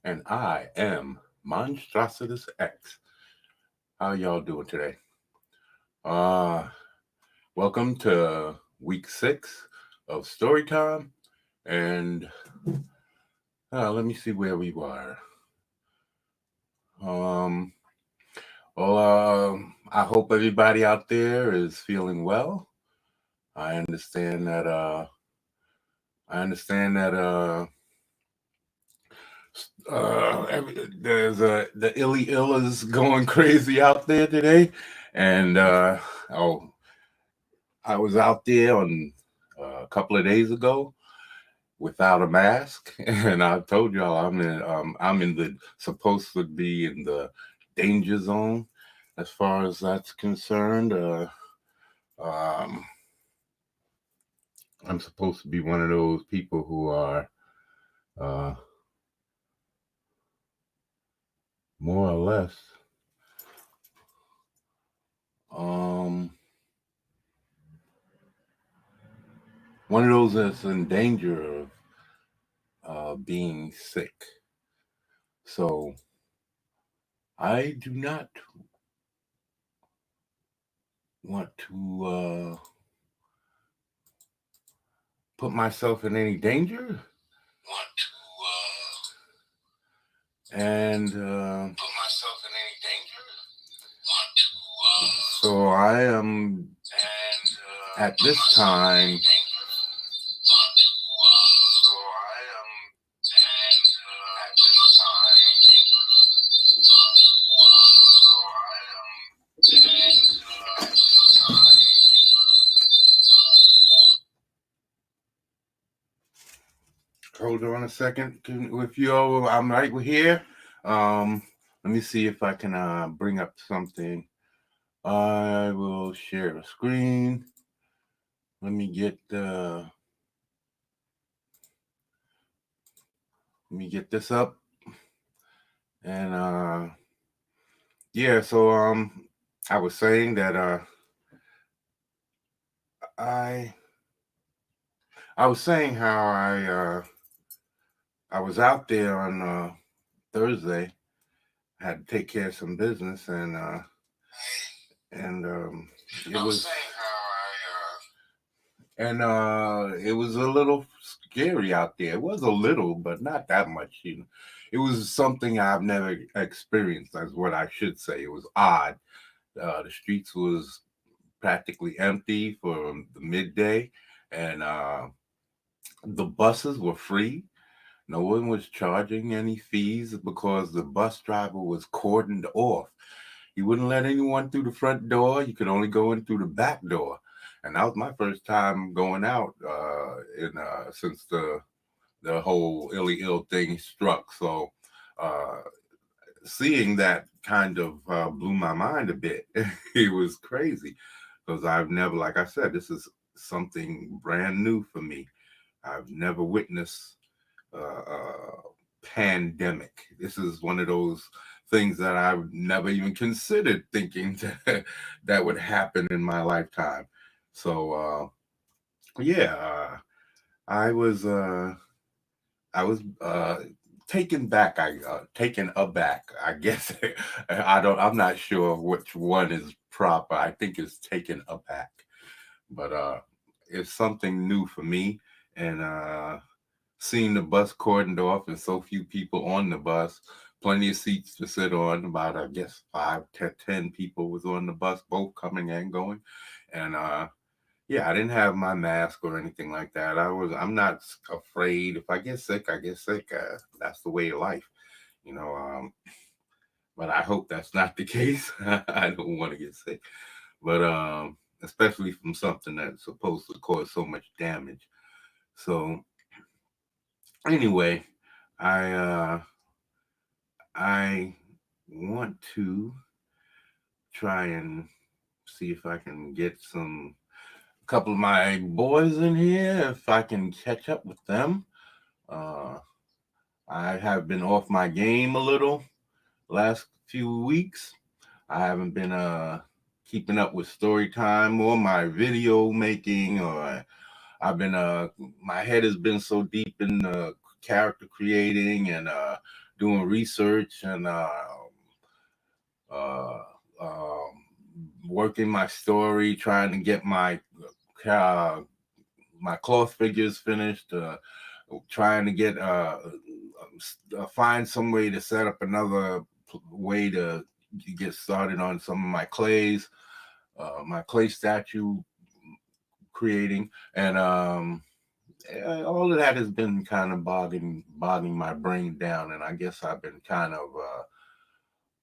And I am Monstrositus X. How y'all doing today? Uh, Welcome to week 6 of story time. And let me see where we were. Um, I hope everybody out there is feeling well. I understand that. I understand that. There's the illy ill is going crazy out there today, and oh, I was out there on a couple of days ago without a mask, and I told y'all I'm in the supposed to be in the danger zone as far as that's concerned. Um, I'm supposed to be one of those people who are uh, more or less um, one of those that's in danger of being sick. So I do not want to put myself in any danger. Want to and put myself in any danger. Want to so I am at this time. So I am at this time. Hold on a second. With you all, I'm right here. Let me see if I can bring up something. I will share the screen. Let me get this up. And yeah, so I was saying that I I was saying how I was out there on Thursday. I had to take care of some business, and it was it was a little scary out there. It was a little, but not that much. It was something I've never experienced. That's what I should say. It was odd. The streets was practically empty for the midday, and the buses were free. No one was charging any fees because the bus driver was cordoned off. He wouldn't let anyone through the front door. You could only go in through the back door. And that was my first time going out since the whole illy ill thing struck. So uh, seeing that kind of blew my mind a bit. It was crazy because I've never, like I said, this is something brand new for me. I've never witnessed pandemic. This is one of those things that I've never even considered thinking that would happen in my lifetime. So yeah, I was uh, I was taken back. I taken aback. I guess I'm not sure which one is proper. I think it's taken aback, but it's something new for me, and seeing the bus cordoned off and so few people on the bus, plenty of seats to sit on. About I guess 5 to 10 people was on the bus, both coming and going, and yeah, I didn't have my mask or anything like that. I'm not afraid. If I get sick, I get sick. That's the way of life, you know. But I hope that's not the case. I don't want to get sick, but especially from something that's supposed to cause so much damage. So anyway, I I want to try and see if I can get some couple of my boys in here if I can catch up with them. Uh, I have been off my game a little last few weeks. I haven't been keeping up with story time or my video making, or I've been my head has been so deep in character creating and doing research and uh, working my story, trying to get uh, my cloth figures finished, trying to get find some way to set up another way to get started on some of my clays, my clay statue creating, and all of that has been kind of bogging my brain down, and I guess I've been kind of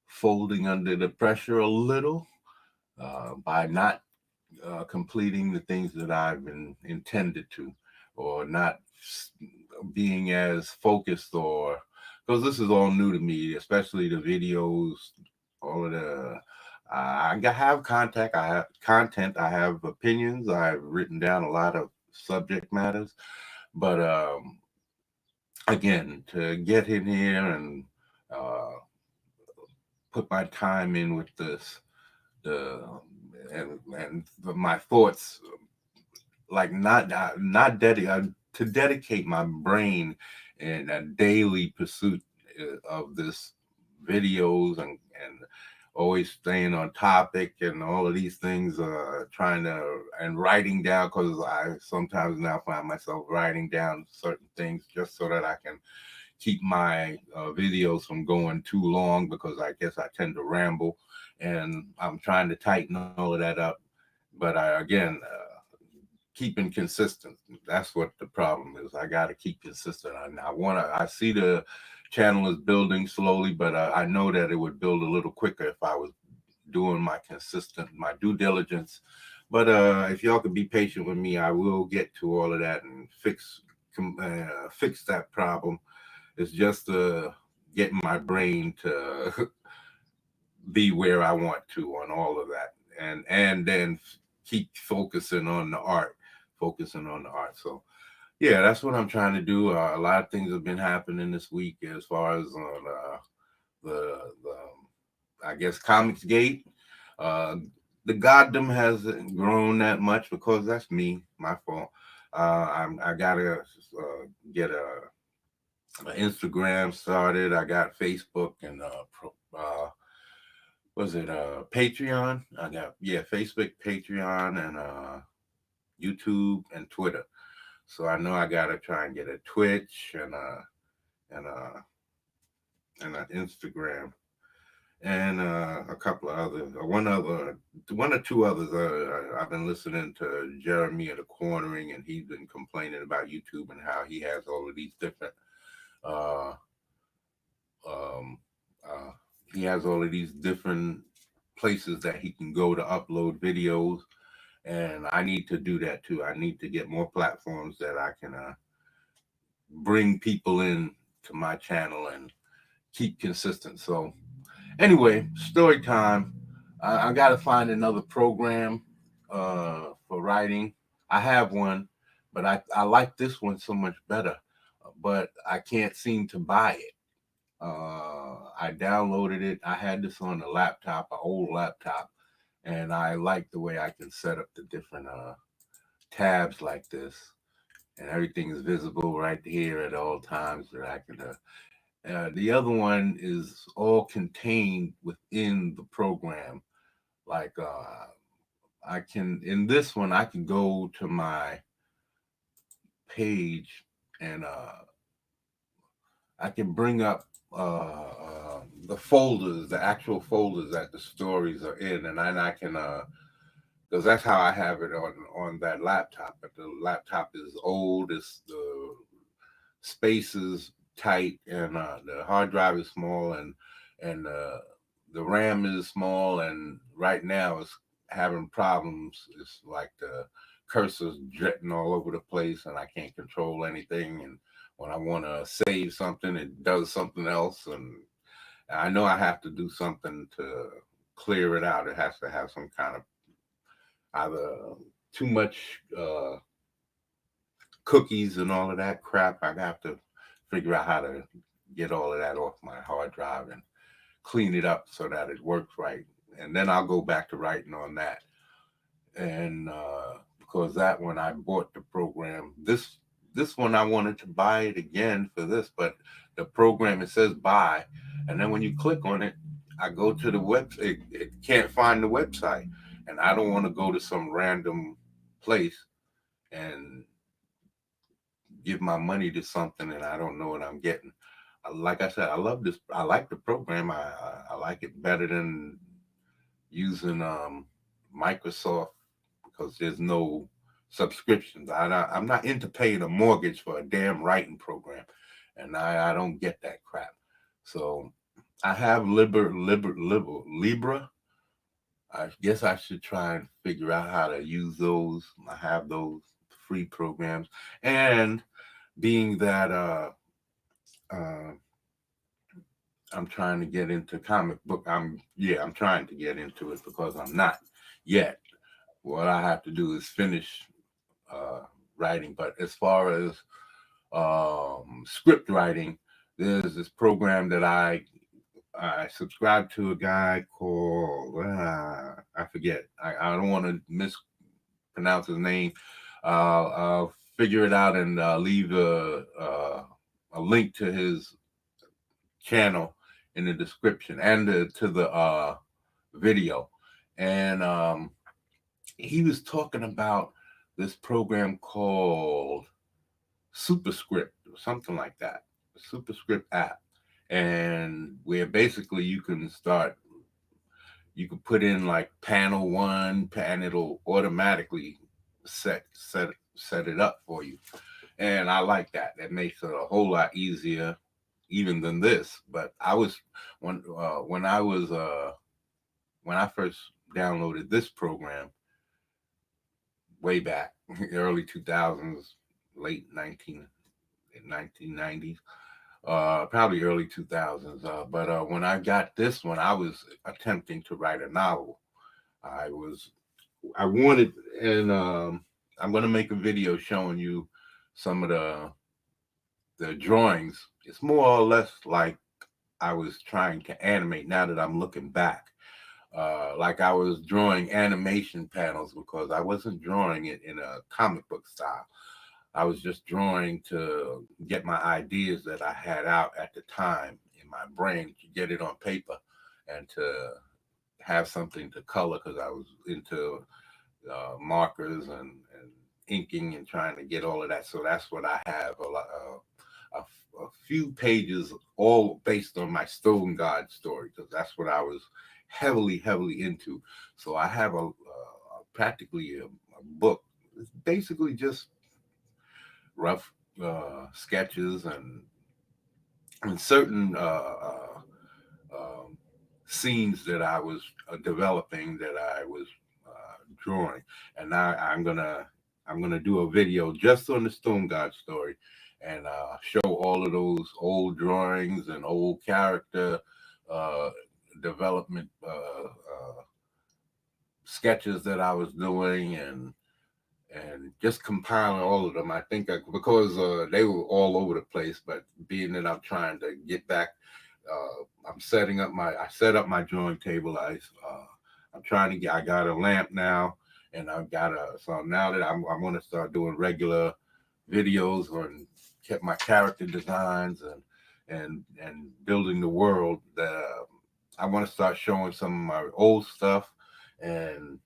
folding under the pressure a little by not completing the things that I've been intended to, or not being as focused, or because this is all new to me, especially the videos, all of the. Have contact. I have content. I have opinions. I've written down a lot of subject matters, but again, to get in here and uh, put my time in with this, the my thoughts, like not dedicated to dedicate my brain in a daily pursuit of this videos and always staying on topic and all of these things, trying to and writing down, because I sometimes now find myself writing down certain things just so that I can keep my videos from going too long, because I guess I tend to ramble, and I'm trying to tighten all of that up. But again, keeping consistent. That's what the problem is. I got to keep consistent. I see the channel is building slowly, but I know that it would build a little quicker if I was doing my due diligence. But if y'all could be patient with me, I will get to all of that and fix that problem. It's just getting my brain to be where I want to on all of that, and then keep focusing on the art. So yeah, that's what I'm trying to do. A lot of things have been happening this week as far as on the I guess Comics Gate. Uh, the goddamn hasn't grown that much because that's me, my fault. I gotta get Instagram started. I got Facebook and was it Patreon? I got, yeah, Facebook, Patreon, and YouTube and Twitter. So I know I gotta try and get a Twitch and and an Instagram and a couple of others, one or two others. I've been listening to Jeremy at the Cornering, and he's been complaining about YouTube and how he has all of these different uh, um, uh, he has all of these different places that he can go to upload videos, and I need to do that too. I need to get more platforms that I can bring people in to my channel and keep consistent. So anyway, story time. I got to find another program for writing. I have one, but I like this one so much better, but I can't seem to buy it. I downloaded it. I had this on a laptop, an old laptop, and I like the way I can set up the different tabs like this, and everything is visible right here at all times that I can. The other one is all contained within the program. Like I can, in this one, I can go to my page and I can bring up the folders, the actual folders that the stories are in, and then I can, because that's how I have it on that laptop. But the laptop is old, it's the space is tight, and the hard drive is small, and the RAM is small, and right now it's having problems. It's like the cursor's jetting all over the place, and I can't control anything. And when I want to save something, it does something else, and I know I have to do something to clear it out. It has to have some kind of either too much cookies and all of that crap. I have to figure out how to get all of that off my hard drive and clean it up so that it works right. And then I'll go back to writing on that. And because that one I bought the program, this one I wanted to buy it again for this, but the program, it says buy, and then when you click on it, I go to the website. It can't find the website, and I don't want to go to some random place and give my money to something and I don't know what I'm getting. Like I said, I love this. I like the program. I like it better than using Microsoft because there's no subscriptions. I'm not into paying a mortgage for a damn writing program, and I don't get that crap. So I have Libra. I guess I should try and figure out how to use those. I have those free programs, and being that uh, I'm trying to get into comic book. I'm trying to get into it because I'm not yet. What I have to do is finish uh, writing. But as far as script writing, there's this program that I subscribe to, a guy called I forget. I don't want to mispronounce his name. I'll figure it out and leave a link to his channel in the description and to the video. And he was talking about this program called Superscript or something like that, a Superscript app, and where basically you can put in like panel one, and it'll automatically set it up for you. And I like that. That makes it a whole lot easier even than this. But I was when I was when I first downloaded this program way back early 2000s, late 1990s, probably early 2000s. But when I got this one, I was attempting to write a novel. I wanted, and I'm going to make a video showing you some of the drawings. It's more or less like I was trying to animate now that I'm looking back. Like I was drawing animation panels because I wasn't drawing it in a comic book style. I was just drawing to get my ideas that I had out at the time in my brain to get it on paper and to have something to color because I was into markers and inking and trying to get all of that. So that's what I have a few pages all based on my Stone God story because that's what I was heavily into. So I have practically a book. It's basically just rough sketches and certain um, scenes that I was developing, that I was drawing, and now I'm gonna do a video just on the Stone God story, and show all of those old drawings and old character uh, development sketches that I was doing, and just compiling all of them. I think because they were all over the place, but being that I'm trying to get back, I set up my drawing table. I'm trying to get, I got a lamp now, and so now that I'm going to start doing regular videos on kept my character designs and building the world. That I want to start showing some of my old stuff and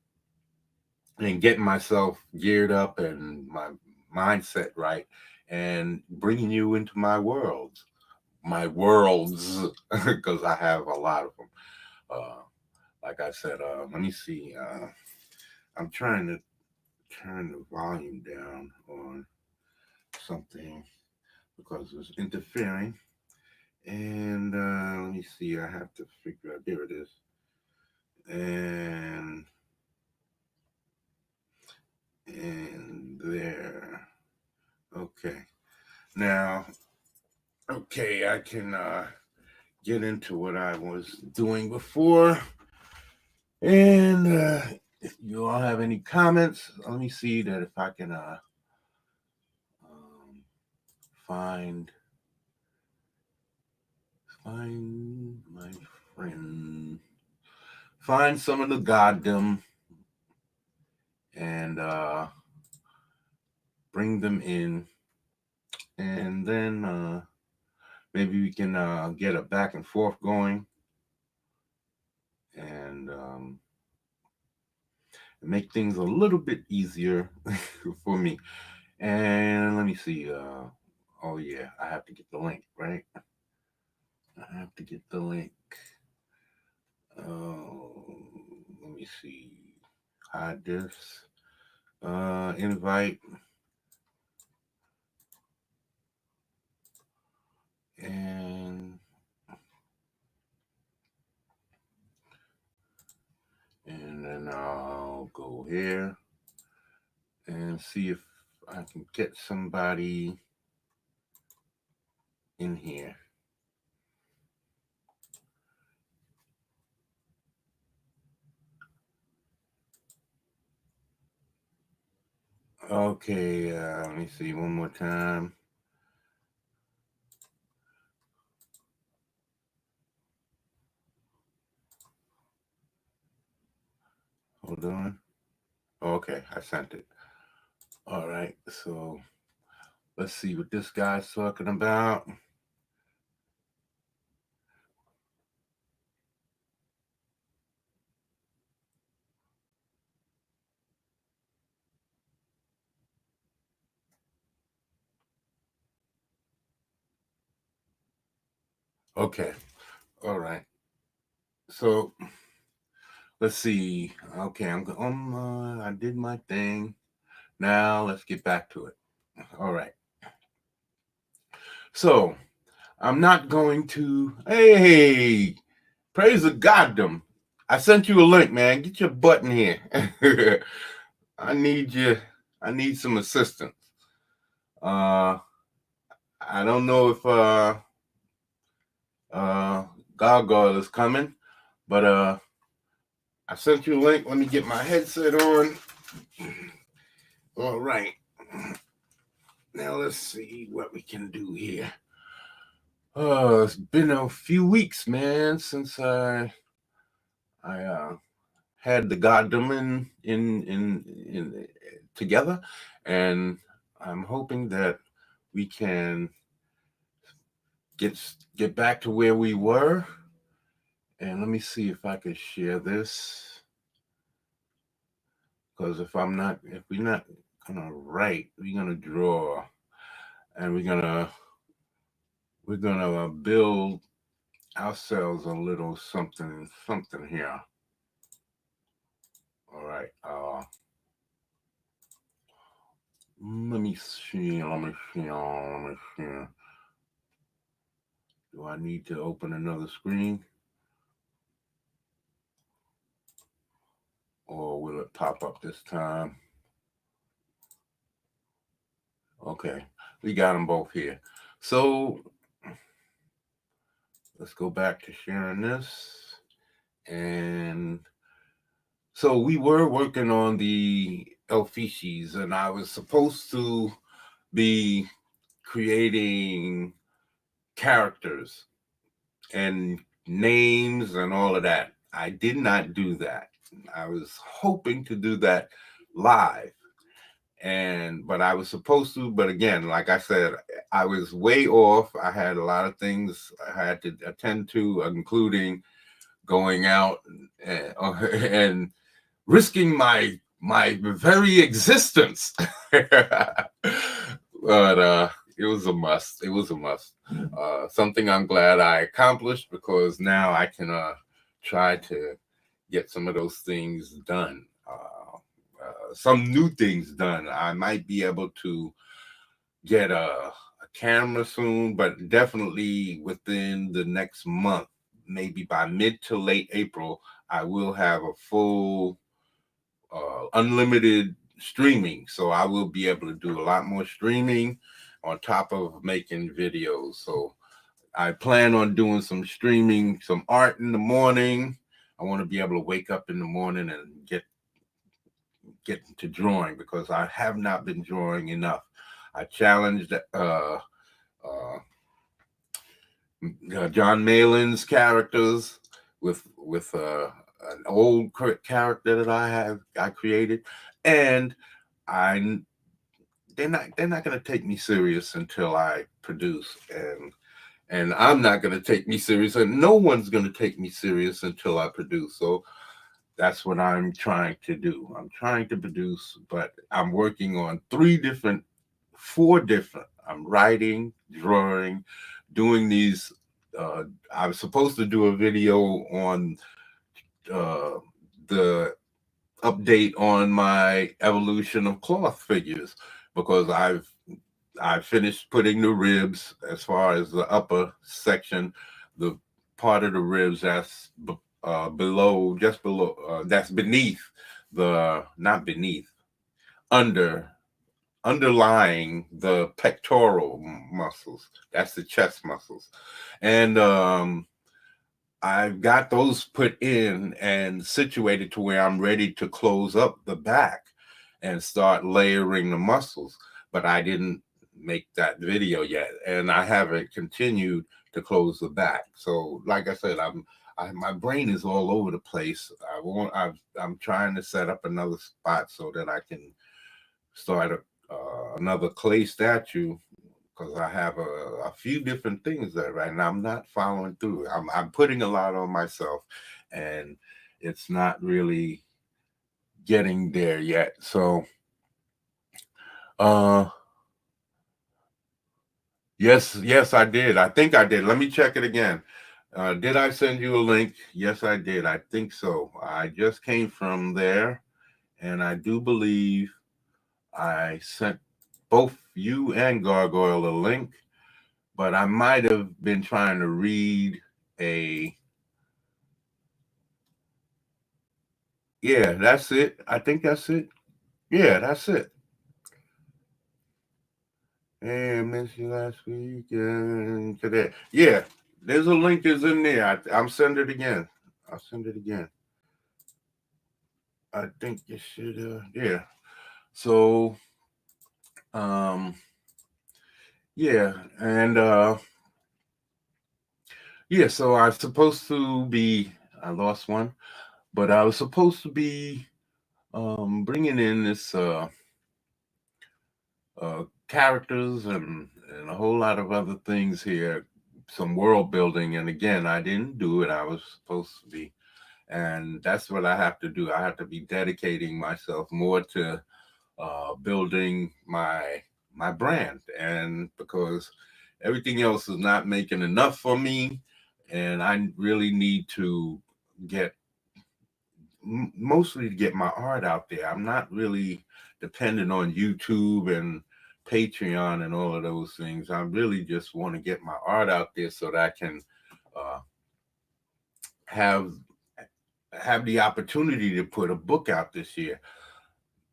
getting myself geared up and my mindset right and bringing you into my worlds, because I have a lot of them. Like I said, let me see. I'm trying to turn the volume down on something because it's interfering. And let me see. I have to figure out. There it is. And there. Okay. Now, okay, I can get into what I was doing before. And if you all have any comments, let me see that if I can um, find my friend, find some of the goddamn and bring them in, and then maybe we can get a back and forth going, and make things a little bit easier for me. And let me see. Oh yeah, I have to get the link, right? I have to get the link. Let me see. Hide this. Invite. And then I'll go here and see if I can get somebody in here. Okay, let me see one more time. Hold on. Okay, I sent it. All right, so let's see what this guy's talking about. Okay, all right. So let's see. Okay, I did my thing. Now let's get back to it. All right. So I'm not going to. Hey, praise the goddamn! I sent you a link, man. Get your butt in here. I need you. I need some assistance. Uh, I don't know if uh Gargoyle is coming, but I sent you a link. Let me get my headset on. All right. Now let's see what we can do here. It's been a few weeks, man, since I had the goddamn in together, and I'm hoping that we can get back to where we were. And let me see if I can share this, because if we're not gonna write, we're gonna draw, and we're gonna build ourselves a little something here. All right. Let me see. Let me see. Let me see. Do I need to open another screen, or will it pop up this time? Okay, we got them both here. So let's go back to sharing this. And so we were working on the Elficies, and I was supposed to be creating characters and names and all of that. I did not do that. I was hoping to do that live. But I was supposed to, but again, like I said, I was way off. I had a lot of things I had to attend to, including going out and, and risking my very existence. But it was a must. It was a must. Something I'm glad I accomplished, because now I can try to get some of those things done. Some new things done. I might be able to get a camera soon, but definitely within the next month, maybe by mid to late April, I will have a full unlimited streaming. So I will be able to do a lot more streaming on top of making videos. So I plan on doing some streaming, some art in the morning. I want to be able to wake up in the morning and get to drawing, because I have not been drawing enough. I challenged John Malin's characters with an old character that I created, and I they're not going to take me serious until I produce. And and I'm not going to take me serious, and no one's going to take me serious until I produce. So that's what I'm trying to do. I'm trying to produce, but I'm working on four different. I'm writing, drawing, doing these. I was supposed to do a video on uh, the update on my evolution of cloth figures, because I finished putting the ribs as far as the upper section, the part of the ribs that's below, just below, that's beneath the, not beneath, under, underlying the pectoral muscles. That's the chest muscles. And I've got those put in and situated to where I'm ready to close up the back and start layering the muscles. But I didn't make that video yet, and I haven't continued to close the back. So, like I said, my brain is all over the place. I'm trying to set up another spot so that I can start another clay statue, because I have a few different things that right now I'm not following through. I'm putting a lot on myself, and it's not really getting there yet. So, uh, yes, I did. I think I did. Let me check it again. Did I send you a link? Yes, I did. I think so. I just came from there, and I do believe I sent both you and Gargoyle a link, but I might have been trying to read a. Yeah, that's it. I think that's it. Yeah, that's it. Hey, I missed you last week and today. Yeah, there's a link is in there. I'm send it again. I'll send it again. I think you should. Yeah. So, um, yeah, and yeah. So I was supposed to be. I lost one, but I was supposed to be bringing in this characters and a whole lot of other things here, some world building. And again, I didn't do it. I was supposed to be, and that's what I have to do. I have to be dedicating myself more to building my brand, and because everything else is not making enough for me, and I really need to get mostly to get my art out there. I'm not really dependent on YouTube and Patreon and all of those things. I really just want to get my art out there so that I can uh, have the opportunity to put a book out this year.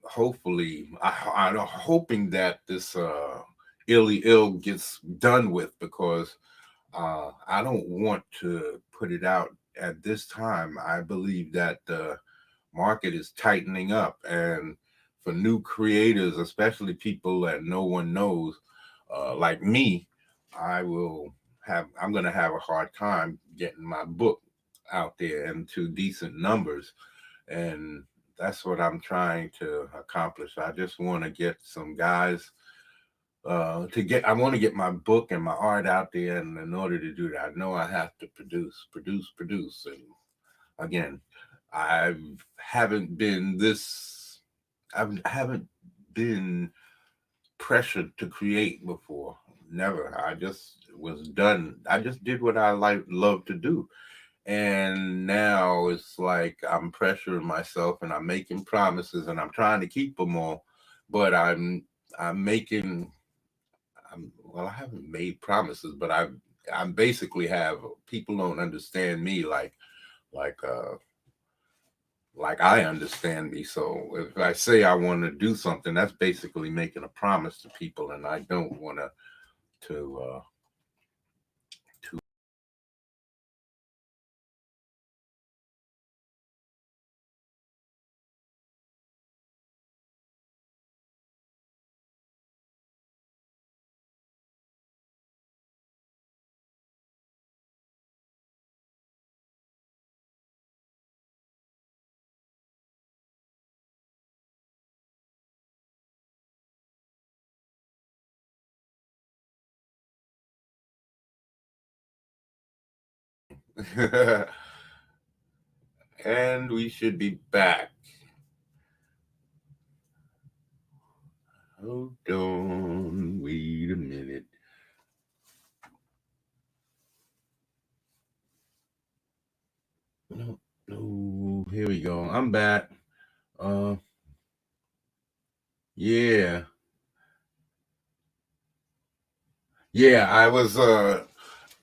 Hopefully, I'm hoping that this illy ill gets done with, because I don't want to put it out at this time. I believe that the market is tightening up, and for new creators, especially people that no one knows, like me, I'm going to have a hard time getting my book out there into decent numbers, and that's what I'm trying to accomplish. I just want to get some guys I want to get my book and my art out there, and in order to do that, I know I have to produce. And again, I haven't been this, I haven't been pressured to create before. Never. I just was done. I just did what I love to do. And now it's like I'm pressuring myself, and I'm making promises, and I'm trying to keep them all, but I'm making well, I haven't made promises, but I'm basically have people don't understand me like uh like I understand me. So if I say I want to do something, that's basically making a promise to people, and I don't want to And we should be back. Hold on, wait a minute. No, here we go. I'm back. Yeah. Yeah, I was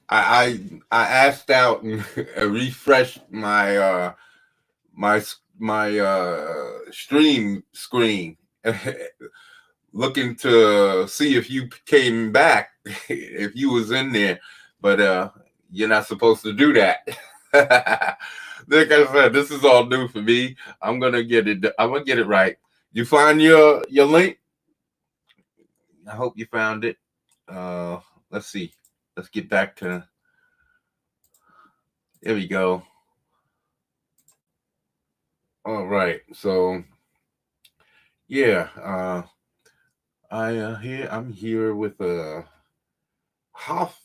I asked out and refreshed my stream screen looking to see if you came back, if you was in there, but you're not supposed to do that. Like I said, this is all new for me. I'm gonna get it right. You find your link? I hope you found it. Let's see. Let's get back to. There we go. All right. So yeah, I'm here with Hoff.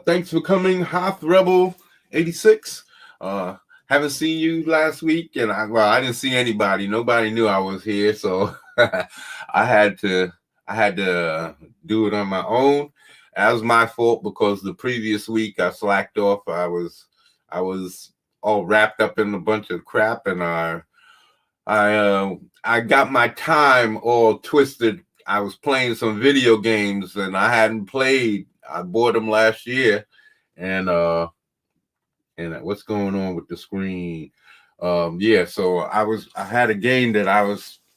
Thanks for coming, Hoff Rebel 86. Haven't seen you last week, and I didn't see anybody. Nobody knew I was here, so I had to do it on my own. That was my fault because the previous week I slacked off. I was all wrapped up in a bunch of crap, and I got my time all twisted. I was playing some video games, and I hadn't played. I bought them last year, and what's going on with the screen? Yeah, so I had a game that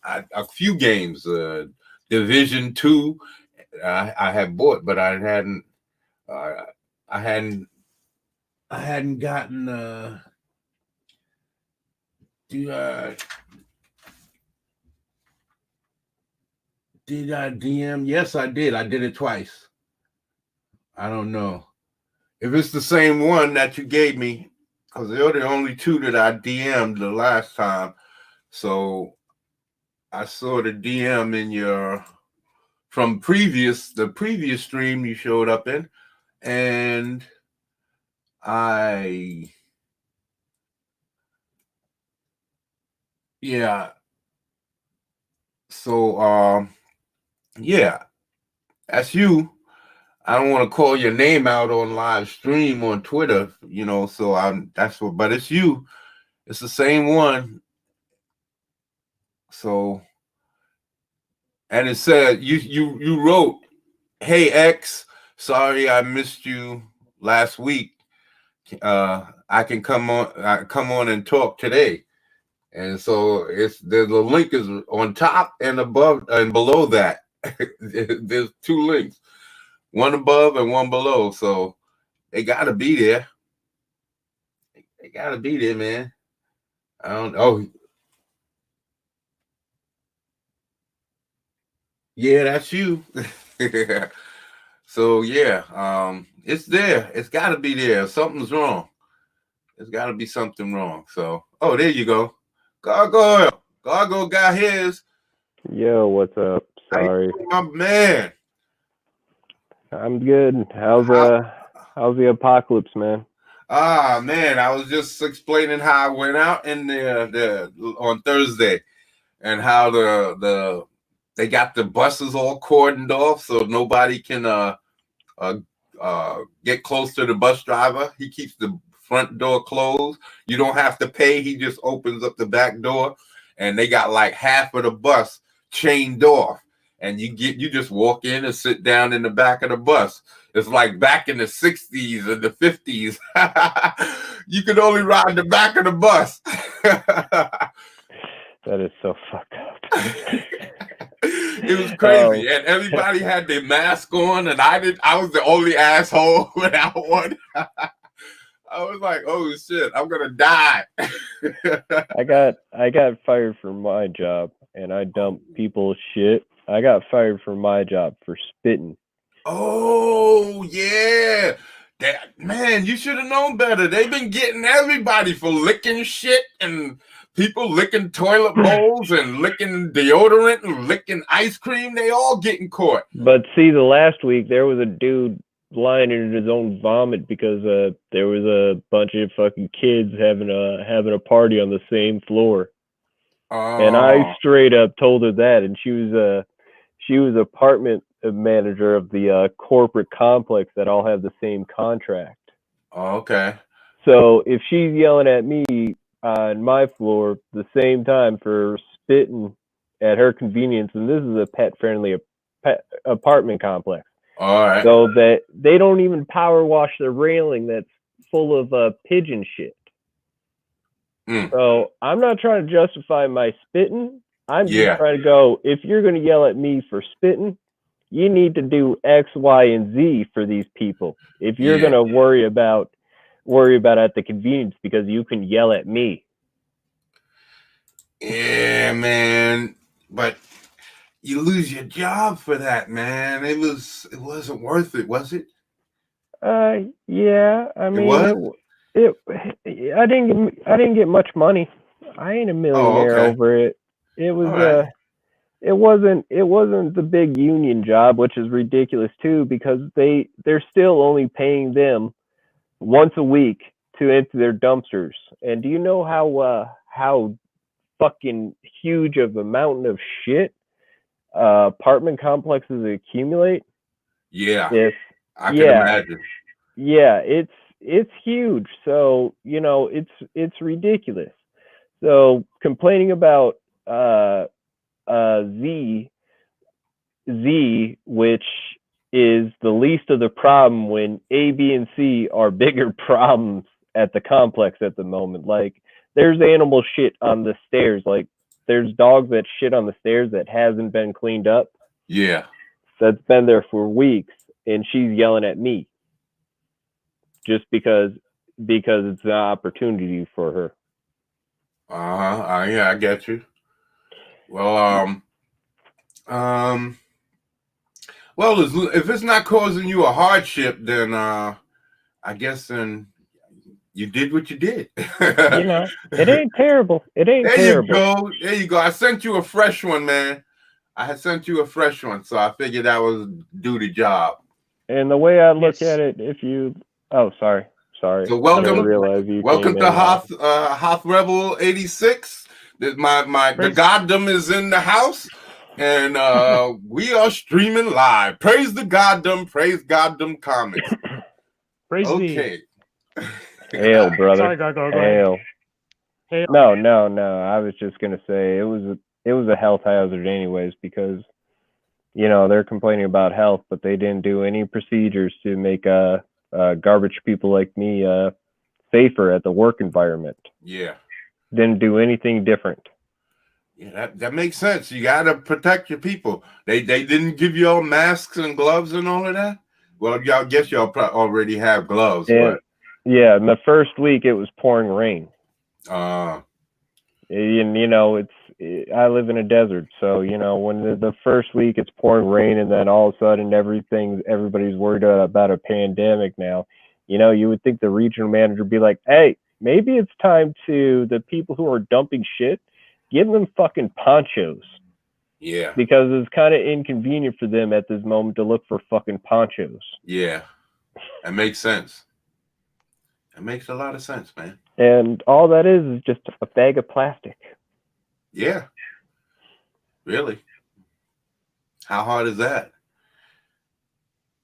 a few games, Division 2, I had bought, but I hadn't gotten did I DM? Yes, I did. I did it twice. I don't know if it's the same one that you gave me, because they're the only two that I DM'd the last time. So I saw the DM in your from the previous stream you showed up in, and yeah. So yeah, that's you. I don't want to call your name out on live stream on Twitter, so but it's you. It's the same one. So, and it said you wrote, "Hey X, sorry I missed you last week. I can come on and talk today." And so the link is on top and above and below that. There's two links, one above and one below. So they gotta be there. They gotta be there, man. I don't. Oh, yeah, that's you. So yeah, it's there. It's gotta be there. Something's wrong. There's gotta be something wrong. So, oh, there you go. Gargoyle got his. Yo, what's up? Sorry. My man. I'm good. How's the apocalypse, man? Man, I was just explaining how I went out in the on Thursday, and how they got the buses all cordoned off so nobody can get close to the bus driver. He keeps the front door closed. You don't have to pay. He just opens up the back door, and they got like half of the bus chained off, and you just walk in and sit down in the back of the bus. It's like back in the 60s and the 50s. You could only ride the back of the bus. That is so fucked up. It was crazy, and everybody had their mask on, and I was the only asshole without one. I was like, "Oh shit, I'm gonna die." I got fired from my job, and I dump people's shit. I got fired from my job for spitting. Oh yeah, man, you should have known better. They've been getting everybody for licking shit, and people licking toilet bowls and licking deodorant and licking ice cream. They all getting caught. But see, the last week there was a dude lying in his own vomit because there was a bunch of fucking kids having a party on the same floor. And I Oh, straight up told her that, and she was apartment manager of the corporate complex that all have the same contract. okay. So if she's yelling at me on my floor the same time for spitting at her convenience, and this is a pet friendly apartment complex, All right. so that they don't even power wash the railing that's full of pigeon shit. Mm, So I'm not trying to justify my spitting. I'm just yeah. trying to go, if you're going to yell at me for spitting, you need to do X, Y, and Z for these people. If you're Yeah. going to worry about at the convenience because you can yell at me. Yeah, man. But you lose your job for that, man. It wasn't worth it, was it? Yeah. I It mean, was? it. I didn't get much money. I ain't a Oh, millionaire okay. over it. It was All right. it wasn't the big union job, which is ridiculous too, because they're still only paying them once a week to empty their dumpsters. And do you know how fucking huge of a mountain of shit apartment complexes accumulate? Yeah. If I can yeah, imagine. yeah, it's huge. So it's ridiculous. So complaining about Z Z, which is the least of the problem when A, B, and C are bigger problems at the complex at the moment. Like there's animal shit on the stairs. Like there's dogs that shit on the stairs that hasn't been cleaned up. Yeah. That's been there for weeks, and she's yelling at me just because it's an opportunity for her. Uh-huh. Yeah, I get you. Well, um, well, if it's not causing you a hardship, then I guess then you did what you did. It ain't terrible. It ain't There you terrible. go. There you go. I sent you a fresh one, man. I had sent you a fresh one, so I figured that was do the job. And the way I look Yes. at it, if you, oh, sorry, So I didn't welcome, realize you welcome came to in. Hoth Rebel 86. The Praise- Goddom is in the house, and we are streaming live. Praise the Goddom, praise Goddom Comics. Praise be. Okay. Hail, brother. Sorry, Gargoyle. Go ahead. Hail. Hail. No. I was just gonna say it was a health hazard anyways because they're complaining about health, but they didn't do any procedures to make garbage people like me safer at the work environment. Yeah. Didn't do anything different. Yeah, that makes sense. You got to protect your people. They didn't give you all masks and gloves and all of that. Well, y'all guess y'all already have gloves, And yeah, in the first week it was pouring rain. but And I live in a desert, so when the first week it's pouring rain, and then all of a sudden everybody's worried about a pandemic now. You would think the regional manager would be like, hey, maybe it's time to the people who are dumping shit, give them fucking ponchos. yeah, Because it's kind of inconvenient for them at this moment to look for fucking ponchos. yeah, that makes sense. That makes a lot of sense, man. And all that is just a bag of plastic. Yeah, really. How hard is that?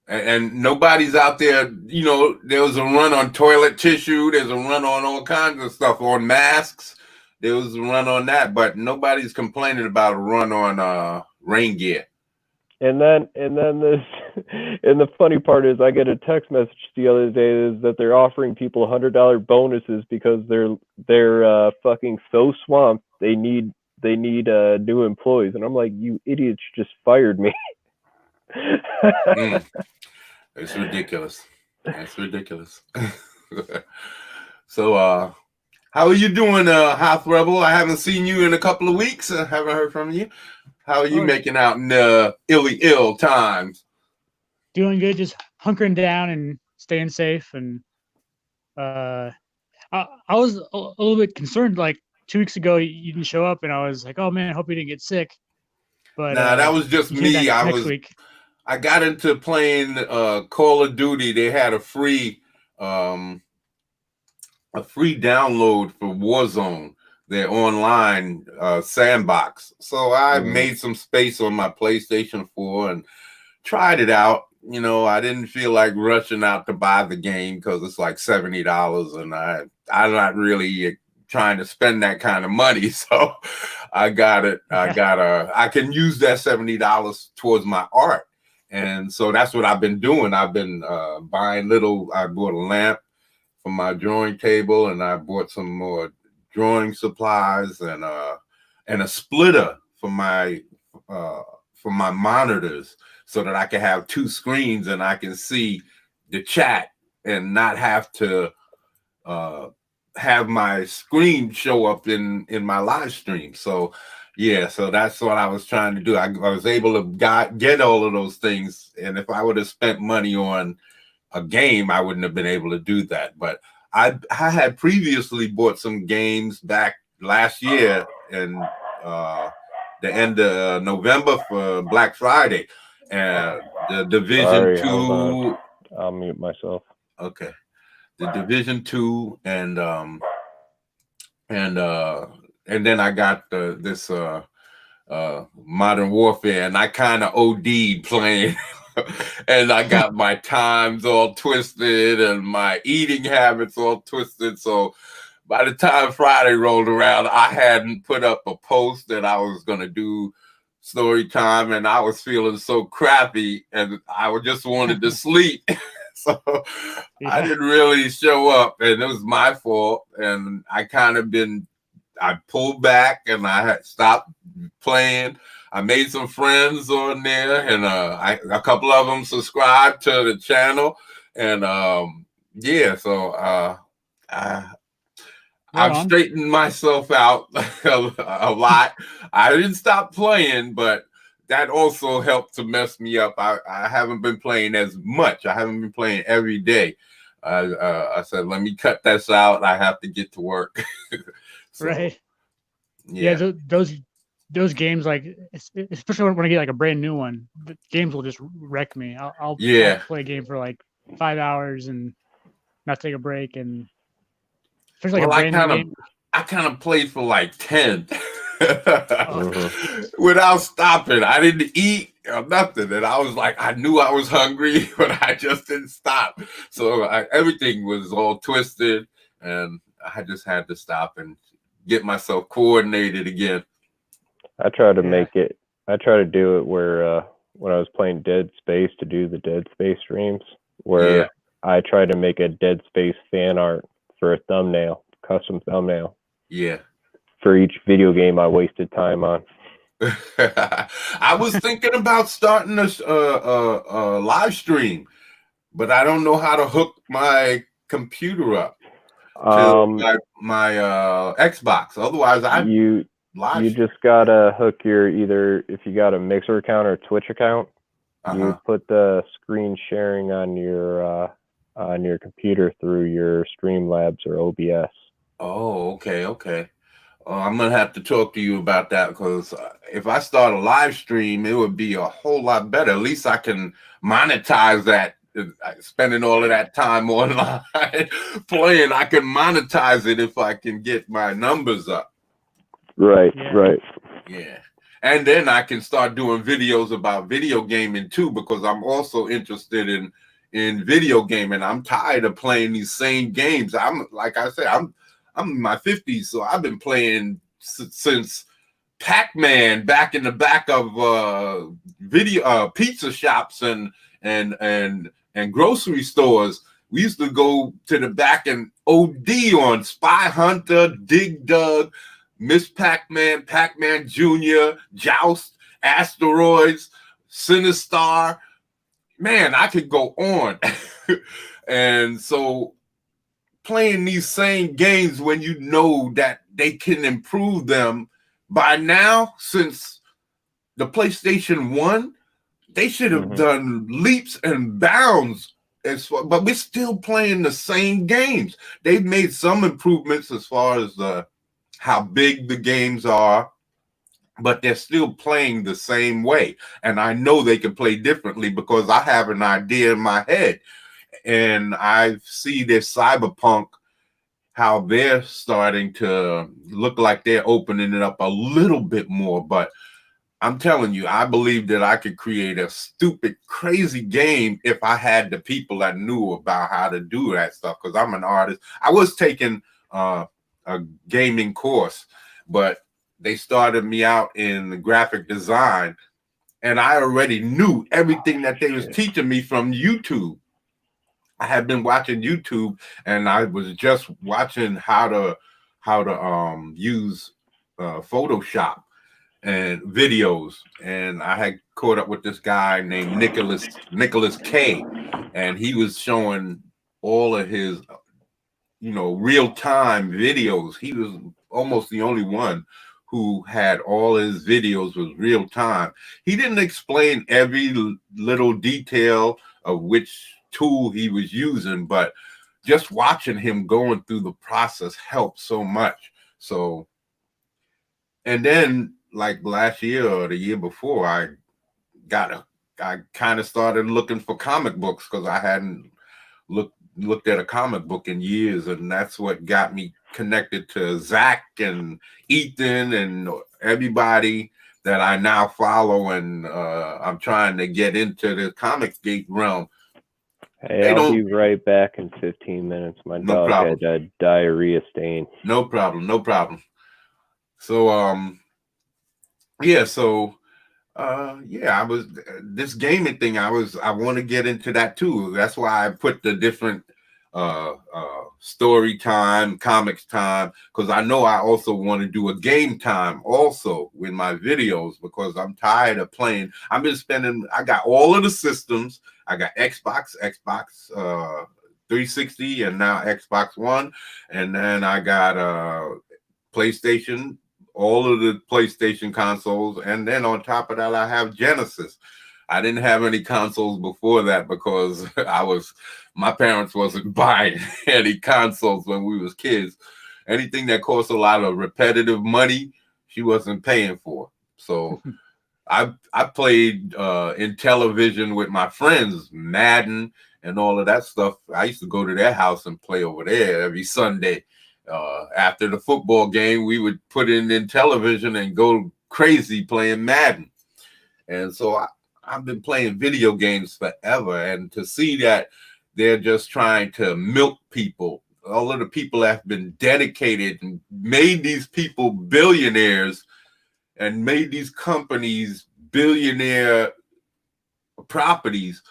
And nobody's out there. There was a run on toilet tissue. There's a run on all kinds of stuff, on masks. There was a run on that, but nobody's complaining about a run on rain gear. And then this, and the funny part is, I get a text message the other day is that they're offering people $100 bonuses because they're fucking so swamped they need new employees, and I'm like, you idiots just fired me. It's ridiculous. That's ridiculous. So, how are you doing, Hoth Rebel? I haven't seen you in a couple of weeks. I haven't heard from you. How are you making out in the ill times? Doing good, just hunkering down and staying safe. And I was a little bit concerned. Like 2 weeks ago, you didn't show up, and I was like, "Oh man, I hope you didn't get sick." But Nah, that was just you came me. back next week. I got into playing Call of Duty. They had um, a free download for Warzone, their online sandbox. So I Mhm. made some space on my PlayStation 4 and tried it out. You know, I didn't feel like rushing out to buy the game because it's like $70, and I'm not really trying to spend that kind of money. So I got it. Yeah. I can use that $70 towards my art. And so that's what I've been doing. I've been buying I bought a lamp for my drawing table, and I bought some more drawing supplies and a splitter uh, for my monitors so that I can have two screens and I can see the chat and not have to have my screen show up in my live stream. So yeah, so that's what I was trying to do. I was able to get all of those things, and if I would have spent money on a game, I wouldn't have been able to do that. But I had previously bought some games back last year in the end of November for Black Friday, and the Division Sorry, hold on. 2. I'll mute myself. Okay, the Division 2, and then I got this Modern Warfare, and I kind of OD'd playing. And I got my times all twisted and my eating habits all twisted. So by the time Friday rolled around, I hadn't put up a post that I was going to do story time, and I was feeling so crappy, and I just wanted to sleep. So I didn't really show up, and it was my fault. And I pulled back and I had stopped playing. I made some friends on there, and a couple of them subscribed to the channel, and yeah, so I've straightened myself out a lot. I didn't stop playing, but that also helped to mess me up. I haven't been playing as much. I haven't been playing every day. I said, let me cut this out. I have to get to work. So, Right. yeah. Those games, like especially when I get like a brand new one, the games will just wreck me. I'll play a game for like 5 hours and not take a break, and especially like a brand new game. I kind of played for like 10 without stopping. I didn't eat or nothing, and I was like, I knew I was hungry, but I just didn't stop. So everything was all twisted, and I just had to stop and get myself coordinated again. I try to make it. I try to do it where when I was playing Dead Space, to do the Dead Space streams, where I try to make a Dead Space fan art for a thumbnail, custom thumbnail. Yeah. For each video game I wasted time on. I was thinking about starting a live stream, but I don't know how to hook my computer up to my Xbox. Otherwise, you just gotta hook either if you got a Mixer account or a Twitch account, you put the screen sharing on your computer through your Streamlabs or OBS. Oh, okay. I'm gonna have to talk to you about that, because if I start a live stream, it would be a whole lot better. At least I can monetize that. Spending all of that time online playing, I can monetize it if I can get my numbers up. Right. Yeah. And then I can start doing videos about video gaming too, because I'm also interested in video gaming. I'm tired of playing these same games. Like I said, I'm in my 50s, so I've been playing since Pac-Man back in the back of pizza shops and grocery stores. We used to go to the back and OD on Spy Hunter, Dig Dug, Miss Pac-Man, Pac-Man Jr., Joust, Asteroids, Sinistar. Man, I could go on. And so playing these same games when you know that they can improve them by now, since the PlayStation 1, they should have done leaps and bounds. But we're still playing the same games. They've made some improvements as far as how big the games are, but they're still playing the same way. And I know they can play differently because I have an idea in my head. And I see this Cyberpunk, how they're starting to look like they're opening it up a little bit more. But I'm telling you, I believe that I could create a stupid, crazy game if I had the people that knew about how to do that stuff, because I'm an artist. I was taking a gaming course, but they started me out in graphic design, and I already knew everything that they was teaching me from YouTube. I had been watching YouTube, and I was just watching how to use Photoshop and videos, and I had caught up with this guy named Nicholas K, and he was showing all of his real-time videos. He was almost the only one who had all his videos was real time. He didn't explain every little detail of which tool he was using, but just watching him going through the process helped so much. So, and then like last year or the year before, I kind of started looking for comic books because I hadn't looked at a comic book in years, and that's what got me connected to Zach and Ethan and everybody that I now follow, and I'm trying to get into the comic geek realm. Hey, I'll be right back in 15 minutes. My dog had a diarrhea stain. No problem. So yeah, so yeah, I was this gaming thing. I want to get into that too. That's why I put the different story time, comics time, because I know I also want to do a game time also with my videos, because I'm tired of playing. I got all of the systems. I got Xbox 360, and now Xbox One, and then I got PlayStation, all of the PlayStation consoles, and then on top of that, I have Genesis. I didn't have any consoles before that because my parents wasn't buying any consoles when we was kids. Anything that cost a lot of repetitive money, she wasn't paying for. So I played in television with my friends, Madden and all of that stuff. I used to go to their house and play over there every Sunday. After the football game, we would put it in television and go crazy playing Madden. And so I've been playing video games forever. And to see that they're just trying to milk people, all of the people that have been dedicated and made these people billionaires and made these companies billionaire properties,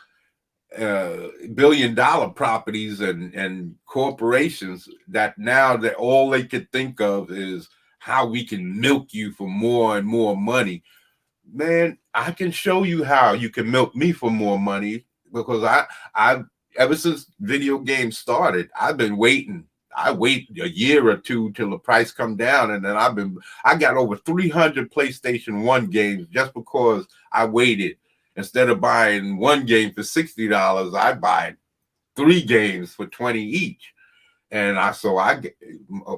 $billion properties and corporations, that now that all they could think of is how we can milk you for more and more money. Man, I can show you how you can milk me for more money, because I ever since video games started, I've been waiting. I wait a year or two till the price come down, and then I got over 300 PlayStation 1 games just because I waited. Instead of buying one game for $60, I buy 3 games for 20 each. And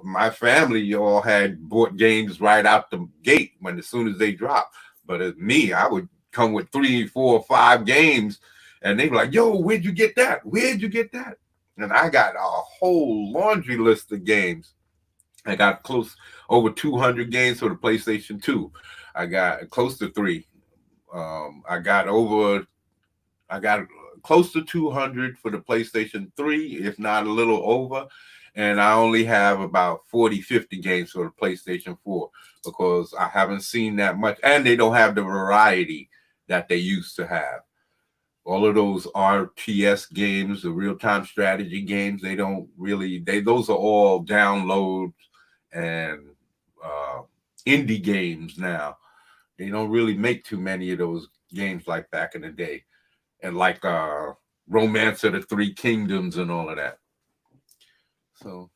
my family all had bought games right out the gate as soon as they dropped. But as me, I would come with 3, 4, 5 games, and they'd be like, "Yo, where'd you get that? Where'd you get that?" And I got a whole laundry list of games. I got over 200 games for the PlayStation 2. I got close to 3. I got close to 200 for the PlayStation 3, if not a little over. And I only have about 40, 50 games for the PlayStation 4 because I haven't seen that much. And they don't have the variety that they used to have. All of those RTS games, the real-time strategy games, those are all downloads and indie games now. They don't really make too many of those games like back in the day. And like Romance of the Three Kingdoms and all of that. So,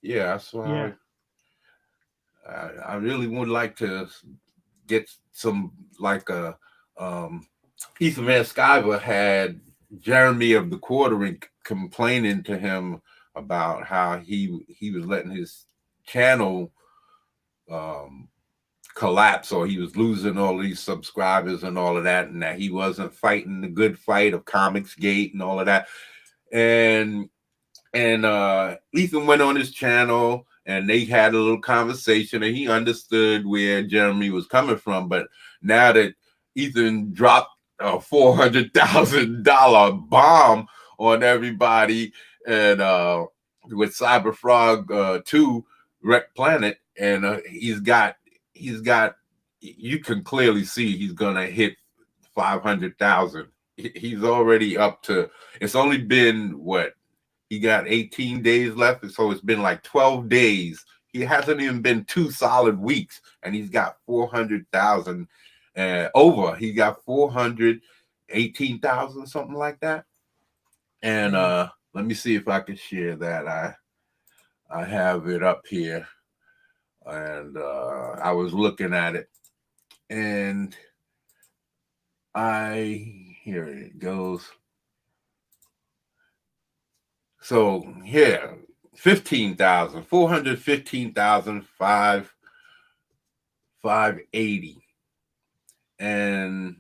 yeah, that's why I really would like to get some, like Ethan Van Sciver had Jeremy of the Quartering complaining to him about how he was letting his channel collapse, or he was losing all these subscribers and all of that, and that he wasn't fighting the good fight of Comicsgate and all of that. And Ethan went on his channel and they had a little conversation, and he understood where Jeremy was coming from. But now that Ethan dropped a $400,000 bomb on everybody, and with Cyberfrog 2 Wreck Planet, and he's got, you can clearly see he's gonna hit 500,000. He's already up to, it's only been what, he got 18 days left, so it's been like 12 days. He hasn't even been 2 solid weeks, and he's got 400,000 over. He got 418,000, something like that. And let me see if I can share that. I have it up here, and I was looking at it, and here it goes. So here, 15,000, 415,580. And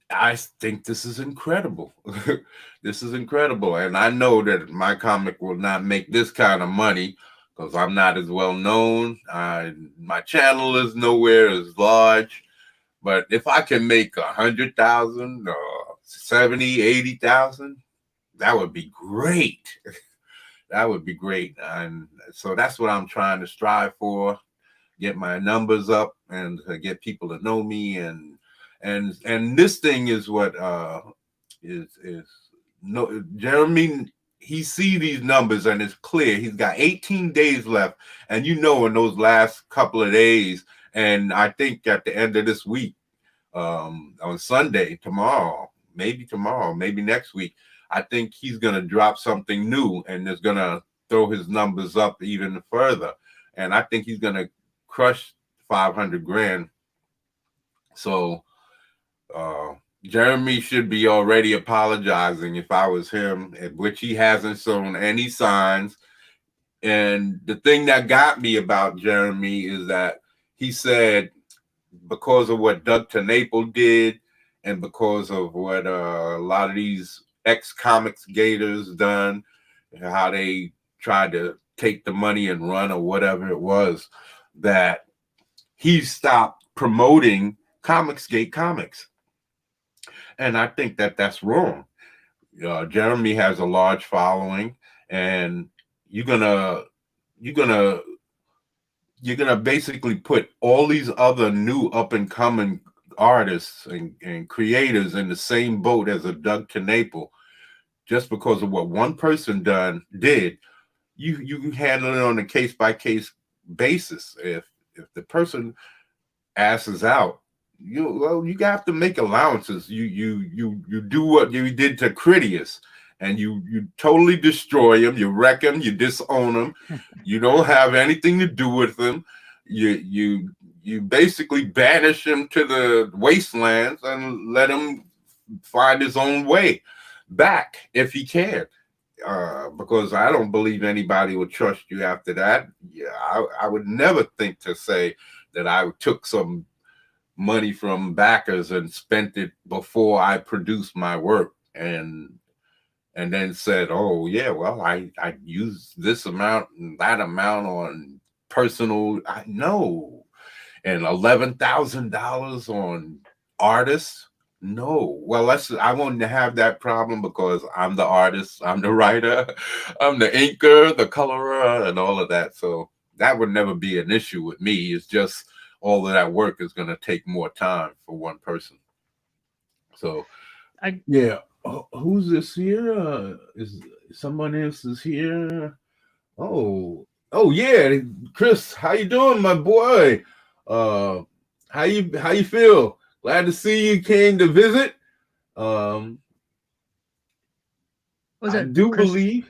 I think this is incredible. This is incredible. And I know that my comic will not make this kind of money because I'm not as well known. My channel is nowhere as large. But if I can make 100,000 or 70, 80,000, that would be great. That would be great. And so that's what I'm trying to strive for, get my numbers up and get people to know me. And this thing is what Jeremy, he see these numbers and it's clear. He's got 18 days left. And in those last couple of days, and I think at the end of this week, on Sunday, maybe next week, I think he's going to drop something new and it's going to throw his numbers up even further. And I think he's going to crush 500 grand. So Jeremy should be already apologizing if I was him, which he hasn't shown any signs. And the thing that got me about Jeremy is that he said, because of what Doug TeNapel did and because of what a lot of these ex-comics gators done, how they tried to take the money and run or whatever it was, that he stopped promoting Comicsgate comics. And I think that that's wrong. Jeremy has a large following, and you're gonna basically put all these other new up-and-coming artists and creators in the same boat as a Doug TeNapel just because of what one person did. You handle it on a case-by-case basis. If the person asses out, you have to make allowances. You do what you did to Critias, and you totally destroy him, you wreck him, you disown him, you don't have anything to do with him. You basically banish him to the wastelands and let him find his own way back if he can. Because I don't believe anybody would trust you after that. Yeah, I would never think to say that I took some money from backers and spent it before I produced my work and then said, oh yeah, well, I used this amount and that amount on personal. No. And $11,000 on artists. No. Well, I won't have that problem because I'm the artist, I'm the writer, I'm the inker, the colorer, and all of that. So that would never be an issue with me. It's just all of that work is going to take more time for one person. So, yeah. Who's this here? Is someone else is here? Oh yeah, Chris, how you doing, my boy? How you feel? Glad to see you came to visit. I do believe.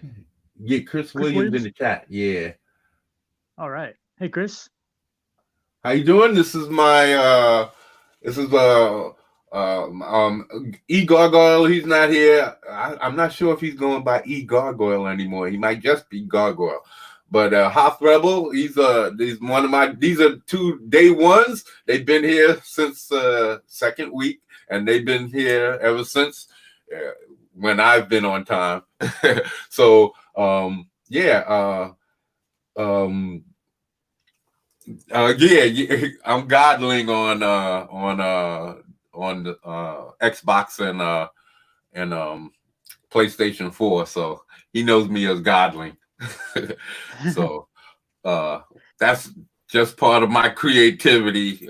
Yeah, Chris Williams in the chat. Yeah. All right. Hey, Chris. How you doing? This is my E Gargoyle. He's not here. I'm not sure if he's going by E Gargoyle anymore. He might just be Gargoyle. But Hoth Rebel, he's one of my. These are 2 day ones. They've been here since second week, and they've been here ever since when I've been on time. So yeah. Yeah, I'm godling on the Xbox and PlayStation 4, so he knows me as godling. So that's just part of my creativity.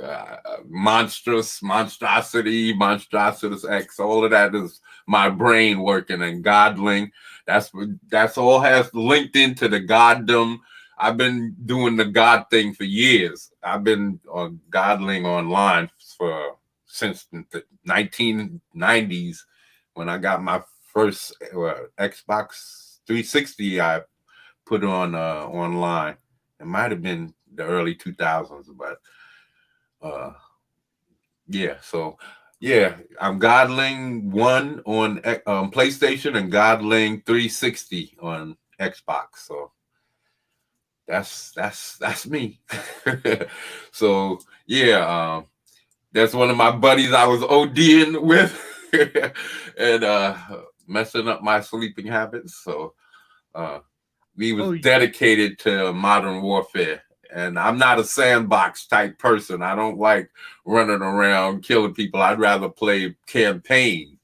Monstrosity, monstrosities X, all of that is my brain working, and godling. That's all has linked into the goddom. I've been doing the God thing for years. I've been godling online since the 1990s when I got my first Xbox 360. I put on online. It might have been the early 2000s, but yeah. So yeah, I'm godling 1 on PlayStation and godling 360 on Xbox. So that's me. So yeah, that's one of my buddies I was ODing with and messing up my sleeping habits. So we was dedicated to modern warfare. And I'm not a sandbox type person. I don't like running around killing people. I'd rather play campaign.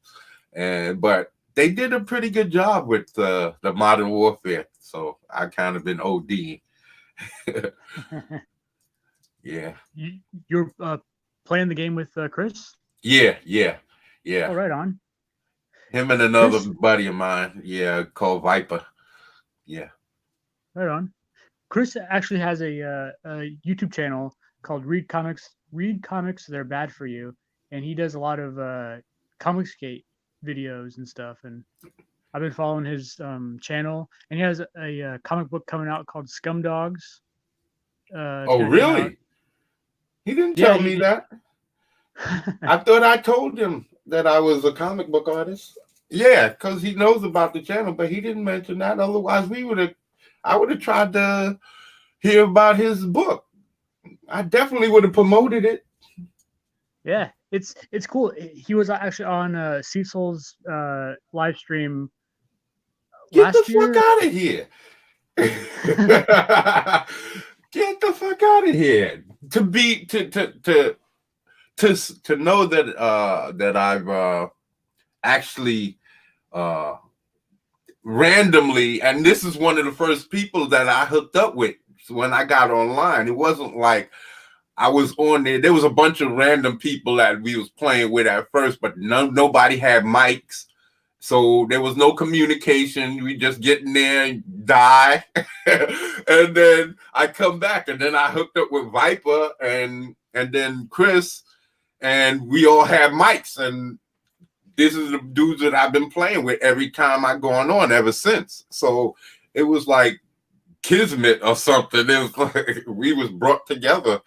But they did a pretty good job with the modern warfare. So I kind of been OD. Yeah. You're playing the game with Chris? Yeah. Oh, right on. Him and another buddy of mine. Yeah, called Viper. Yeah. Right on. Chris actually has a YouTube channel called Read Comics. Read Comics, They're Bad for You, and he does a lot of Comicsgate videos and stuff. And I've been following his channel, and he has a comic book coming out called Scum Dogs. Oh, really? He didn't tell me that. I thought I told him that I was a comic book artist. Yeah, because he knows about the channel, but he didn't mention that. Otherwise, I would have tried to hear about his book. I definitely would have promoted it. Yeah, it's cool. He was actually on Cecil's live stream last year. Get the fuck out of here. Get the fuck out of here. To know that I've actually randomly, and this is one of the first people that I hooked up with when I got online. It wasn't like I was on there. There was a bunch of random people that we was playing with at first, but nobody had mics. So there was no communication. We just get in there and die. And then I come back, and then I hooked up with Viper and then Chris, and we all have mics. And this is the dudes that I've been playing with every time I go on ever since. So it was like kismet or something. It was like we was brought together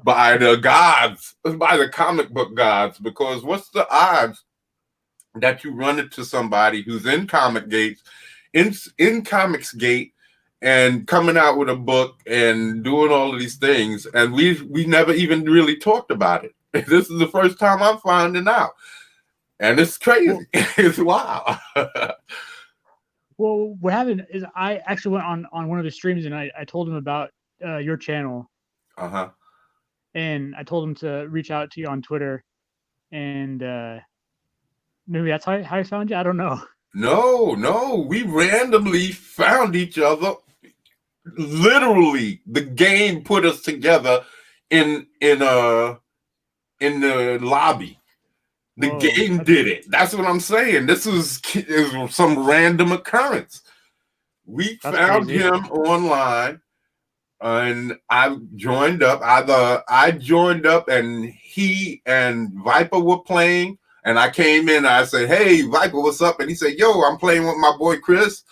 by the gods, by the comic book gods, because what's the odds that you run into somebody who's in Comicsgate, in Comicsgate, and coming out with a book and doing all of these things, and we never even really talked about it. This is the first time I'm finding out, and it's crazy. Well, it's wild. Well, what happened is I actually went on one of the streams, and I told him about your channel. And I told him to reach out to you on Twitter, and maybe that's how I found you. I don't know. No, we randomly found each other. Literally, the game put us together in the lobby. The game did it. That's what I'm saying. This is some random occurrence. We found him online, and I joined up. I joined up, and he and Viper were playing. And I came in, and I said, "Hey, Viper, what's up?" And he said, "Yo, I'm playing with my boy Chris."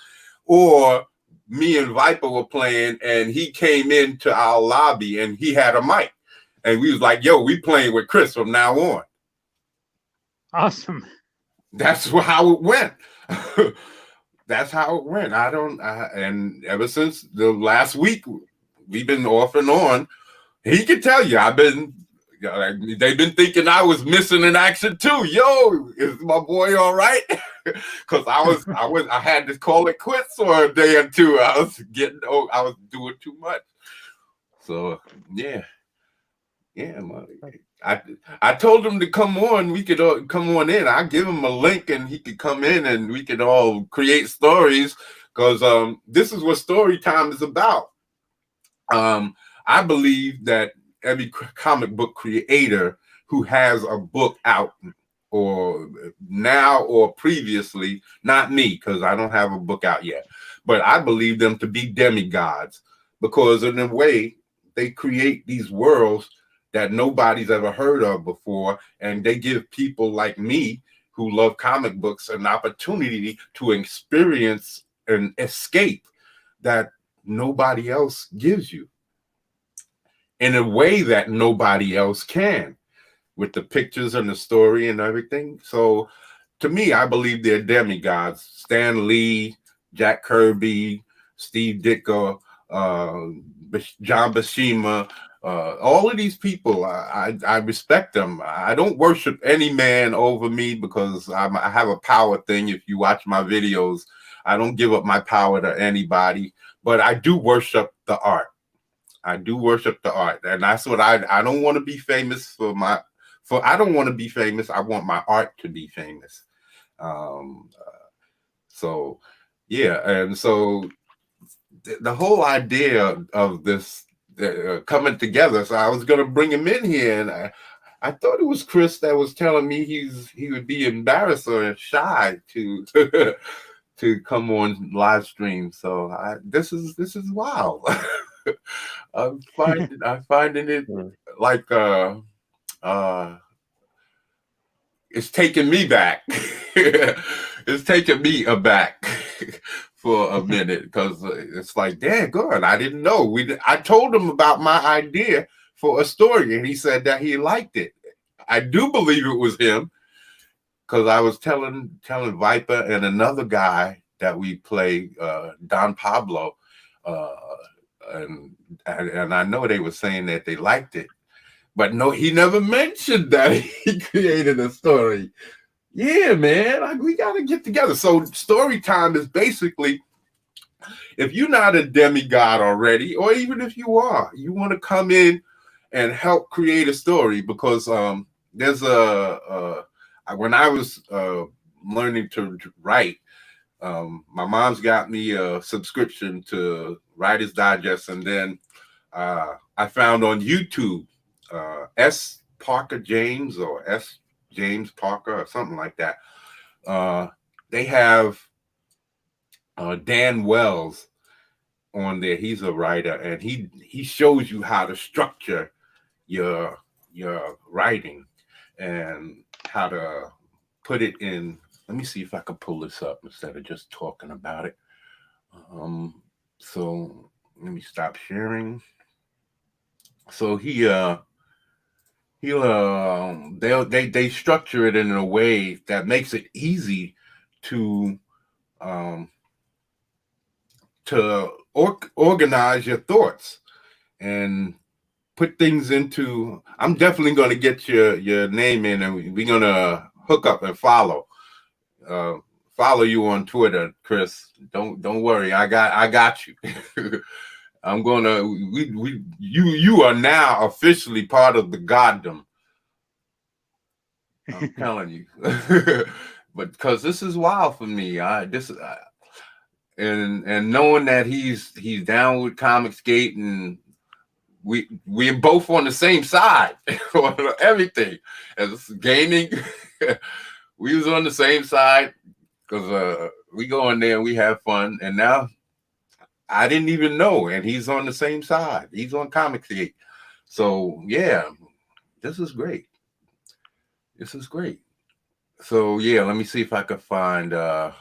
Or me and Viper were playing, and he came into our lobby, and he had a mic. And we was like, "Yo, we playing with Chris from now on." Awesome. That's how it went. that's how it went. And ever since the last week, we've been off and on. He can tell you, they've been thinking I was missing in action too. Yo, is my boy all right? Because I had to call it quits for a day or two. I was doing too much. So yeah, I told him to come on. We could all come on in. I give him a link and he could come in and we could all create stories, because this is what story time is about. I believe that every comic book creator who has a book out, or now or previously, not me, because I don't have a book out yet, but I believe them to be demigods, because in a way they create these worlds that nobody's ever heard of before, and they give people like me who love comic books an opportunity to experience an escape that nobody else gives you, in a way that nobody else can, with the pictures and the story and everything. So to me, I believe they're demigods. Stan Lee, Jack Kirby, Steve Ditko, John Buscema, all of these people, I respect them. I don't worship any man over me, because I have a power thing. If you watch my videos, I don't give up my power to anybody, but I do worship the art. I do worship the art, and that's what I don't want to be famous I don't want to be famous. I want my art to be famous. So yeah, and so the whole idea of this coming together. So I was going to bring him in here, and I thought it was Chris that was telling me he would be embarrassed or shy to to come on live stream. So this is wild. I'm finding it like it's taking me back. It's taking me aback for a minute, because it's like, damn good. I didn't know. I told him about my idea for a story, and he said that he liked it. I do believe it was him, because I was telling Viper and another guy that we play, Don Pablo, and I know they were saying that they liked it, but no, he never mentioned that he created a story. Yeah, man, we got to get together. So story time is basically, if you're not a demigod already, or even if you are, you want to come in and help create a story, because there's when I was learning to write, my mom's got me a subscription to Writer's Digest, and then I found on YouTube S. Parker James, or S. James Parker, or something like that. They have Dan Wells on there. He's a writer, and he shows you how to structure your writing and how to put it in. Let me see if I can pull this up instead of just talking about it. So let me stop sharing. So they structure it in a way that makes it easy to organize your thoughts and put things into. I'm definitely going to get your name in, and we're going to hook up and follow you on Twitter, Chris. Don't worry, I got you. I'm gonna you are now officially part of the goddom. I'm telling you. But because this is wild for me. And knowing that he's down with Comicsgate, and we're both on the same side on everything. As gaming, we was on the same side, because we go in there and we have fun. And now I didn't even know, and he's on the same side. He's on Comicsgate. So yeah, this is great. This is great. So yeah, let me see if I could find I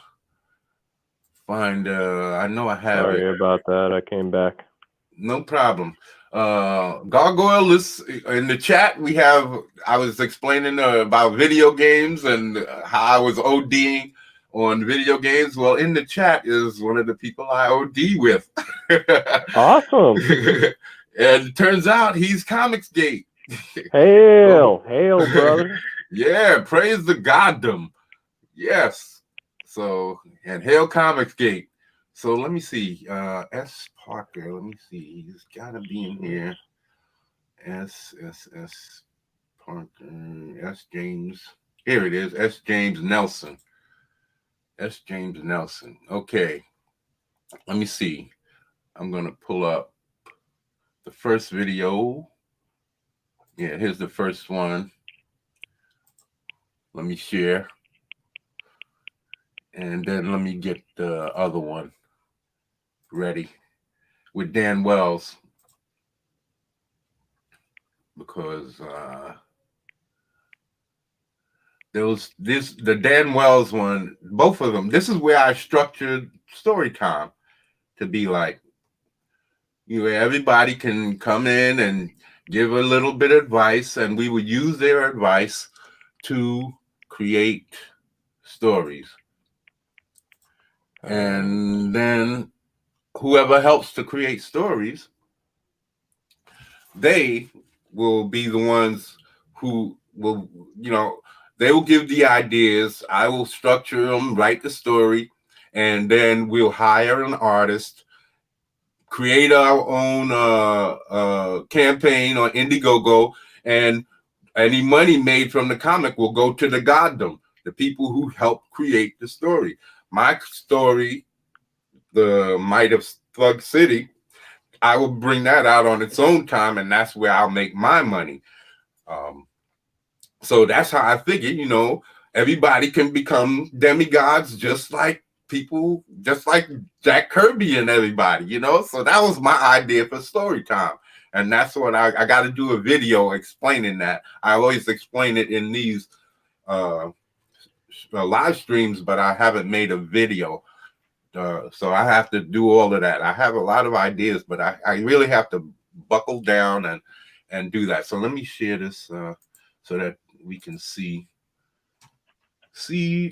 know I have Sorry it. about that. I came back. No problem. Gargoyle is in the chat. I was explaining about video games and how I was ODing on video games. Well, in the chat is one of the people I OD with. Awesome. And it turns out he's Comicsgate. Hail, hail, brother. Yeah, praise the goddom. Yes. So, and hail Comicsgate. So let me see. S. Parker. Let me see. He's got to be in here. S. Parker. S. James. Here it is. S. James Nelson. S. James Nelson. Okay. Let me see. I'm going to pull up the first video. Yeah, here's the first one. Let me share. And then let me get the other one ready with Dan Wells. Because the Dan Wells one, both of them, this is where I structured story time to be like, everybody can come in and give a little bit of advice, and we would use their advice to create stories. And then whoever helps to create stories, they will be the ones who will, they will give the ideas. I will structure them, write the story, and then we'll hire an artist, create our own campaign on Indiegogo, and any money made from the comic will go to the goddom, the people who helped create the story. My story, The Might of Thug City, I will bring that out on its own time, and that's where I'll make my money. So that's how I figure, everybody can become demigods just like people, just like Jack Kirby and everybody, So that was my idea for story time. And that's what I got to do a video explaining that. I always explain it in these live streams, but I haven't made a video. So I have to do all of that. I have a lot of ideas, but I really have to buckle down and do that. So let me share this so that we can see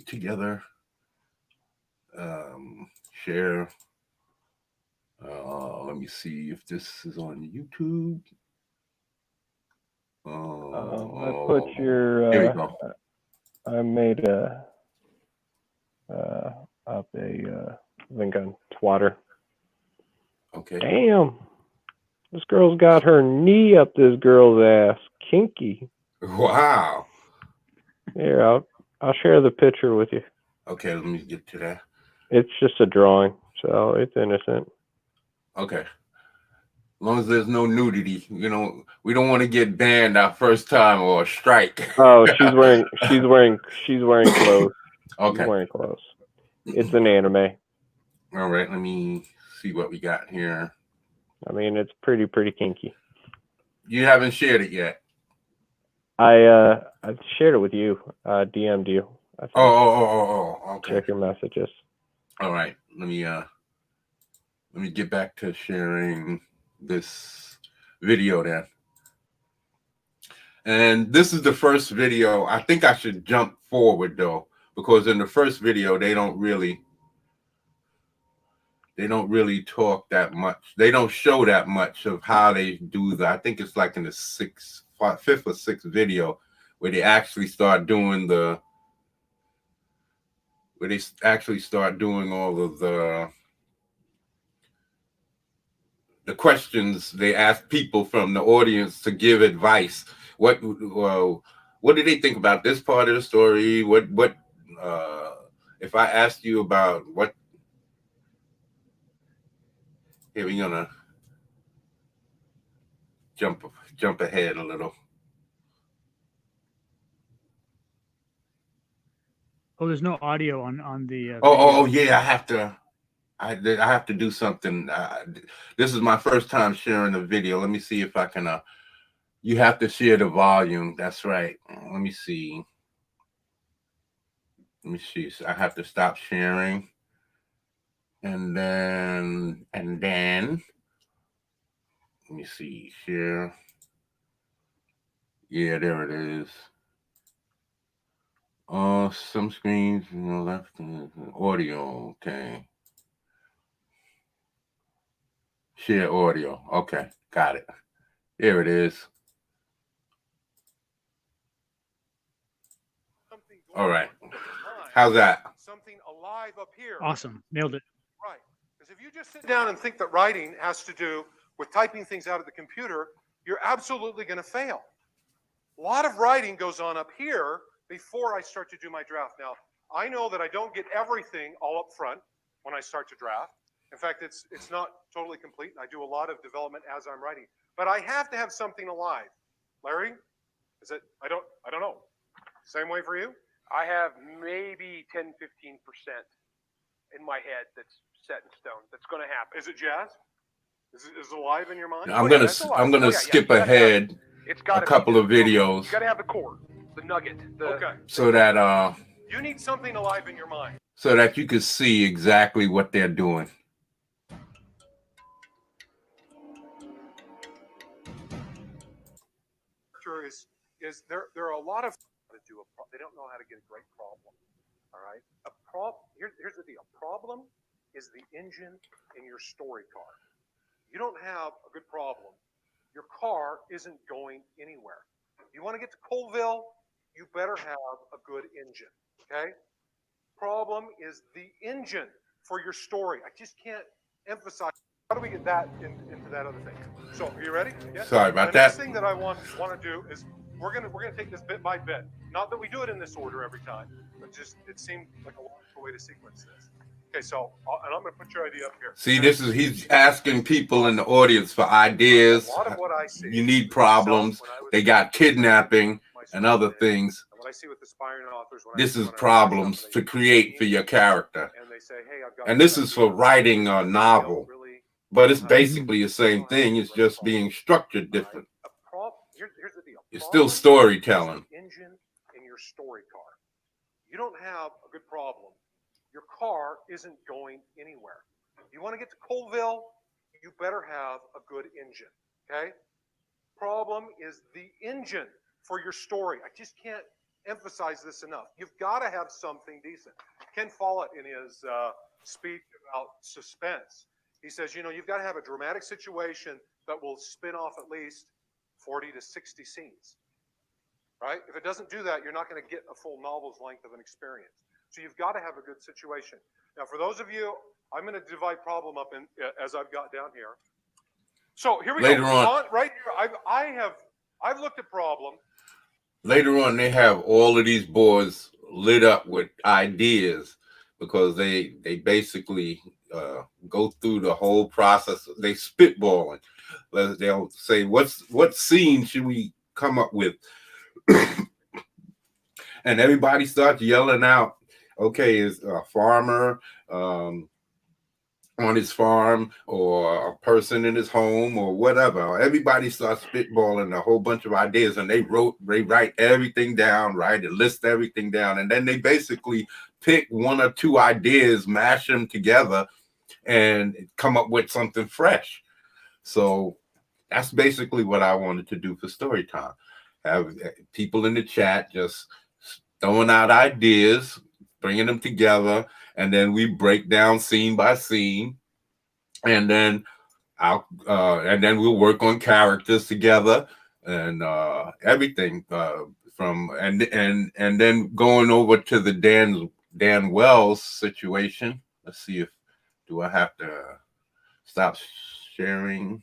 together. Share. Let me see if this is on YouTube. I put your. Here we go. I made up a link on Twitter. Okay. Damn, this girl's got her knee up this girl's ass. Kinky. Wow. Here, I'll share the picture with you. Okay, let me get to that. It's just a drawing, so it's innocent. Okay. As long as there's no nudity, we don't want to get banned our first time or a strike. Oh, she's wearing clothes. Okay. She's wearing clothes. It's an anime. All right, let me see what we got here. I mean, it's pretty kinky. You haven't shared it yet. I shared it with you. DM'd you. Oh. Okay. Check your messages. All right. Let me get back to sharing this video then. And this is the first video. I think I should jump forward though, because in the first video they don't really talk that much. They don't show that much of how they do that. I think it's like in the fifth or sixth video where they actually start doing all of the questions they ask people from the audience to give advice. What do they think about this part of the story? What if I asked you about what? Here we're gonna jump ahead a little. Oh, there's no audio on the. Oh yeah, I have to do something. This is my first time sharing a video. Let me see if I can. You have to share the volume. That's right. Let me see. So I have to stop sharing, and then let me see. Share. Yeah, there it is. Some screens, left audio. Okay. Share audio. Okay, got it. Here it is. All right. How's that? Something alive up here. Awesome. Nailed it. Right. Because if you just sit down and think that writing has to do with typing things out of the computer, you're absolutely going to fail. A lot of writing goes on up here before I start to do my draft. Now, I know that I don't get everything all up front when I start to draft. In fact, it's not totally complete. I do a lot of development as I'm writing. But I have to have something alive. Larry, is it? I don't know. Same way for you? I have maybe 10-15% in my head that's set in stone. That's going to happen. Is it jazz? Is it alive in your mind? I'm gonna skip ahead a couple of videos. You got to have the core, the nugget. Okay. So that you need something alive in your mind. So that you can see exactly what they're doing. Is there are a lot of they don't know how to get a great problem. All right. Here's the deal. Problem is the engine in your story car. You don't have a good problem. Your car isn't going anywhere. You want to get to Colville, you better have a good engine. Okay? Problem is the engine for your story. I just can't emphasize. How do we get that into that other thing? So, are you ready? Yes? Sorry about the that. next thing that I want to do is we're gonna take this bit by bit. Not that we do it in this order every time, but just it seemed like a logical way to sequence this. Okay, so and I'm gonna put your idea up here. See, he's asking people in the audience for ideas. A lot of what I see. You need problems. They got kidnapping and other things. What I see with aspiring authors. This is problems to create for your character. And they say, hey, I've got. And this is for writing a novel. But it's basically the same thing. It's just being structured different. Here's the deal. It's still storytelling. Engine in your story car. You don't have a good problem. Your car isn't going anywhere. You want to get to Colville, you better have a good engine. Okay? Problem is the engine for your story. I just can't emphasize this enough. You've got to have something decent. Ken Follett, in his speech about suspense, he says, you've got to have a dramatic situation that will spin off at least 40 to 60 scenes, right? If it doesn't do that, you're not going to get a full novel's length of an experience. So you've got to have a good situation. Now, for those of you, I'm going to divide problem up in as I've got down here. So here we Later go. on, right here, I've looked at problem. Later on, they have all of these boards lit up with ideas because they basically go through the whole process. They spitballing. They'll say, what scene should we come up with? And everybody starts yelling out, okay, is a farmer on his farm or a person in his home or whatever. Everybody starts spitballing a whole bunch of ideas, and they write everything down, right? They list everything down, and then they basically pick one or two ideas, mash them together, and come up with something fresh. So that's basically what I wanted to do for story time. Have people in the chat just throwing out ideas, bringing them together, and then we break down scene by scene, and then we'll work on characters together and everything and then going over to the Dan Wells situation. Let's see do I have to stop sharing?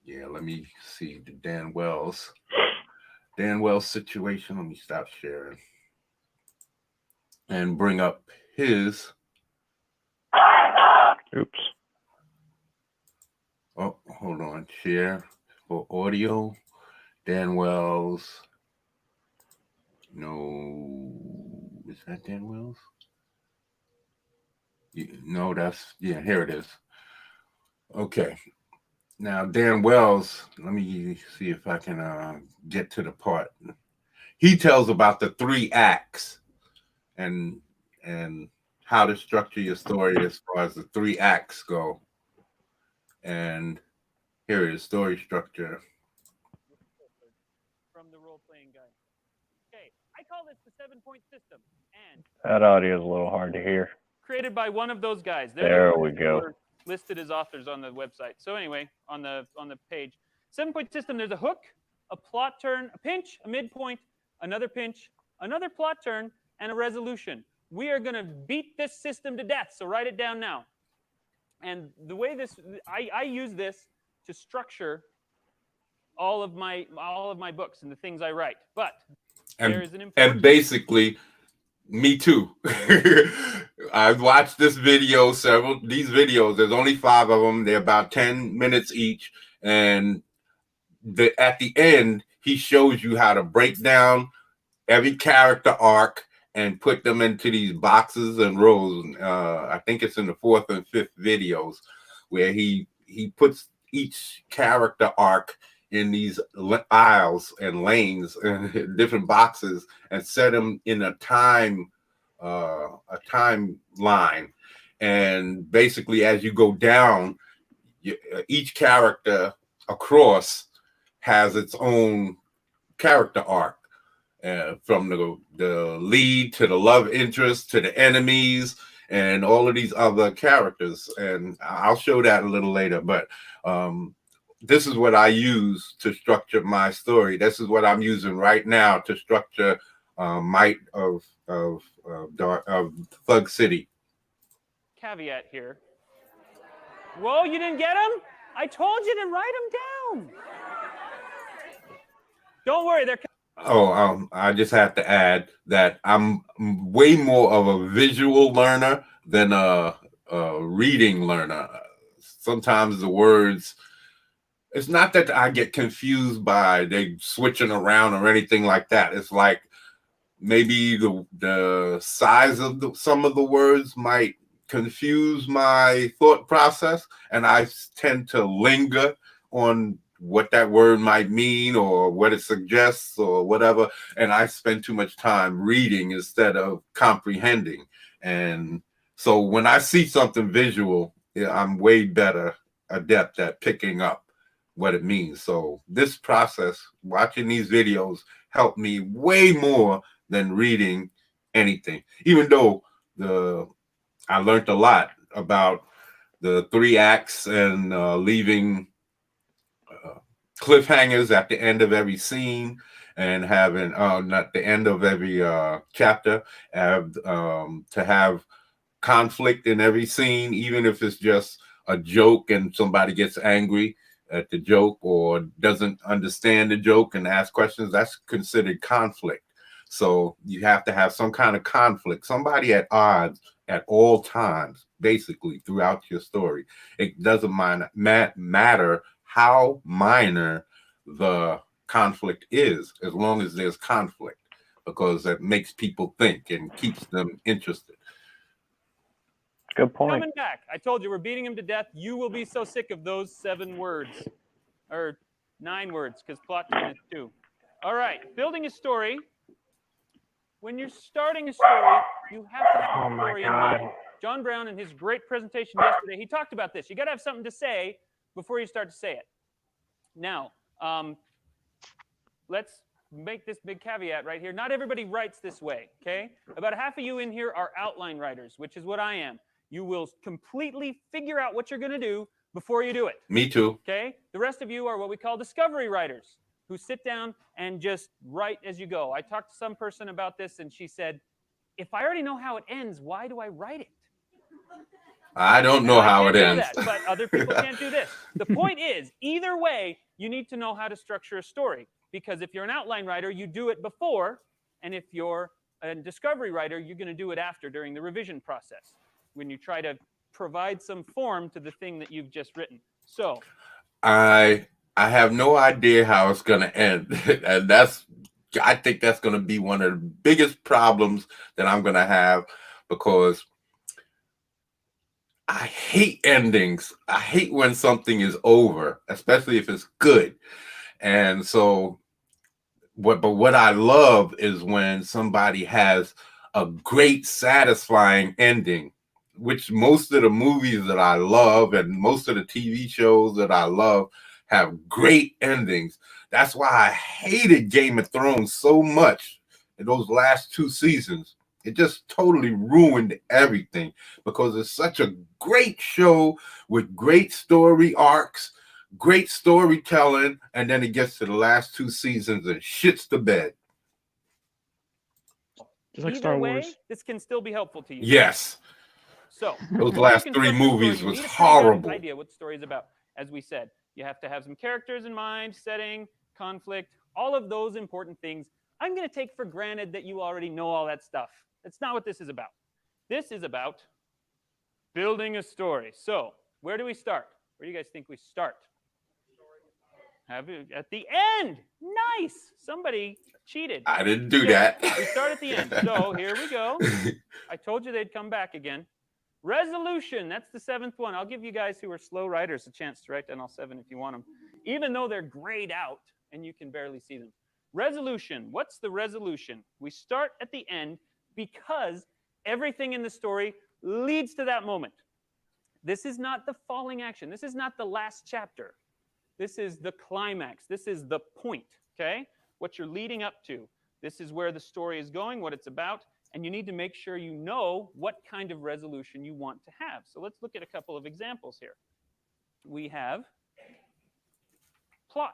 Yeah, let me see the Dan Wells situation. Let me stop sharing and bring up his. Oops. Oh, hold on. Share for audio. Dan Wells. No, is that Dan Wells? No, here it is. Okay. Now, Dan Wells, let me see if I can get to the part. He tells about the 3 acts and how to structure your story as far as the 3 acts go. And here is story structure. From the role-playing guy. the 7-point system. And That audio is a little hard to hear. created by one of those guys. There the we ones that go. were listed as authors on the website. So anyway, on the page, 7-point system. There's a hook, a plot turn, a pinch, a midpoint, another pinch, another plot turn, and a resolution. We are going to beat this system to death. So write it down now. And the way I use this to structure all of my books and the things I write. But there is an important. And basically, me too. I've watched this video, these videos. There's only 5 of them. They're about 10 minutes each. And at the end, he shows you how to break down every character arc and put them into these boxes and rows. I think it's in the 4th and 5th videos where he puts each character arc in these aisles and lanes and different boxes and set them in a timeline. And basically, as you go down, each character across has its own character arc. From the lead to the love interest to the enemies and all of these other characters. And I'll show that a little later. But this is what I use to structure my story. This is what I'm using right now to structure Might of Thug City. Caveat here. Whoa, you didn't get them? I told you to write them down. Don't worry, they're. I just have to add that I'm way more of a visual learner than a reading learner. Sometimes the words, it's not that I get confused by they switching around or anything like that. It's like maybe the size of some of the words might confuse my thought process, and I tend to linger on what that word might mean or what it suggests or whatever. And I spend too much time reading instead of comprehending. And so when I see something visual, I'm way better adept at picking up what it means. So this process, watching these videos, helped me way more than reading anything, even though I learned a lot about the 3 acts and leaving cliffhangers at the end of every scene and having not the end of every chapter, to have conflict in every scene, even if it's just a joke and somebody gets angry at the joke or doesn't understand the joke and ask questions. That's considered conflict. So you have to have some kind of conflict, somebody at odds at all times, basically throughout your story. It doesn't matter how minor the conflict is, as long as there's conflict, because that makes people think and keeps them interested. Good point. Coming back. I told you we're beating him to death. You will be so sick of those 7 words, or 9 words, because plot turn is 2. All right, building a story. When you're starting a story, you have to have a story in mind. John Brown, in his great presentation yesterday, he talked about this. You got to have something to say before you start to say it. Now, let's make this big caveat right here. Not everybody writes this way, okay? About half of you in here are outline writers, which is what I am. You will completely figure out what you're going to do before you do it. Me too. Okay? The rest of you are what we call discovery writers, who sit down and just write as you go. I talked to some person about this, and she said, if I already know how it ends, why do I write it? I don't know how it ends. That, but other people can't do this. The point is, either way, you need to know how to structure a story. Because if you're an outline writer, you do it before. And if you're a discovery writer, you're going to do it after, during the revision process, when you try to provide some form to the thing that you've just written. So I have no idea how it's going to end. And I think that's going to be one of the biggest problems that I'm going to have, because I hate endings. I hate when something is over, especially if it's good. And so what I love is when somebody has a great, satisfying ending, which most of the movies that I love and most of the TV shows that I love have great endings. That's why I hated Game of Thrones so much. those last 2 seasons, it just totally ruined everything, because it's such a great show with great story arcs, great storytelling, and then it gets to the last 2 seasons and shits the bed. Just like Either Star way, Wars. this can still be helpful to you. Yes. So Those to last construct 3 your story, movies you was need a pretty good horrible. idea what the story is about. As we said, you have to have some characters in mind, setting, conflict, all of those important things. I'm going to take for granted that you already know all that stuff. That's not what this is about. This is about building a story. So where do we start? Where do you guys think we start? Have you at the end? Nice. Somebody cheated. I didn't do Yeah, that. we start at the end. So here we go. I told you they'd come back again. Resolution. That's the 7th one. I'll give you guys who are slow writers a chance to write down all 7 if you want them, even though they're grayed out and you can barely see them. Resolution. What's the resolution? We start at the end because everything in the story leads to that moment. This is not the falling action. This is not the last chapter. This is the climax. This is the point, okay? What you're leading up to. This is where the story is going, what it's about, and you need to make sure you know what kind of resolution you want to have. So let's look at a couple of examples here. We have plot.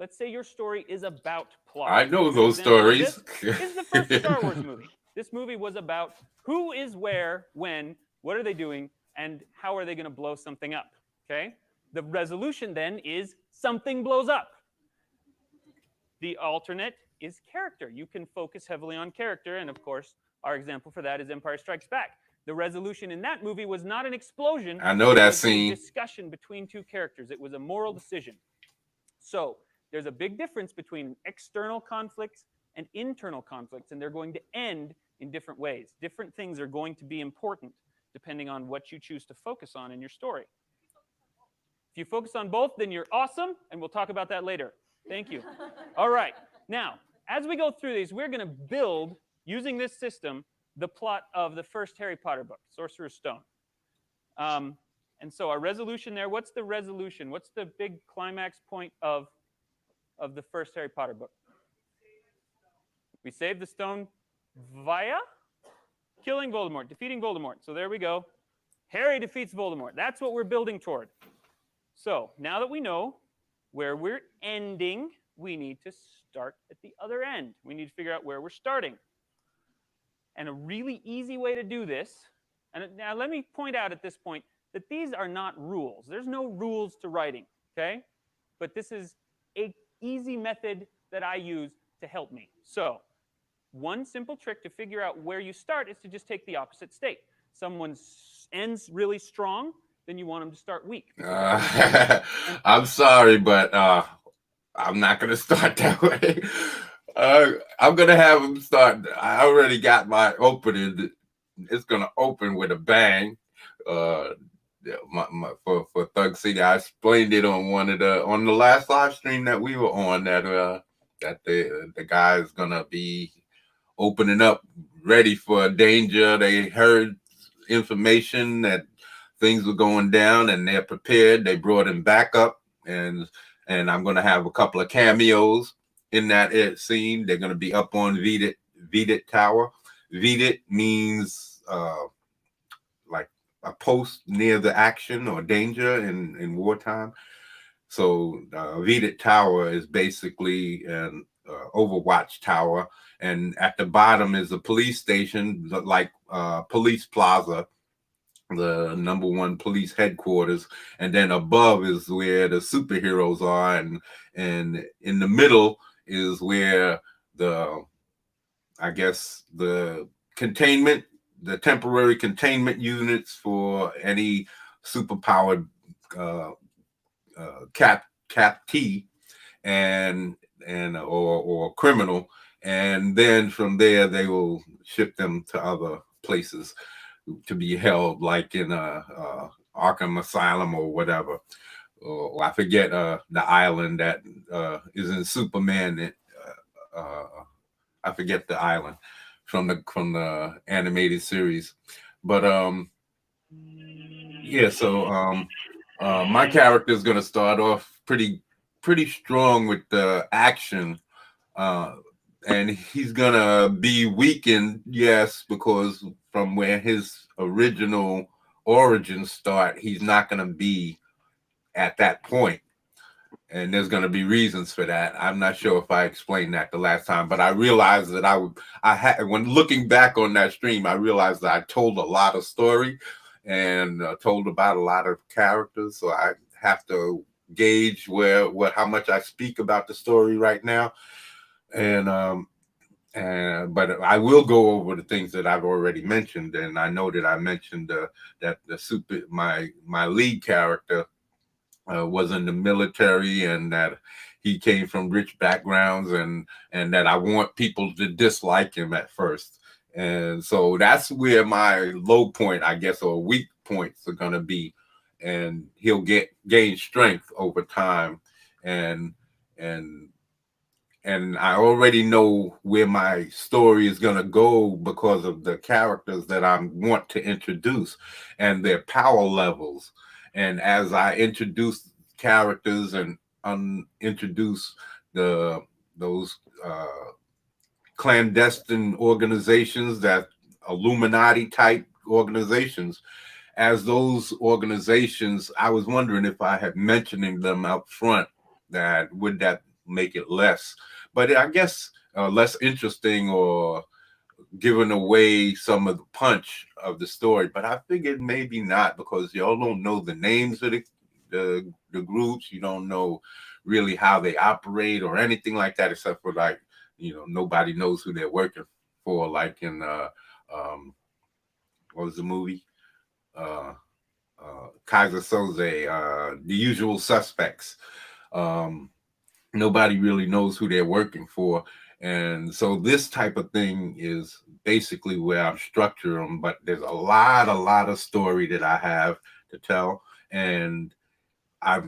Let's say your story is about plot. I know An those example of stories. This is the first Star Wars movie. This movie was about who is where, when, what are they doing, and how are they going to blow something up, okay? The resolution then is something blows up. The alternate is character. You can focus heavily on character, and of course, our example for that is Empire Strikes Back. The resolution in that movie was not an explosion. I know it that was scene. a discussion between 2 characters. It was a moral decision. So there's a big difference between external conflicts and internal conflicts, and they're going to end in different ways. Different things are going to be important depending on what you choose to focus on in your story. If you focus on both, then you're awesome, and we'll talk about that later. Thank you. All right. Now, as we go through these, we're going to build, using this system, the plot of the first Harry Potter book, Sorcerer's Stone. And so our resolution there, what's the resolution? What's the big climax point of the first Harry Potter book? We save the stone via killing Voldemort, defeating Voldemort. So there we go. Harry defeats Voldemort. That's what we're building toward. So now that we know where we're ending, we need to start at the other end. We need to figure out where we're starting. And a really easy way to do this, and now let me point out at this point that these are not rules. There's no rules to writing, okay? But this is an easy method that I use to help me. So one simple trick to figure out where you start is to just take the opposite state. Someone ends really strong, then you want them to start weak. I'm sorry, but I'm not going to start that way. I'm going to have them start. I already got my opening. It's going to open with a bang. For Thug City, I explained it on on the last live stream that we were on, that the guy is going to be opening up, ready for danger. They heard information that things were going down, and they're prepared. They brought him back up, and I'm going to have a couple of cameos in that scene. They're going to be up on Vedit Tower. Vedit means like a post near the action or danger in wartime. So Vedit Tower is basically an Overwatch tower, and at the bottom is a police station, like Police Plaza, the #1 police headquarters, and then above is where the superheroes are, and in the middle is where I guess the temporary containment units for any superpowered captee or criminal, and then from there they will ship them to other places to be held, like in Arkham Asylum or whatever. Or I forget the island that is in Superman. I forget the island from the animated series, but yeah. So my character is gonna start off pretty strong with the action, and he's gonna be weakened, yes, because from where his original origins start, he's not gonna be at that point. And there's going to be reasons for that. I'm not sure if I explained that the last time, but I realized that when looking back on that stream, I realized that I told a lot of story and told about a lot of characters. So I have to gauge how much I speak about the story right now. But I will go over the things that I've already mentioned. And I know that I mentioned that my lead character was in the military, and that he came from rich backgrounds, and that I want people to dislike him at first. And so that's where my low point, I guess, or weak points are going to be. And he'll gain strength over time. And I already know where my story is going to go because of the characters that I want to introduce and their power levels. And as I introduce characters and introduce those clandestine organizations, that Illuminati type organizations, as those organizations, I was wondering if I had mentioning them up front, would that make it less, but I guess less interesting, or giving away some of the punch of the story. But I figured maybe not, because y'all don't know the names of the groups. You don't know really how they operate or anything like that, except for, like, nobody knows who they're working for, like in what was the movie, Kaiser Soze, The Usual Suspects. Nobody really knows who they're working for. And so this type of thing is basically where I'm structuring them. But there's a lot of story that I have to tell. And I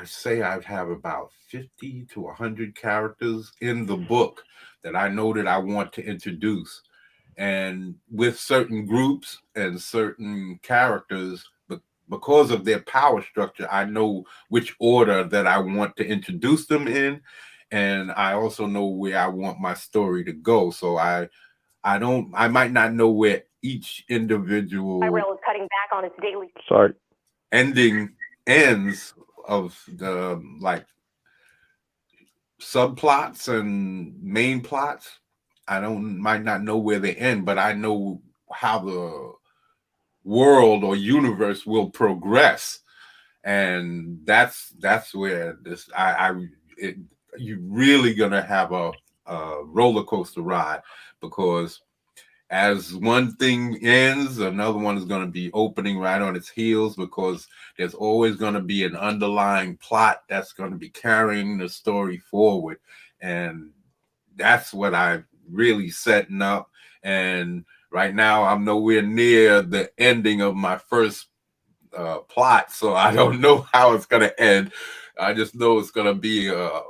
say I have about 50 to 100 characters in the book that I know that I want to introduce. And with certain groups and certain characters, because of their power structure, I know which order that I want to introduce them in, and I also know where I want my story to go. So I might not know where each individual is cutting back on its daily ends of the, like, subplots and main plots. Might not know where they end, but I know how the world or universe will progress. And that's where this you're really gonna have a roller coaster ride, because as one thing ends, another one is going to be opening right on its heels, because there's always going to be an underlying plot that's going to be carrying the story forward. And that's what I'm really setting up. And right now, I'm nowhere near the ending of my first plot, so I don't know how it's going to end. I just know it's going to be a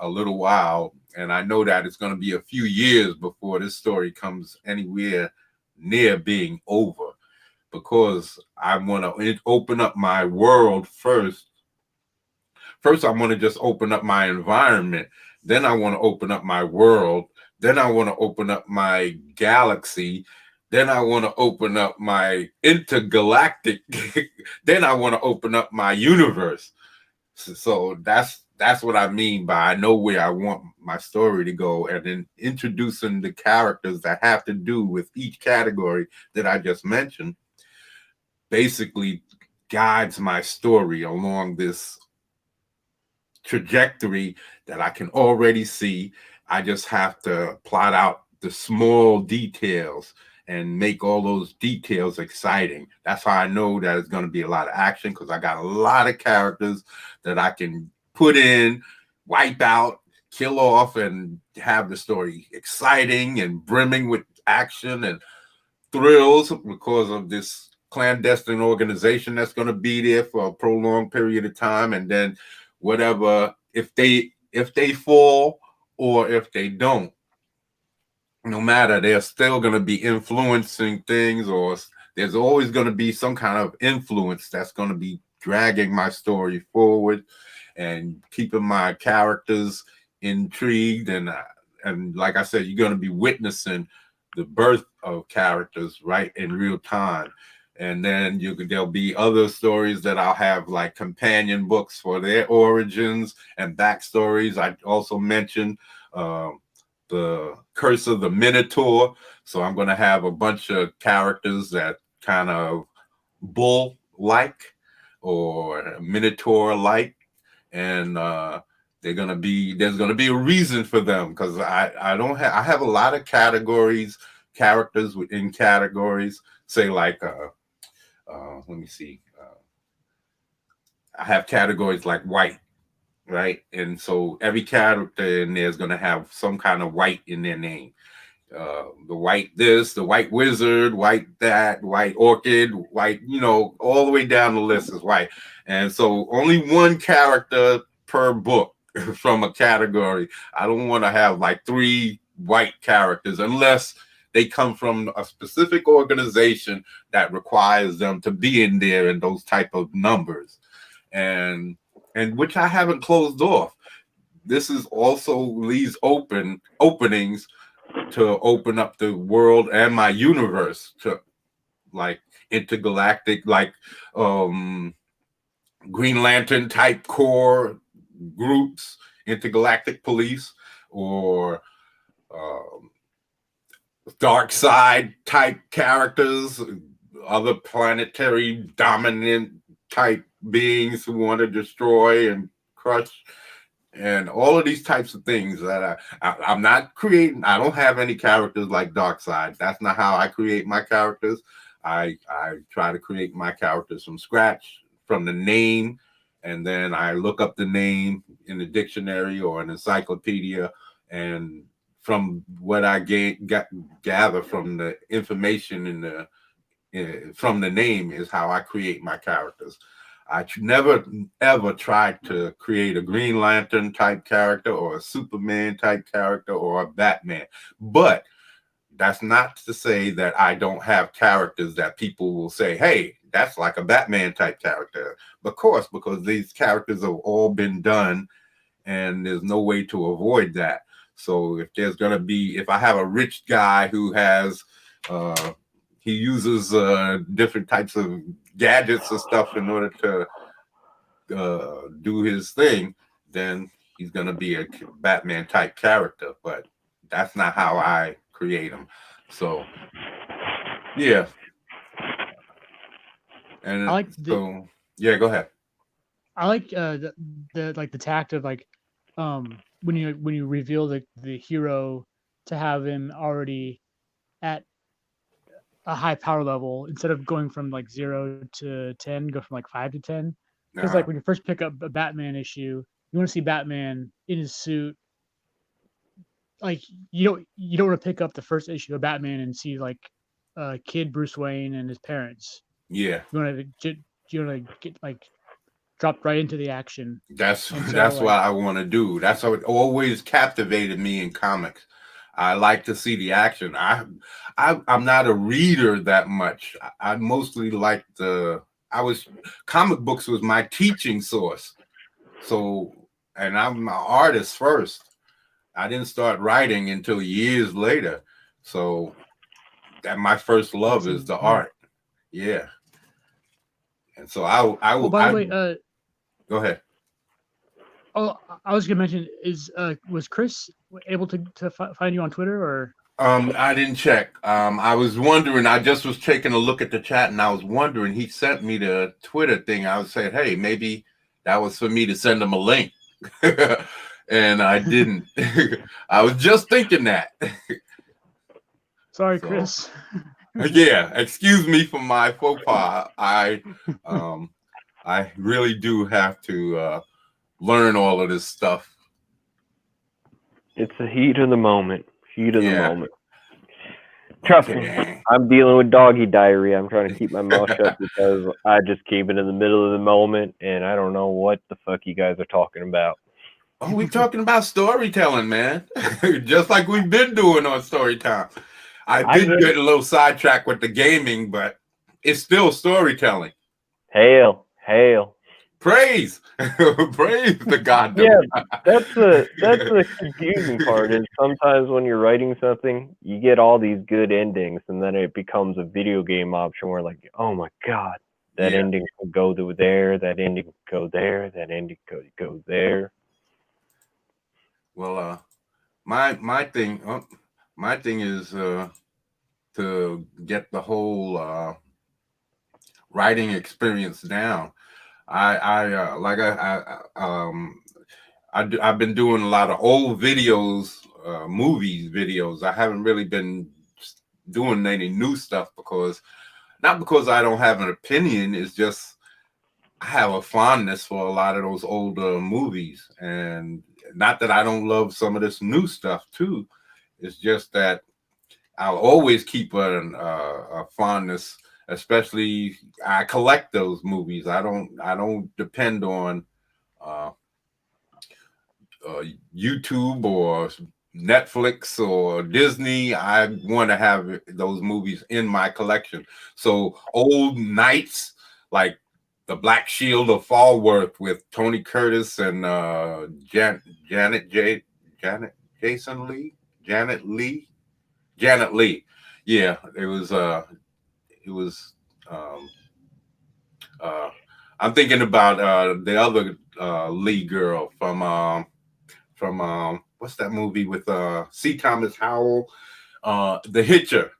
little while, and I know that it's going to be a few years before this story comes anywhere near being over, because I want to open up my world first. First, I want to just open up my environment. Then I want to open up my world. Then I want to open up my galaxy. Then I want to open up my intergalactic. Then I want to open up my universe. So that's what I mean by I know where I want my story to go, and then introducing the characters that have to do with each category that I just mentioned basically guides my story along this trajectory that I can already see. I just have to plot out the small details and make all those details exciting. That's how I know that it's going to be a lot of action, because I got a lot of characters that I can put in, wipe out, kill off, and have the story exciting and brimming with action and thrills, because of this clandestine organization that's going to be there for a prolonged period of time. And then whatever, if they fall or if they don't, no matter, they're still going to be influencing things, or there's always going to be some kind of influence that's going to be dragging my story forward and keeping my characters intrigued. And and like I said, you're going to be witnessing the birth of characters right in real time. And then there'll be other stories that I'll have, like companion books for their origins and backstories. I also mentioned the Curse of the Minotaur. So I'm going to have a bunch of characters that kind of bull-like or Minotaur-like, and there's gonna be a reason for them, because I have a lot of characters within categories. Say like let me see, I have categories like white, right? And so every character in there is gonna have some kind of white in their name. The white this, the white wizard, white that, white orchid, white, all the way down the list is white. And so only one character per book from a category. I don't want to have like 3 white characters unless they come from a specific organization that requires them to be in there in those type of numbers. And which I haven't closed off. This is also leaves openings to open up the world and my universe to like intergalactic, like Green Lantern type core groups, intergalactic police, or dark side type characters, other planetary dominant type beings who want to destroy and crush, and all of these types of things that I'm not creating. I don't have any characters like Darkseid. That's not how I create my characters. I try to create my characters from scratch, from the name, and then I look up the name in the dictionary or an encyclopedia, and from what I gather from the information from the name is how I create my characters. I never ever tried to create a Green Lantern type character or a Superman type character or a Batman. But that's not to say that I don't have characters that people will say, hey, that's like a Batman type character. Of course, because these characters have all been done and there's no way to avoid that. So if I have a rich guy who has, he uses different types of gadgets and stuff in order to do his thing, then he's going to be a Batman type character. But that's not how I create him. So, yeah. And I like yeah, go ahead. I like the tact of like when you reveal the hero to have him already at a high power level, instead of going from like 0 to 10, go from like 5 to 10. Because like when you first pick up a Batman issue, you want to see Batman in his suit. Like you don't want to pick up the first issue of Batman and see like kid Bruce Wayne and his parents. Yeah. You want to get like dropped right into the action. That's what I want to do. That's how it always captivated me in comics. I like to see the action. I'm not a reader that much. I mostly like comic books was my teaching source. So, and I'm an artist first. I didn't start writing until years later. So that my first love is the art. Yeah. And so I will. Oh, by the way, go ahead. Oh, I was gonna mention, was Chris able to find you on Twitter, or? I didn't check. I was wondering. I just was taking a look at the chat, and I was wondering. He sent me the Twitter thing. I was saying, hey, maybe that was for me to send him a link, and I didn't. I was just thinking that. Sorry, Chris. Yeah, excuse me for my faux pas. I really do have to learn all of this stuff. It's the heat of the moment. Heat of the moment. Trust me, I'm dealing with doggy diarrhea. I'm trying to keep my mouth shut because I just came in the middle of the moment and I don't know what the fuck you guys are talking about. Oh, we're talking about storytelling, man. Just like we've been doing on Storytime. I did get a little sidetracked with the gaming, but it's still storytelling. Hail. praise, praise the God. Yeah, that's the confusing part. Is sometimes when you're writing something, you get all these good endings, and then it becomes a video game option where like, oh my god, that ending could go to there, that ending could go there, that ending could go there. Well, my thing is to get the whole writing experience down. I've been doing a lot of old videos, movies videos. I haven't really been doing any new stuff not because I don't have an opinion. It's just I have a fondness for a lot of those older movies, and not that I don't love some of this new stuff too. It's just that I'll always keep a fondness. Especially, I collect those movies. I don't depend on YouTube or Netflix or Disney. I want to have those movies in my collection. So old nights like The Black Shield of Falworth with Tony Curtis and Janet Lee. Yeah, it was I'm thinking about the other Lee girl from what's that movie with C. Thomas Howell, The Hitcher.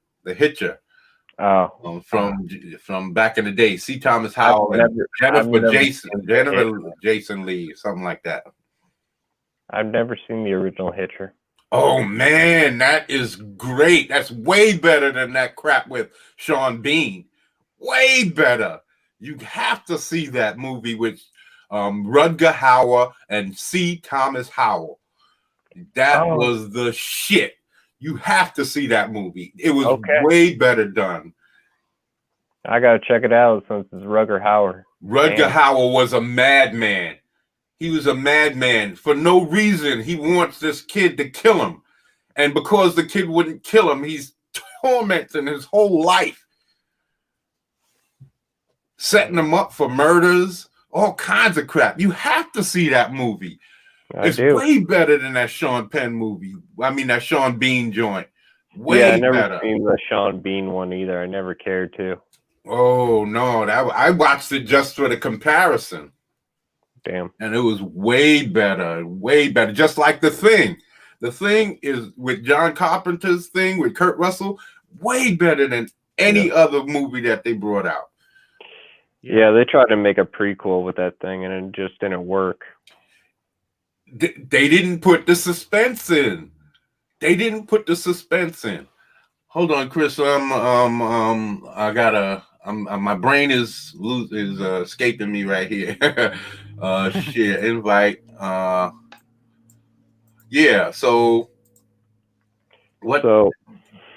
From back in the day, C. Thomas Howell and Jennifer Jason Lee, something like that. I've never seen the original Hitcher. Oh man, that is great. That's way better than that crap with Sean Bean. Way better. You have to see that movie with Rutger Hauer and C. Thomas Howell. That was the shit. You have to see that movie. It was way better done. I gotta check it out since it's Rutger Hauer. Rutger Hauer was a madman. He was a madman. For no reason, he wants this kid to kill him. And because the kid wouldn't kill him, he's tormenting his whole life. Setting him up for murders, all kinds of crap. You have to see that movie. It's way better than that Sean Penn movie. I mean, that Sean Bean joint. Way better. I never seen the Sean Bean one either. I never cared to. Oh, no. I watched it just for the comparison. Damn. And it was way better, way better. Just like The Thing. The Thing is with John Carpenter's Thing with Kurt Russell, way better than any other movie that they brought out. Yeah, they tried to make a prequel with that thing, and it just didn't work. They didn't put the suspense in. Hold on, Chris. My brain is escaping me right here. Share invite. Yeah. So what? So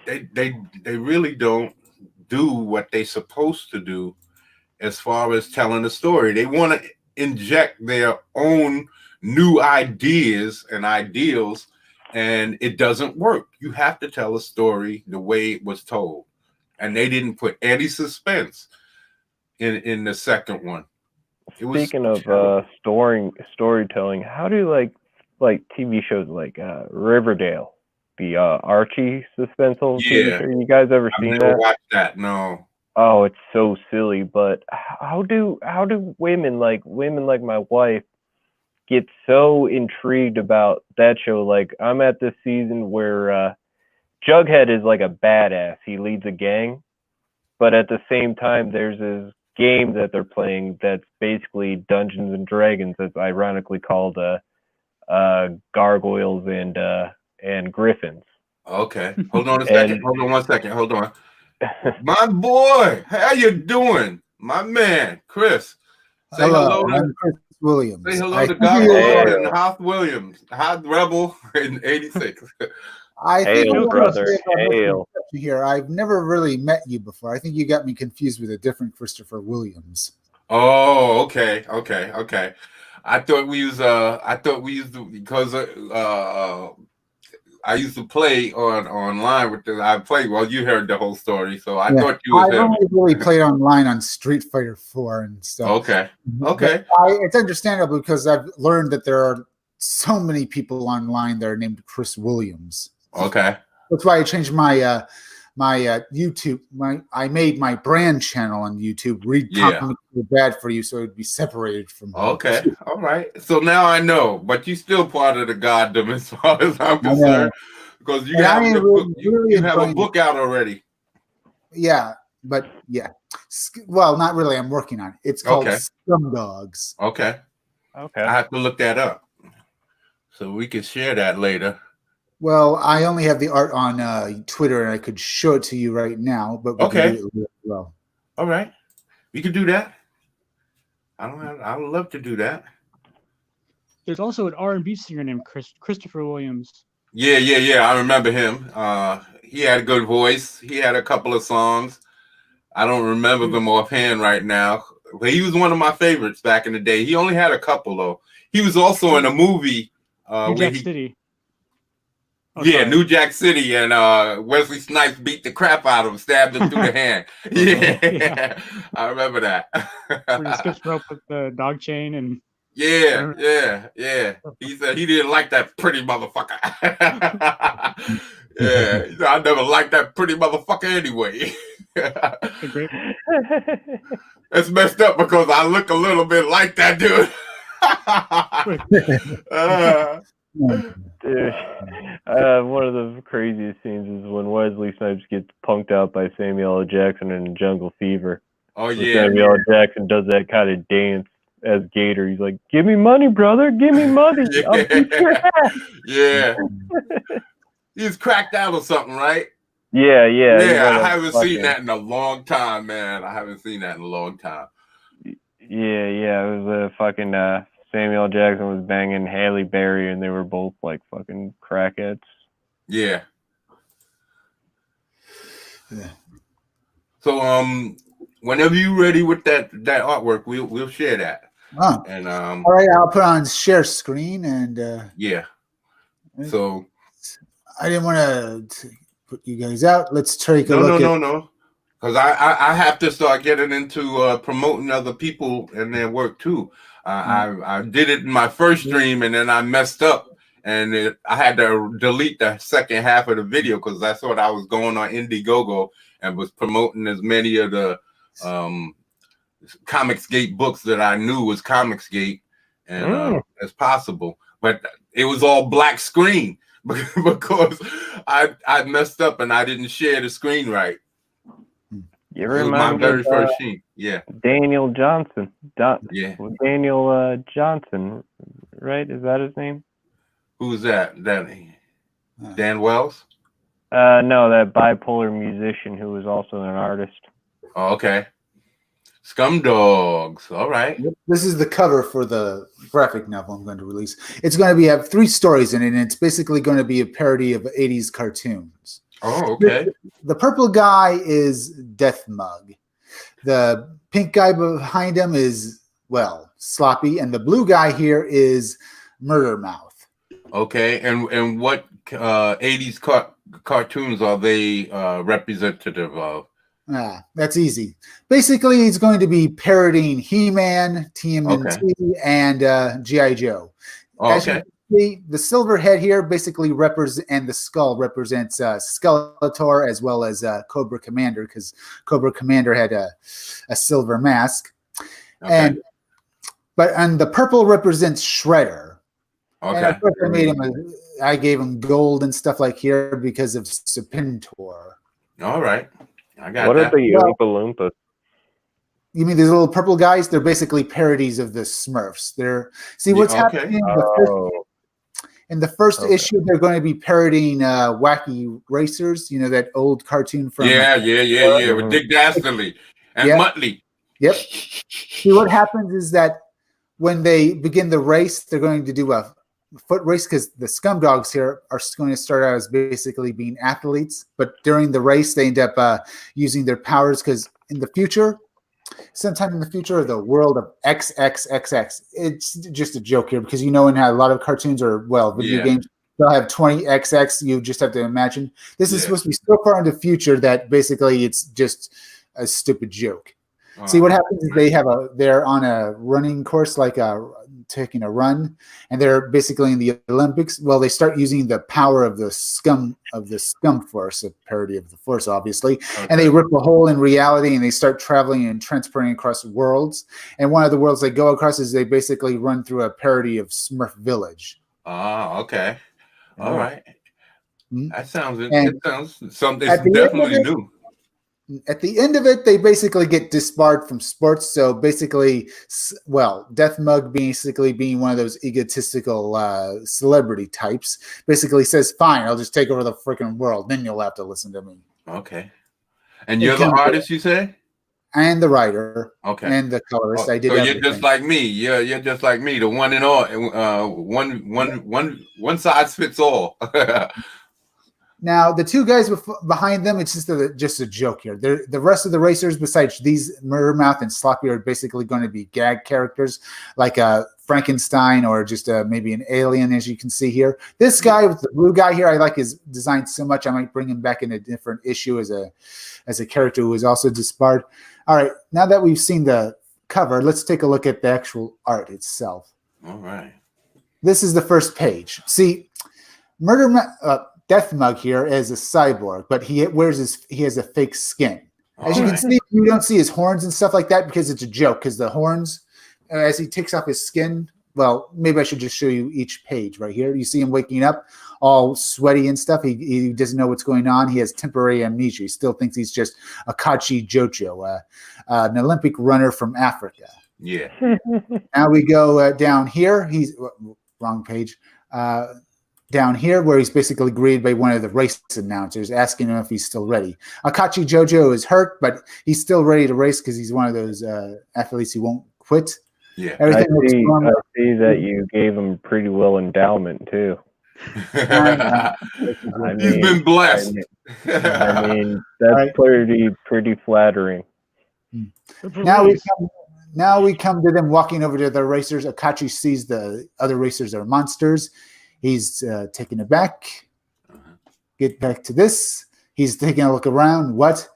they really don't do what they're supposed to do as far as telling a story. They want to inject their own new ideas and ideals, and it doesn't work. You have to tell a story the way it was told, and they didn't put any suspense in the second one. Speaking of storytelling, how do like TV shows like Riverdale, the Archie suspenseful TV show? You guys ever seen that? I've never watched that. No. Oh, it's so silly. But how do women like my wife get so intrigued about that show? Like, I'm at this season where Jughead is like a badass. He leads a gang, but at the same time, there's this game that they're playing that's basically Dungeons and Dragons. That's ironically called Gargoyles and Griffins. Okay, hold on a second. Hold on 1 second. Hold on. My boy, how you doing? My man, Chris. Say hello to Chris Williams. Say hello to Gargoyle and Hoth Williams, Hoth Rebel in '86. I think Hail, brother. Hail. Here, I've never really met you before. I think you got me confused with a different Christopher Williams. Oh, okay. I thought we used because I used to play online with the. I played. Well, you heard the whole story, so I Yeah. thought you was I've him. only really played online on Street Fighter 4 and stuff. Okay. Okay. It's understandable because I've learned that there are so many people online that are named Chris Williams. Okay. That's why I changed my YouTube. I made my brand channel on YouTube. Read Comics Are Bad for You, so it'd be separated from. Okay. All right. So now I know, but you still part of the goddom as far as I'm concerned, because you have your book. You have a book out already. Yeah, but yeah. Well, not really. I'm working on it. It's called Scumdogs. Okay. Okay. I have to look that up, so we can share that later. Well, I only have the art on Twitter, and I could show it to you right now. But we can do it really well. All right, we can do that. I would love to do that. There's also an R&B singer named Christopher Williams. Yeah. I remember him. He had a good voice. He had a couple of songs. I don't remember them offhand right now, but he was one of my favorites back in the day. He only had a couple though. He was also in a movie. New Jack City. Oh, yeah, sorry. New Jack City, and Wesley Snipes beat the crap out of him, stabbed him through the hand. Yeah, I remember that. Where he skips rope with the dog chain and. Yeah. He said he didn't like that pretty motherfucker. Yeah, I never liked that pretty motherfucker anyway. It's messed up because I look a little bit like that dude. Dude, one of the craziest scenes is when Wesley Snipes gets punked out by Samuel L. Jackson in Jungle Fever. Oh yeah, Samuel L. Jackson does that kind of dance as Gator. He's like, "Give me money, brother. Give me money. I'll beat your ass." Yeah. He's cracked out or something, right? Yeah. I haven't seen that in a long time, man. I haven't seen that in a long time. Yeah. It was a fucking Samuel Jackson was banging Halle Berry, and they were both like fucking crackheads. Yeah. So whenever you're ready with that artwork, we'll share that. Oh. And all right, I'll put on share screen and yeah. So I didn't want to put you guys out. Let's take a look. No. Because I have to start getting into promoting other people and their work too. I did it in my first stream and then I messed up and I had to delete the second half of the video because that's what I was going on Indiegogo and was promoting as many of the Comicsgate books that I knew was Comicsgate and as possible. But it was all black screen because I messed up and I didn't share the screen right. You remind my very first sheet. Yeah. Daniel Johnson. Yeah. Daniel Johnson, right? Is that his name? Who's that? Dan Wells? No, that bipolar musician who was also an artist. Oh, okay. Scumdogs. All right. This is the cover for the graphic novel I'm going to release. It's going to have 3 stories in it, and it's basically going to be a parody of 80s cartoons. Oh, okay. The purple guy is Death Mug. The pink guy behind him is, well, Sloppy. And the blue guy here is Murder Mouth. Okay. And what 80s cartoons are they representative of? That's easy. Basically, he's going to be parodying He-Man, TMNT, and G.I. Joe. Okay. The silver head here basically and the skull represents Skeletor as well as Cobra Commander because Cobra Commander had a silver mask. Okay. And the purple represents Shredder. Okay. And of course I gave him gold and stuff like here because of Serpentor. All right. I got what that. are the Oompa Loompas? You mean these little purple guys? They're basically parodies of the Smurfs. What's happening in the first issue, they're going to be parodying Wacky Racers, that old cartoon from... Yeah, with Dick Dastardly and Muttley. Yep. See, what happens is that when they begin the race, they're going to do a foot race because the Scumdogs here are going to start out as basically being athletes, but during the race, they end up using their powers because sometime in the future, the world of XXXX. It's just a joke here because in how a lot of cartoons or video games, they'll have 20XX. You just have to imagine. This is Yeah. supposed to be so far into the future that basically it's just a stupid joke. See, what happens is they're on a running course, like taking a run, and they're basically in the Olympics. Well, they start using the power of the scum force, a parody of the force, obviously, and they rip a hole in reality, and they start traveling and transporting across worlds. And one of the worlds they go across is they basically run through a parody of Smurf Village. Oh, okay. All right. Mhm. That sounds And it sounds something. at It's the end of definitely it- new. At the end of it, they basically get disbarred from sports. So basically, Death Mug basically being one of those egotistical celebrity types, basically says, "Fine, I'll just take over the freaking world. Then you'll have to listen to me." Okay. And you're the artist, you say? And the writer, Okay. and the colorist. Oh, I did. so everything. you're just like me. You're just like me. The one and all. One size fits all. Now, the two guys behind them, it's just a joke here. The rest of the racers, besides these, Murder Mouth and Sloppy, are basically going to be gag characters, like a Frankenstein or just maybe an alien, as you can see here. This guy with the blue guy here, I like his design so much, I might bring him back in a different issue as a character who is also disbarred. All right, now that we've seen the cover, let's take a look at the actual art itself. All right. This is the first page. See, Death Mug here is a cyborg, but he has a fake skin. As you can see, you don't see his horns and stuff like that because it's a joke. Because the horns, as he takes off his skin, well, maybe I should just show you each page right here. You see him waking up all sweaty and stuff. He doesn't know what's going on. He has temporary amnesia. He still thinks he's just a Kachi Jojo, an Olympic runner from Africa. Yeah. Now we go down here. He's wrong page. Down here, where he's basically greeted by one of the race announcers asking him if he's still ready. Akachi Jojo is hurt, but he's still ready to race because he's one of those athletes who won't quit. Yeah. I see that you gave him pretty well endowment too. He's been blessed. I mean that's pretty flattering. Now we come to them walking over to the racers. Akachi sees the other racers are monsters. He's taken aback. Get back to this. He's taking a look around. What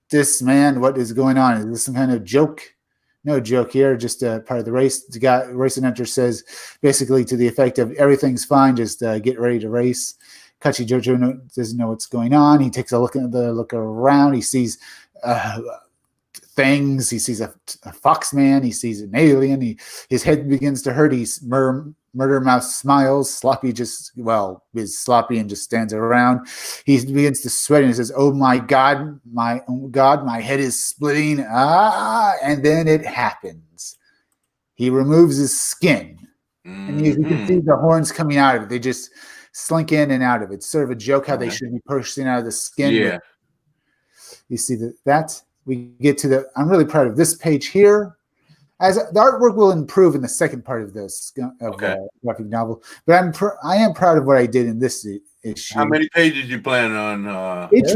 this man? What is going on? Is this some kind of joke? No joke here. Just part of the race. The race announcer says basically to the effect of everything's fine. Just get ready to race. Kachi Jojo doesn't know what's going on. He takes a look around. He sees things. He sees a fox man. He sees an alien. His head begins to hurt. He's Murder Mouth smiles. Sloppy is sloppy and just stands around. He begins to sweat and he says, "Oh my God, my head is splitting." And then it happens. He removes his skin. And you can see the horns coming out of it. They just slink in and out of it. It's sort of a joke how they should be pushing out of the skin. Yeah. You see that? We get to I'm really proud of this page here. As the artwork will improve in the second part of this graphic novel, but I am proud of what I did in this issue. How many pages you plan on? Each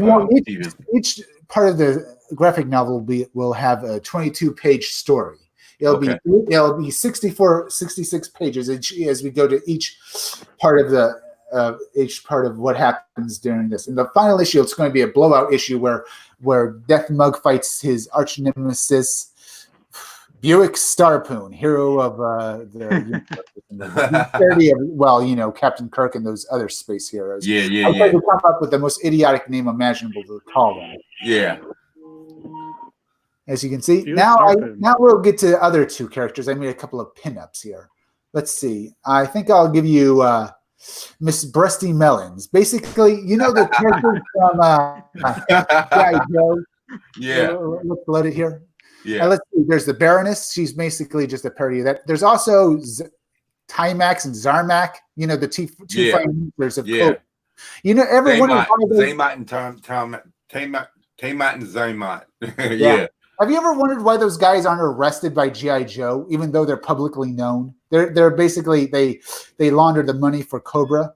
part of the graphic novel will have a 22-page story. It'll be 66 pages as we go to each part of what happens during this. In the final issue, it's going to be a blowout issue where Death Mug fights his arch nemesis Buick Starpoon, hero of the Captain Kirk and those other space heroes. I tried to come up with the most idiotic name imaginable to call them. Yeah. As you can see, now we'll get to the other two characters. I made a couple of pinups here. Let's see. I think I'll give you Miss Breasty Melons. Basically, the character from G.I. Joe. Yeah. Let's let it here. Yeah. Let's see. There's the Baroness. She's basically just a parody of that. There's also Timax and Zarmak. The two fighting members of Cobra. Everyone. Zaymot and Tamat and Zaymot. Yeah. Have you ever wondered why those guys aren't arrested by G.I. Joe, even though they're publicly known? They're basically they launder the money for Cobra.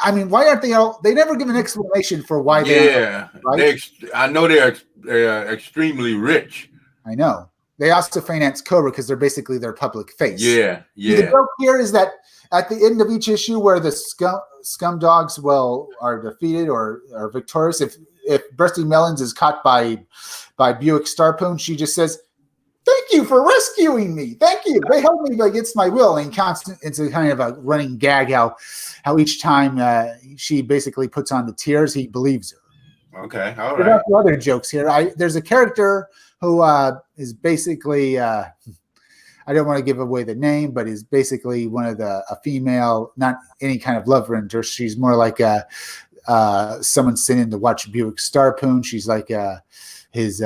I mean, why aren't they all? They never give an explanation for why they. Yeah, right? I know they're extremely rich. I know. they also finance Cobra because they're basically their public face. Yeah, The joke here is that at the end of each issue, where the scum dogs are defeated or are victorious, if Rusty Melons is caught by Buick Starpoon, she just says, "Thank you for rescuing me. Thank you. They helped me against my will." And it's a kind of a running gag how each time she basically puts on the tears, he believes her. Okay, all There right. are other jokes here. There's a character who is basically I don't want to give away the name, but is basically one of a female, not any kind of love interest. She's more like someone sent in to watch Buick Starpoon. She's like his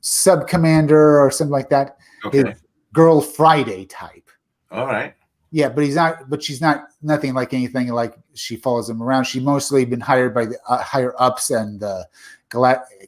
sub commander or something like that. Okay. His Girl Friday type. All right. Yeah, but she's not nothing like anything like she follows him around. She mostly been hired by the higher ups and the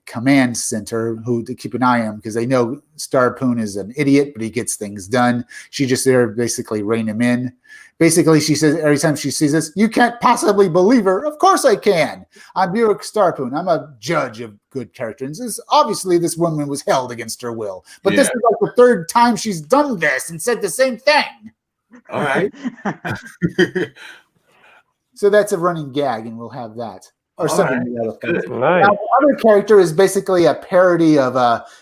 command center to keep an eye on him because they know Starpoon is an idiot, but he gets things done. She just there to basically rein him in. Basically, she says every time she sees this, "You can't possibly believe her." Of course I can. I'm Buick Starpoon. I'm a judge of good characters. Obviously, this woman was held against her will. But this is like the third time she's done this and said the same thing. All right. So that's a running gag, and we'll have that. Or something to that effect. Nice. Now, the other character is basically a parody of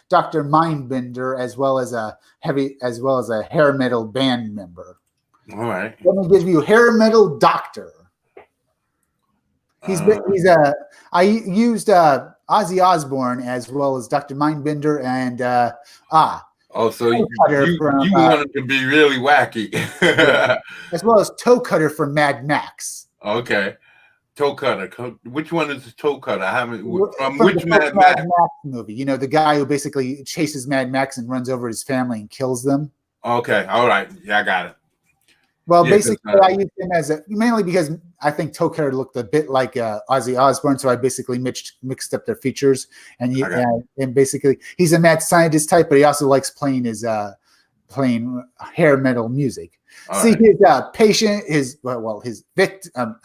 Dr. Mindbender as well as a hair metal band member. All right. Let me give you Hair Metal Doctor. I used Ozzy Osbourne as well as Dr. Mindbender and Oh, so you from, wanted to be really wacky. as well as Toe Cutter from Mad Max. Okay. Toe Cutter. Which one is the Toe Cutter? I haven't. From From which the Mad Mad Max? Max movie? You know, the guy who basically chases Mad Max and runs over his family and kills them. Okay. All right. Yeah, I got it. Well, Yeah, basically, I used him mainly because I think Toe Cutter looked a bit like Ozzy Osbourne, so I basically mixed up their features. And basically, he's a mad scientist type, but he also likes playing playing hair metal music. All See, right. his patient, his victim,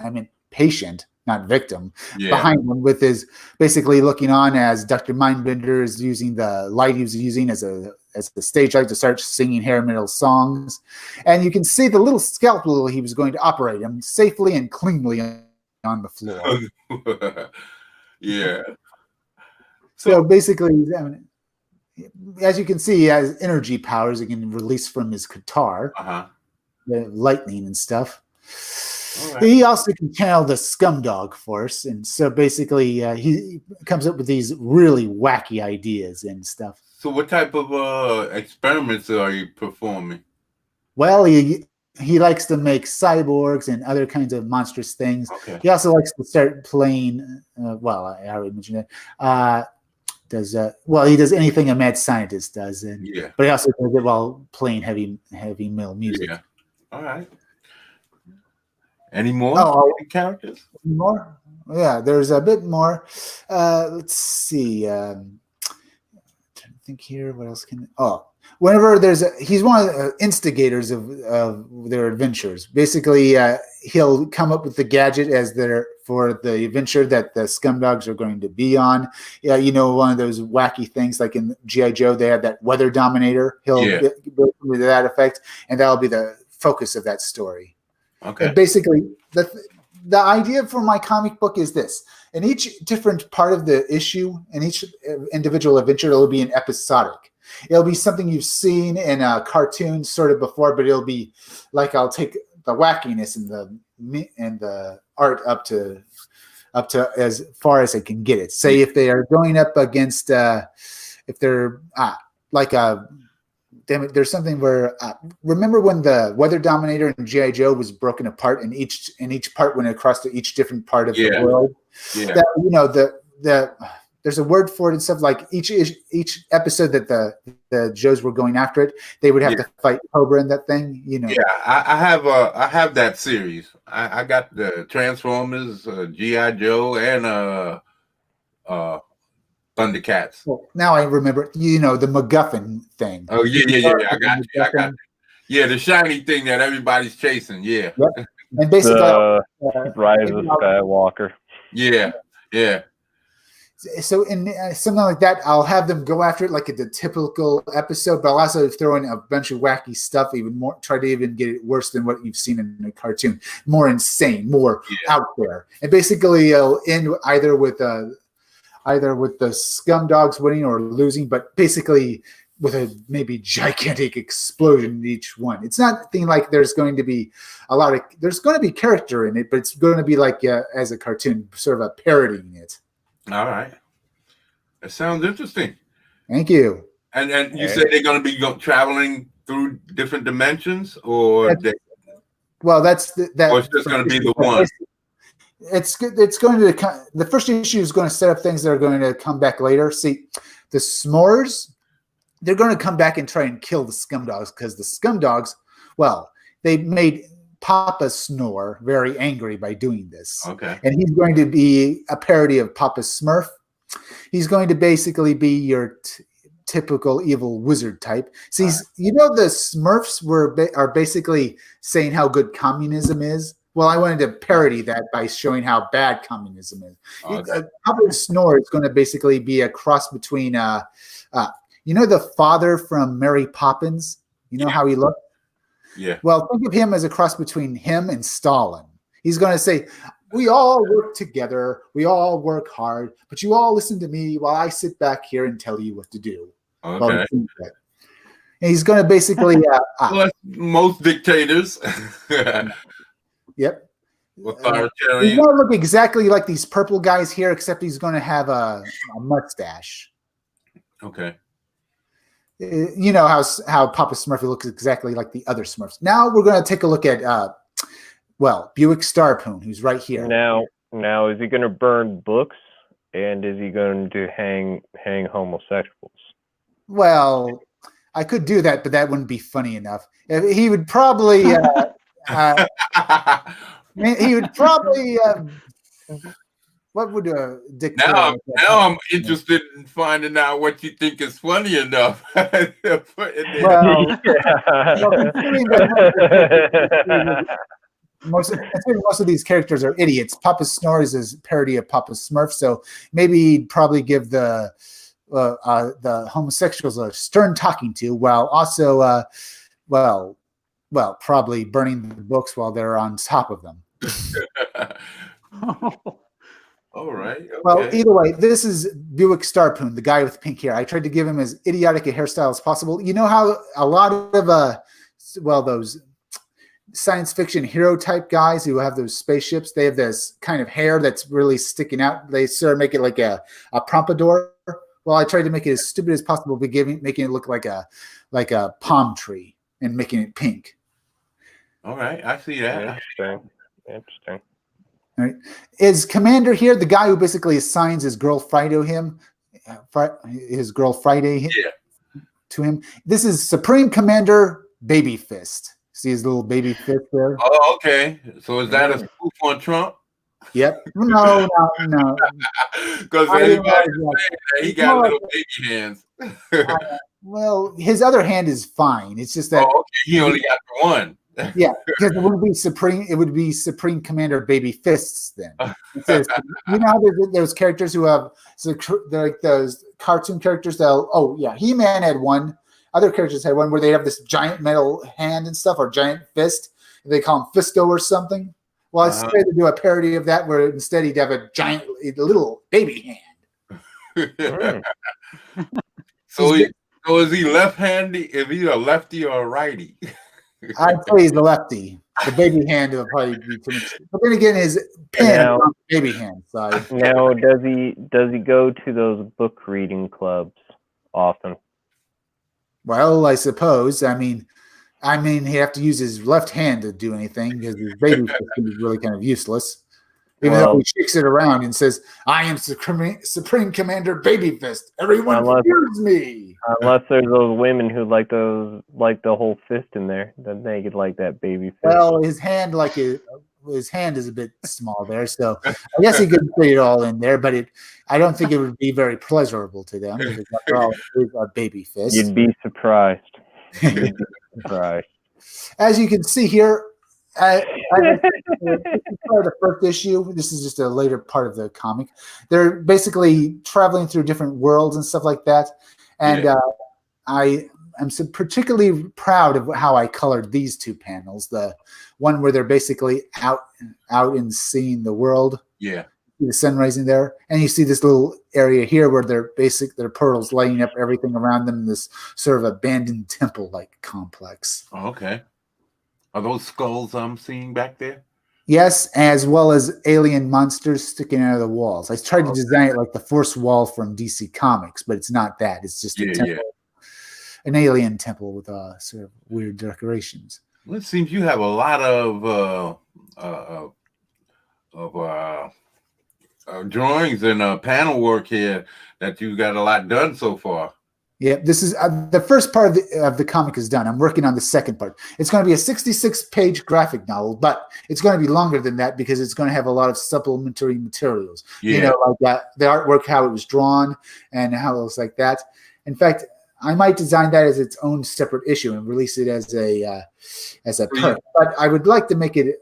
patient, not victim, behind him with his basically looking on as Dr. Mindbender is using the light he was using as the stage light to start singing hair metal songs. And you can see the little scalpel he was going to operate him safely and cleanly on the floor. Yeah. So basically, as you can see, he has energy powers he can release from his guitar, the lightning and stuff. Right. He also can channel the Scumdog Force, and so basically he comes up with these really wacky ideas and stuff. So what type of experiments are you performing? Well, he likes to make cyborgs and other kinds of monstrous things. Okay. He also likes to start playing, well, I already mentioned it, he does anything a mad scientist does, but he also does it while playing heavy metal music. Yeah. All right. Any more characters? Any more? Yeah, there's a bit more. Let's see. I'm trying to think here. What else can? Whenever he's one of the instigators of their adventures. Basically, he'll come up with the gadget for the adventure that the Scumdogs are going to be on. Yeah, one of those wacky things like in G.I. Joe, they have that weather dominator. He'll go to that effect, and that'll be the focus of that story. Okay. And basically, the idea for my comic book is this: in each different part of the issue, in each individual adventure, it'll be an episodic. It'll be something you've seen in a cartoon sort of before, but it'll be like I'll take the wackiness and the art up to as far as I can get it. Say if they are going up against if they're like a damn it, there's something where remember when the weather dominator in G.I. Joe was broken apart and each part went across to each different part of the world. Yeah. That, there's a word for it and stuff like each episode that the Joes were going after it, they would have to fight Cobra and that thing, Yeah, I have that series. I got the Transformers, G.I. Joe, and Thundercats. Well, now I remember, the MacGuffin thing. Oh yeah. I got you. Yeah, the shiny thing that everybody's chasing. Yeah. Yep. And basically, Rise of Skywalker. Yeah. So in something like that, I'll have them go after it like the typical episode, but I'll also throw in a bunch of wacky stuff, even more, try to even get it worse than what you've seen in a cartoon, more insane, more out there, and basically end either with the Scumdogs winning or losing, but basically with a maybe gigantic explosion in each one. It's not thing like there's going to be there's going to be character in it, but it's going to be like as a cartoon, sort of a parodying it. All right. That sounds interesting. Thank you. And you said they're going to be traveling through different dimensions, or well, that's that. Or it's just going to be the one. It's going to the first issue is going to set up things that are going to come back later. See, the S'mores, they're going to come back and try and kill the Scumdogs because the Scumdogs, well, they made Papa Snore very angry by doing this. Okay. And he's going to be a parody of Papa Smurf. He's going to basically be your typical evil wizard type. See, you know, the Smurfs are basically saying how good communism is. Well, I wanted to parody that by showing how bad communism is. Okay. Papa Snore is going to basically be a cross between, you know, the father from Mary Poppins. You know how he looked? Yeah. Well, think of him as a cross between him and Stalin. He's going to say, we all work together, we all work hard, but you all listen to me while I sit back here and tell you what to do. Okay. And he's going to basically... well, most dictators. Yep. Authoritarian. He's going to look exactly like these purple guys here, except he's going to have a mustache. Okay. You know how Papa Smurfy looks exactly like the other Smurfs. Now we're going to take a look at, Buick Starpoon, who's right here. Now, is he going to burn books, and is he going to hang homosexuals? Well, I could do that, but that wouldn't be funny enough. He would probably, what would a dictator? Now I'm interested in finding out what you think is funny enough. Most of these characters are idiots. Papa Snore is a parody of Papa Smurf, so maybe he'd probably give the homosexuals a stern talking to, while also, probably burning the books while they're on top of them. All right. Okay. Well, either way, this is Buick Starpoon, the guy with pink hair. I tried to give him as idiotic a hairstyle as possible. You know how a lot of those science fiction hero type guys who have those spaceships, they have this kind of hair that's really sticking out. They sort of make it like a pompadour. Well, I tried to make it as stupid as possible by making it look like a palm tree and making it pink. All right, I see that. Interesting. All right. Is Commander here the guy who basically assigns his girl Friday to him? To him. This is Supreme Commander Baby Fist. See his little baby fist there? Oh, okay. So is that a spoof on Trump? Yep. No. Because he got little baby hands. Well, his other hand is fine. It's just that he only got the one. Yeah, because it wouldn't be Supreme. It would be Supreme Commander Baby Fists then. It says, you know how there's characters who have like those cartoon characters that He-Man had one. Other characters had one where they have this giant metal hand and stuff, or giant fist. They call him Fisto or something. Well, I tried to do a parody of that where instead he'd have a little baby hand. So is he left-handed? Is he a lefty or a righty? I'd say he's the lefty. The baby hand will probably be too much. But then again, his pen on the baby hand side. Now, does he go to those book reading clubs often? Well, I suppose. I mean, he'd have to use his left hand to do anything because his baby fist is really kind of useless. Even though he shakes it around and says, "I am Supreme Commander Baby Fist. Everyone fears me." Unless there's those women who like the whole fist in there, then they could like that baby fist. Well, his hand is a bit small there, so I guess he could fit it all in there. But I don't think it would be very pleasurable to them because after all, it is a baby fist. You'd be surprised. As you can see here, This is part of the first issue. This is just a later part of the comic. They're basically traveling through different worlds and stuff like that. And I am so particularly proud of how I colored these two panels. The one where they're basically out and seeing the world. Yeah. The sun rising there, and you see this little area here where their portals lighting up everything around them in this sort of abandoned temple-like complex. Oh, okay. Are those skulls I'm seeing back there? Yes, as well as alien monsters sticking out of the walls. I tried to design it like the Force Wall from DC Comics, but it's not that. It's just a temple, an alien temple with sort of weird decorations. Well, it seems you have a lot of drawings and panel work here that you got a lot done so far. Yeah, this is the first part of the comic is done. I'm working on the second part. It's going to be a 66-page graphic novel, but it's going to be longer than that because it's going to have a lot of supplementary materials. Yeah. You know, like the artwork, how it was drawn, and how it was like that. In fact, I might design that as its own separate issue and release it as a perk. But I would like to make it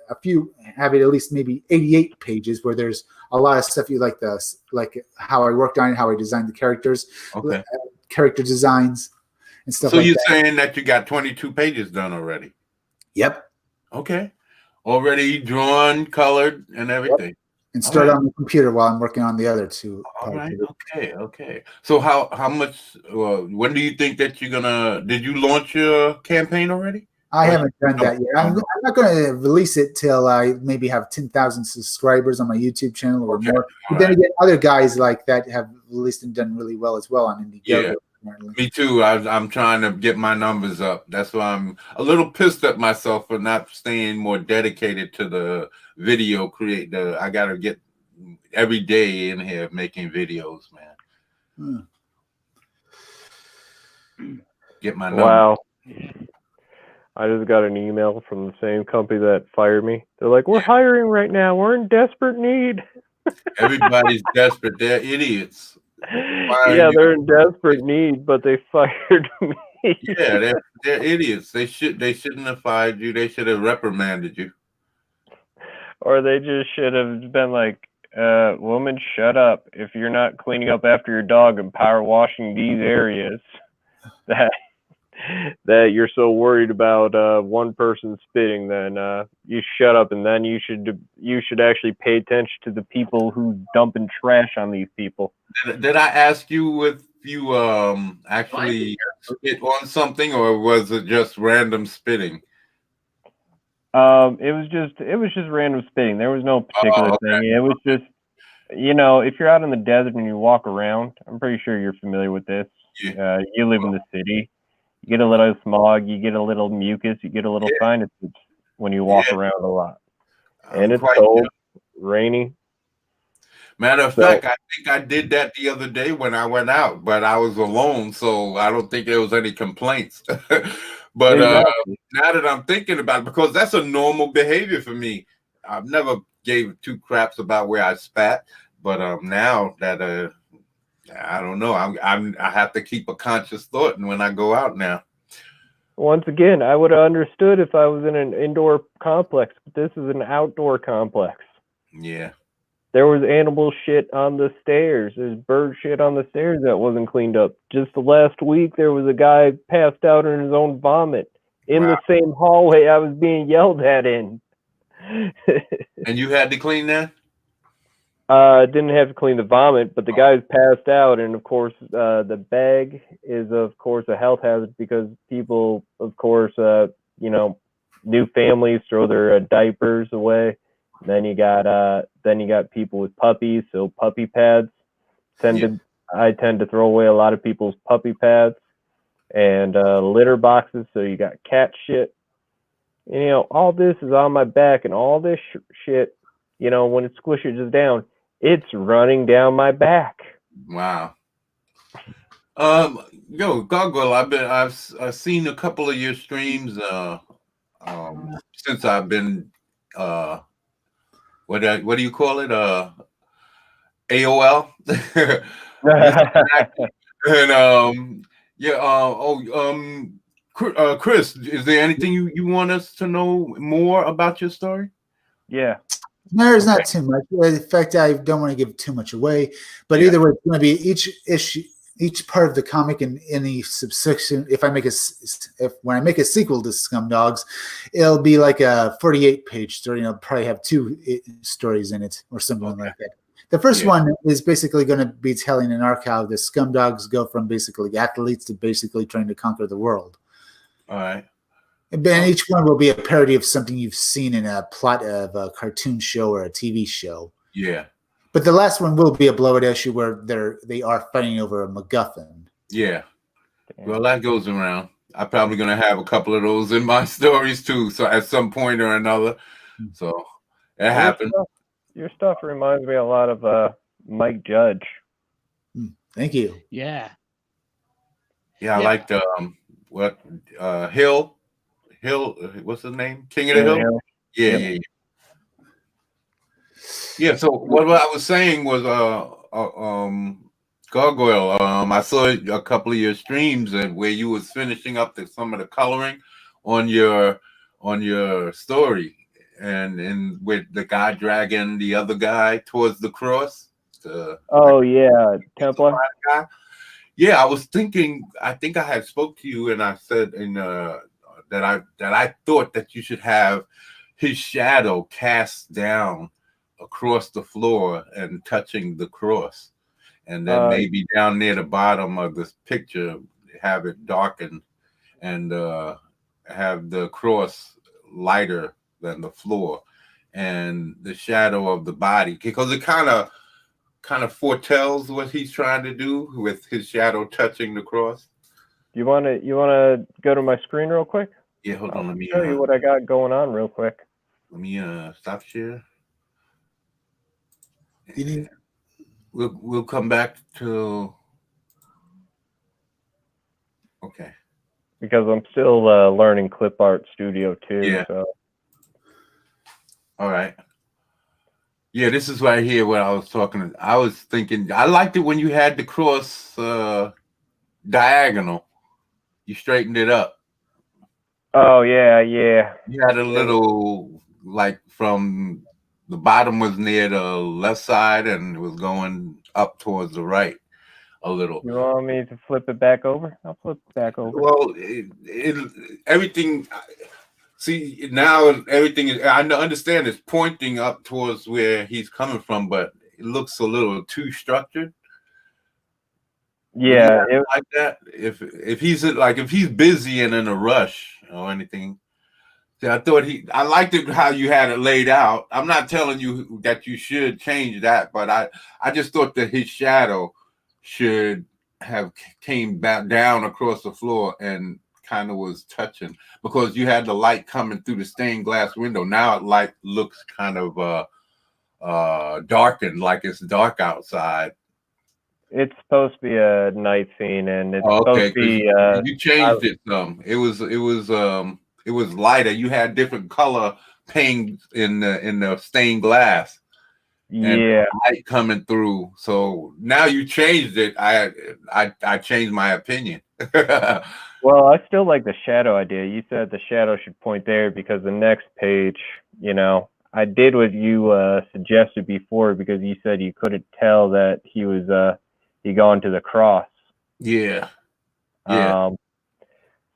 have it at least maybe 88 pages where there's a lot of stuff you like how I worked on it, how I designed the characters, character designs and stuff like that. So you're saying that you got 22 pages done already? Yep. Okay. Already drawn, colored, and everything. Yep. And start on the computer while I'm working on the other two. All right. Okay. So how much? When do you think that you're gonna? Did you launch your campaign already? I haven't done that yet. I'm not going to release it till I maybe have 10,000 subscribers on my YouTube channel or more. But then again, other guys like that have released and done really well as well on Indiegogo. Yeah, me too. I'm trying to get my numbers up. That's why I'm a little pissed at myself for not staying more dedicated to the video I got to get every day in here making videos, man. Get my numbers. Wow. I just got an email from the same company that fired me. They're like, we're hiring right now. We're in desperate need. Everybody's desperate. They're idiots. Yeah, they're in desperate need, but they fired me. Yeah, they're idiots. They shouldn't have fired you. They should have reprimanded you. Or they just should have been like, woman, shut up. If you're not cleaning up after your dog and power washing these areas that you're so worried about one person spitting, then you shut up, and then you should actually pay attention to the people who dumping trash on these people. Did I ask you if you actually spit on something, or was it just random spitting? It was just random spitting. There was no particular thing. It was just, if you're out in the desert and you walk around, I'm pretty sure you're familiar with this. Yeah. You live in the city. You get a little smog, you get a little mucus, you get a little sinuses when you walk around a lot. And it's cold, rainy. Matter of fact, I think I did that the other day when I went out, but I was alone, so I don't think there was any complaints. But now that I'm thinking about it, because that's a normal behavior for me, I've never gave two craps about where I spat, but now that I don't know. I have to keep a conscious thought when I go out now. Once again, I would have understood if I was in an indoor complex, but this is an outdoor complex. Yeah. There was animal shit on the stairs. There's bird shit on the stairs that wasn't cleaned up. Just the last week, there was a guy passed out in his own vomit in the same hallway I was being yelled at in. And you had to clean that? Didn't have to clean the vomit, but the guy's passed out, and of course, the bag is of course a health hazard because people, of course, new families throw their diapers away. Then you got people with puppies, so puppy pads I tend to throw away a lot of people's puppy pads and litter boxes. So you got cat shit. And, all this is on my back, and all this shit, when it squishes down, it's running down my back. Wow. Goggle, I've seen a couple of your streams since I've been what do you call it? AOL. And Chris, is there anything you want us to know more about your story? Yeah. There's not too much. In fact, I don't want to give too much away. But either way, it's going to be each issue, each part of the comic, and any subsection. If when I make a sequel to Scumdogs, it'll be like a 48-page story. And I'll probably have 2 stories in it or something like that. The first one is basically going to be telling an arc how the Scumdogs go from basically athletes to basically trying to conquer the world. All right. And each one will be a parody of something you've seen in a plot of a cartoon show or a TV show. Yeah. But the last one will be a blowout issue where they are fighting over a MacGuffin. Yeah. Well, that goes around. I'm probably going to have a couple of those in my stories too. So at some point or another. So it happened. Your stuff reminds me a lot of Mike Judge. Thank you. Yeah. Yeah, I liked Hill, what's his name? King of the Hill? Yeah. Yeah, so what I was saying was Gargoyle, I saw a couple of your streams and where you was finishing up some of the coloring on your story and with the guy dragging the other guy towards the cross. Templar guy. Yeah, I was thinking. I think I had spoke to you, and I said that I thought that you should have his shadow cast down across the floor and touching the cross, and then maybe down near the bottom of this picture have it darkened and have the cross lighter than the floor and the shadow of the body, because it kind of foretells what he's trying to do with his shadow touching the cross. You want to go to my screen real quick? Yeah, hold on. Let me show you what I got going on real quick. Let me stop share. You need... We'll come back to. Okay. Because I'm still learning Clip Art Studio too. Yeah. So. All right. Yeah, this is right here what I was talking. I was thinking I liked it when you had the cross diagonal. You straightened it up. Oh yeah. You had a little like from the bottom was near the left side and it was going up towards the right a little. You want me to flip it back over? I'll flip it back over. Well, everything. See, now everything is, I understand it's pointing up towards where he's coming from, but it looks a little too structured. Yeah, like that. If he's busy and in a rush or anything. See, I liked it how you had it laid out. I'm not telling you that you should change that, but I just thought that his shadow should have came back down across the floor and kind of was touching, because you had the light coming through the stained glass window. Now light looks kind of darkened, like it's dark outside. It's supposed to be a night scene, and it's supposed to be. You changed it some. It was lighter. You had different color paint in the stained glass. Yeah, light coming through. So now you changed it. I changed my opinion. Well, I still like the shadow idea. You said the shadow should point there because the next page, I did what you suggested before, because you said you couldn't tell that he was he gone to the cross. Yeah.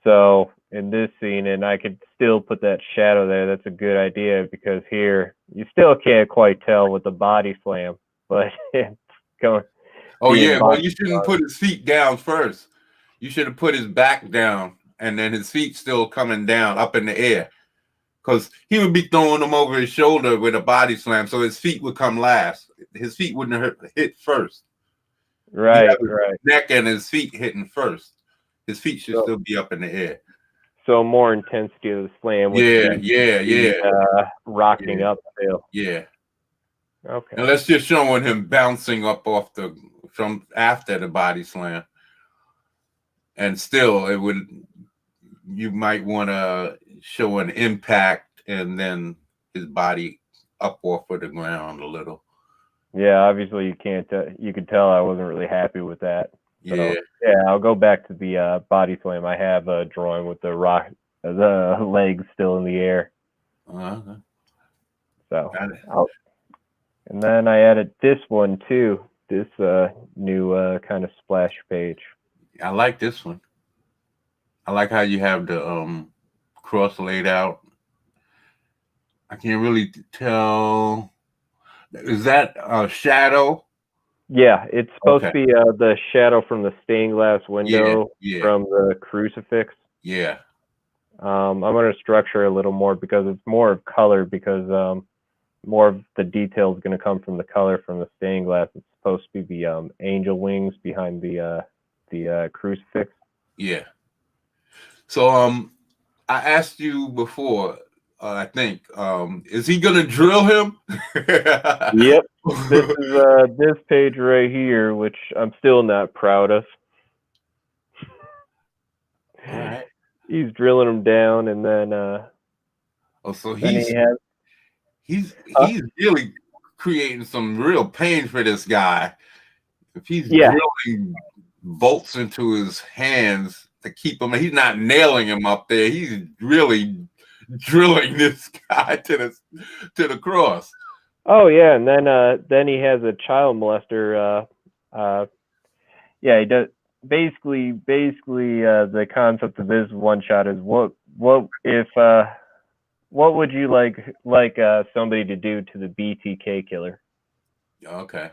So in this scene, and I could still put that shadow there. That's a good idea, because here you still can't quite tell with the body slam, but it's going. Oh yeah, well you shouldn't put his feet down first. You should have put his back down, and then his feet still coming down up in the air, because he would be throwing them over his shoulder with a body slam, so his feet would come last. His feet wouldn't hit first. Right. Neck and his feet hitting first. His feet should still be up in the air. So more intensity of the slam. Rocking up still. Yeah. Okay. And let's just showing him bouncing up from after the body slam. And still, you might want to show an impact and then his body up off of the ground a little. Yeah, obviously you can't. You could tell I wasn't really happy with that. Yeah. Yeah, I'll go back to the body slam. I have a drawing with the legs still in the air. Uh-huh. So, Got it. and then I added this one too. This new kind of splash page. I like this one. I like how you have the cross laid out. I can't really tell. Is that a shadow? Yeah, it's supposed Okay. to be the shadow from the stained glass window Yeah. from the crucifix. Yeah. I'm going to structure a little more because it's more of color because more of the detail is going to come from the color from the stained glass. It's supposed to be the angel wings behind the crucifix. Yeah. So I asked you before, I think, is he gonna drill him? Yep. This is this page right here, which I'm still not proud of. All right. He's drilling him down, and then Oh, so then he's he has he's really creating some real pain for this guy. If he's yeah. drilling bolts into his hands to keep him, he's not nailing him up there. He's really drilling this guy to the cross. Oh yeah, and then he has a child molester. Yeah, he does. Basically, the concept of this one shot is what if what would you like somebody to do to the BTK killer Okay.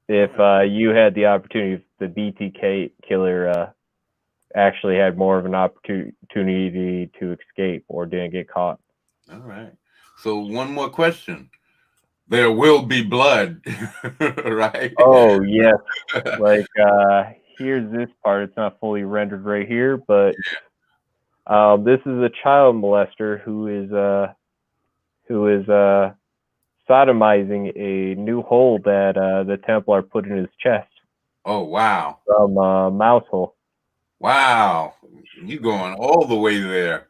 if you had the opportunity, if the BTK killer actually had more of an opportunity to escape or didn't get caught? All right. So one more question. There will be blood, right? Oh yes. Like here's this part. It's not fully rendered right here, but this is a child molester who is sodomizing a new hole that the Templar put in his chest. Oh wow! From mouse hole. Wow, you going all the way there.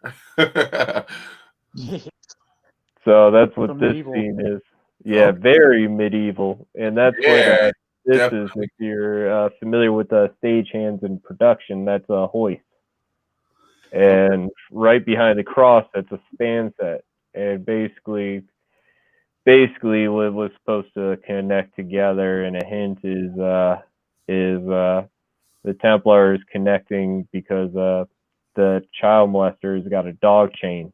So that's what From this medieval. scene is. Yeah, very medieval, and that's what this definitely. is. If you're familiar with stagehands and production, that's a hoist. And right behind the cross, that's a span set. And basically what was supposed to connect together, and a hint is the Templar is connecting because the child molester has got a dog chain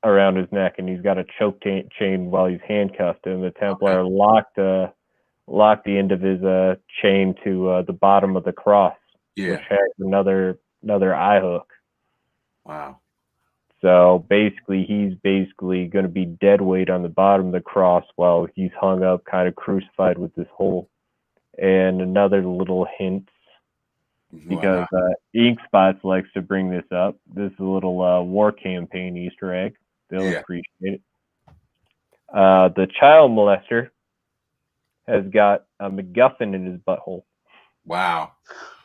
around his neck, and he's got a choke chain while he's handcuffed, and the Templar locked the end of his chain to the bottom of the cross, which has another eye hook. Wow. So basically, he's going to be dead weight on the bottom of the cross while he's hung up, kind of crucified with this hole. And another little hint, because Ink Spots likes to bring this up. This is a little war campaign Easter egg. They'll appreciate it. The child molester has got a MacGuffin in his butthole. Wow.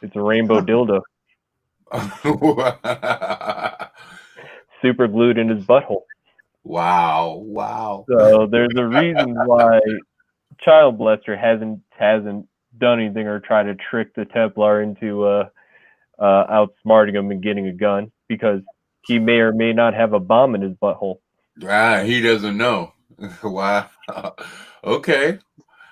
It's a rainbow dildo. Super glued in his butthole. Wow. So there's a reason why child molester hasn't done anything or tried to trick the Templar into outsmarting him and getting a gun, because he may or may not have a bomb in his butthole. He doesn't know. Wow. Okay.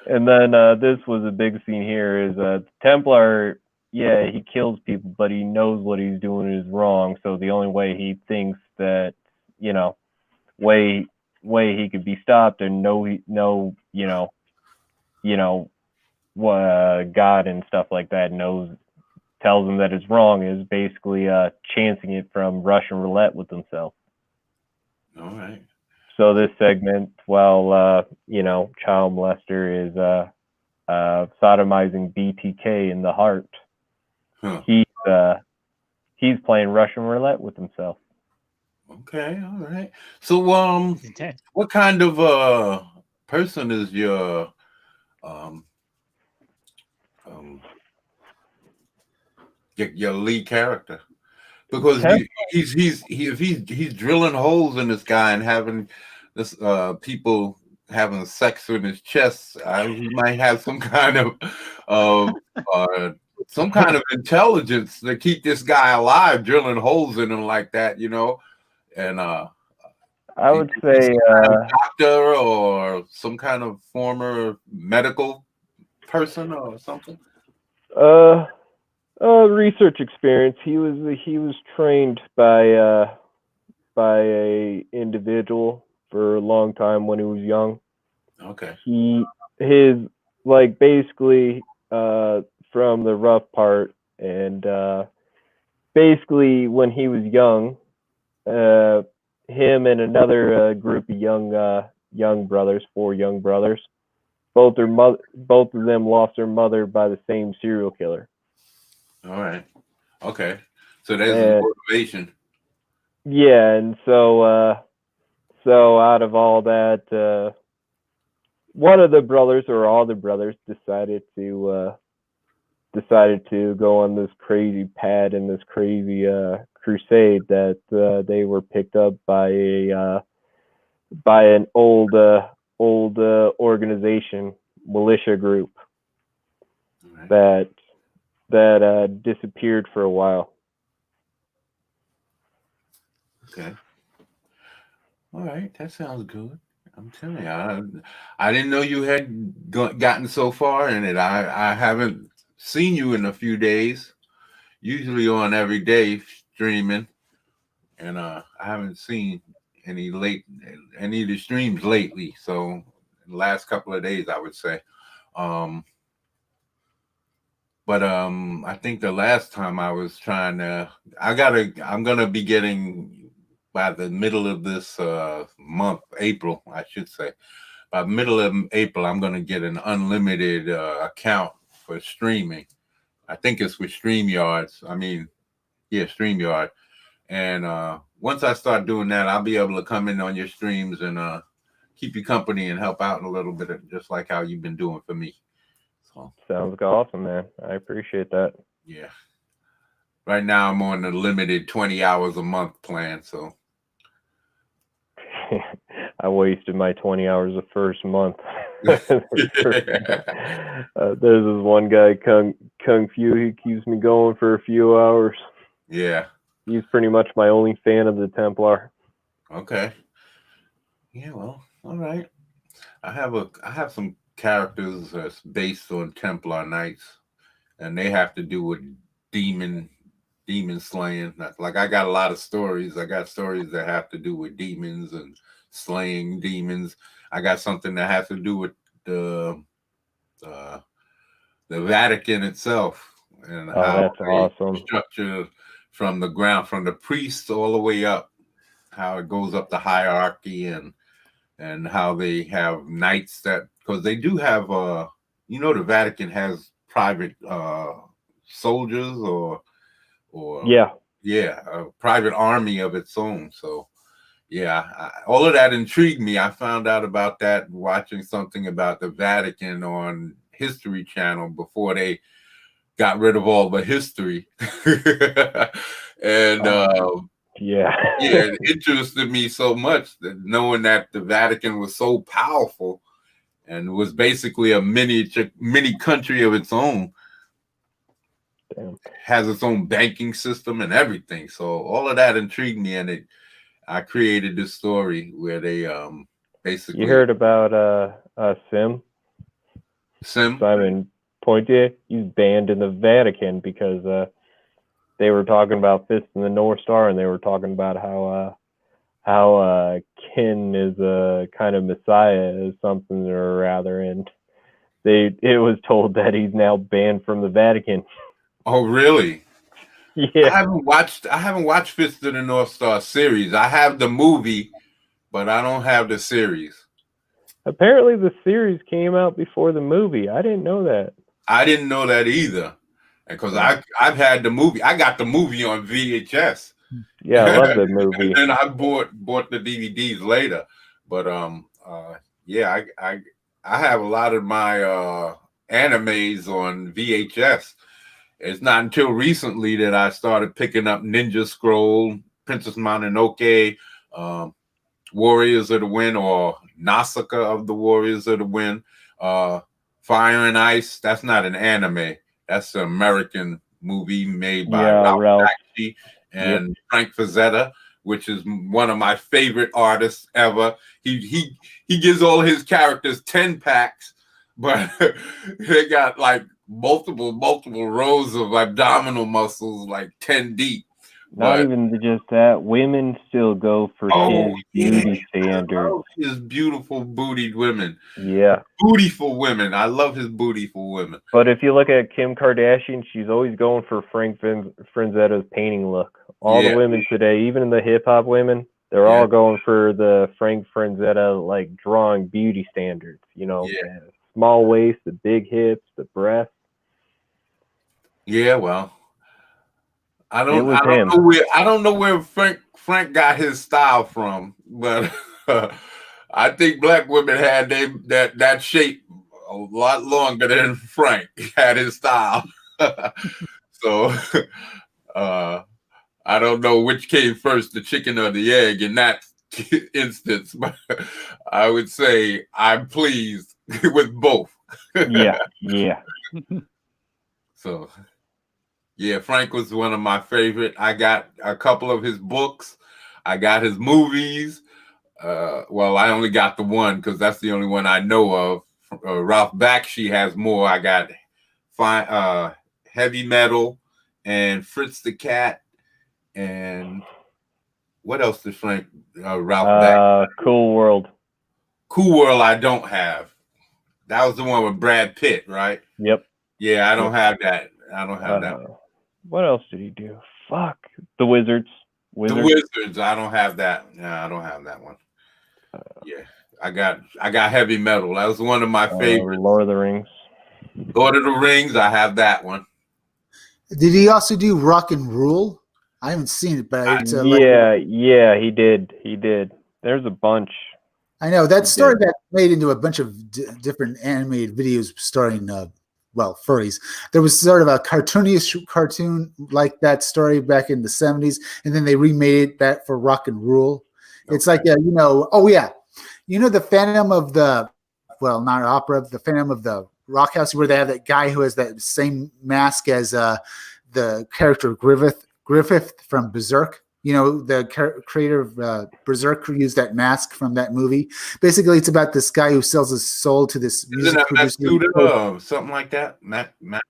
And then this was a big scene here is Templar, yeah, he kills people, but he knows what he's doing is wrong. So the only way he thinks that, way he could be stopped and God and stuff like that tells him that it's wrong, is basically chancing it from Russian roulette with himself. All right. So this segment, while child molester is sodomizing BTK in the heart, he's playing Russian roulette with himself. Okay, all right. So what kind of person is your lead character? Because he's drilling holes in this guy and having this people having sex in his chest, he might have some kind of some kind of intelligence to keep this guy alive, drilling holes in him like that, you know. And I would say doctor or some kind of former medical person or something. Research experience. He was trained by a individual for a long time when he was young. Okay. His like basically from the rough part, and basically when he was young, him and another group of young brothers, 4 young brothers, both of them lost their mother by the same serial killer. All right. Okay. So there's motivation. Yeah, and so out of all that, one of the brothers or all the brothers decided to go on this crazy pad and this crazy crusade that they were picked up by an old organization, militia group, right, that disappeared for a while. Okay. All right, that sounds good. I'm telling you, I didn't know you had gotten so far in it. I haven't seen you in a few days. Usually on every day streaming, and I haven't seen any of the streams lately. So the last couple of days, I would say. But I think the last time I was trying to, I'm gonna be getting by the middle of this month, April, I should say. By middle of April, I'm gonna get an unlimited account for streaming. I think it's with StreamYards. I mean, yeah, StreamYard. And once I start doing that, I'll be able to come in on your streams and keep you company and help out a little bit, just like how you've been doing for me. So sounds awesome, man. I appreciate that. Yeah. Right now, I'm on the limited 20 hours a month plan. So I wasted my 20 hours the first month. There's this one guy, Kung Fu. He keeps me going for a few hours. Yeah. He's pretty much my only fan of the Templar. Okay. Yeah, well, all right. I have some characters that's based on Templar Knights, and they have to do with demon slaying. Like I got a lot of stories. I got stories that have to do with demons and slaying demons. I got something that has to do with the Vatican itself and how that's awesome. Structure from the ground, from the priests all the way up, how it goes up the hierarchy, and how they have knights that, because they do have the Vatican has private soldiers or a private army of its own. So yeah, all of that intrigued me. I found out about that watching something about the Vatican on History Channel before they got rid of all the history. And it interested me so much that knowing that the Vatican was so powerful and was basically a mini country of its own. Damn. Has its own banking system and everything. So all of that intrigued me, and I created this story where they basically. You heard about Simon Poitier? He's banned in the Vatican because they were talking about Fist in the North Star, and they were talking about how Kin is a kind of messiah or something or rather, and it was told that he's now banned from the Vatican. Oh, really? Yeah. I haven't watched Fist of the North Star series. I have the movie, but I don't have the series. Apparently the series came out before the movie. I didn't know that. I didn't know that either. Because I've had the movie. I got the movie on VHS. Yeah, I love the movie. And I bought the DVDs later. But I have a lot of my animes on VHS. It's not until recently that I started picking up Ninja Scroll, Princess Mononoke, Warriors of the Wind, or Nausicaa of the Warriors of the Wind, Fire and Ice. That's not an anime. That's an American movie made by Yeah, Ralph. Bakshi and Frank Frazetta, which is one of my favorite artists ever. He gives all his characters 10 packs, but they got like multiple rows of abdominal muscles, like 10 deep. Not even just that. Women still go for his beauty standards. His beautiful bootied women. Yeah. Bootyful women. I love his bootyful women. But if you look at Kim Kardashian, she's always going for Frank Franzetta's painting look. All the women today, even the hip hop women, they're all going for the Frank Franzetta like drawing beauty standards. You know, the small waist, the big hips, the breasts. Yeah, well, I don't know where Frank got his style from, but I think black women had that shape a lot longer than Frank had his style. So I don't know which came first, the chicken or the egg in that instance, but I would say I'm pleased with both. Yeah. So yeah, Frank was one of my favorite. I got a couple of his books. I got his movies. Well, I only got the one because that's the only one I know of. Ralph Bakshi has more. I got Heavy Metal and Fritz the Cat. And what else did Ralph Bakshi? Cool World. Cool World I don't have. That was the one with Brad Pitt, right? Yep. Yeah, I don't have that. I don't have that. What else did he do? Fuck. The Wizards. The Wizards. I don't have that. No, I don't have that one. Yeah. I got Heavy Metal. That was one of my favorites. Lord of the Rings. Lord of the Rings, I have that one. Did he also do Rock and Rule? I haven't seen it, but it's yeah, he did. There's a bunch. I know that story got made into a bunch of different animated videos starring furries. There was sort of a cartoon like that story back in the 70s, and then they remade it back for Rock and Rule. Okay. It's like the Phantom of the not opera, the Phantom of the Rock House, where they have that guy who has that same mask as the character Griffith from Berserk. You know, the creator of Berserk used that mask from that movie. Basically, it's about this guy who sells his soul to this music producer. Something like that?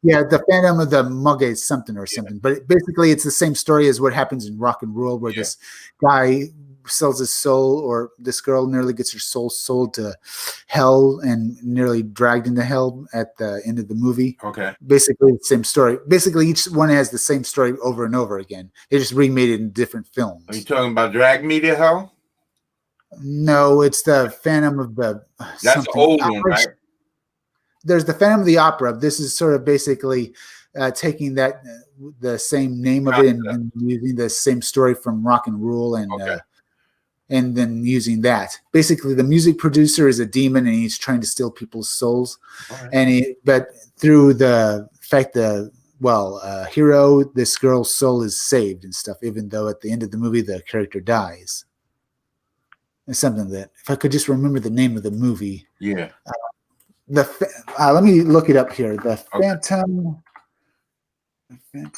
Yeah, the Phantom of the Muge something. But basically, it's the same story as what happens in Rock and Roll, where this guy sells his soul, or this girl nearly gets her soul sold to hell and nearly dragged into hell at the end of the movie. Okay. Basically the same story. Basically each one has the same story over and over again. They just remade it in different films. Are you talking about Drag Me to Hell? No, it's the Phantom of the That's the old one, right? There's the Phantom of the Opera. This is sort of basically taking the same name of it and using the same story from Rock and Roll and then using that. Basically, the music producer is a demon, and he's trying to steal people's souls. Right. But through the fact that, hero, this girl's soul is saved and stuff, even though at the end of the movie the character dies. It's something that, if I could just remember the name of the movie. Yeah. Let me look it up here. The Phantom. Frank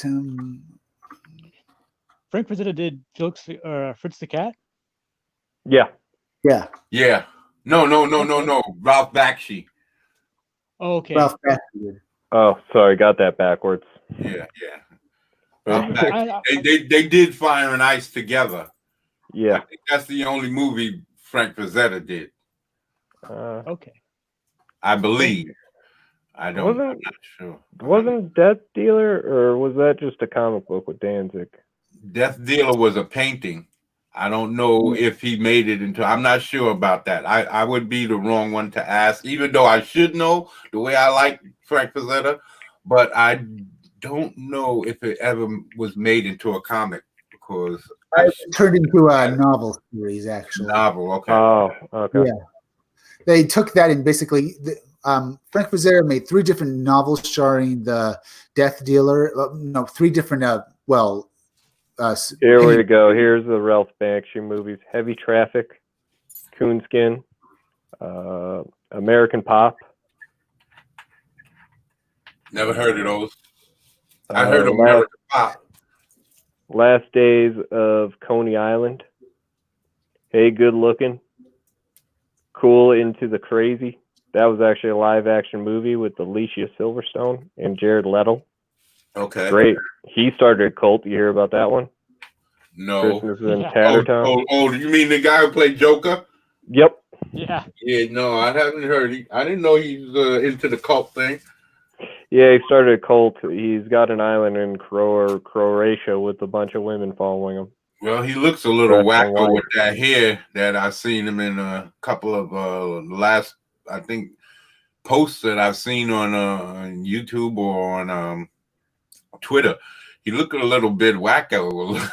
Frazetta did Fritz the Cat. Yeah. No. Ralph Bakshi. Oh, okay. Ralph Bakshi. Oh, sorry, got that backwards. Yeah. They did Fire and Ice together. Yeah. I think that's the only movie Frank Frazetta did. Okay. I believe. I'm not sure. Wasn't Death Dealer, or was that just a comic book with Danzig? Death Dealer was a painting. I don't know if he made it into. I'm not sure about that. I would be the wrong one to ask, even though I should know the way I like Frank Frazetta, but I don't know if it ever was made into a comic, because it turned into a novel series, actually. Novel, okay. Oh, okay. Yeah, they took that and basically. Frank Frazetta made 3 different novels starring the Death Dealer. 3 different. Here we go. Here's the Ralph Bakshi movies: Heavy Traffic, Coonskin, American Pop. Never heard of those. I heard American Pop. Last Days of Coney Island. Hey, Good Looking. Cool Into the Crazy. That was actually a live action movie with Alicia Silverstone and Jared Leto. Okay. Great. He started a cult. You hear about that one? No. Christmas in Tattertown. Oh, you mean the guy who played Joker? Yep. Yeah. Yeah, no, I haven't heard. I didn't know he's into the cult thing. Yeah, he started a cult. He's got an island in Croatia with a bunch of women following him. Well, he looks a little Dressed in wacko white. with that hair that I've seen him in a couple of last, I think, posts that I've seen on YouTube or on Twitter. He looked a little bit wacko.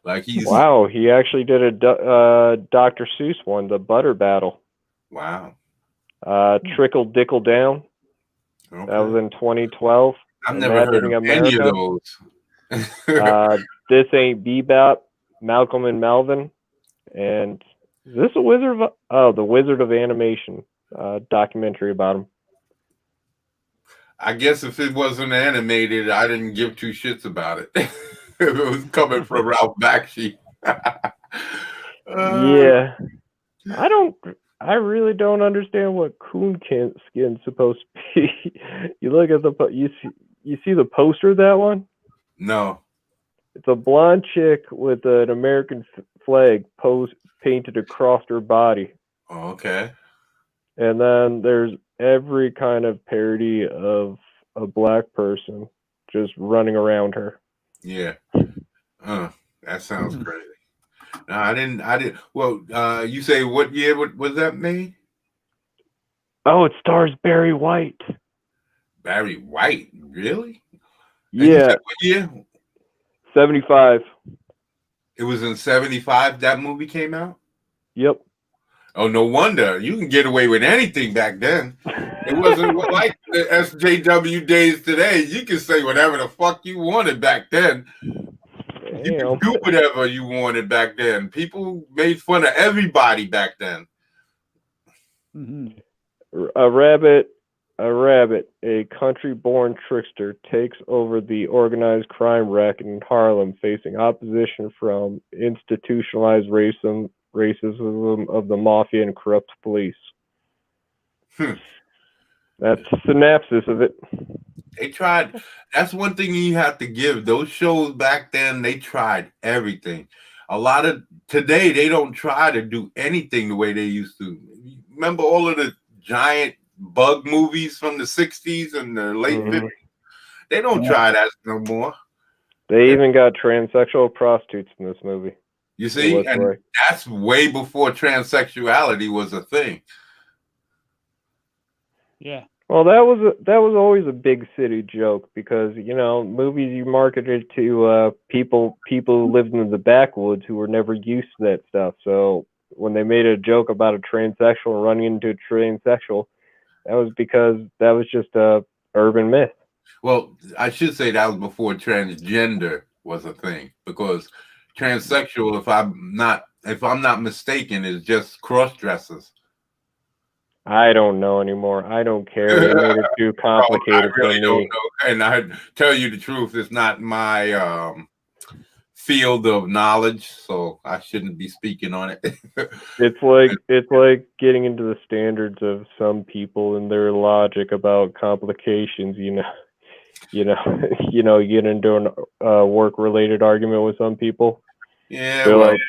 Like he's Wow, he actually did a Dr. Seuss one, The Butter Battle. wow. Trickle Dickle Down. Okay. That was in 2012. I've And never that's heard in of any of America. those. This Ain't Bebop, Malcolm and Melvin, and is this a Wizard of the Wizard of Animation documentary about him. I guess if it wasn't animated, I didn't give two shits about it. If it was coming from Ralph Bakshi. Yeah, I really don't understand what coon skin's supposed to be. You look at you see the poster of that one? No. It's a blonde chick with an American flag painted across her body. Oh, okay. And then there's every kind of parody of a black person just running around her. Yeah. That sounds crazy. No, I didn't. Well, you say what year was that made? Oh, it stars Barry White. Barry White, really? And Yeah. you said what year? 75. It was in 75 that movie came out? Yep. Oh, no wonder. You can get away with anything back then. It wasn't like the SJW days today. You can say whatever the fuck you wanted back then. You could do whatever you wanted back then. People made fun of everybody back then. Mm-hmm. A rabbit, a country-born trickster, takes over the organized crime racket in Harlem, facing opposition from institutionalized racism of the mafia and corrupt police. That's the synopsis of it. They tried. That's one thing you have to give. Those shows back then, they tried everything. A lot of today, they don't try to do anything the way they used to. Remember all of the giant bug movies from the 60s and the late 50s? They don't try that no more. They even got transsexual prostitutes in this movie. You see? And that's way before transsexuality was a thing. Yeah. Well, that was always a big city joke because, you know, movies you marketed to people who lived in the backwoods who were never used to that stuff. So when they made a joke about a transsexual running into a transsexual, that was because that was just a urban myth. Well, I should say that was before transgender was a thing, because transsexual, if I'm not mistaken, is just cross-dressers. I don't know anymore. I don't care. They made it too complicated I really for don't me. know. And I tell you the truth, it's not my field of knowledge, so I shouldn't be speaking on it. It's like getting into the standards of some people and their logic about complications. You get into a work-related argument with some people. Yeah, they're like,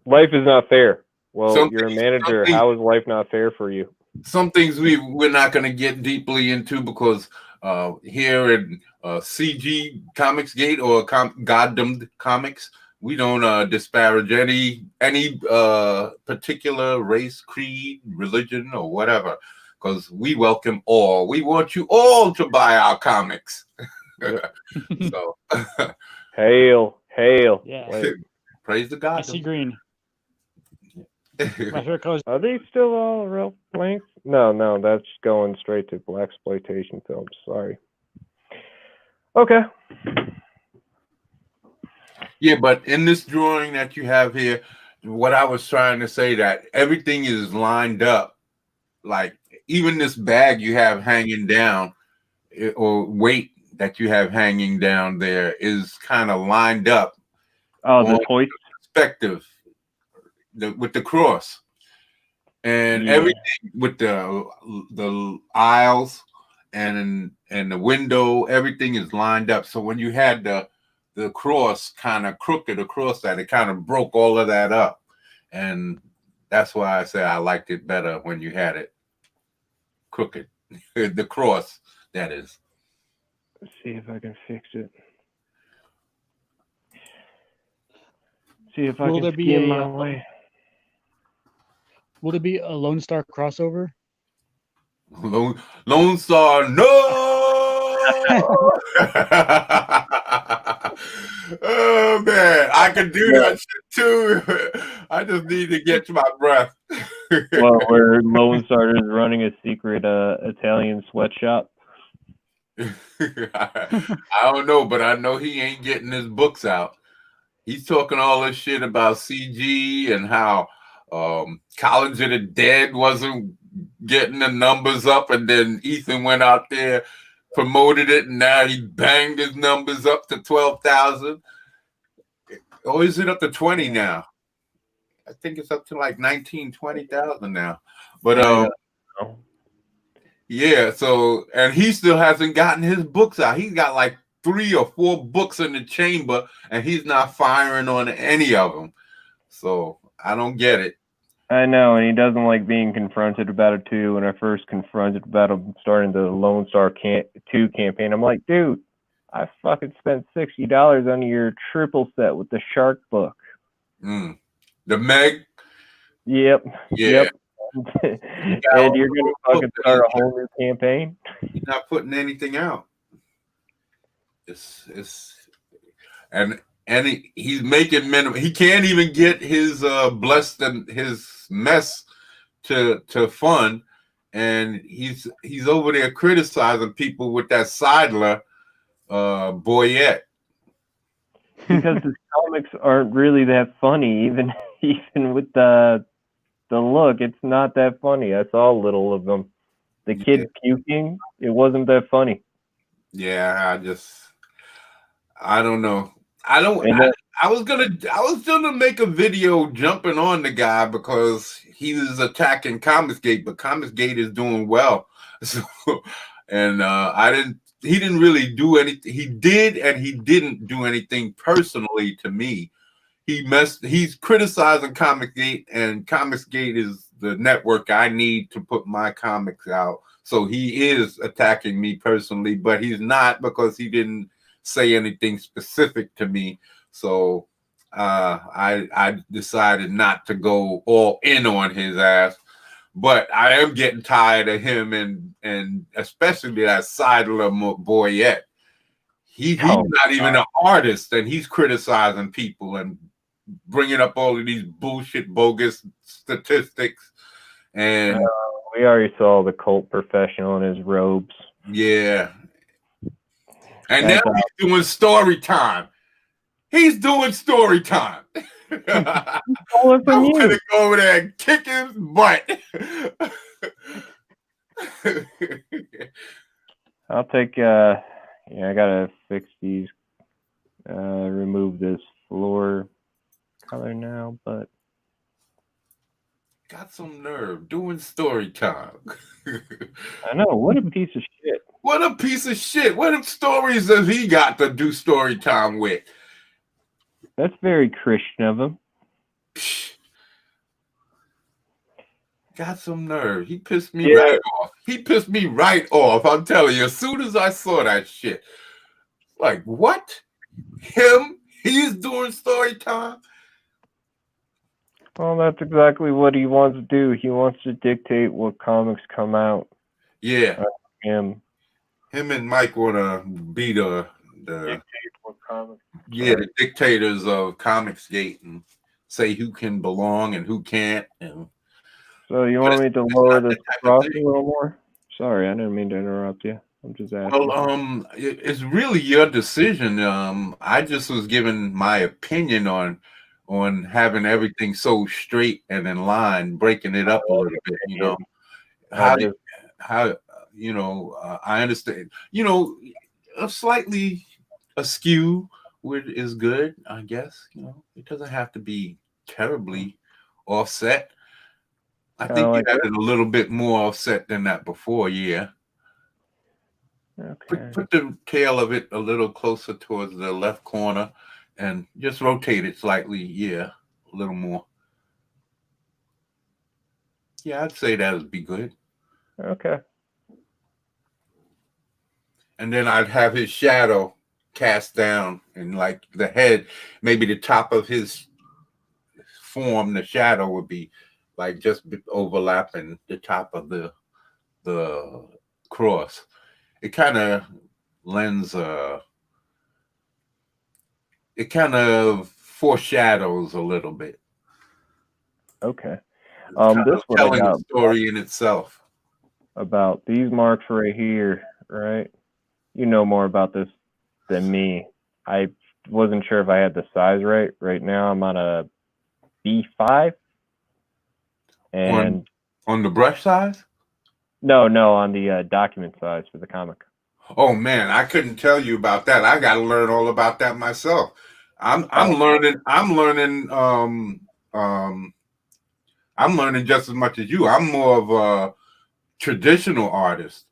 life is not fair. Well, you're a manager. How is life not fair for you? Some things we're not going to get deeply into because here in CG Comics Gate or Goddamned Comics, we don't disparage any particular race, creed, religion, or whatever, because we welcome all. We want you all to buy our comics. So, hail! Yeah. Like, praise the God. I see green. My favorite color. Are they still all real blanks? No, that's going straight to blaxploitation films. Sorry. Okay. Yeah, but in this drawing that you have here, what I was trying to say, that everything is lined up. Like even this bag you have hanging down or weight that you have hanging down there is kind of lined up. Oh, the hoist perspective with the cross and everything with the aisles and the window, everything is lined up. So when you had the cross kind of crooked across that, it kind of broke all of that up, and that's why I say I liked it better when you had it crooked. The cross, that is. Let's see if I can fix it. See if I Will can there be skim a, my way. Will there be a Lone Star crossover? Lone Star, no! Oh man, I can do that shit too. I just need to get to my breath. Well, where Lone Star is running a secret Italian sweatshop. I don't know, but I know he ain't getting his books out. He's talking all this shit about CG and how College of the Dead wasn't getting the numbers up, and then Ethan went out there, promoted it, and now he banged his numbers up to 12,000. Or is it up to 20 now? I think it's up to like 20,000 now. But yeah, so, and he still hasn't gotten his books out. He's got like 3 or 4 books in the chamber, and he's not firing on any of them. So I don't get it. I know, and he doesn't like being confronted about it too. When I first confronted about him starting the Lone Star 2 campaign, I'm like, dude, I fucking spent $60 on your triple set with the Shark book. The Meg? Yep. Yeah. Yep. And you're gonna fucking start a whole new campaign? He's not putting anything out. He's making minimum. He can't even get his blessed and his mess to fund, and he's over there criticizing people with that Seidler Boyette. Because his comics aren't really that funny, even with the look, it's not that funny. I saw a little of them. The kid puking, it wasn't that funny. Yeah, I don't know. I was gonna make a video jumping on the guy because he was attacking Comicsgate, but Comicsgate is doing well. So, and he didn't really do anything. He did, and he didn't do anything personally to me. He's criticizing Comicsgate, and Comicsgate is the network I need to put my comics out. So he is attacking me personally, but he's not, because he didn't say anything specific to me. So I decided not to go all in on his ass. But I am getting tired of him, and especially that Seidler Boyette. He's not even an artist, and he's criticizing people and bringing up all of these bullshit, bogus statistics. And we already saw the cult professional in his robes. Yeah. And now he's doing story time. He's doing story time. I'm gonna go over there and kick his butt. I'll take I gotta fix these, remove this floor color now, but got some nerve doing story time. I know, what a piece of shit. What a piece of shit. What stories has he got to do story time with? That's very Christian of him. Got some nerve. He pissed me right off. He pissed me right off. I'm telling you, as soon as I saw that shit, like, what? Him? He's doing story time? Well, that's exactly what he wants to do. He wants to dictate what comics come out. Yeah. Him and Mike want to be the dictators of Comicsgate and say who can belong and who can't. And so you want me to lower the cross a little more? Sorry, I didn't mean to interrupt you. I'm just asking. Well, it's really your decision. I just was giving my opinion on having everything so straight and in line, breaking it up a little bit. You know, how I understand. You know, slightly askew is good, I guess. It doesn't have to be terribly offset. I Kinda think you like had this? it a little bit more offset than that before, yeah. Okay. Put the tail of it a little closer towards the left corner and just rotate it slightly, yeah, a little more. Yeah, I'd say that would be good. Okay. And then I'd have his shadow cast down and like the head, maybe the top of his form, the shadow would be like just overlapping the top of the cross. It kind of lends it kind of foreshadows a little bit. Okay. It's kind This of what I telling got a story in itself. about these marks right here, right? You know more about this than me. I wasn't sure if I had the size right. Right now I'm on a B5. And on the brush size? No, on the document size for the comic. Oh man, I couldn't tell you about that. I got to learn all about that myself. I'm learning. I'm learning just as much as you. I'm more of a traditional artist.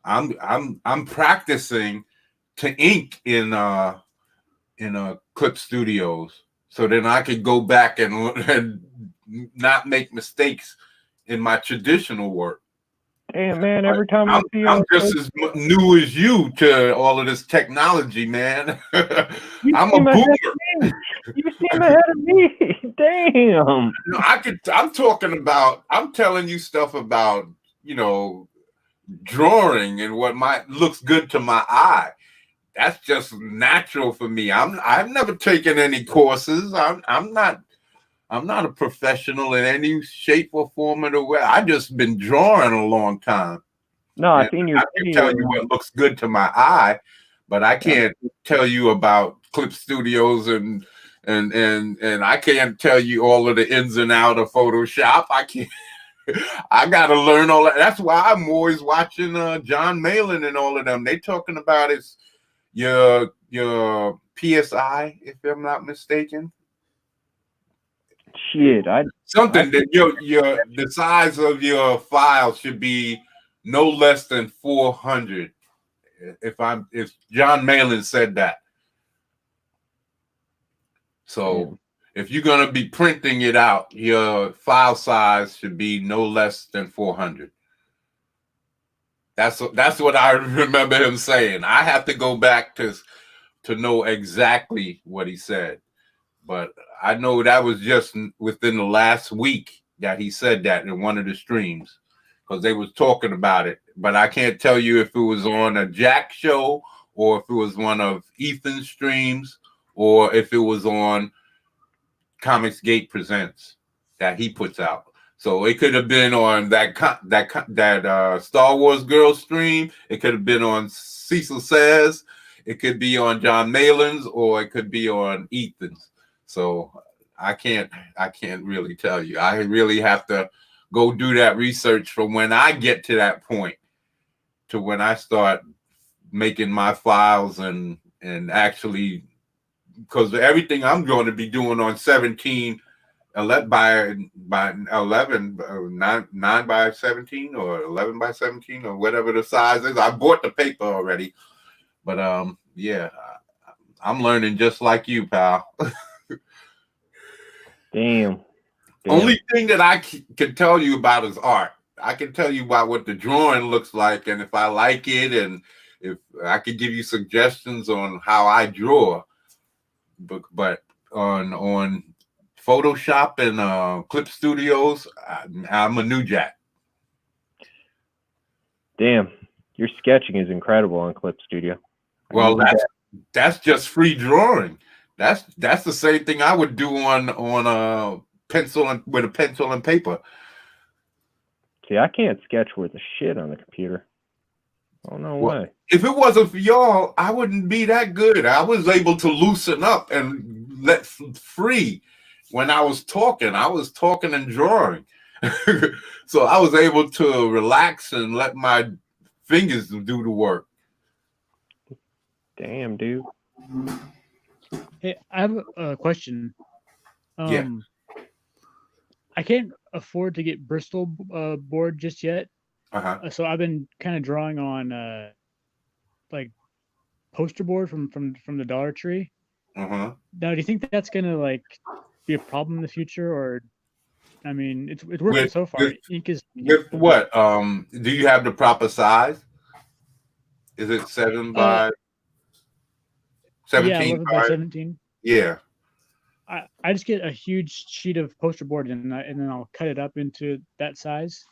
I'm practicing to ink in Clip Studios, so then I could go back and not make mistakes in my traditional work. Damn, man! Every time I see I'm just as new as you to all of this technology, man. I'm a boomer. You seem ahead of me. Damn. No, I'm telling you stuff about, drawing and what looks good to my eye. That's just natural for me. I've never taken any courses. I'm not a professional in any shape or form of the way. I just been drawing a long time. No, I can tell you what looks good to my eye, but I can't tell you about Clip Studios and I can't tell you all of the ins and outs of Photoshop. I can't. I gotta learn all that. That's why I'm always watching John Malin and all of them. They talking about your PSI, if I'm not mistaken. Shit, something that the size of your file should be no less than 400. If John Malin said that. So if you're gonna be printing it out, your file size should be no less than 400. That's what I remember him saying. I have to go back to know exactly what he said, but I know that was just within the last week that he said that in one of the streams, because they was talking about it. But I can't tell you if it was on a Jack show or if it was one of Ethan's streams or if it was on Comics Gate Presents that he puts out. So it could have been on that Star Wars Girl stream. It could have been on Cecil Says. It could be on John Malin's, or it could be on Ethan's. So I can't really tell you. I really have to go do that research from when I get to that point to when I start making my files and actually, because everything I'm going to be doing on 17 by 11, 9 by 17 or 11 by 17 or whatever the size is. I bought the paper already, but yeah, I'm learning just like you, pal. Damn. Only thing that I can tell you about is art. I can tell you about what the drawing looks like and if I like it, and if I could give you suggestions on how I draw. But on Photoshop and Clip Studios, I'm a new jack. Damn, your sketching is incredible on Clip Studio. Well, that's just free drawing. That's the same thing I would do on a pencil and with a pencil and paper. See, I can't sketch worth a shit on the computer. I don't know why. If it wasn't for y'all, I wouldn't be that good. I was able to loosen up and let free when I was talking. I was talking and drawing. So I was able to relax and let my fingers do the work. Damn, dude. Hey, I have a question. Yeah. I can't afford to get Bristol board just yet, so I've been kind of drawing on like poster board from the Dollar Tree. Now, do you think that's gonna like be a problem in the future, or I mean, it's working so far. Ink is with what? Do you have the proper size? Is it 7 by 17? Yeah, 11 by 17. Yeah. I just get a huge sheet of poster board and then I'll cut it up into that size.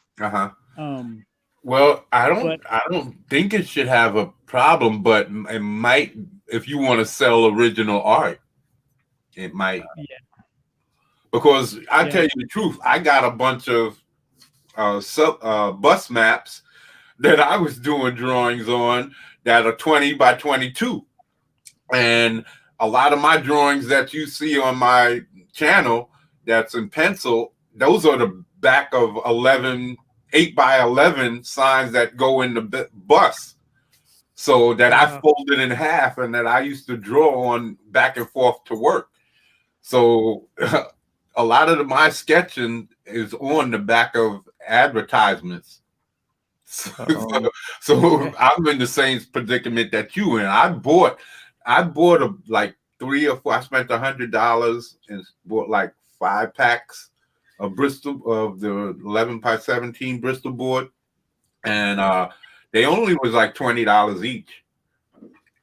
Well, I don't think it should have a problem, but it might if you want to sell original art. It might. Yeah. Because I tell you the truth, I got a bunch of bus maps that I was doing drawings on that are 20 by 22. And a lot of my drawings that you see on my channel that's in pencil, those are the back of 8 by 11 signs that go in the bus. So that I folded in half and that I used to draw on back and forth to work. So a lot of my sketching is on the back of advertisements. So I'm in the same predicament that you in. I bought like 3 or 4. I spent $100 and bought like 5 packs of Bristol of the 11 by 17 Bristol board, and they only was like $20 each,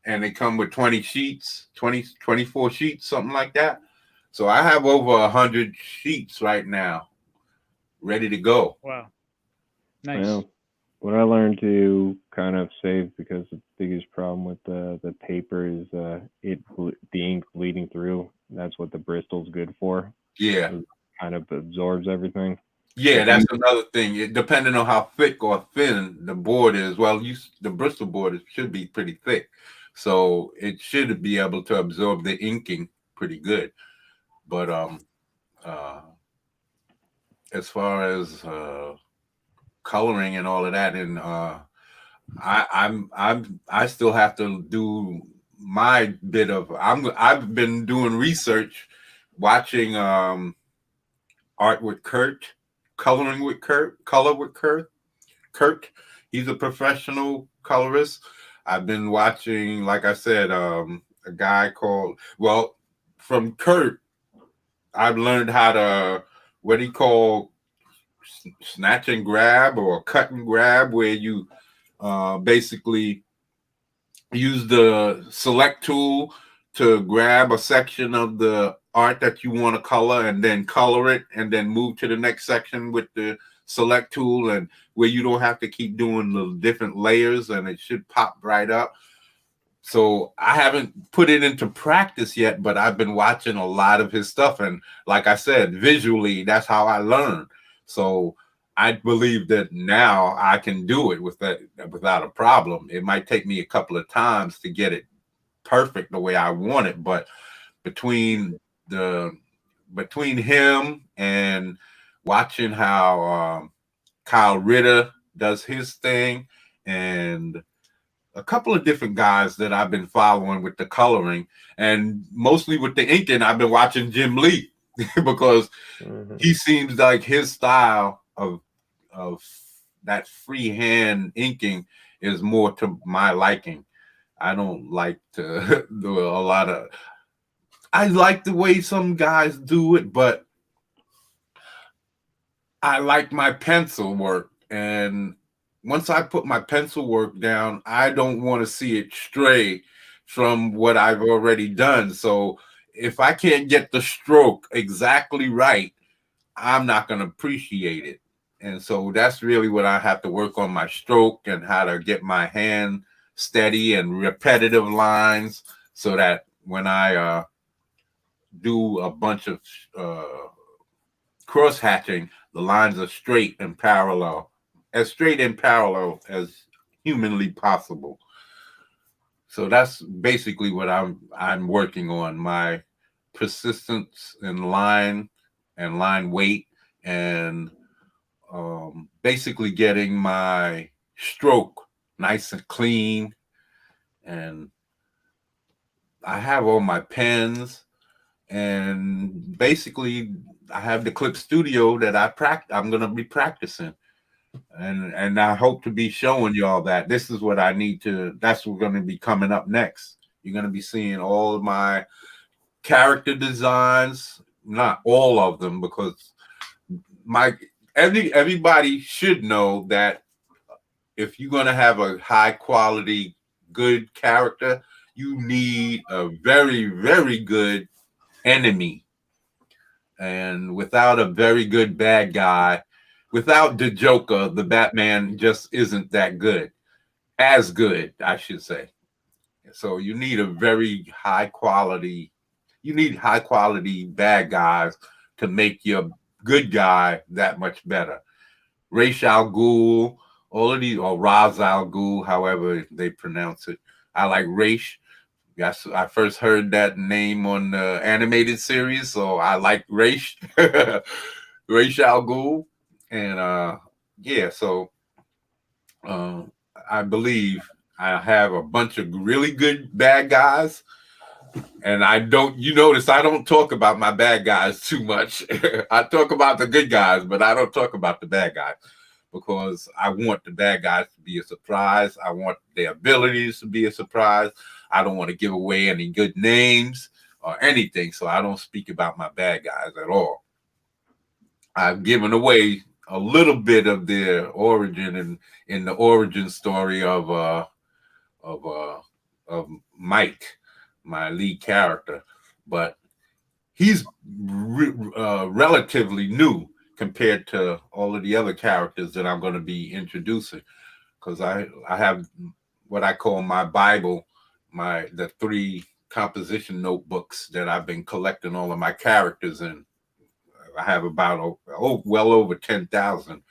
and they come with 20 sheets, 24 sheets, something like that. So I have over 100 sheets right now, ready to go. Wow, nice. Well, what I learned to kind of save, because the biggest problem with the paper is the ink bleeding through. That's what the Bristol's good for. Yeah, it kind of absorbs everything. Yeah, that's another thing. Depending on how thick or thin the board is, well, the Bristol board should be pretty thick, so it should be able to absorb the inking pretty good. But as far as coloring and all of that, and I still have to do my bit of. I've been doing research, watching Art with Kurt, Coloring with Kurt, Color with Kurt. He's a professional colorist. I've been watching, like I said, a guy called, from Kurt, I've learned how to, what he called snatch and grab or cut and grab, where you basically use the select tool to grab a section of the art that you want to color and then color it and then move to the next section with the select tool, and where you don't have to keep doing the different layers and it should pop right up. So I haven't put it into practice yet, but I've been watching a lot of his stuff. And like I said, visually, that's how I learned. So I believe that now I can do it without a problem. It might take me a couple of times to get it perfect the way I want it, but between him and watching how Kyle Ritter does his thing, and a couple of different guys that I've been following with the coloring, and mostly with the inking, I've been watching Jim Lee because he seems like his style of that freehand inking is more to my liking. I don't like to do a lot of. I like the way some guys do it, but I like my pencil work. And once I put my pencil work down, I don't want to see it stray from what I've already done. So if I can't get the stroke exactly right, I'm not going to appreciate it. And so that's really what I have to work on, my stroke and how to get my hand steady and repetitive lines, so that when I do a bunch of cross hatching, the lines are straight and parallel, as humanly possible. So that's basically what I'm working on, my persistence in line and line weight, and basically getting my stroke nice and clean, and I have all my pens, and basically I have the clip studio that I'm gonna be practicing, and I hope to be showing you all that. This is what I need to. That's what's gonna be coming up next. You're gonna be seeing all of my character designs, not all of them, because everybody should know that if you're going to have a high quality good character, you need a very, very good enemy. And without a very good bad guy, without the Joker, the Batman just isn't that good. As good, I should say. So you need a very high quality, you need high quality bad guys to make your good guy that much better. Ra's al Ghul, all of these, or Ra's al Ghul, however they pronounce it. I like Ra's. Yes, I first heard that name on the animated series, so I like Ra's. Ra's al Ghul. And yeah, so I believe I have a bunch of really good bad guys. And you notice I don't talk about my bad guys too much. I talk about the good guys, but I don't talk about the bad guys because I want the bad guys to be a surprise. I want their abilities to be a surprise. I don't want to give away any good names or anything, so I don't speak about my bad guys at all. I've given away a little bit of their origin in the origin story of Mike, my lead character, but he's relatively new compared to all of the other characters that I'm going to be introducing, because I have what I call my Bible, the 3 composition notebooks that I've been collecting all of my characters in. I have about well over 10,000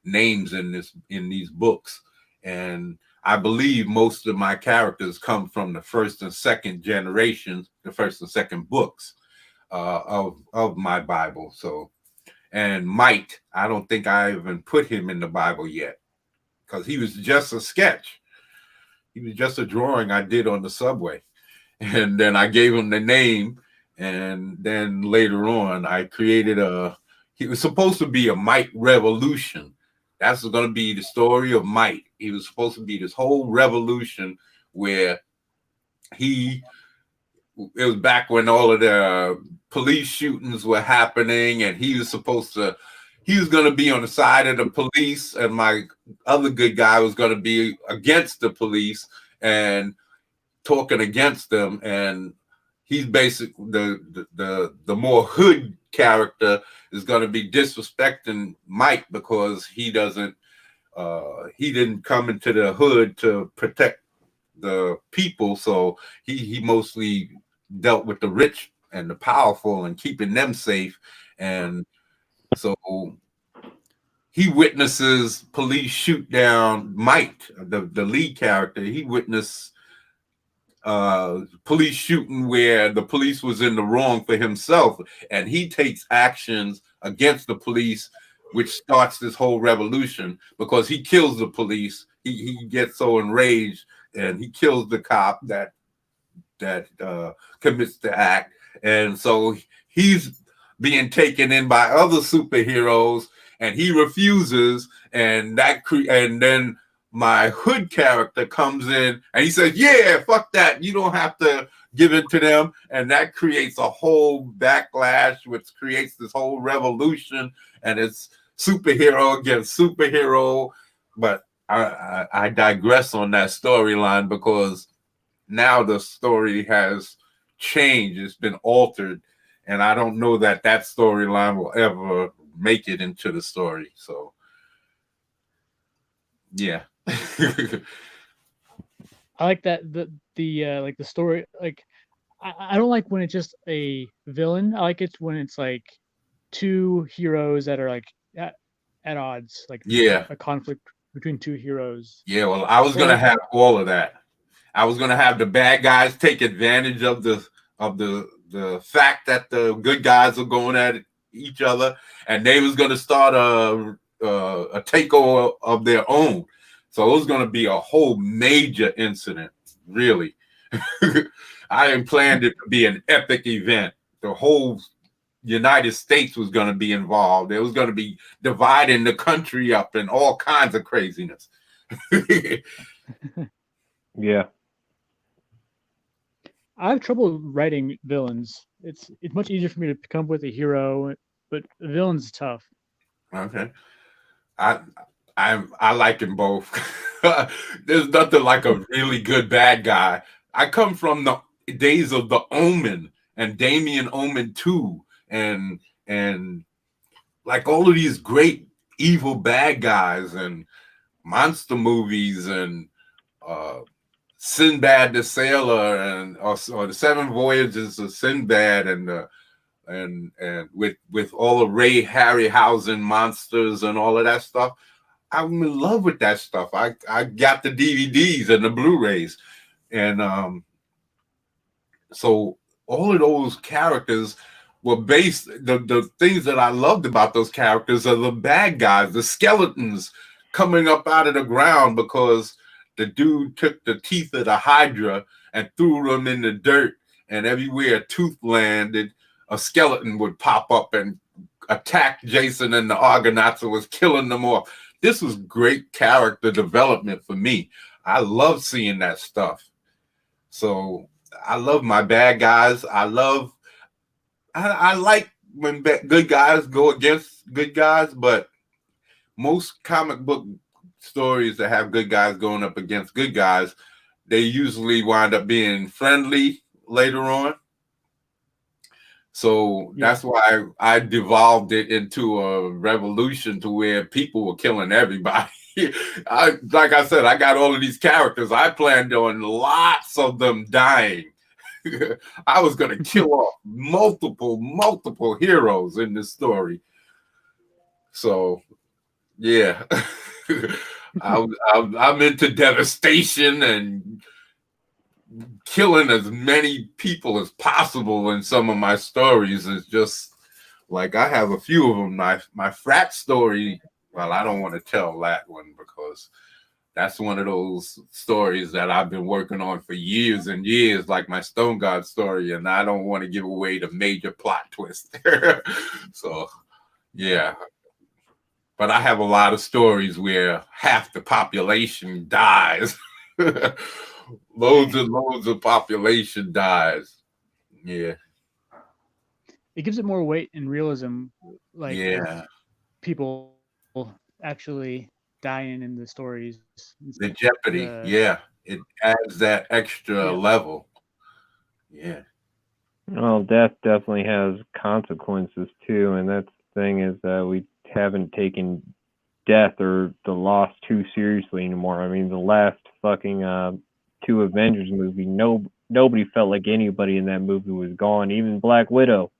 names in these books, and I believe most of my characters come from the first and second generations, the first and second books of my Bible. So, and Mike, I don't think I even put him in the Bible yet, because he was just a sketch. He was just a drawing I did on the subway, and then I gave him the name, and then later on I created he was supposed to be a Mike Revolution. That's going to be the story of Mike. He was supposed to be this whole revolution where it was back when all of the police shootings were happening, and he was going to be on the side of the police, and my other good guy was going to be against the police and talking against them. And he's basically the more hood character is going to be disrespecting Mike because he didn't come into the hood to protect the people, so he mostly dealt with the rich and the powerful and keeping them safe. And so he witnesses police shoot down Mike, the lead character. He witnessed police shooting where the police was in the wrong for himself, and he takes actions against the police, which starts this whole revolution because he kills the police. He gets so enraged and he kills the cop that commits the act, and so he's being taken in by other superheroes, and he refuses, and then my hood character comes in and he says, yeah, fuck that. You don't have to give in to them. And that creates a whole backlash, which creates this whole revolution. And it's superhero against superhero. But I digress on that storyline because now the story has changed. It's been altered. And I don't know that storyline will ever make it into the story. So, yeah. I like that the like the story, like I don't like when it's just a villain. I like it when it's like 2 heroes that are like at odds, like a conflict between 2 heroes. Yeah, well, I was gonna have all of that. I was gonna have the bad guys take advantage of the fact that the good guys are going at each other, and they was gonna start a takeover of their own. So it was going to be a whole major incident, really. I planned it to be an epic event. The whole United States was going to be involved. It was going to be dividing the country up and all kinds of craziness. Yeah. I have trouble writing villains. It's much easier for me to come up with a hero, but the villain's tough. Okay. I like them both. There's nothing like a really good bad guy. I come from the days of the Omen and Damien Omen 2 and like all of these great evil bad guys and monster movies and Sinbad the Sailor and or the Seven Voyages of Sinbad and with all the Ray Harryhausen monsters and all of that stuff. I'm in love with that stuff. I got the DVDs and the Blu-rays, and so all of those characters were based. The things that I loved about those characters are the bad guys, the skeletons coming up out of the ground because the dude took the teeth of the Hydra and threw them in the dirt, and everywhere a tooth landed, a skeleton would pop up and attack Jason and the Argonauts and was killing them off. This was great character development for me. I love seeing that stuff. So I love my bad guys. I like when good guys go against good guys, but most comic book stories that have good guys going up against good guys, they usually wind up being friendly later on. So that's why I devolved it into a revolution to where people were killing everybody. Like I said, I got all of these characters. I planned on lots of them dying. I was going to kill off multiple heroes in this story. So, yeah, I'm into devastation and killing as many people as possible in some of my stories. Is just like I have a few of them. My frat story. Well, I don't want to tell that one because that's one of those stories that I've been working on for years and years, like my Stone God story, and I don't want to give away the major plot twist. So, yeah. But I have a lot of stories where half the population dies. Loads and loads of population dies. Yeah. It gives it more weight and realism, like people actually dying in the stories. The jeopardy, it adds that extra level. Yeah. Well, death definitely has consequences too, and that's the thing is that we haven't taken death or the loss too seriously anymore. I mean, the last fucking 2 Avengers movie, nobody felt like anybody in that movie was gone. Even Black Widow,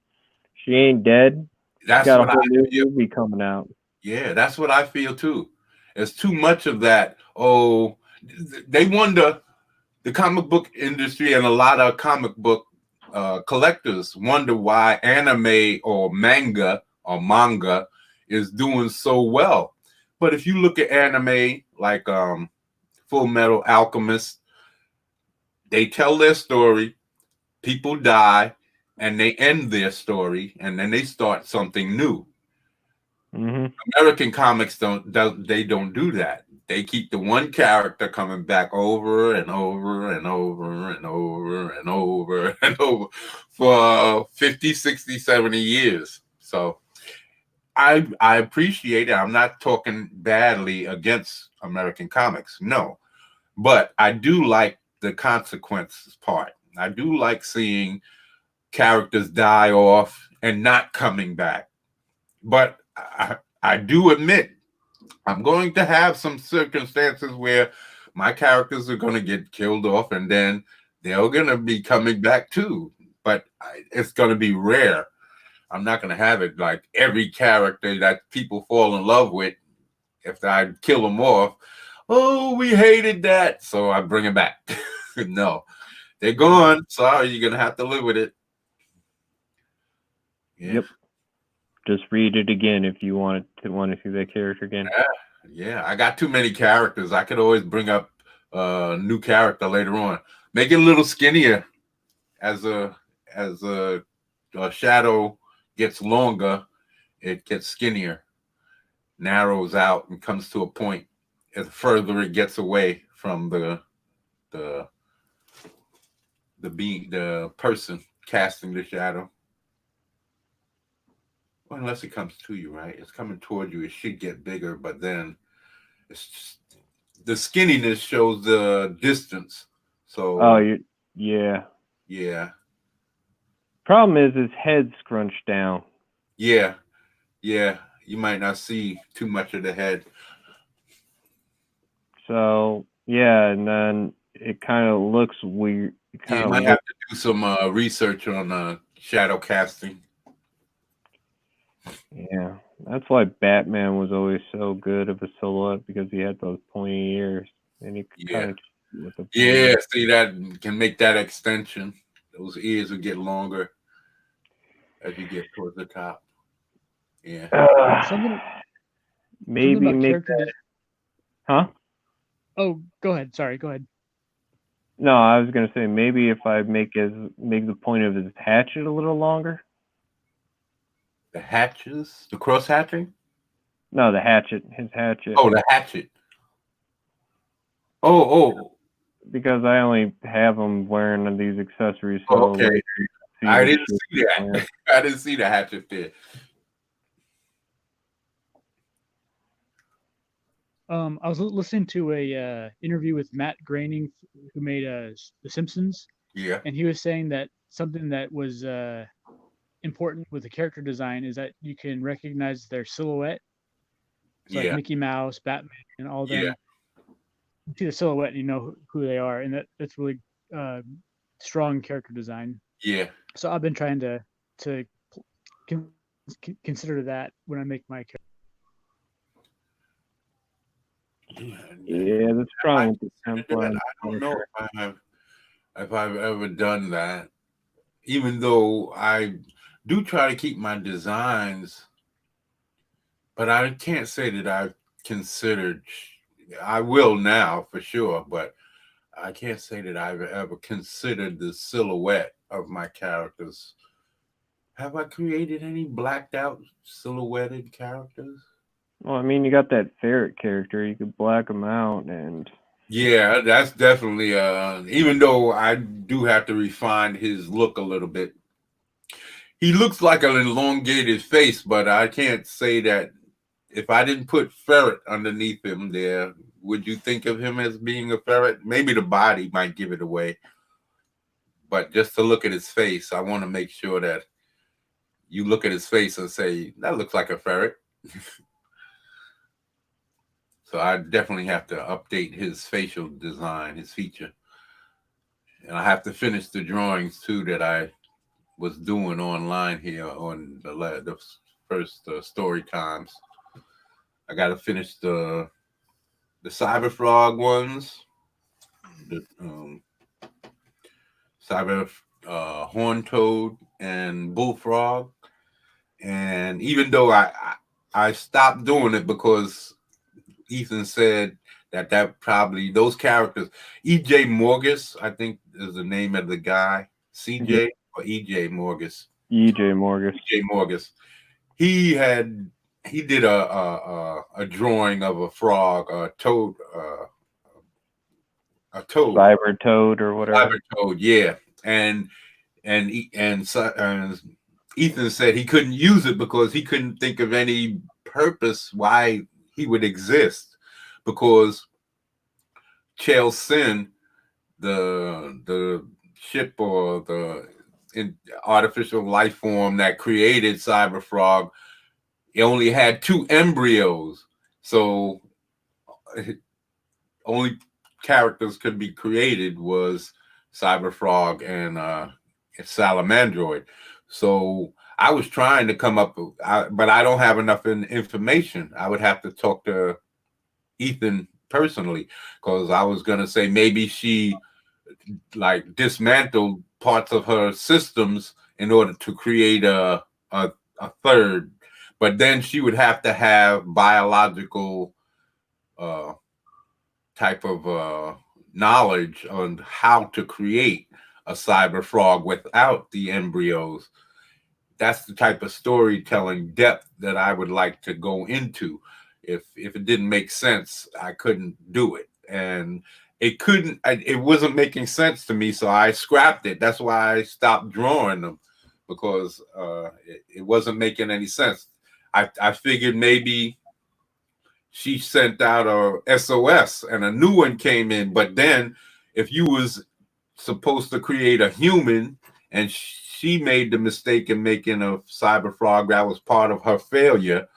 she ain't dead. That's got what a whole new feel. movie coming out. Yeah, that's what I feel too. There's too much of that. Oh, they wonder, the comic book industry and a lot of comic book collectors wonder why anime or manga is doing so well. But if you look at anime like Full Metal Alchemist, they tell their story, people die, and they end their story, and then they start something new. Mm-hmm. American comics don't do that. They keep the one character coming back over and over and over and over and over and over for 50, 60, 70 years. So I appreciate it. I'm not talking badly against American comics, no. But I do like the consequences part. I do like seeing characters die off and not coming back. But I do admit I'm going to have some circumstances where my characters are going to get killed off and then they're going to be coming back too. But it's going to be rare. I'm not going to have it like every character that people fall in love with. If I kill them off, oh, we hated that, so I bring it back. No, they're gone. Sorry, you're going to have to live with it. Yeah. Yep. Just read it again if you want to see that character again. Yeah, I got too many characters. I could always bring up a new character later on. Make it a little skinnier. as a shadow gets longer, it gets skinnier, narrows out, and comes to a point as further it gets away from the person casting the shadow. Well, unless it comes to you, right? It's coming toward you. It should get bigger, but then it's just, the skinniness shows the distance. So yeah. Problem is his head's scrunched down. Yeah. You might not see too much of the head. So yeah, and then it kind of looks weird. You might have to do some research on shadow casting. Yeah, that's why Batman was always so good of a silhouette, because he had those pointy ears, and he kind of with the see, that can make that extension. Those ears will get longer as you get towards the top. Yeah. Maybe make that. Huh? Oh, go ahead. Sorry, go ahead. No, I was gonna say maybe if I make the point of his hatchet a little longer. The hatches? The cross hatching? No, the hatchet. His hatchet. Oh, the hatchet. Oh. Because I only have him wearing these accessories. So okay. I didn't see that. I didn't see the hatchet there. I was listening to a interview with Matt Groening, who made The Simpsons. Yeah. And he was saying that something that was important with the character design is that you can recognize their silhouette. So like Mickey Mouse, Batman, and all of them. Yeah. You see the silhouette and you know who they are, and that's really strong character design. Yeah. So I've been trying to consider that when I make my character. Yeah, that's probably the template. I don't know if I've ever done that. Even though I do try to keep my designs, but I can't say that I've considered. I will now for sure, but I can't say that I've ever considered the silhouette of my characters. Have I created any blacked out silhouetted characters? Well, I mean, you got that ferret character. You could black him out, and yeah, that's definitely. Even though I do have to refine his look a little bit, he looks like an elongated face, but I can't say that. If I didn't put ferret underneath him there, would you think of him as being a ferret? Maybe the body might give it away, but just to look at his face, I want to make sure that you look at his face and say that looks like a ferret. So I definitely have to update his facial design, his feature. And I have to finish the drawings too that I was doing online here on the first story times. I got to finish the Cyber Frog ones, the Cyber Horn Toad and Bullfrog. And even though I stopped doing it because Ethan said that probably those characters, E.J. Morgus, I think is the name of the guy, C.J. or E.J. Morgus. E.J. Morgus. E.J. Morgus. He did a drawing of a frog, a toad, Cyber Toad or whatever. Cyber Toad, yeah. And Ethan said he couldn't use it because he couldn't think of any purpose why he would exist, because Chelsea, the ship or the artificial life form that created Cyber Frog, it only had 2 embryos, so only characters could be created was Cyber Frog and Salamandroid. So I was trying to come up, but I don't have enough information. I would have to talk to Ethan personally, because I was going to say maybe she like dismantled parts of her systems in order to create a third, but then she would have to have biological type of knowledge on how to create a cyber frog without the embryos. That's the type of storytelling depth that I would like to go into. If it didn't make sense, I couldn't do it, and it wasn't making sense to me, so I scrapped it. That's why I stopped drawing them, because it wasn't making any sense. I figured maybe she sent out a SOS and a new one came in, but then if you was supposed to create a human and she made the mistake in making a cyber frog, that was part of her failure,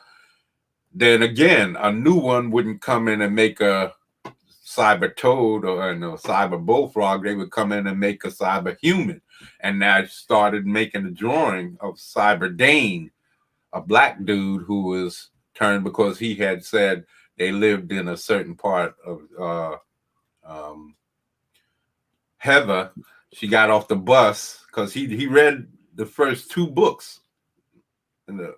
then again a new one wouldn't come in and make a cyber toad or a cyber bullfrog. They would come in and make a cyber human. And I started making a drawing of Cyber Dane, a black dude who was turned because he had said they lived in a certain part of Heather. She got off the bus because he read the first two books in the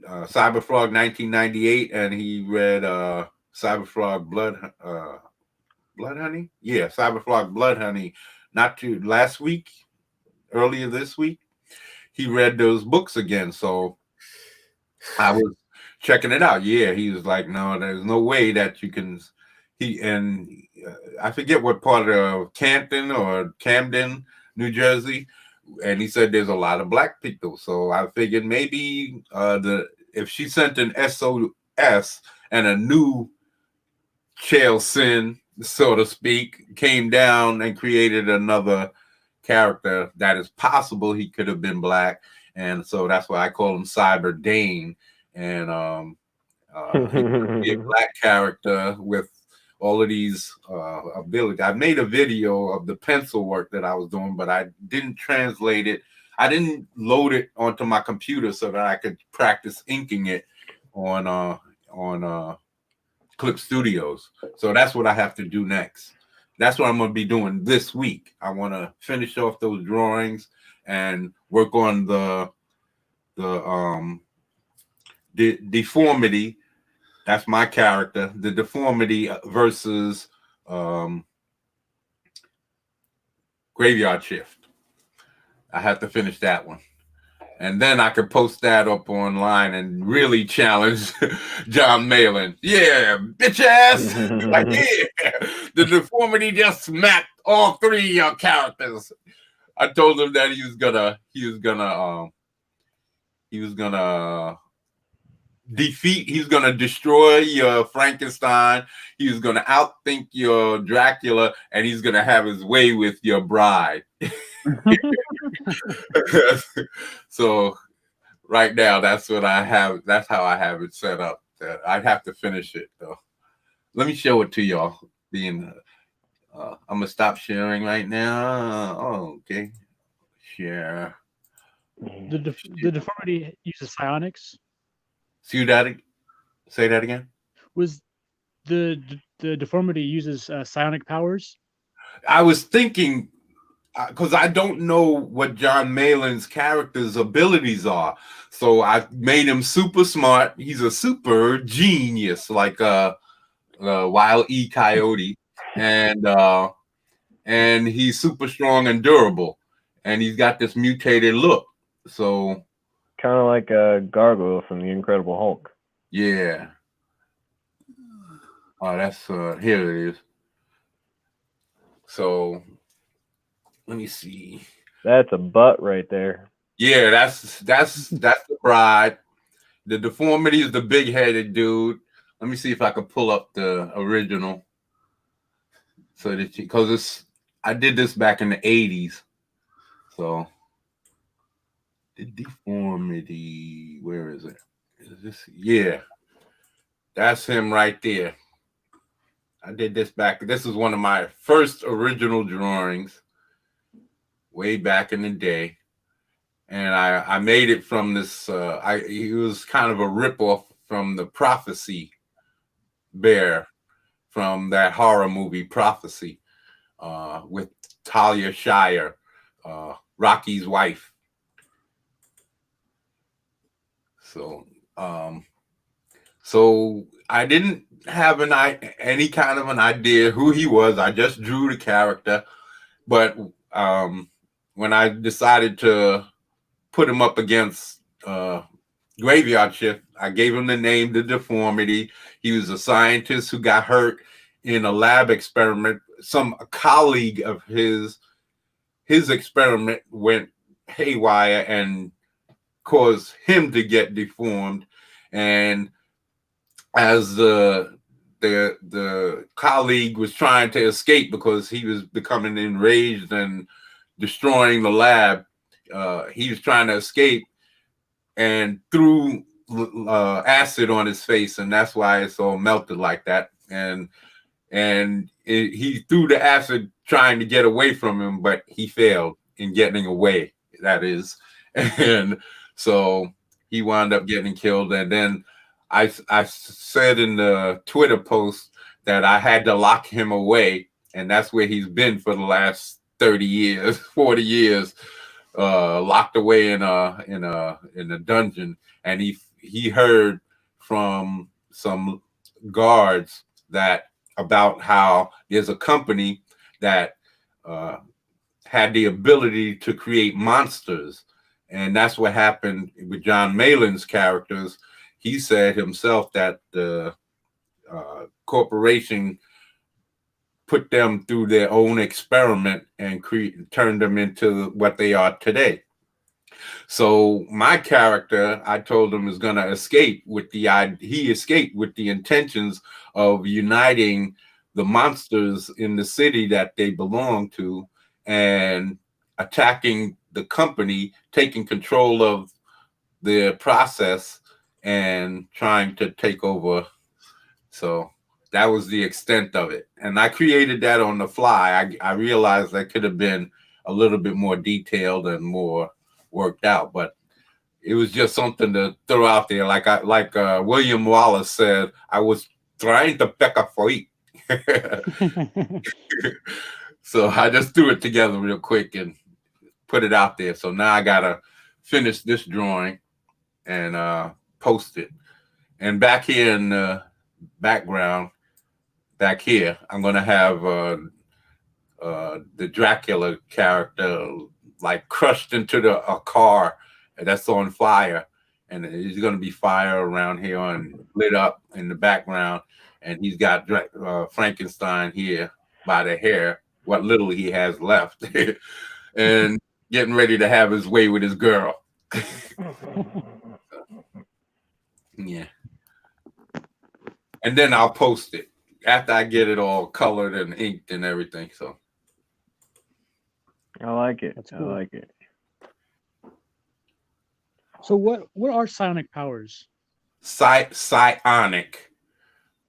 Cyber Frog 1998, and he read Cyber Frog Blood Honey. Yeah, Cyber Frog Blood Honey. Not too last week, earlier this week, he read those books again. So I was checking it out. Yeah, he was like, no, there's no way that you can. I forget what part of Canton or Camden, New Jersey, and he said there's a lot of black people. So I figured maybe if she sent an SOS and a new Sin, so to speak, came down and created another character, that is possible he could have been black, and so that's why I call him Cyber Dane. And he could be a black character with all of these abilities. I made a video of the pencil work that I was doing, but I didn't translate it. I didn't load it onto my computer so that I could practice inking it on Clip Studios. So that's what I have to do next. That's what I'm going to be doing this week. I want to finish off those drawings and work on the deformity. That's my character. The deformity versus graveyard shift. I have to finish that one. And then I could post that up online and really challenge John Malin. Yeah, bitch ass. Like, yeah, the deformity just smacked all three of your characters. I told him that he was gonna destroy your Frankenstein. He was gonna outthink your Dracula, and he's gonna have his way with your bride. So right now, that's what I have. That's how I have it set up. I'd have to finish it though. Let me show it to y'all. I'm gonna stop sharing right now. Oh, okay. Share. The deformity uses psionics. Say that again. Was the deformity uses psionic powers? I was thinking, because I don't know what John Malin's character's abilities are, so I made him super smart. He's a super genius, like Wile E. Coyote, and he's super strong and durable, and he's got this mutated look. So kind of like a gargoyle from the Incredible Hulk. Yeah. Oh, that's here it is. So let me see. That's a butt right there. Yeah, that's the bride. The deformity is the big-headed dude. Let me see if I can pull up the original. So that because I did this back in the 80s. So the deformity, where is it? Is this? Yeah. That's him right there. I did this back. This is one of my first original drawings way back in the day. And I made it from this, he was kind of a ripoff from the Prophecy bear from that horror movie Prophecy with Talia Shire, Rocky's wife. So I didn't have any kind of an idea who he was. I just drew the character, but when I decided to put him up against Graveyard Shift, I gave him the name The Deformity. He was a scientist who got hurt in a lab experiment. Some colleague of his experiment went haywire and caused him to get deformed. And as the colleague was trying to escape because he was becoming enraged and destroying the lab, he was trying to escape and threw acid on his face, and that's why it's all melted like that. And he threw the acid trying to get away from him, but he failed in getting away, that is. And so he wound up getting killed. And then I said in the Twitter post that I had to lock him away, and that's where he's been for the last 30 years, 40 years, locked away in a dungeon. And he heard from some guards about how there's a company that had the ability to create monsters, and that's what happened with John Malin's characters. He said himself that the corporation put them through their own experiment and turned them into what they are today. So my character, I told him, is going to escape with he escaped with the intentions of uniting the monsters in the city that they belong to and attacking the company, taking control of the process and trying to take over. So that was the extent of it. And I created that on the fly. I realized that could have been a little bit more detailed and more worked out, but it was just something to throw out there. Like William Wallace said, I was trying to pick a fight. So I just threw it together real quick and put it out there. So now I gotta finish this drawing and post it. And back here in the background, back here, I'm gonna have the Dracula character like crushed into a car that's on fire, and there's going to be fire around here and lit up in the background, and he's got Frankenstein here by the hair, what little he has left, and getting ready to have his way with his girl. Yeah. And then I'll post it after I get it all colored and inked and everything. So I like it. That's cool. I like it. So what are psionic powers? Psionic.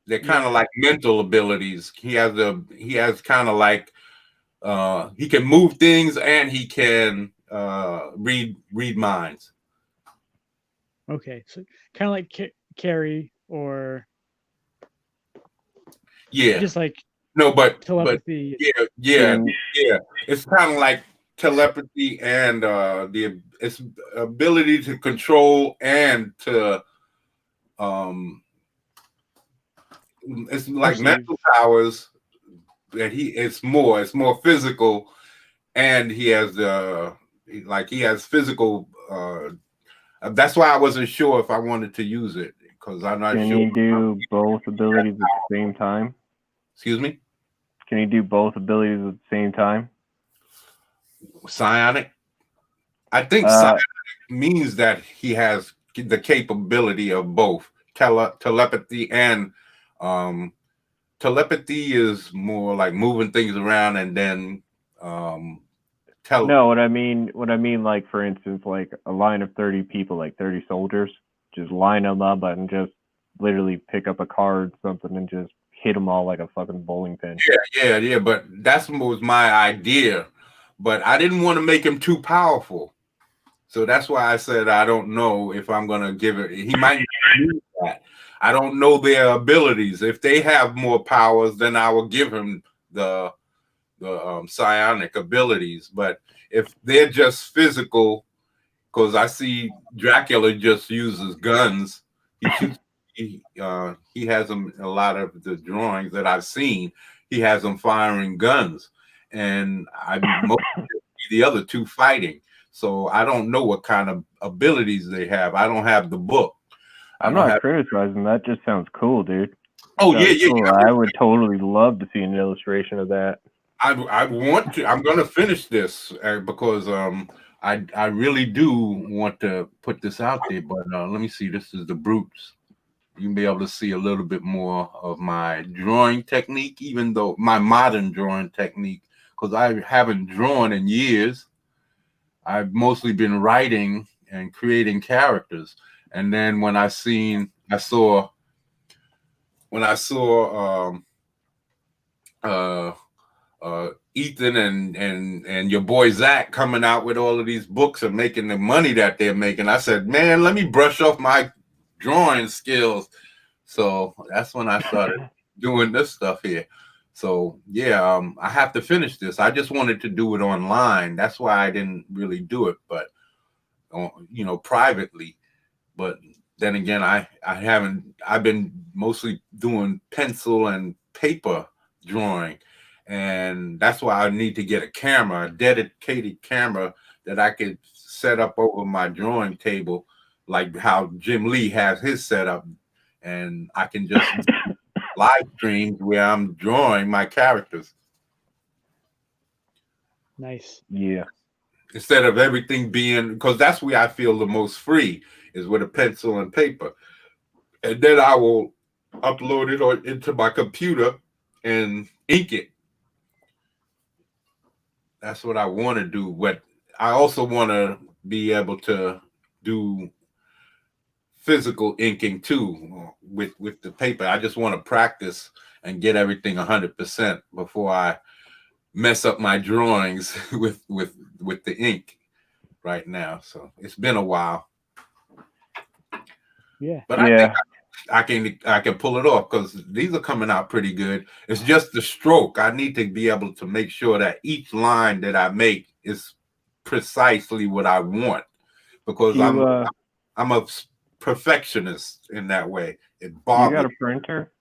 They're kind of like mental abilities. He has kind of like he can move things and he can read minds. Okay, so kind of like Carrie or just like telepathy. But yeah. It's kind of like telepathy and its ability to control and to it's like mental powers that it's more physical, and he has physical that's why I wasn't sure if I wanted to use it, because I'm not sure. Can you do both abilities at the same time? Excuse me? Can you do both abilities at the same time? Psionic? I think psionic means that he has the capability of both telepathy and telepathy is more like moving things around, and then no, what I mean, like, for instance, like a line of 30 people, like 30 soldiers, just line them up and just literally pick up a card, something, and just hit them all like a fucking bowling pin. Yeah. But that was my idea. But I didn't want to make him too powerful. So that's why I said I don't know if I'm going to give it. He might use that. I don't know their abilities. If they have more powers, then I will give him the psionic abilities. But if they're just physical, because I see Dracula just uses guns. He shoots. He has them, a lot of the drawings that I've seen, he has them firing guns, and I mostly see the other two fighting. So I don't know what kind of abilities they have. I don't have the book. I'm not criticizing. That just sounds cool, dude. Oh yeah, Cool. I would totally love to see an illustration of that. I want to. I'm going to finish this because I really do want to put this out there. But let me see. This is the Brutes. You can be able to see a little bit more of my drawing technique, even though my modern drawing technique, because I haven't drawn in years. I've mostly been writing and creating characters. And then when I saw Ethan and your boy Zach coming out with all of these books and making the money that they're making, I said, man, let me brush off my drawing skills. So that's when I started doing this stuff here. So yeah, I have to finish this. I just wanted to do it online. That's why I didn't really do it, but privately. But then again, I've been mostly doing pencil and paper drawing. And that's why I need to get a dedicated camera that I could set up over my drawing table, like how Jim Lee has his setup. And I can just live streams where I'm drawing my characters. Nice. Yeah. Instead of everything being, because that's where I feel the most free is with a pencil and paper. And then I will upload it into my computer and ink it. That's what I want to do. But I also want to be able to do physical inking too with the paper. I just want to practice and get everything 100% before I mess up my drawings with the ink right now. So it's been a while. Yeah. But I can pull it off because these are coming out pretty good. It's just the stroke. I need to be able to make sure that each line that I make is precisely what I want, because I'm a perfectionist in that way. It bothers. You got a printer?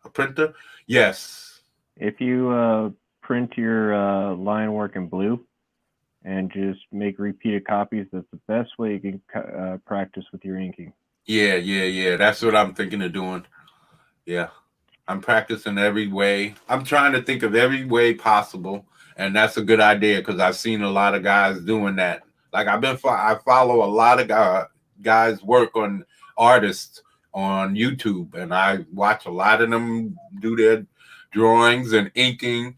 A printer? Yes. If you print your line work in blue and just make repeated copies, that's the best way you can practice with your inking. Yeah. That's what I'm thinking of doing. Yeah. I'm practicing every way. I'm trying to think of every way possible. And that's a good idea because I've seen a lot of guys doing that. Like I follow a lot of guys work on artists on YouTube, and I watch a lot of them do their drawings and inking.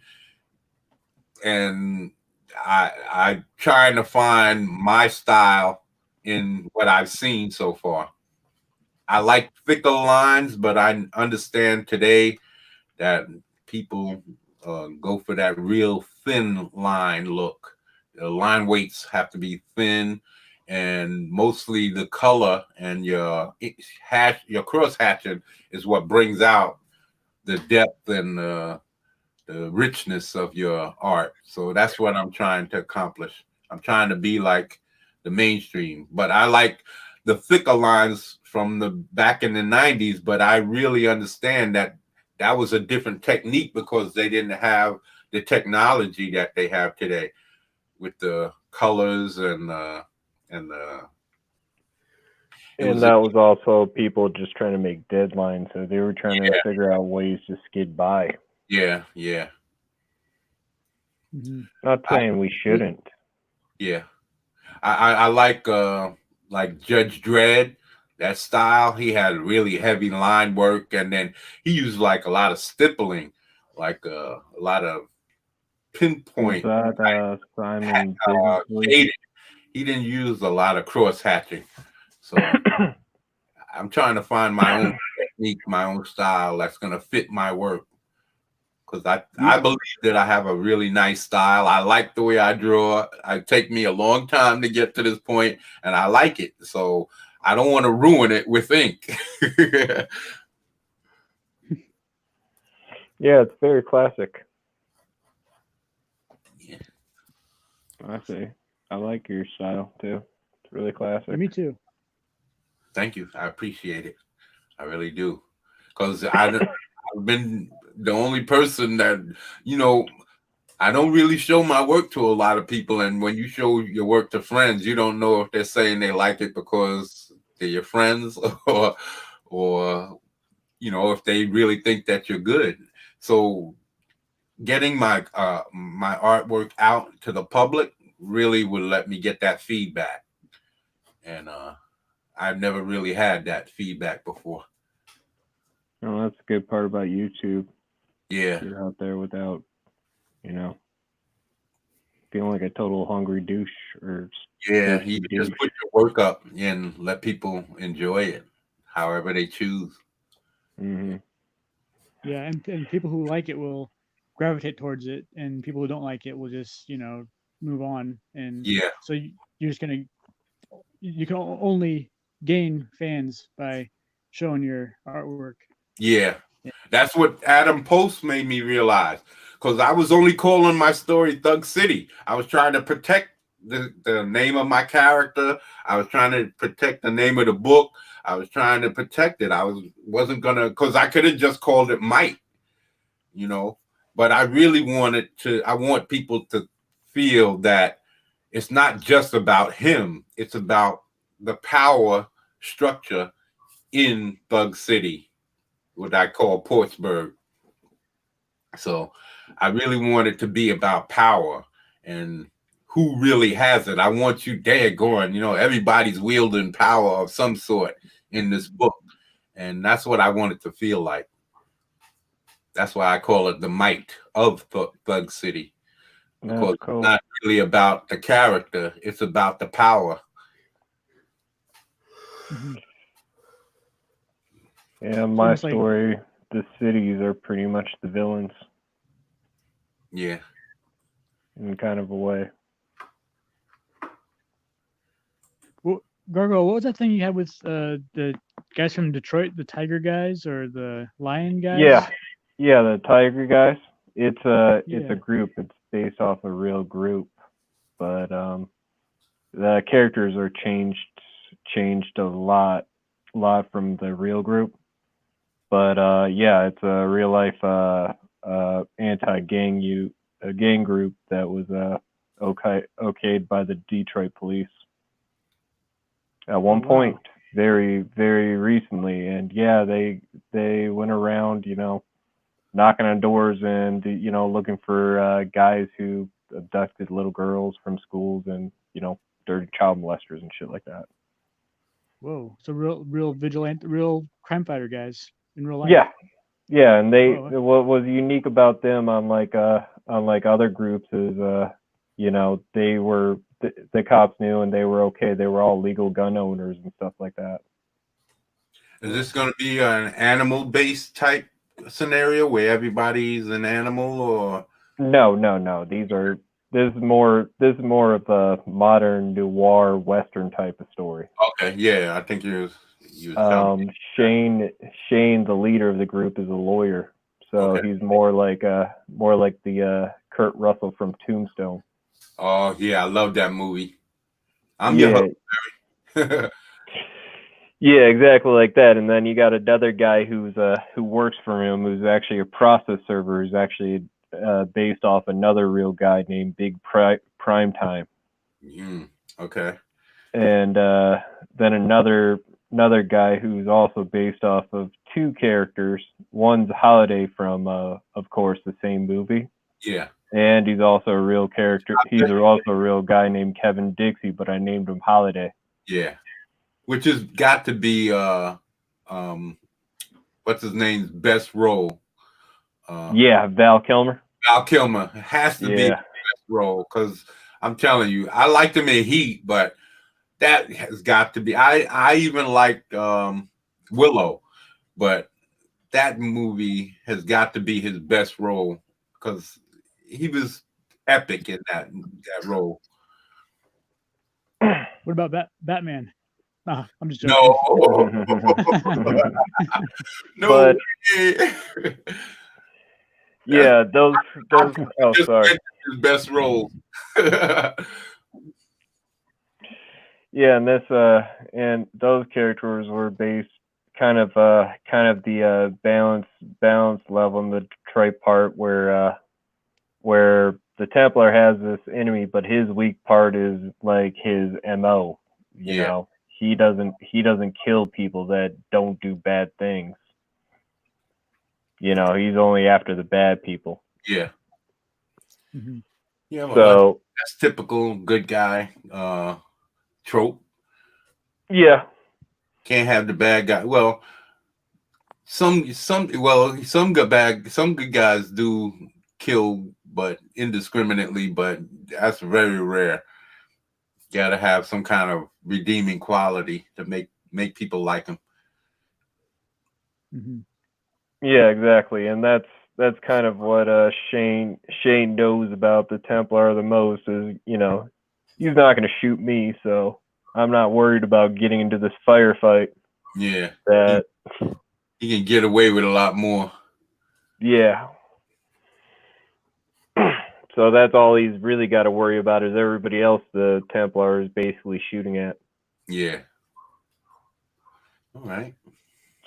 And I trying to find my style in what I've seen so far. I like thicker lines, but I understand today that people go for that real thin line look. The line weights have to be thin, and mostly the color and your cross hatching is what brings out the depth and the richness of your art. So that's what I'm trying to accomplish. I'm trying to be like the mainstream, but I like the thicker lines from the back in the 90s, but I really understand that was a different technique because they didn't have the technology that they have today with the colors and that was also people just trying to make deadlines, so they were trying to figure out ways to skid by. Yeah. Mm-hmm. Not saying we shouldn't. Yeah, I like Judge Dredd. That style, he had really heavy line work, and then he used like a lot of stippling, like a lot of pinpoint. Was that Simon? He didn't use a lot of cross hatching, so I'm trying to find my own technique, my own style that's gonna fit my work. Because I believe that I have a really nice style. I like the way I draw. It take me a long time to get to this point, and I like it. So I don't want to ruin it with ink. Yeah, it's very classic. Yeah. I see. I like your style too. It's really classic. Me too. Thank you. I appreciate it. I really do. Because I've been the only person that, I don't really show my work to a lot of people, and when you show your work to friends, you don't know if they're saying they like it because they're your friends or if they really think that you're good. So getting my my artwork out to the public really would let me get that feedback, and I've never really had that feedback before. Oh, that's a good part about YouTube. Yeah, Get out there without, feeling like a total hungry douche or yeah. thirsty You can douche. just put your work up and let people enjoy it, however they choose. Mm-hmm. Yeah, and people who like it will gravitate towards it, and people who don't like it will just move on. And Yeah, so you're just gonna you can only gain fans by showing your artwork. yeah. That's what Adam Post made me realize, because I was only calling my story Thug City. I was trying to protect the name of my character. I was trying to protect the name of the book. I was trying to protect it. Wasn't gonna, because I could have just called it Might, but I really I want people to feel that it's not just about him. It's about the power structure in Thug City, what I call Portsburg. So I really want it to be about power and who really has it. I want you there going, everybody's wielding power of some sort in this book. And that's what I want it to feel like. That's why I call it the might of Thug City. Because That's cool. it's not really about the character, it's about the power. Mm-hmm. Yeah, my story, the cities are pretty much the villains. Yeah. In kind of a way. Well, Gargoyle, what was that thing you had with the guys from Detroit, the Tiger guys or the Lion guys? Yeah, the Tiger guys. It's a group. It's based off a real group, but the characters are changed a lot from the real group. But yeah, it's a real life anti-gang gang group that was okayed by the Detroit police at one point, very, very recently. And yeah, they went around, knocking on doors and looking for guys who abducted little girls from schools and dirty child molesters and shit like that. Whoa! So real vigilante, real crime fighter guys in real life. Yeah, and what was unique about them, unlike other groups, is they were the cops knew and they were okay. They were all legal gun owners and stuff like that. Is this going to be an animal-based type scenario where everybody's an animal, or no? This is more of a modern noir western type of story. Okay, yeah, I think you Shane, the leader of the group, is a lawyer, so he's more like the Kurt Russell from Tombstone. Oh yeah, I love that movie. I'm your Yeah, exactly like that. And then you got another guy who works for him, who's actually a process server, who's actually based off another real guy named Big Primetime. Okay. And then another guy who's also based off of two characters. One's Holiday from, of course, the same movie. Yeah. And he's also a real character. He's also a real guy named Kevin Dixie, but I named him Holiday. Yeah. Which has got to be what's his name's best role? Val Kilmer. Val Kilmer has to be the best role, because I'm telling you, I liked him in Heat, but that has got to be. I even liked Willow, but that movie has got to be his best role, because he was epic in that role. What about Batman? Oh, I'm just joking. No. But way. Yeah, those. Oh, sorry. His best role. Yeah, and and those characters were based kind of the balance level in the Detroit part where the Templar has this enemy, but his weak part is like his MO. You know, he doesn't kill people that don't do bad things. You know, he's only after the bad people. Yeah. Mm-hmm. Yeah. Well, So that's typical good guy trope. Yeah. Can't have the bad guy. Well, some good guys do kill, but indiscriminately. But that's very rare. Got to have some kind of redeeming quality to make people like him. Mm-hmm. Yeah, exactly, and that's kind of what Shane knows about the Templar the most is, you know, he's not going to shoot me, so I'm not worried about getting into this firefight. Yeah, that he can get away with a lot more. Yeah. So that's all he's really got to worry about is everybody else the Templar is basically shooting at. Yeah. All right.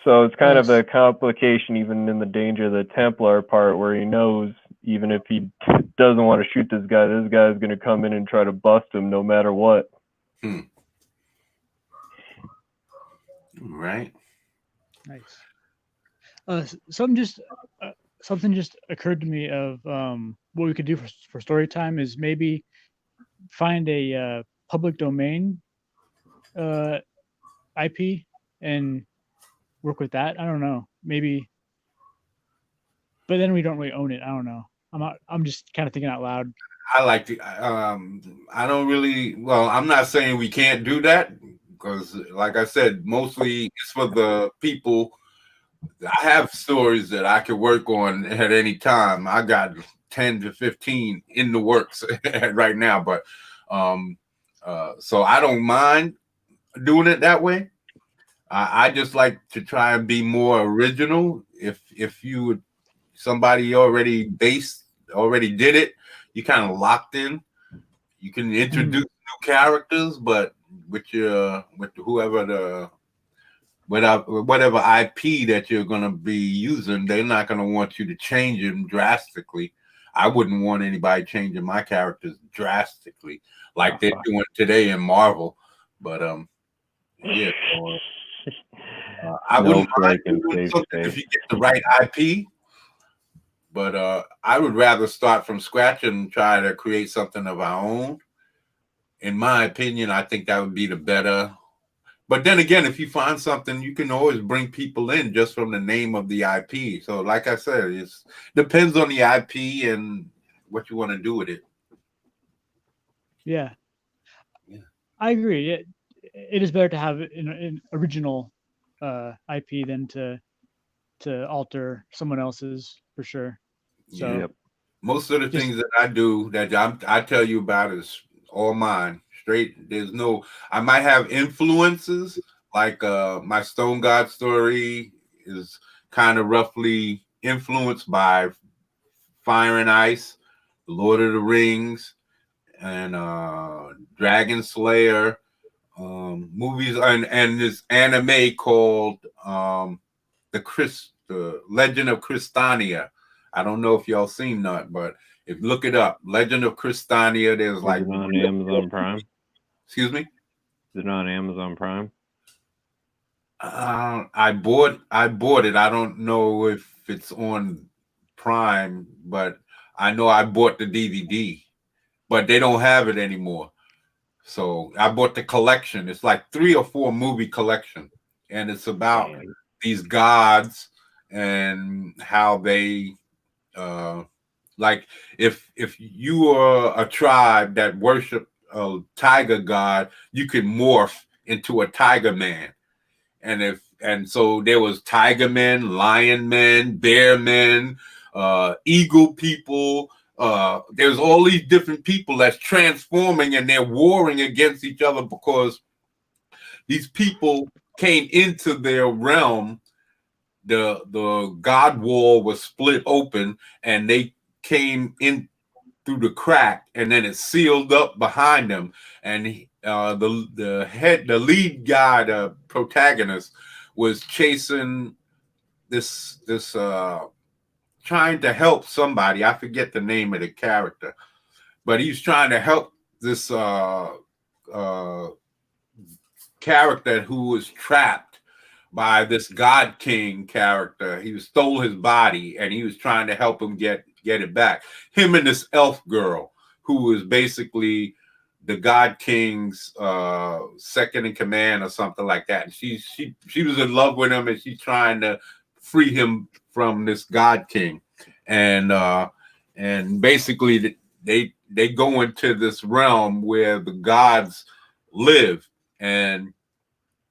So it's kind of a complication even in the danger of the Templar part where he knows even if he doesn't want to shoot this guy's going to come in and try to bust him no matter what. All right. Nice. Something just occurred to me of what we could do for story time is maybe find a public domain IP and work with that. I don't know, maybe, but then we don't really own it. I don't know. I'm just kind of thinking out loud. I like to. I don't really. Well, I'm not saying we can't do that because, like I said, mostly it's for the people. I have stories that I could work on at any time. I got 10 to 15 in the works right now, but so I don't mind doing it that way. I just like to try and be more original. If you would, somebody already did it, you kind of locked in. You can introduce new characters, but with whatever IP that you're going to be using, they're not going to want you to change them drastically. I wouldn't want anybody changing my characters drastically like they're doing today in Marvel. But yeah, I wouldn't mind doing something if you get the right IP. But I would rather start from scratch and try to create something of our own. In my opinion, I think that would be the better. But then again, if you find something, you can always bring people in just from the name of the IP. So like I said, it depends on the IP and what you want to do with it. Yeah. I agree. It is better to have an original IP than to alter someone else's, for sure. So yeah. Most of the things that I do that I tell you about is all mine. Straight. There's no. I might have influences like my Stone God story is kind of roughly influenced by Fire and Ice, Lord of the Rings, and Dragon Slayer movies, and this anime called the Legend of Crystania. I don't know if y'all seen that, but if look it up, Legend of Crystania. There's like on Amazon Prime. Excuse me. Is it on Amazon Prime? I bought it. I don't know if it's on Prime, but I know I bought the DVD, but they don't have it anymore. So I bought the collection. It's like 3 or 4 movie collection, and it's about these gods and how they like if you are a tribe that worship a tiger god, you can morph into a tiger man. And so there was tiger men, lion men, bear men, eagle people. There's all these different people that's transforming and they're warring against each other because these people came into their realm. The god wall was split open and they came in through the crack, and then it sealed up behind them. And the lead guy, the protagonist, was chasing this trying to help somebody. I forget the name of the character, but he's trying to help this character who was trapped by this God King character. He stole his body, and he was trying to help him get it back. Him and this elf girl, who was basically the God King's second in command or something like that. And she was in love with him, and she's trying to free him from this God King. And basically they go into this realm where the gods live, and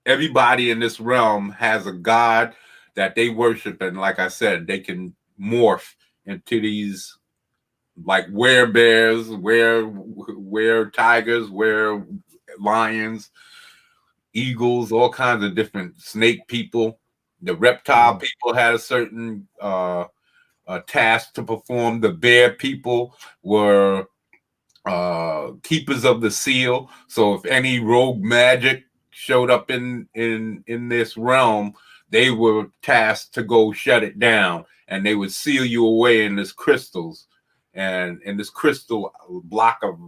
everybody in this realm has a god that they worship, and like I said, they can morph into these like bears, tigers, lions, eagles, all kinds of different snake people. The reptile people had a certain task to perform. The bear people were keepers of the seal. So if any rogue magic showed up in this realm, they were tasked to go shut it down, and they would seal you away in this crystals, and in this crystal block of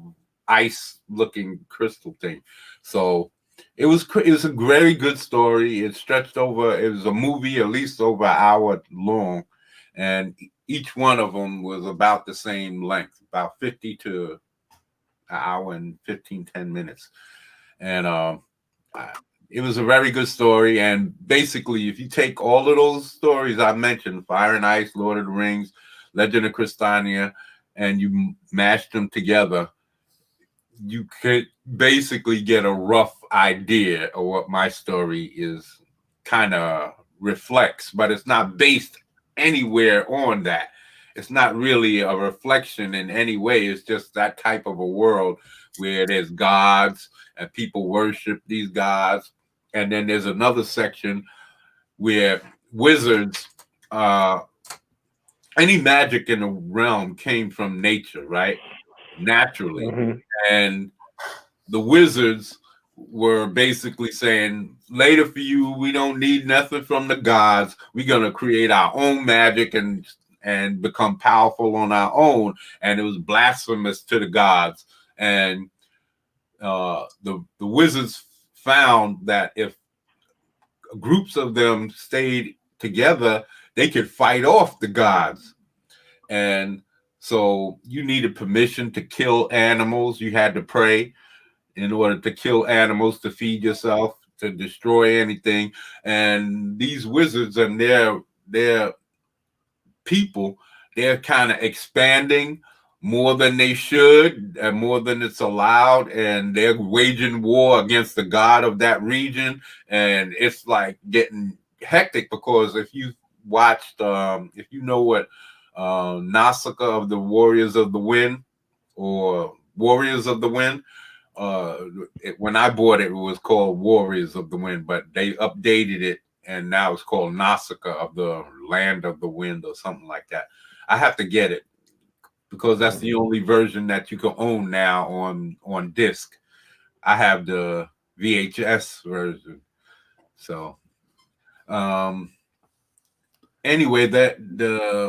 ice looking crystal thing. So it was a very good story. It stretched over, it was a movie at least over an hour long, and each one of them was about the same length, about 50 to an hour and 10 minutes. And it was a very good story. And basically, if you take all of those stories I mentioned, Fire and Ice, Lord of the Rings, Legend of Crystania, and you mash them together, you could basically get a rough idea of what my story is kind of reflects, but it's not based anywhere on that. It's not really a reflection in any way. It's just that type of a world where there's gods and people worship these gods. And then there's another section where wizards, any magic in the realm came from nature, right? Naturally. And the wizards were basically saying, later for you, we don't need nothing from the gods. We're going to create our own magic and become powerful on our own. And it was blasphemous to the gods. And the wizards found that if groups of them stayed together, they could fight off the gods. And so you needed permission to kill animals. You had to pray in order to kill animals, to feed yourself, to destroy anything. And these wizards and their people, they're kind of expanding more than they should and more than it's allowed, and they're waging war against the god of that region. And it's like getting hectic, because if you watched, if you know what Nausicaa of the Warriors of the Wind or Warriors of the Wind, when I bought it, it was called Warriors of the Wind, but they updated it and now it's called Nausicaa of the Land of the Wind or something like that. I have to get it because that's the only version that you can own now on disc. I have the VHS version. So anyway,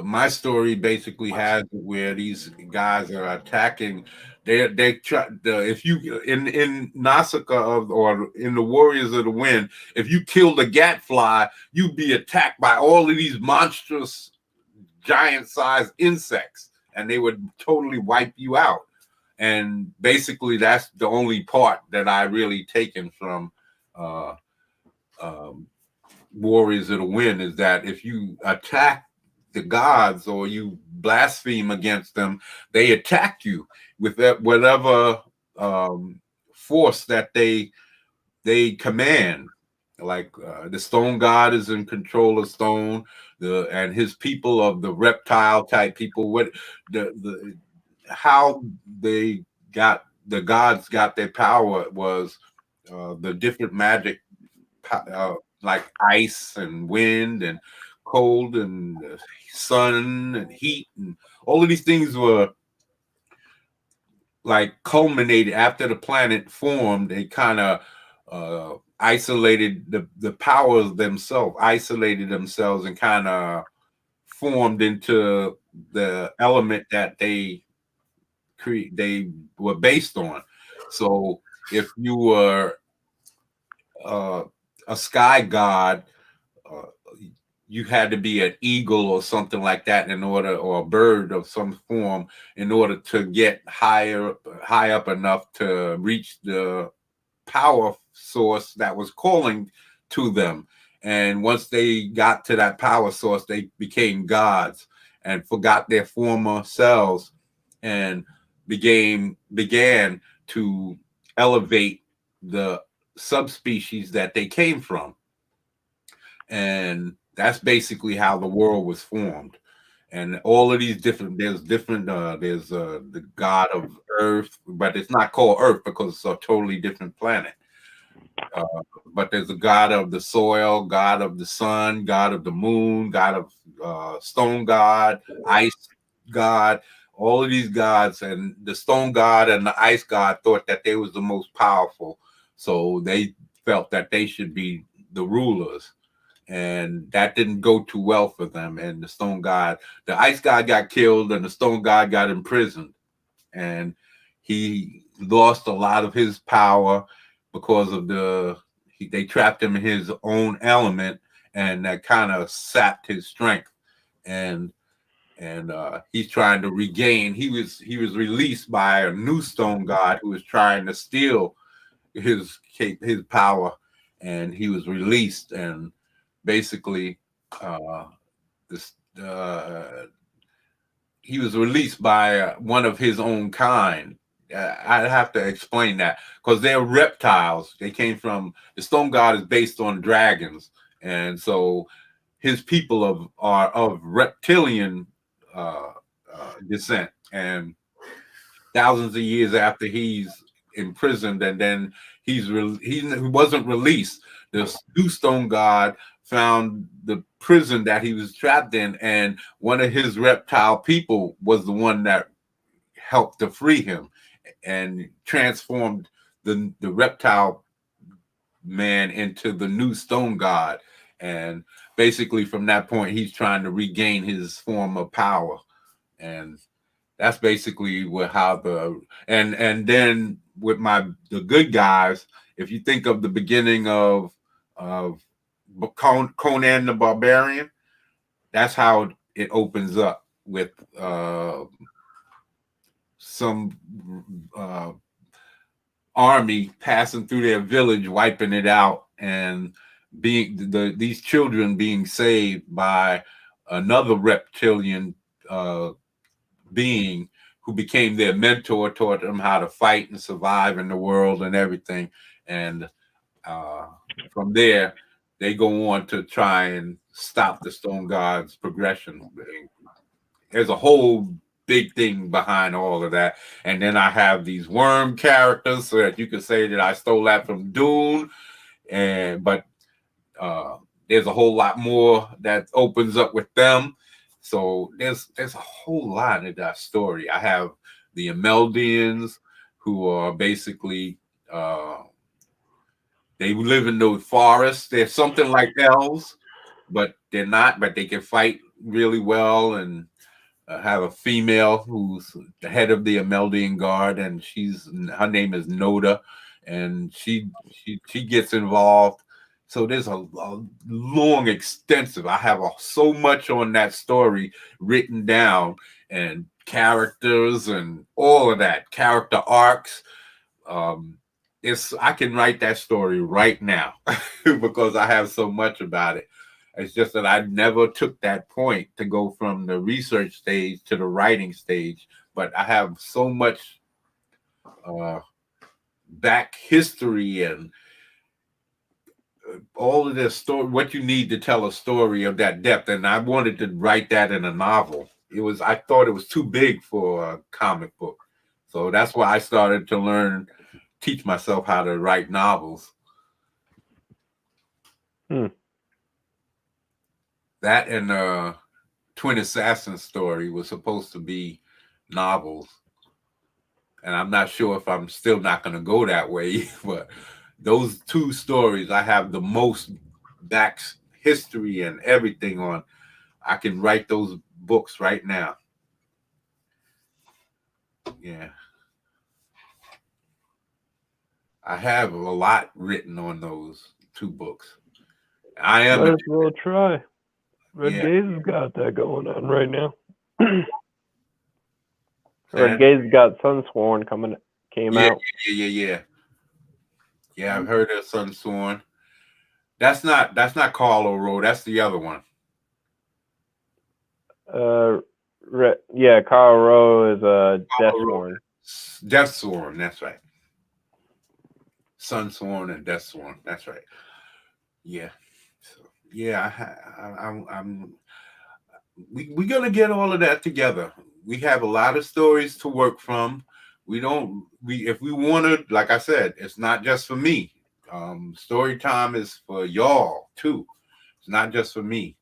my story basically has where these guys are attacking. They try if you in Nausicaa or in the Warriors of the Wind, if you killed a gadfly, you'd be attacked by all of these monstrous, giant-sized insects, and they would totally wipe you out. And basically, that's the only part that I really taken from Warriors of the Wind, is that if you attack the gods or you blaspheme against them, they attack you with that whatever force that they command. Like the stone god is in control of stone, and his people of the reptile type people. What how they got the gods got their power was the different magic, like ice and wind and cold and sun and heat, and all of these things were like culminated after the planet formed. They kind of isolated the powers themselves, isolated themselves, and kind of formed into the element that they they were based on. So if you were a sky god, uh, you had to be an eagle or something like that in order, or a bird of some form, in order to get high up enough to reach the power source that was calling to them. And once they got to that power source, they became gods and forgot their former selves and began to elevate the subspecies that they came from. And that's basically how the world was formed. And all of these different, there's the god of Earth, but it's not called Earth because it's a totally different planet. But there's a god of the soil, god of the sun, god of the moon, god of stone god, ice god, all of these gods. And the stone god and the ice god thought that they was the most powerful. So they felt that they should be the rulers. And that didn't go too well for them. And the ice god got killed and the stone god got imprisoned. And he lost a lot of his power because of they trapped him in his own element, and that kind of sapped his strength. And he's trying to regain. He was released by a new stone god who was trying to steal his power, and he was released. And basically, he was released by one of his own kind. I'd have to explain that because they're reptiles. They came from the stone god is based on dragons, and so his people are of reptilian descent. And thousands of years after he's imprisoned, and then he wasn't released, the new stone god found the prison that he was trapped in, and one of his reptile people was the one that helped to free him and transformed the reptile man into the new stone god. And basically from that point he's trying to regain his form of power. And that's basically and then with the good guys, if you think of the beginning of Conan the Barbarian, that's how it opens up with some army passing through their village, wiping it out, and these children being saved by another reptilian being who became their mentor, taught them how to fight and survive in the world and everything. And from there, they go on to try and stop the stone god's progression. There's a whole big thing behind all of that. And then I have these worm characters, so that you could say that I stole that from Dune. But there's a whole lot more that opens up with them. So there's a whole lot in that story. I have the Imeldians, who are basically they live in those forests. They're something like elves, but they're not. But they can fight really well. And have a female who's the head of the Imeldian Guard, and her name is Noda, and she gets involved. So there's a long, extensive. I have so much on that story written down, and characters and all of that, character arcs. I can write that story right now because I have so much about it. It's just that I never took that point to go from the research stage to the writing stage. But I have so much back history and all of this story, what you need to tell a story of that depth. And I wanted to write that in a novel. I thought it was too big for a comic book. So that's why I started to teach myself how to write novels. That and Twin Assassin story was supposed to be novels. And I'm not sure if I'm still not going to go that way, but those two stories I have the most back history and everything on. I can write those books right now. Yeah. I have a lot written on those 2 books. I am. Might as well try. Red Yeah. Gaze has got that going on right now. Say Red that? Gaze has got Sunsworn came Yeah, out. yeah. Yeah, I've heard of Sunsworn. That's not Carlo Row. That's the other one. Yeah, Carl Rowe is Deathsworn. Deathsworn. That's right. Sunsworn and Deathsworn. That's right. Yeah. So, yeah, we're gonna get all of that together. We have a lot of stories to work from. If we want to, like I said, it's not just for me. Story time is for y'all too. It's not just for me.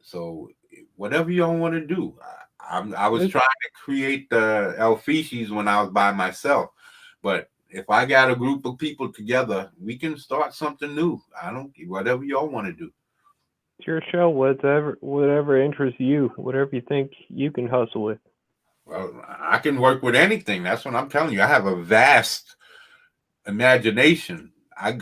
So whatever y'all want to do, I was trying to create the Elfiches when I was by myself, but if I got a group of people together, we can start something new. Whatever y'all want to do. It's your show. Whatever interests you, whatever you think you can hustle with. Well, I can work with anything. That's what I'm telling you. I have a vast imagination.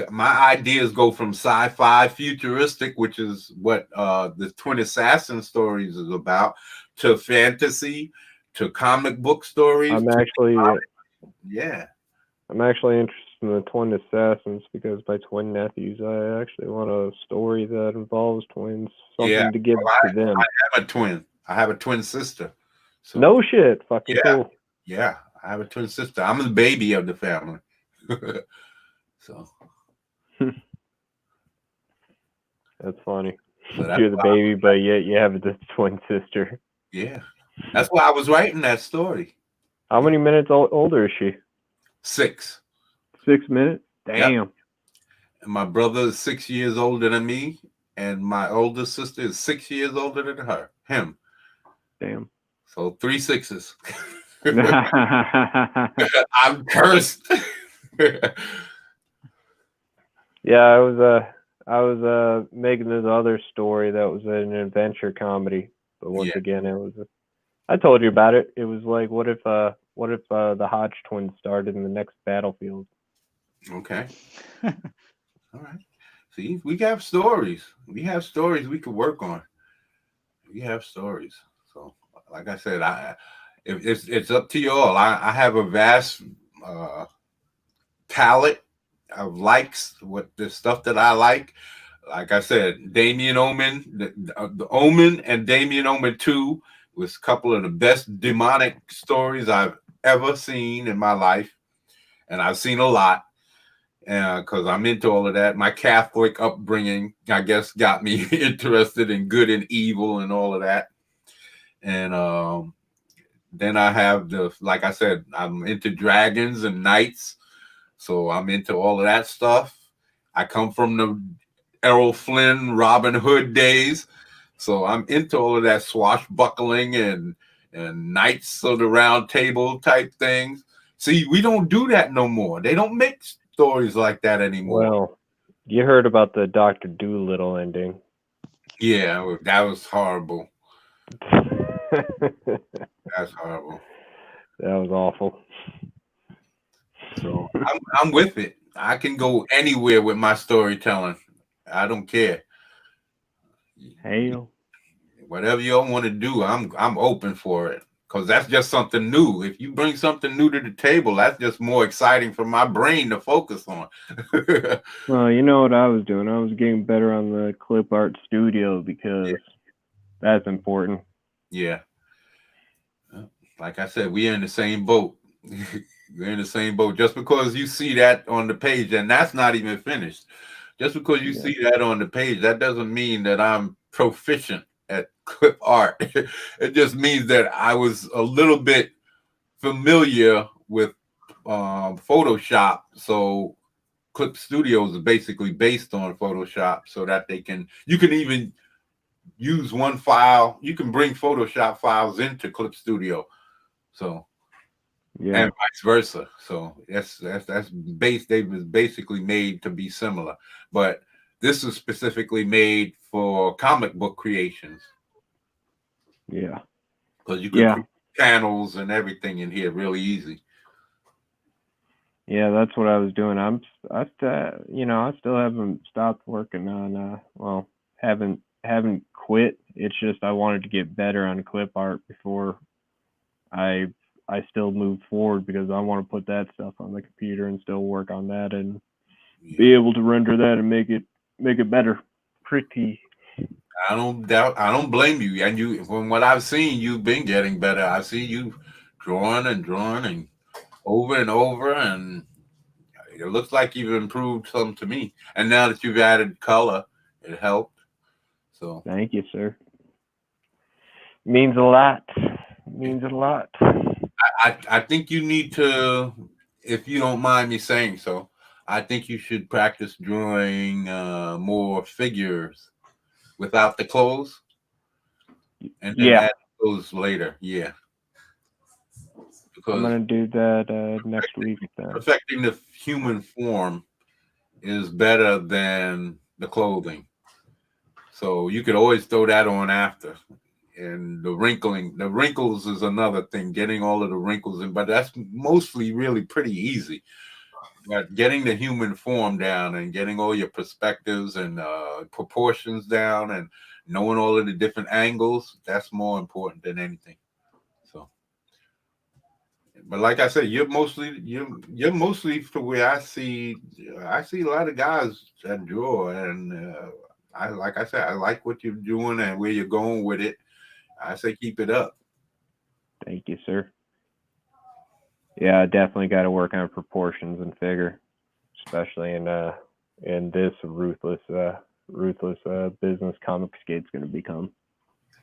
My ideas go from sci-fi, futuristic, which is what the Twin Assassin stories is about, to fantasy, to comic book stories. I'm actually interested in the Twin Assassins because my twin nephews. I actually want a story that involves twins, something to give to them. I have a twin. I have a twin sister. So, no shit, fucking cool. Yeah, I have a twin sister. I'm the baby of the family. So that's funny. So that's you're the baby, but yet you have the twin sister. Yeah, that's why I was writing that story. How many minutes older is she? 6. 6 minutes? Damn. Yep. And my brother is 6 years older than me, and my older sister is 6 years older than him. Damn. So 3 6s. I'm cursed. Yeah, I was making this other story that was an adventure comedy, but once again, I told you about it. It was like, what if the Hodge twins started in the next Battlefield? Okay. All right. See, we have stories. We have stories we could work on. We have stories. So, like I said, it's up to you all. I have a vast palette of likes, what the stuff that I like. Like I said, Damien Omen, the Omen and Damien Omen 2 was a couple of the best demonic stories I've ever seen in my life. And I've seen a lot because I'm into all of that. My Catholic upbringing, I guess, got me interested in good and evil and all of that. And then I have like I said, I'm into dragons and knights. So I'm into all of that stuff. I come from the Errol Flynn, Robin Hood days. So I'm into all of that swashbuckling and Knights of the Round Table type things. See, we don't do that no more. They don't make stories like that anymore. Well, you heard about the Dr. Dolittle ending. Yeah, that was horrible. That's horrible. That was awful. So I'm with it. I can go anywhere with my storytelling. I don't care. Hell. Whatever y'all want to do, I'm open for it. Because that's just something new. If you bring something new to the table, that's just more exciting for my brain to focus on. Well, you know what I was doing? I was getting better on the clip art studio because that's important. Yeah. Like I said, we're in the same boat. We're in the same boat. Just because you see that on the page, and that's not even finished. Just because you see that on the page, that doesn't mean that I'm proficient at clip art. It just means that I was a little bit familiar with Photoshop. So Clip Studios is basically based on Photoshop so that you can even use one file. You can bring Photoshop files into Clip Studio. So and vice versa. So that's based. They was basically made to be similar, but this is specifically made for comic book creations. Yeah, because you can panels and everything in here really easy. Yeah, that's what I was doing. I still haven't stopped working on haven't quit. It's just I wanted to get better on clip art before I still move forward, because I want to put that stuff on the computer and still work on that and be able to render that and make it better. Pretty. I don't blame you. And you, from what I've seen, you've been getting better. I see you drawing and over and over, and it looks like you've improved some to me. And now that you've added color, it helped. So thank you, sir. Means a lot. Means a lot. I think you need to, if you don't mind me saying so, I think you should practice drawing more figures without the clothes, and then add those later. Yeah, because I'm gonna do that next week. Perfecting the human form is better than the clothing, so you could always throw that on after. And the wrinkles is another thing, getting all of the wrinkles in, but that's mostly really pretty easy. But getting the human form down and getting all your perspectives and proportions down and knowing all of the different angles, that's more important than anything. So, but like I said, you're mostly the way I see a lot of guys that draw, and I like what you're doing and where you're going with it. I say keep it up. Thank you, sir. Yeah, I definitely got to work on proportions and figure, especially in this ruthless business comic skate's going to become.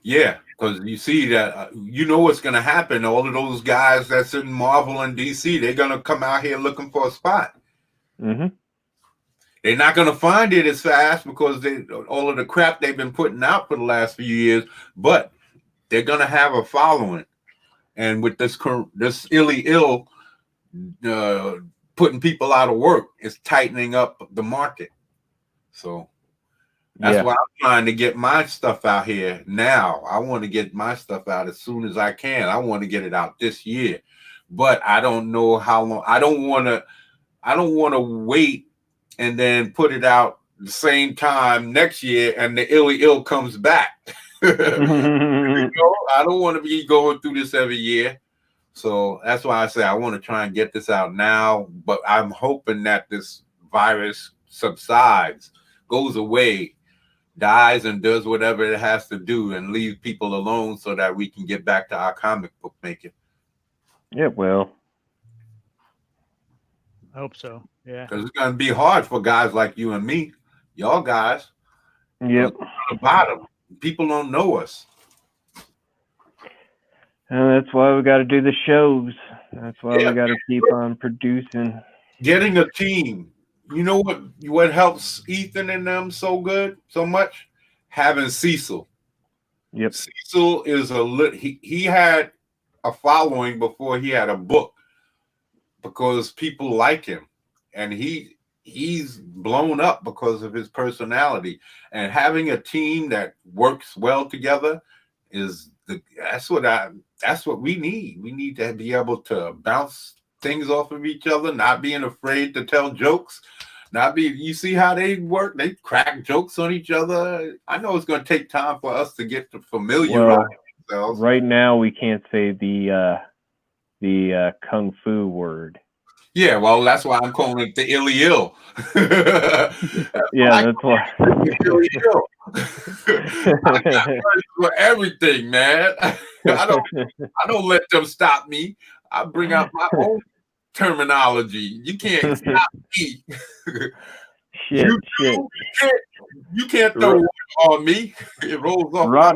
Yeah, because you see that you know what's going to happen. All of those guys that's in Marvel and DC, they're going to come out here looking for a spot. Mm-hmm. They're not going to find it as fast because all of the crap they've been putting out for the last few years, but they're going to have a following. And with this illy ill putting people out of work, it's tightening up the market. So that's why I'm trying to get my stuff out here now. I want to get my stuff out as soon as I can. I want to get it out this year, but I don't know how long. I don't want to wait and then put it out the same time next year and the illy ill comes back. I don't want to be going through this every year. So that's why I say I want to try and get this out now, but I'm hoping that this virus subsides, goes away, dies, and does whatever it has to do and leave people alone so that we can get back to our comic book making. Yeah, well, I hope so. Yeah. Because it's going to be hard for guys like you and me, y'all guys. Yep. On the bottom. People don't know us. And that's why we got to do the shows. That's why we got to keep on producing. Getting a team. You know what helps Ethan and them so much? Having Cecil. Yep. Cecil is he had a following before he had a book because people like him, and he's blown up because of his personality. And having a team that works well together that's what we need. We need to be able to bounce things off of each other, not being afraid to tell jokes, you see how they work? They crack jokes on each other. I know it's going to take time for us to get to familiarize ourselves. Right now, we can't say the kung fu word. Yeah, well, that's why I'm calling it the illy ill. Yeah, that's why. Illy ill. I got words for everything, man. I don't let them stop me. I bring out my own terminology. You can't stop me. You can't throw it on me. It rolls off.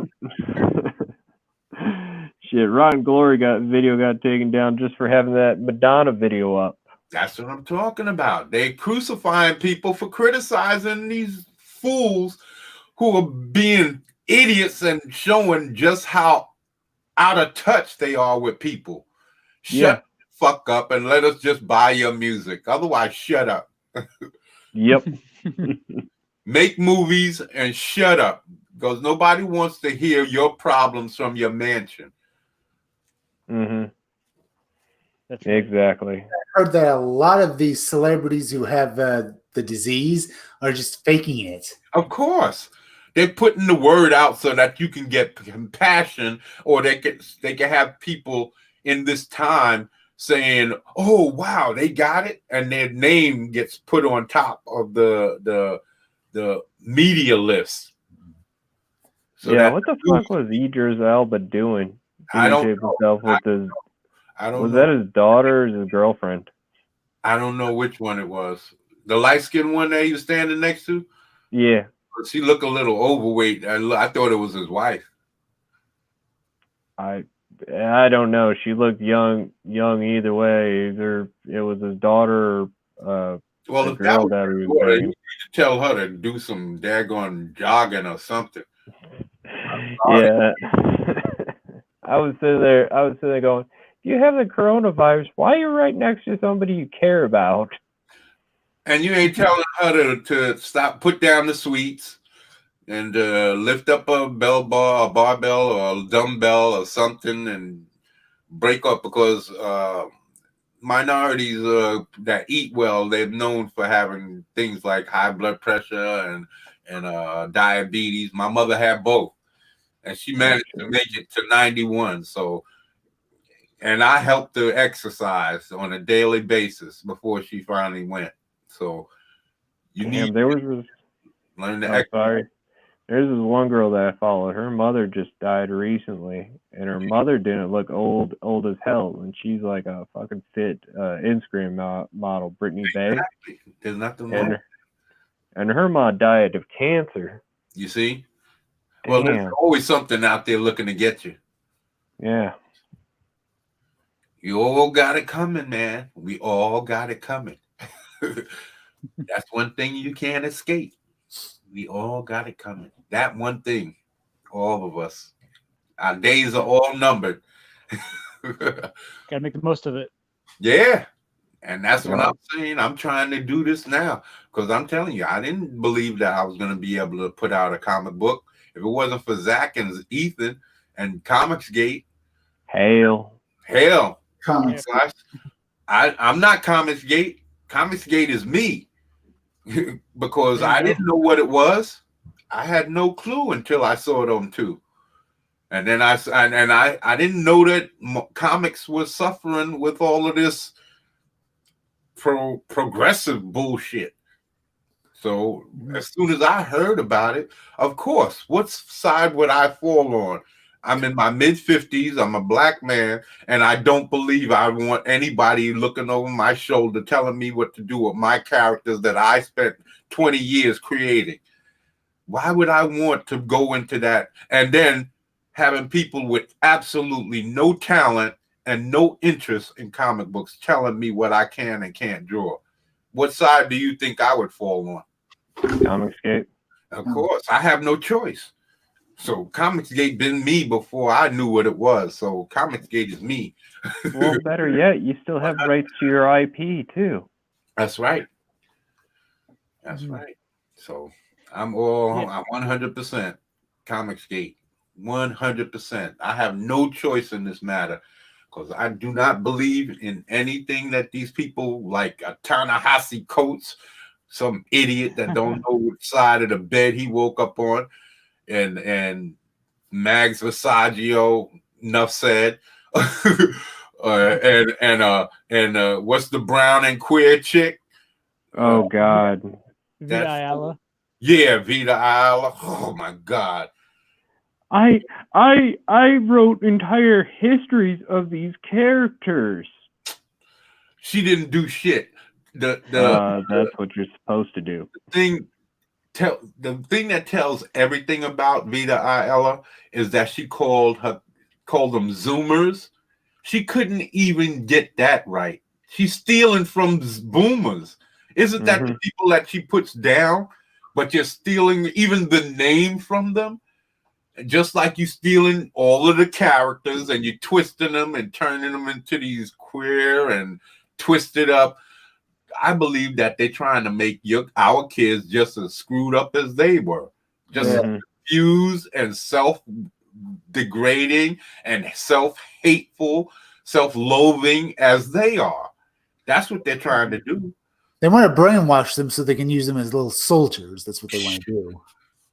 Ron Glory video got taken down just for having that Madonna video up. That's what I'm talking about. They crucifying people for criticizing these fools who are being idiots and showing just how out of touch they are with people. Shut the fuck up and let us just buy your music. Otherwise, shut up. Yep. Make movies and shut up, because nobody wants to hear your problems from your mansion. Mm-hmm. That's right. Exactly. I heard that a lot of these celebrities who have the disease are just faking it. Of course. They're putting the word out so that you can get compassion, or they can have people in this time saying, "Oh wow, they got it," and their name gets put on top of the media list. So yeah, what the fuck was Idris Elba doing? I don't Videotape know. himself with his. I don't Was know. that his daughter or his girlfriend? I don't know which one it was. The light skinned one that he was standing next to. Yeah. She looked a little overweight. I thought it was his wife. I don't know. She looked young either way. Either it was his daughter or Well, the if that girl was that her he was daughter, you dating. need to tell her to do some daggone jogging or something. Yeah. I was sitting there going, "Do you have the coronavirus? Why are you right next to somebody you care about?" And you ain't telling her to stop, put down the sweets, and lift up a barbell, or a dumbbell, or something, and break up, because minorities that eat well, they're known for having things like high blood pressure and diabetes. My mother had both, and she managed to make it to 91. So, and I helped her exercise on a daily basis before she finally went. So you need there was to learn to oh, exercise. sorry. There's this one girl that I followed. Her mother just died recently, and her mother didn't look old as hell, and she's like a fucking fit Instagram model, Brittany Bay. Exactly. There's nothing wrong. And her mom died of cancer. You see? Damn. Well, there's always something out there looking to get you. Yeah. You all got it coming, man. We all got it coming. That's one thing you can't escape. We all got it coming. That one thing, all of us. Our days are all numbered. Gotta make the most of it. Yeah. And that's what I'm saying. I'm trying to do this now, because I'm telling you, I didn't believe that I was going to be able to put out a comic book. If it wasn't for Zach and Ethan and Comicsgate, hell. Comics. I'm not Comicsgate. Comicsgate is me, because I didn't know what it was. I had no clue until I saw it on 2. And then I didn't know that comics was suffering with all of this progressive bullshit. So as soon as I heard about it, of course, what side would I fall on? I'm in my mid-50s. I'm a black man, and I don't believe I want anybody looking over my shoulder telling me what to do with my characters that I spent 20 years creating. Why would I want to go into that? And then having people with absolutely no talent and no interest in comic books telling me what I can and can't draw. What side do you think I would fall on? Comicsgate. Of course, I have no choice. So Comicsgate been me before I knew what it was. So Comicsgate is me. Well, better yet, you still have rights to your IP too. That's right. That's right. So I'm 100% Comicsgate. 100%. I have no choice in this matter, because I do not believe in anything that these people like Ta-Nehisi Coates, some idiot that don't know which side of the bed he woke up on, and Mags Visaggio, enough said. And what's the brown and queer chick? Oh God. Vita Ayala. Yeah, Vita Ayala. Oh my God. I wrote entire histories of these characters. She didn't do shit. That's what you're supposed to do. The thing that tells everything about Vita Ayala is that she called them Zoomers. She couldn't even get that right. She's stealing from boomers. Isn't that the people that she puts down? But you're stealing even the name from them. Just like you stealing all of the characters and you twisting them and turning them into these queer and twisted up. I believe that they're trying to make our kids just as screwed up as they were, just confused and self-degrading and self-hateful, self-loathing as they are. That's what they're trying to do. They want to brainwash them so they can use them as little soldiers. That's what they want to do.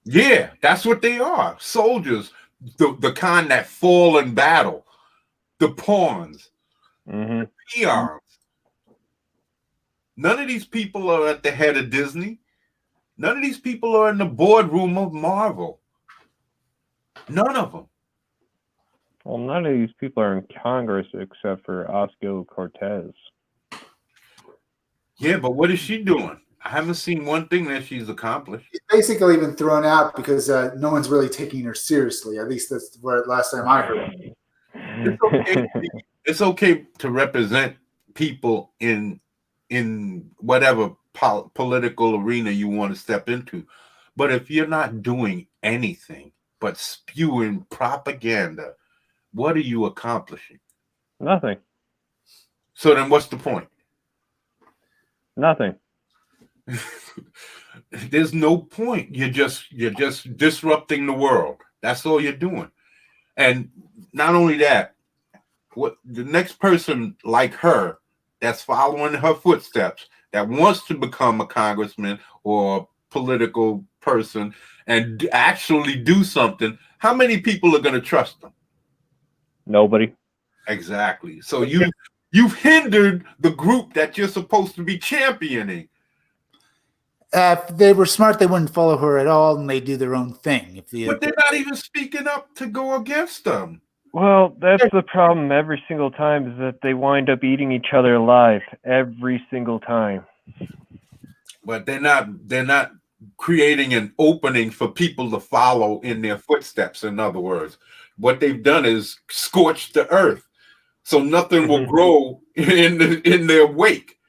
Yeah, that's what they are. Soldiers, the kind that fall in battle, the pawns, Mm-hmm. peons. None of these people are at the head of Disney. None of these people are in the boardroom of Marvel. None of them. Well, none of these people are in Congress except for Ocasio-Cortez. Yeah, but what is she doing? I haven't seen one thing that she's accomplished. She's basically been thrown out because no one's really taking her seriously. At least that's what last time I heard. It's okay to represent people in whatever political arena you want to step into. But if you're not doing anything but spewing propaganda, what are you accomplishing? Nothing. So then what's the point? Nothing. There's no point. You're just disrupting the world. That's all you're doing. And not only that, what the next person like her that's following her footsteps, that wants to become a congressman or political person and actually do something, how many people are going to trust them? Nobody. Exactly. So you've hindered the group that you're supposed to be championing. If they were smart, they wouldn't follow her at all, and they do their own thing. But they're not even speaking up to go against them. Well, that's the problem every single time, is that they wind up eating each other alive every single time. But they're not creating an opening for people to follow in their footsteps. In other words, what they've done is scorched the earth, so nothing will grow in their wake.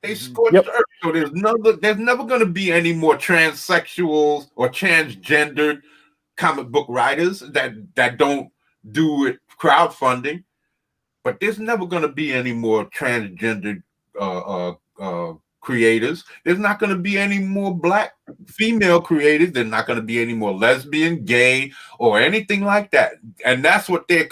They scorched the earth, so there's never going to be any more transsexuals or transgendered comic book writers that don't do it crowdfunding. But there's never going to be any more transgendered creators. There's not going to be any more black female creators. There's not going to be any more lesbian, gay, or anything like that. And that's what they're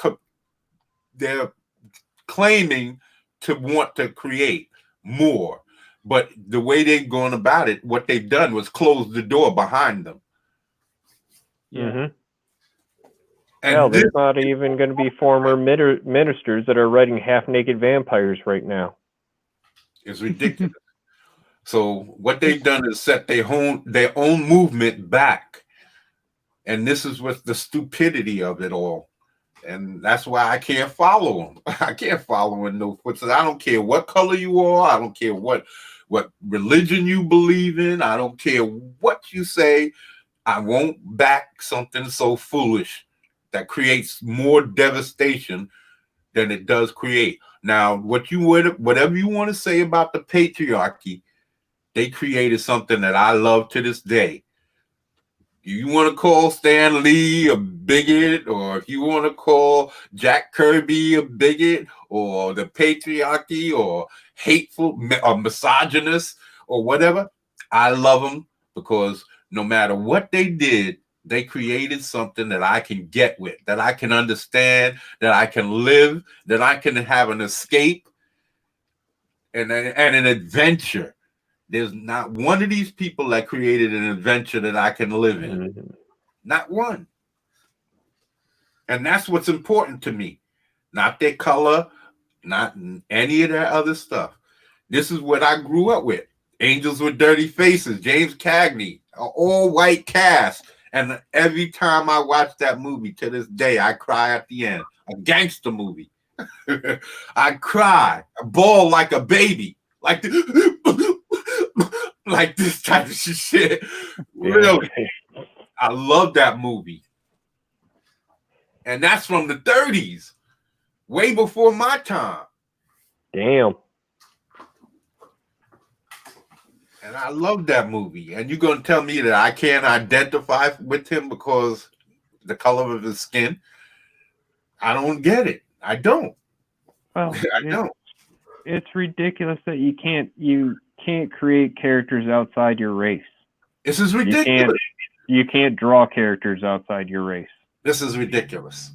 claiming to want to create more. But the way they've gone about it, what they've done was close the door behind them. Mm-hmm. And hell, there's not even going to be former ministers that are writing half-naked vampires right now. It's ridiculous. So what they've done is set their own movement back. And this is what the stupidity of it all. And that's why I can't follow them. I can't follow in no footsteps. I don't care what color you are. I don't care what religion you believe in. I don't care what you say. I won't back something so foolish that creates more devastation than it does create. Now, whatever you want to say about the patriarchy, they created something that I love to this day. You want to call Stan Lee a bigot, or if you want to call Jack Kirby a bigot, or the patriarchy, or hateful, or misogynist, or whatever, I love them because no matter what they did, they created something that I can get with, that I can understand, that I can live, that I can have an escape and an adventure. There's not one of these people that created an adventure that I can live in. Mm-hmm. Not one. And that's what's important to me. Not their color, not any of that other stuff. This is what I grew up with. Angels with Dirty Faces, James Cagney, an all-white cast. And every time I watch that movie to this day, I cry at the end. A gangster movie. I cry, I bawl like a baby. Like this type of shit. Really. I love that movie. And that's from the 30s. Way before my time. Damn. And I love that movie. And you're going to tell me that I can't identify with him because the color of his skin? I don't get it. I don't. Well, I don't. It's ridiculous that you can't create characters outside your race. This is ridiculous. You can't draw characters outside your race. This is ridiculous.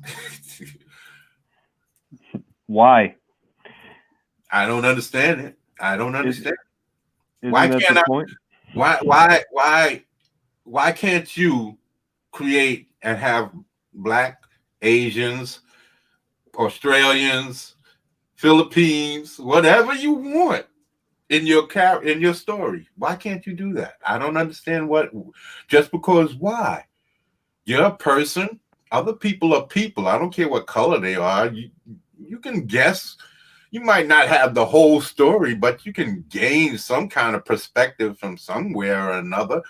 Why? I don't understand it. I don't understand. Isn't Why that can't the I? point? Why can't you create and have Black, Asians, Australians, Philippines, whatever you want in your story? Why can't you do that? I don't understand just because why? You're a person. Other people are people. I don't care what color they are. You can guess. You might not have the whole story, but you can gain some kind of perspective from somewhere or another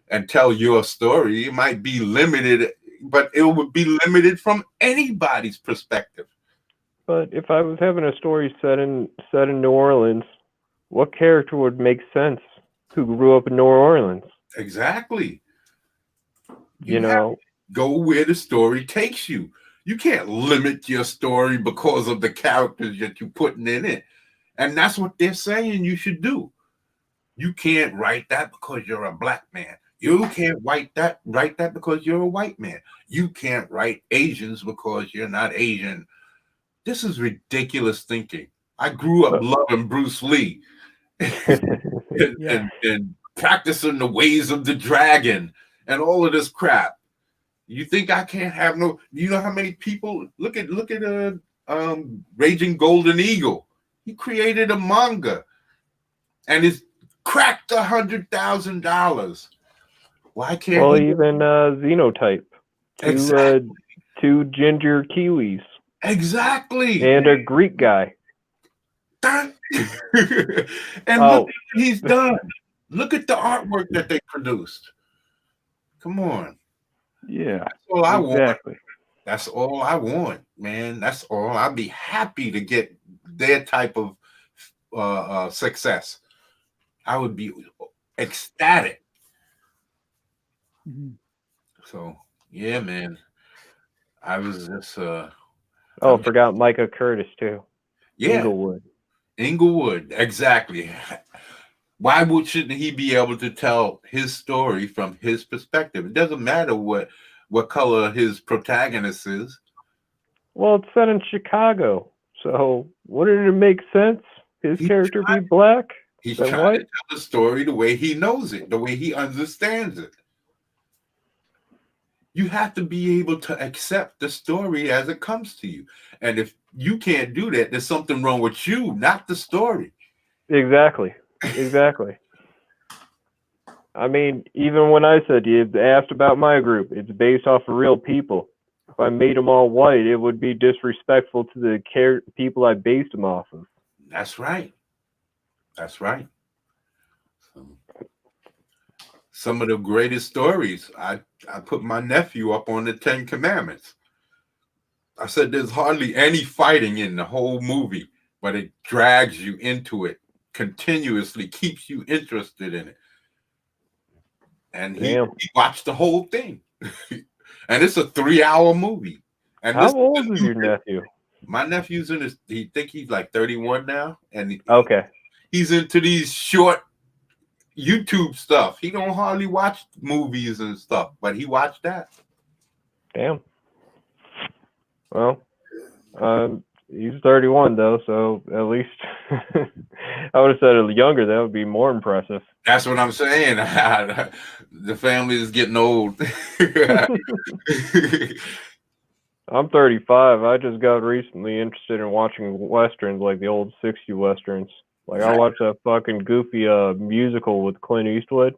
and tell your story. It might be limited, but it would be limited from anybody's perspective. But if I was having a story set in New Orleans, what character would make sense who grew up in New Orleans? Exactly. You know, go where the story takes you. You can't limit your story because of the characters that you're putting in it. And that's what they're saying you should do. You can't write that because you're a Black man. You can't write that because you're a white man. You can't write Asians because you're not Asian. This is ridiculous thinking. I grew up loving Bruce Lee and practicing the ways of the dragon and all of this crap. You think I can't have no? You know how many people look at Raging Golden Eagle? He created a manga, and it's cracked $100,000. Why can't? Well, even Xenotype, two ginger Kiwis, exactly, and a Greek guy. And look what he's done. Look at the artwork that they produced. Come on. Yeah, that's all I want. That's all I want, man. That's all. I'd be happy to get their type of success. I would be ecstatic. Mm-hmm. So yeah, man. I was just forgot Micah Curtis too. Yeah, Inglewood, exactly. Why shouldn't he be able to tell his story from his perspective? It doesn't matter what color his protagonist is. Well, it's set in Chicago, so wouldn't it make sense his character be Black? He's trying to tell the story the way he knows it, the way he understands it. You have to be able to accept the story as it comes to you. And if you can't do that, there's something wrong with you, not the story. Exactly. I mean, even when I said you asked about my group, it's based off of real people. If I made them all white, it would be disrespectful to the people I based them off of. That's right. Some of the greatest stories, I put my nephew up on the 10 Commandments. I said there's hardly any fighting in the whole movie, but it drags you into it continuously, keeps you interested in it. And he watched the whole thing. And it's a 3-hour movie. And how old is your nephew? My nephew's he's like 31 now. And he's into these short YouTube stuff. He don't hardly watch movies and stuff, but he watched that. Damn. Well, he's 31 though, so at least I would have said younger. That would be more impressive. That's what I'm saying. The family is getting old. I'm 35. I just got recently interested in watching westerns, like the old 60 westerns. Like I watched that fucking goofy musical with Clint Eastwood,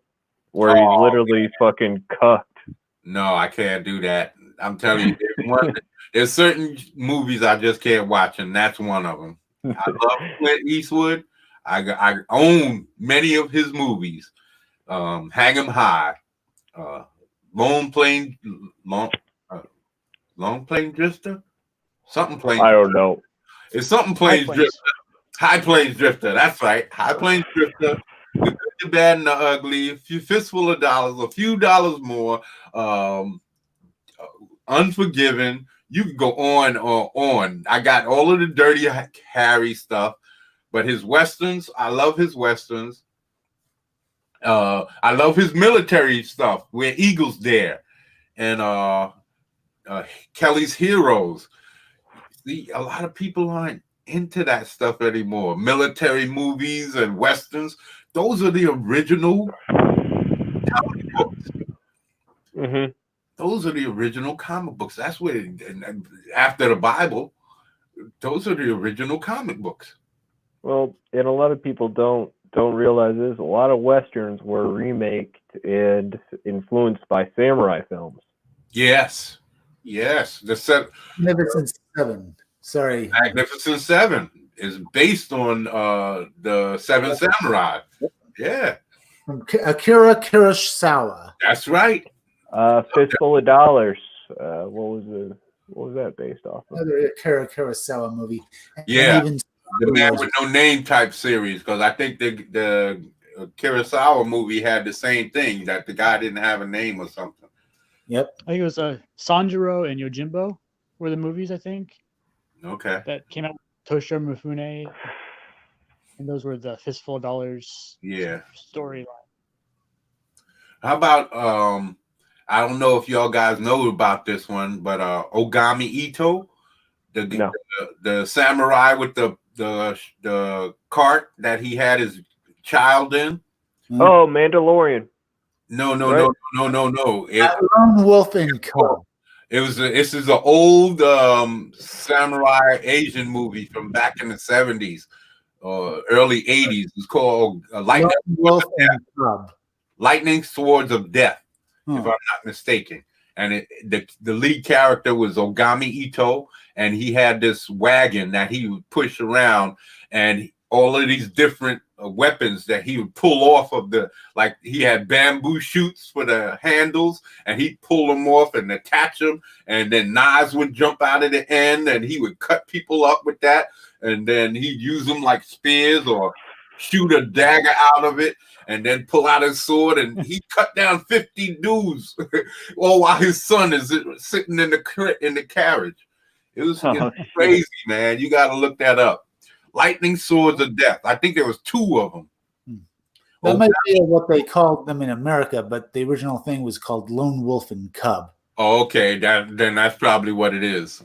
where he's literally fucking cucked. No, I can't do that. I'm telling you, there's certain movies I just can't watch, and that's one of them. I love Clint Eastwood. I own many of his movies. Hang 'em High, Long Plane Drifter, something plane. I don't know. It's something Planes Drifter. High Plains Drifter. That's right. High Plains Drifter. The Good, the Bad, and the Ugly. A few fistful of dollars. A few dollars more. Unforgiven. You can go on or on. I got all of the Dirty Harry stuff, but his westerns. I love his westerns. I love his military stuff. Where Eagles Dare, and Kelly's Heroes. See, a lot of people aren't into that stuff anymore. Military movies and westerns. Those are the original comic books. Mm-hmm. Those are the original comic books. That's where, and after the Bible, those are the original comic books. Well, and a lot of people don't realize this. A lot of westerns were remaked and influenced by samurai films. Yes, yes. Magnificent Seven. Sorry. Magnificent Seven is based on the Seven Samurai. Yeah, From Akira Kurosawa. that's right. Fistful of Dollars. What was that based off of? Another Akira Kurosawa movie. Yeah, And even the Man with No Name type series, because I think the Kurosawa movie had the same thing, that the guy didn't have a name or something. Yep. I think it was Sanjuro and Yojimbo were the movies, I think, Okay. that came out with Toshiro Mifune. And those were the Fistful of Dollars storyline. How about I don't know if y'all guys know about this one, but Ogami Ito, the samurai with the cart that he had his child in. Oh, Mandalorian. No. Lone Wolf and Cub. This is an old samurai Asian movie from back in the 70s or early 80s. It's called Lightning Swords of Death, if I'm not mistaken. And the lead character was Ogami Ito, and he had this wagon that he would push around, and all of these different weapons that he would pull off of like he had bamboo shoots for the handles, and he'd pull them off and attach them, and then knives would jump out of the end, and he would cut people up with that, and then he'd use them like spears or shoot a dagger out of it, and then pull out his sword, and he cut down 50 dudes, all while his son is sitting in the carriage. It was crazy, man. You got to look that up. Lightning Swords of Death. I think there was 2 of them. That might be what they called them in America, but the original thing was called Lone Wolf and Cub. Oh, okay. Then that's probably what it is.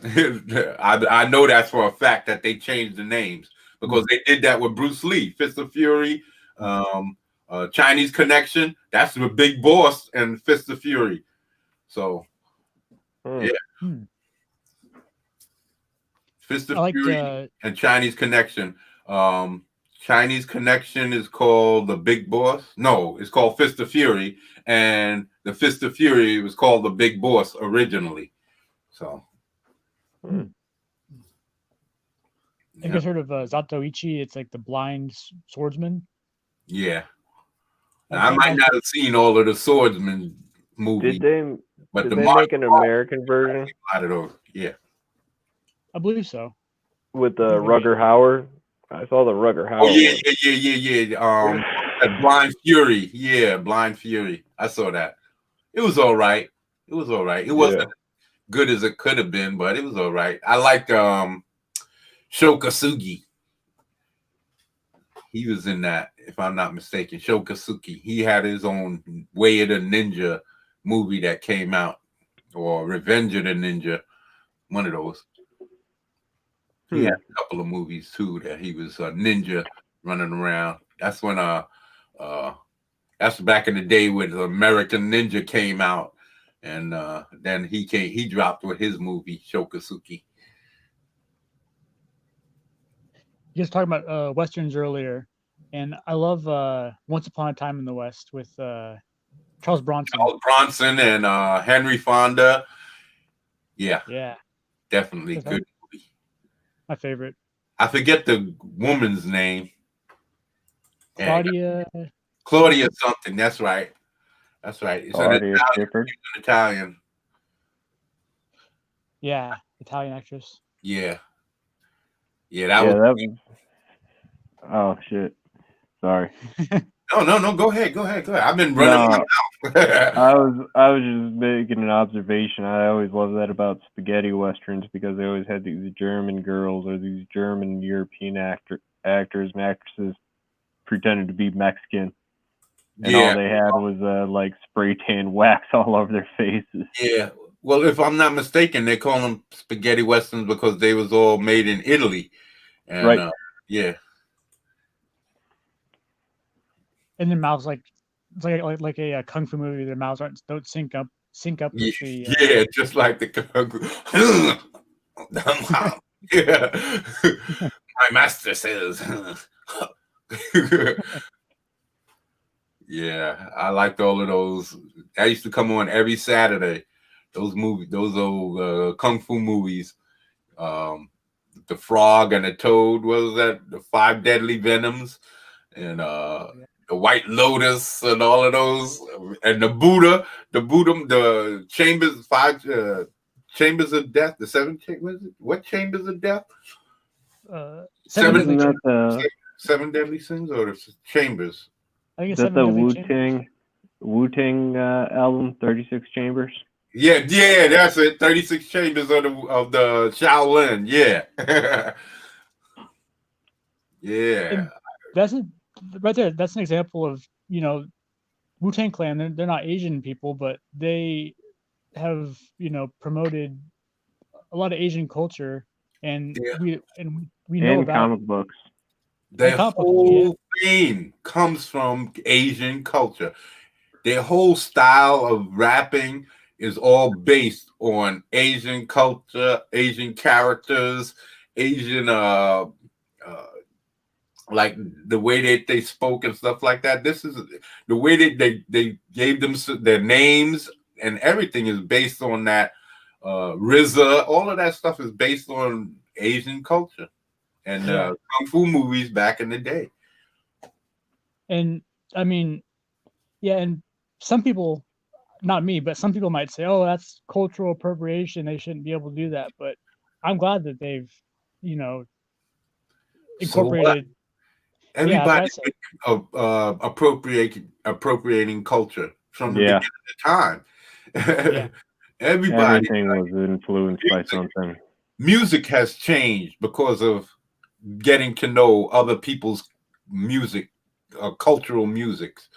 I know that's for a fact that they changed the names because they did that with Bruce Lee, Fist of Fury, Chinese Connection. That's the big boss and Fist of Fury. So, yeah. Fist of Fury and Chinese Connection. Chinese Connection is called the Big Boss. No, it's called Fist of Fury, and the Fist of Fury was called the Big Boss originally. So, you guys heard of Zatoichi? It's like the blind swordsman. Yeah, now, I might not have seen all of the swordsman movies. Did they make an American version? Yeah. I believe so. With Rutger Hauer. I saw the Rutger Hauer. Oh, yeah. Blind Fury. Yeah, Blind Fury. I saw that. It was all right. It wasn't good as it could have been, but it was all right. I liked Shokasugi. He was in that, if I'm not mistaken. Shokasugi. He had his own Way of the Ninja movie that came out, or Revenge of the Ninja. One of those. He had a couple of movies too that he was a ninja running around. That's when that's back in the day when American Ninja came out, and then he dropped with his movie Shokasugi. You guys talking about westerns earlier, and I love Once Upon a Time in the West with Charles Bronson. Charles Bronson and Henry Fonda. Yeah, definitely good. My favorite. I forget the woman's name. Claudia something. That's right. It's an Italian. Yeah, Italian actress. Yeah. That was. Oh shit! Sorry. No. Go ahead. I've been running my mouth. I was just making an observation. I always love that about spaghetti westerns because they always had these German girls or these German European actors and actresses pretending to be Mexican, and all they had was like spray tan wax all over their faces. Yeah. Well, if I'm not mistaken, they call them spaghetti westerns because they was all made in Italy. And, Right. Yeah. And their mouths it's like a kung fu movie. Their mouths don't sync up with the. Yeah, just like the yeah. My master says. Yeah, I liked all of those. I used to come on every Saturday. Those old kung fu movies. The Frog and the Toad, what was that? The Five Deadly Venoms, and the White Lotus, and all of those, and the Buddha, the Chambers, five Chambers of Death, the seven. What Chambers of Death? Seven Seven Deadly Sins, or the Chambers? I think it's That's Seven the Deadly Wu-Tang album, 36 Chambers. Yeah, that's it. 36 Chambers of the Shaolin. Yeah. Yeah. And that's right there. That's an example of, Wu-Tang Clan. They're not Asian people, but they have, promoted a lot of Asian culture, and we know And about comic books. Their whole theme comes from Asian culture. Their whole style of rapping is all based on Asian culture, Asian characters, Asian like the way that they spoke and stuff like that. This is the way that they gave them their names, and everything is based on that. RZA, all of that stuff is based on Asian culture and kung fu movies back in the day. And I mean, and some people, not me, but some people might say, "Oh, that's cultural appropriation. They shouldn't be able to do that." But I'm glad that they've, incorporated. So everybody appropriating culture from the beginning of time. Everybody. Everything was influenced by something. Music has changed because of getting to know other people's music, cultural musics.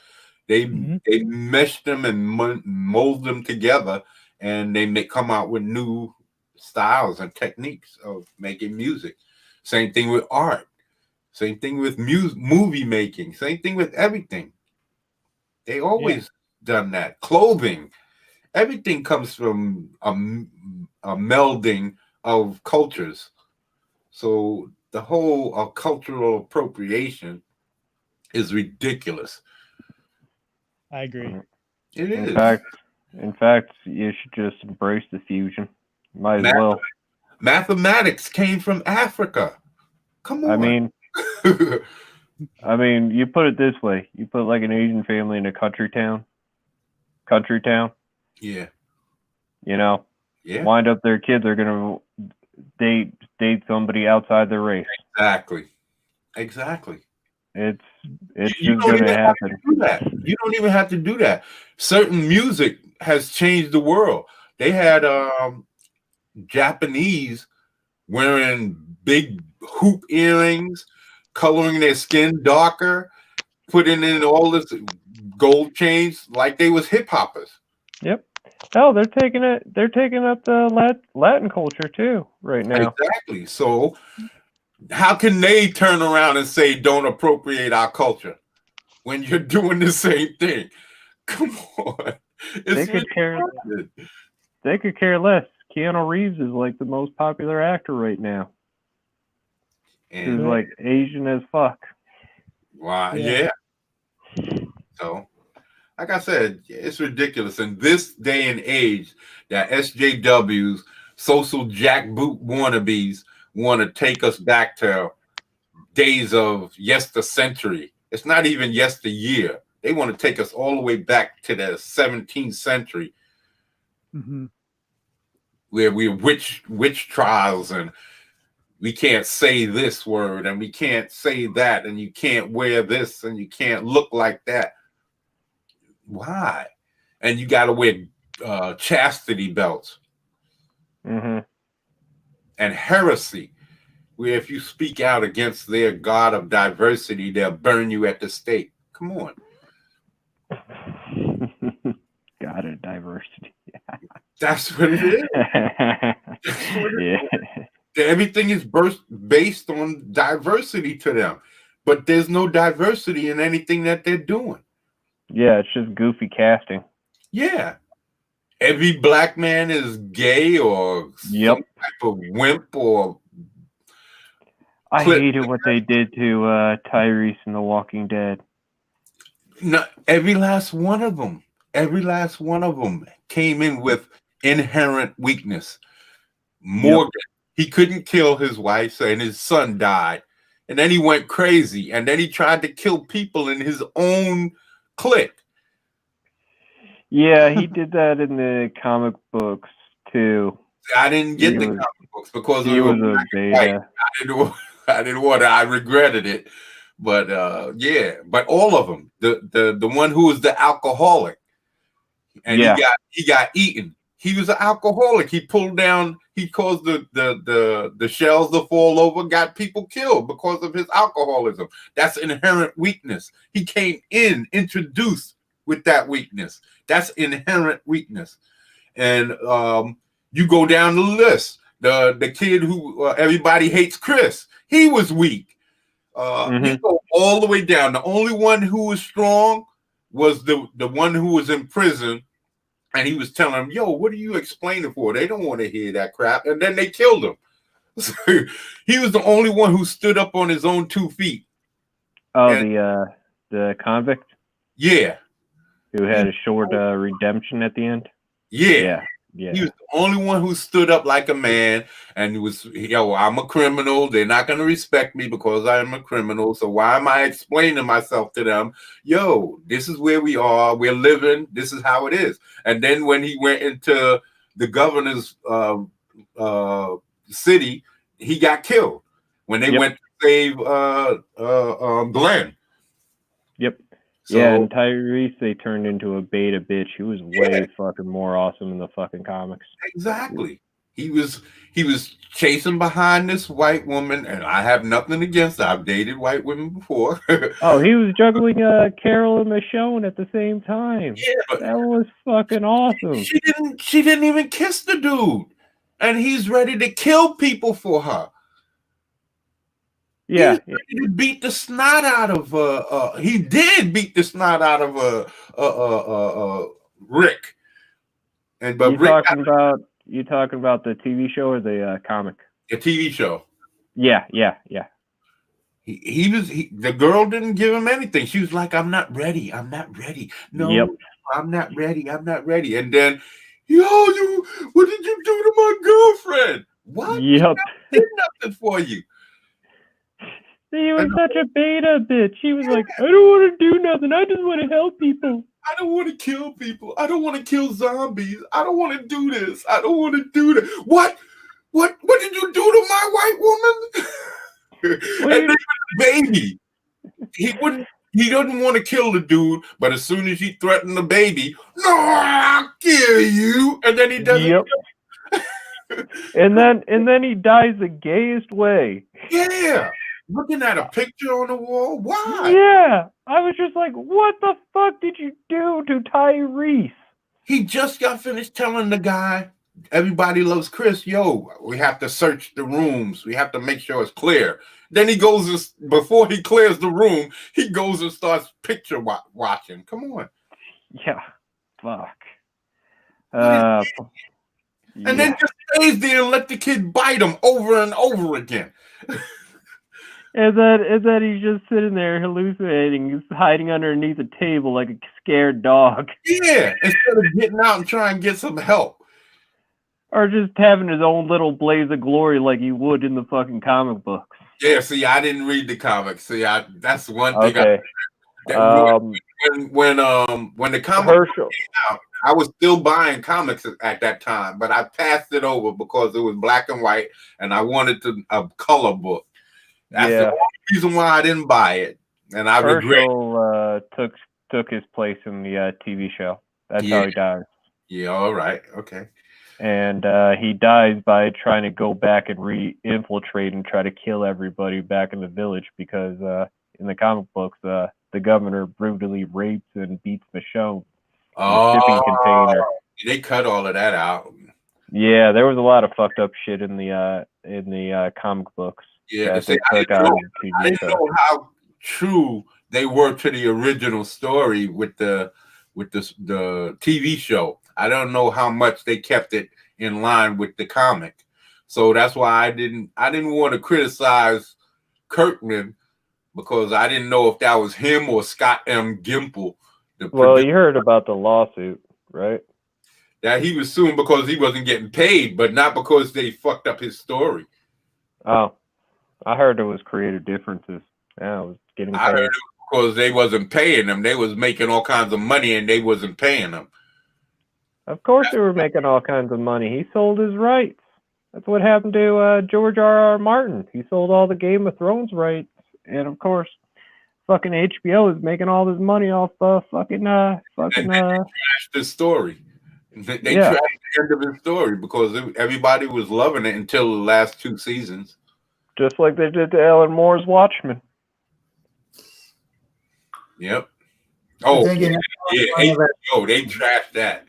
They mesh them and mold them together, and they come out with new styles and techniques of making music. Same thing with art. Same thing with movie making. Same thing with everything. They always done that. Clothing. Everything comes from a melding of cultures. So the whole cultural appropriation is ridiculous. I agree. It is. In fact, you should just embrace the fusion. Might as well. Mathematics came from Africa. Come on. I mean, you put it this way: you put like an Asian family in a country town. Yeah. Wind up their kids are gonna date somebody outside their race. Exactly. It's just gonna happen. You don't even have to do that. Certain music has changed the world. They had Japanese wearing big hoop earrings, coloring their skin darker, putting in all this gold chains like they was hip hoppers. Yep. Oh, they're taking up the Latin culture too right now. Exactly. So how can they turn around and say don't appropriate our culture when you're doing the same thing? Come on. They could care less. Keanu Reeves is like the most popular actor right now. He's like Asian as fuck. Wow. Yeah. So, like I said, it's ridiculous. In this day and age, that SJWs, social jackboot wannabes, want to take us back to days of yestercentury. It's not even yesteryear. They want to take us all the way back to the 17th century, where we're witch trials, and we can't say this word, and we can't say that, and you can't wear this, and you can't look like that. Why? And you got to wear chastity belts. And heresy, where if you speak out against their god of diversity, they'll burn you at the stake. Come on. God of diversity. That's what it is. That's what it is. Everything is based on diversity to them, but there's no diversity in anything that they're doing. Yeah, it's just goofy casting. Yeah. Every black man is gay or some type of wimp or. I hated what they did to Tyrese in The Walking Dead. No, every last one of them came in with inherent weakness. Morgan, he couldn't kill his wife, and his son died. And then he went crazy, and then he tried to kill people in his own clique. Yeah, he did that in the comic books too. I didn't get the comic books because he was a beta. I didn't want to. I regretted it, but yeah. But all of them, the one who was the alcoholic, and he got eaten. He was an alcoholic. He pulled down. He caused the shells to fall over. Got people killed because of his alcoholism. That's inherent weakness. He came in introduced with that weakness. That's inherent weakness. And you go down the list. The kid who everybody hates, Chris. He was weak. You go all the way down. The only one who was strong was the one who was in prison. And he was telling him, yo, what are you explaining for? They don't want to hear that crap. And then they killed him. So he was the only one who stood up on his own 2 feet. Oh, and, the convict? Yeah. Who had a short redemption at the end? Yeah. He was the only one who stood up like a man and was, yo, I'm a criminal. They're not going to respect me because I am a criminal. So why am I explaining myself to them? Yo, this is where we are. We're living. This is how it is. And then when he went into the governor's city, he got killed when they went to save Glenn. Yep. So, yeah, and Tyrese, they turned into a beta bitch. He was way fucking more awesome in the fucking comics. Exactly. He was chasing behind this white woman, and I have nothing against it. I've dated white women before. Oh, he was juggling Carol and Michonne at the same time. Yeah, but that was fucking awesome. She didn't even kiss the dude, and he's ready to kill people for her. Yeah, he beat the snot out of he did beat the snot out of Rick. And but you talking about the TV show or the comic? The TV show. Yeah. The girl didn't give him anything. She was like, I'm not ready. No, I'm not ready. And then, what did you do to my girlfriend? What? Yep. I did nothing for you. He was such a beta bitch. He was like, I don't want to do nothing. I just want to help people. I don't want to kill people. I don't want to kill zombies. I don't want to do this. I don't want to do that. What did you do to my white woman? And then the baby. He doesn't want to kill the dude, but as soon as he threatened the baby, no, I'll kill you. And then he doesn't. Yep. and then he dies the gayest way. Yeah. Looking at a picture on the wall? Why? Yeah. I was just like, what the fuck did you do to Tyrese? He just got finished telling the guy, everybody loves Chris. Yo, we have to search the rooms. We have to make sure it's clear. Then he goes, before he clears the room, he goes and starts picture watching. Come on. Yeah. Fuck. And then just stays there and let the kid bite him over and over again. And then he's just sitting there hallucinating, he's hiding underneath a table like a scared dog. Yeah, instead of getting out and trying to get some help. Or just having his own little blaze of glory like he would in the fucking comic books. Yeah, see, I didn't read the comics. See, that's one thing. Okay. When the comic came out, I was still buying comics at that time, but I passed it over because it was black and white, and I wanted a color book. That's the only reason why I didn't buy it, and I regret. Took his place in the TV show. That's how he died. Yeah. All right. Okay. And he dies by trying to go back and re-infiltrate and try to kill everybody back in the village because in the comic books, the governor brutally rapes and beats Michonne in a shipping container. They cut all of that out. Yeah, there was a lot of fucked up shit in the comic books Yeah, that see, they took out of the I TV didn't show. know how true they were to the original story with the TV show. I don't know how much they kept it in line with the comic. So that's why I didn't want to criticize Kirkman, because I didn't know if that was him or Scott M. Gimple, the Well, producer, you heard about the lawsuit, right? that he was suing because he wasn't getting paid, but not because they fucked up his story. Oh, I heard it was creative differences. Yeah, it was getting I paid. heard it because they wasn't paying them. They was making all kinds of money and they wasn't paying them. Of course they were making all kinds of money. He sold his rights. That's what happened to George R.R. Martin. He sold all the Game of Thrones rights. And of course, fucking HBO is making all this money off fucking Trashed the story. They Yeah. trashed the end of the story because everybody was loving it until the last 2 seasons. Just like they did to Alan Moore's Watchmen. Yep. Oh, Thinking- yeah. HBO, they trashed that.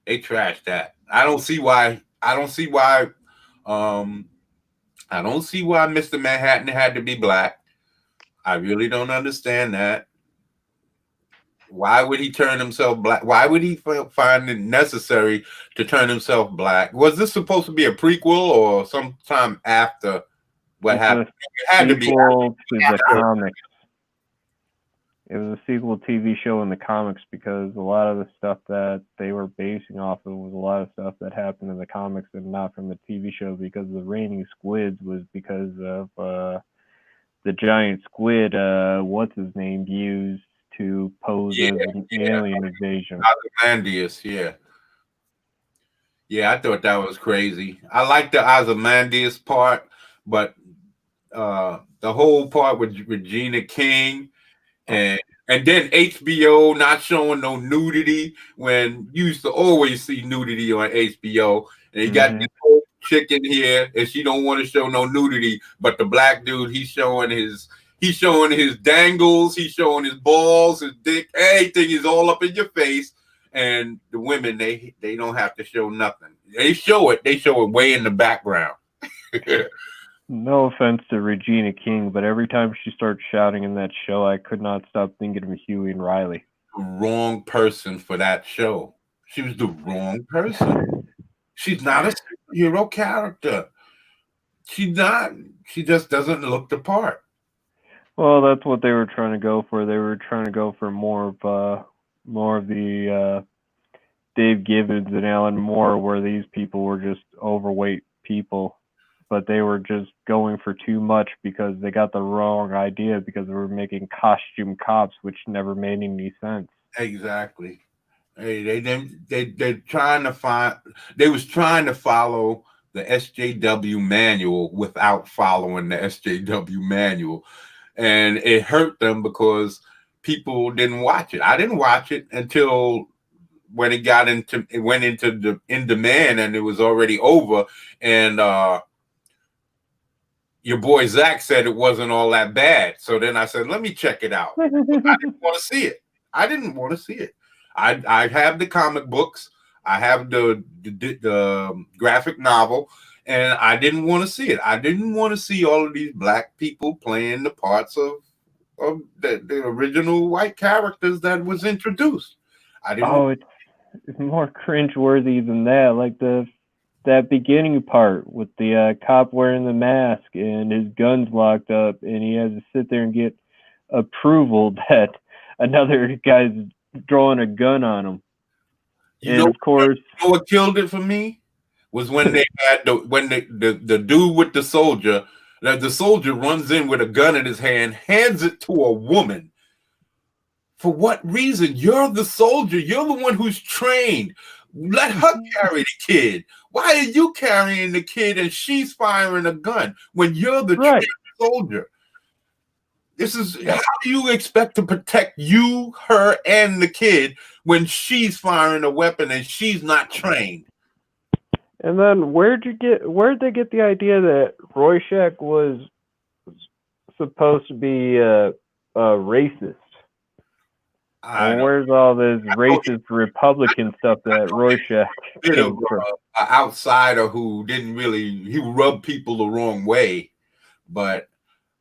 They trashed that. I don't see why Mr. Manhattan had to be black. I really don't understand that. Why would he turn himself black? Why would he find it necessary to turn himself black? Was this supposed to be a prequel or sometime after what happened? It had to be sequel to the after. comics. It was a sequel TV show in the comics because a lot of the stuff that they were basing off of was a lot of stuff that happened in the comics and not from the TV show, because the raining squids was because of the giant squid, what's his name, used to pose as an alien invasion. Ozymandias, yeah. Yeah, I thought that was crazy. I like the Ozymandias part, but the whole part with Regina King and then HBO not showing no nudity when you used to always see nudity on HBO. And you got this whole chick in here and she don't want to show no nudity, but the black dude, he's showing his dangles, he's showing his balls, his dick, everything is all up in your face. And the women, they don't have to show nothing. They show it way in the background. No offense to Regina King, but every time she starts shouting in that show, I could not stop thinking of Huey and Riley. The wrong person for that show. She was the wrong person. She's not a superhero character. She's not. She just doesn't look the part. Well, that's what they were trying to go for. They were trying to go for more of the Dave Gibbons and Alan Moore, where these people were just overweight people, but they were just going for too much because they got the wrong idea, because they were making costume cops, which never made any sense. Exactly. Hey, they're trying to find. They was trying to follow the SJW manual without following the SJW manual, and it hurt them because people didn't watch it. I didn't watch it until when it went into the in demand and it was already over, and your boy Zach said it wasn't all that bad. So then I said, let me check it out. I didn't want to see it. I have the comic books. I have the graphic novel, and I didn't want to see it. I didn't want to see all of these black people playing the parts of the original white characters that was introduced. I didn't. It's more cringeworthy than that. Like that beginning part with the cop wearing the mask and his gun's locked up, and he has to sit there and get approval that another guy's drawing a gun on him. Of course, what killed it for me was when they had the dude with the soldier. That the soldier runs in with a gun in his hand, hands it to a woman. For what reason? You're the soldier. You're the one who's trained. Let her carry the kid. Why are you carrying the kid and she's firing a gun when you're the trained soldier? How do you expect to protect you, her, and the kid when she's firing a weapon and she's not trained? And then where'd they get the idea that Rorschach was supposed to be a racist? Well, where's all this racist Republican stuff that Rorschach came from? An outsider who he rubbed people the wrong way, but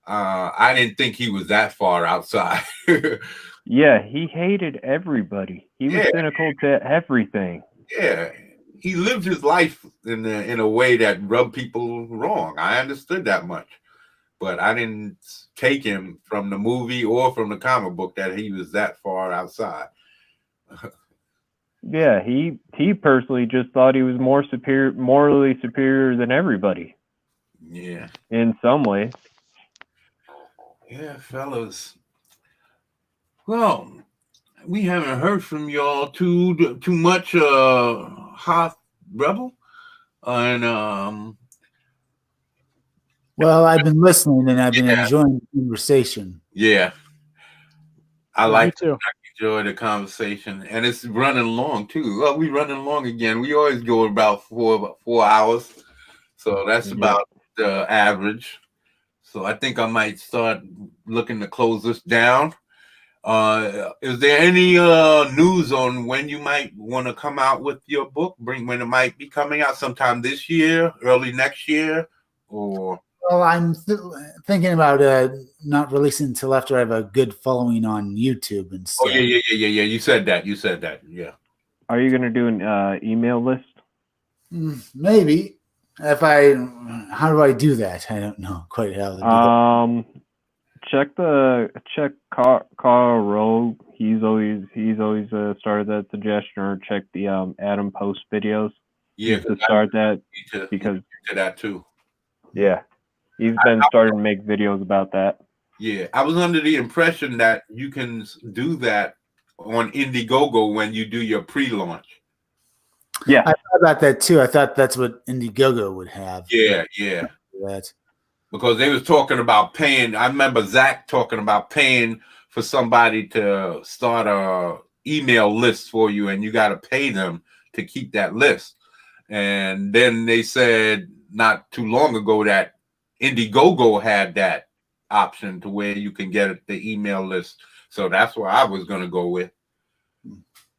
I didn't think he was that far outside. Yeah, he hated everybody. He was cynical to everything. Yeah, he lived his life in a way that rubbed people wrong. I understood that much, but I didn't take him from the movie or from the comic book that he was that far outside. Yeah, he personally just thought he was morally superior than everybody. Yeah. In some way. Yeah, fellas. Well, we haven't heard from y'all too much. Hot Rebel, and Well, I've been listening and I've been enjoying the conversation. Yeah, I too. enjoy the conversation, and it's running long too. Well, we running long again. We always go about 4 hours, so that's about the average. So I think I might start looking to close this down. Is there any news on when you might want to come out with your book? When it might be coming out? Sometime this year, early next year, or? Well, I'm thinking about not releasing until after I have a good following on YouTube and stuff. Oh yeah. You said that. Yeah. Are you gonna do an email list? Maybe. How do I do that? I don't know quite how to do that. Check Carl Rowe. He's always started that suggestion, or check the Adam Post videos. Yeah, to start that because to that too. Yeah, he's been starting to make videos about that. Yeah, I was under the impression that you can do that on Indiegogo when you do your pre-launch. Yeah, I thought about that too. I thought that's what Indiegogo would have. Yeah. That. Because they was talking about paying. I remember Zach talking about paying for somebody to start a email list for you, and you got to pay them to keep that list. And then they said not too long ago that Indiegogo had that option to where you can get the email list. So that's what I was going to go with.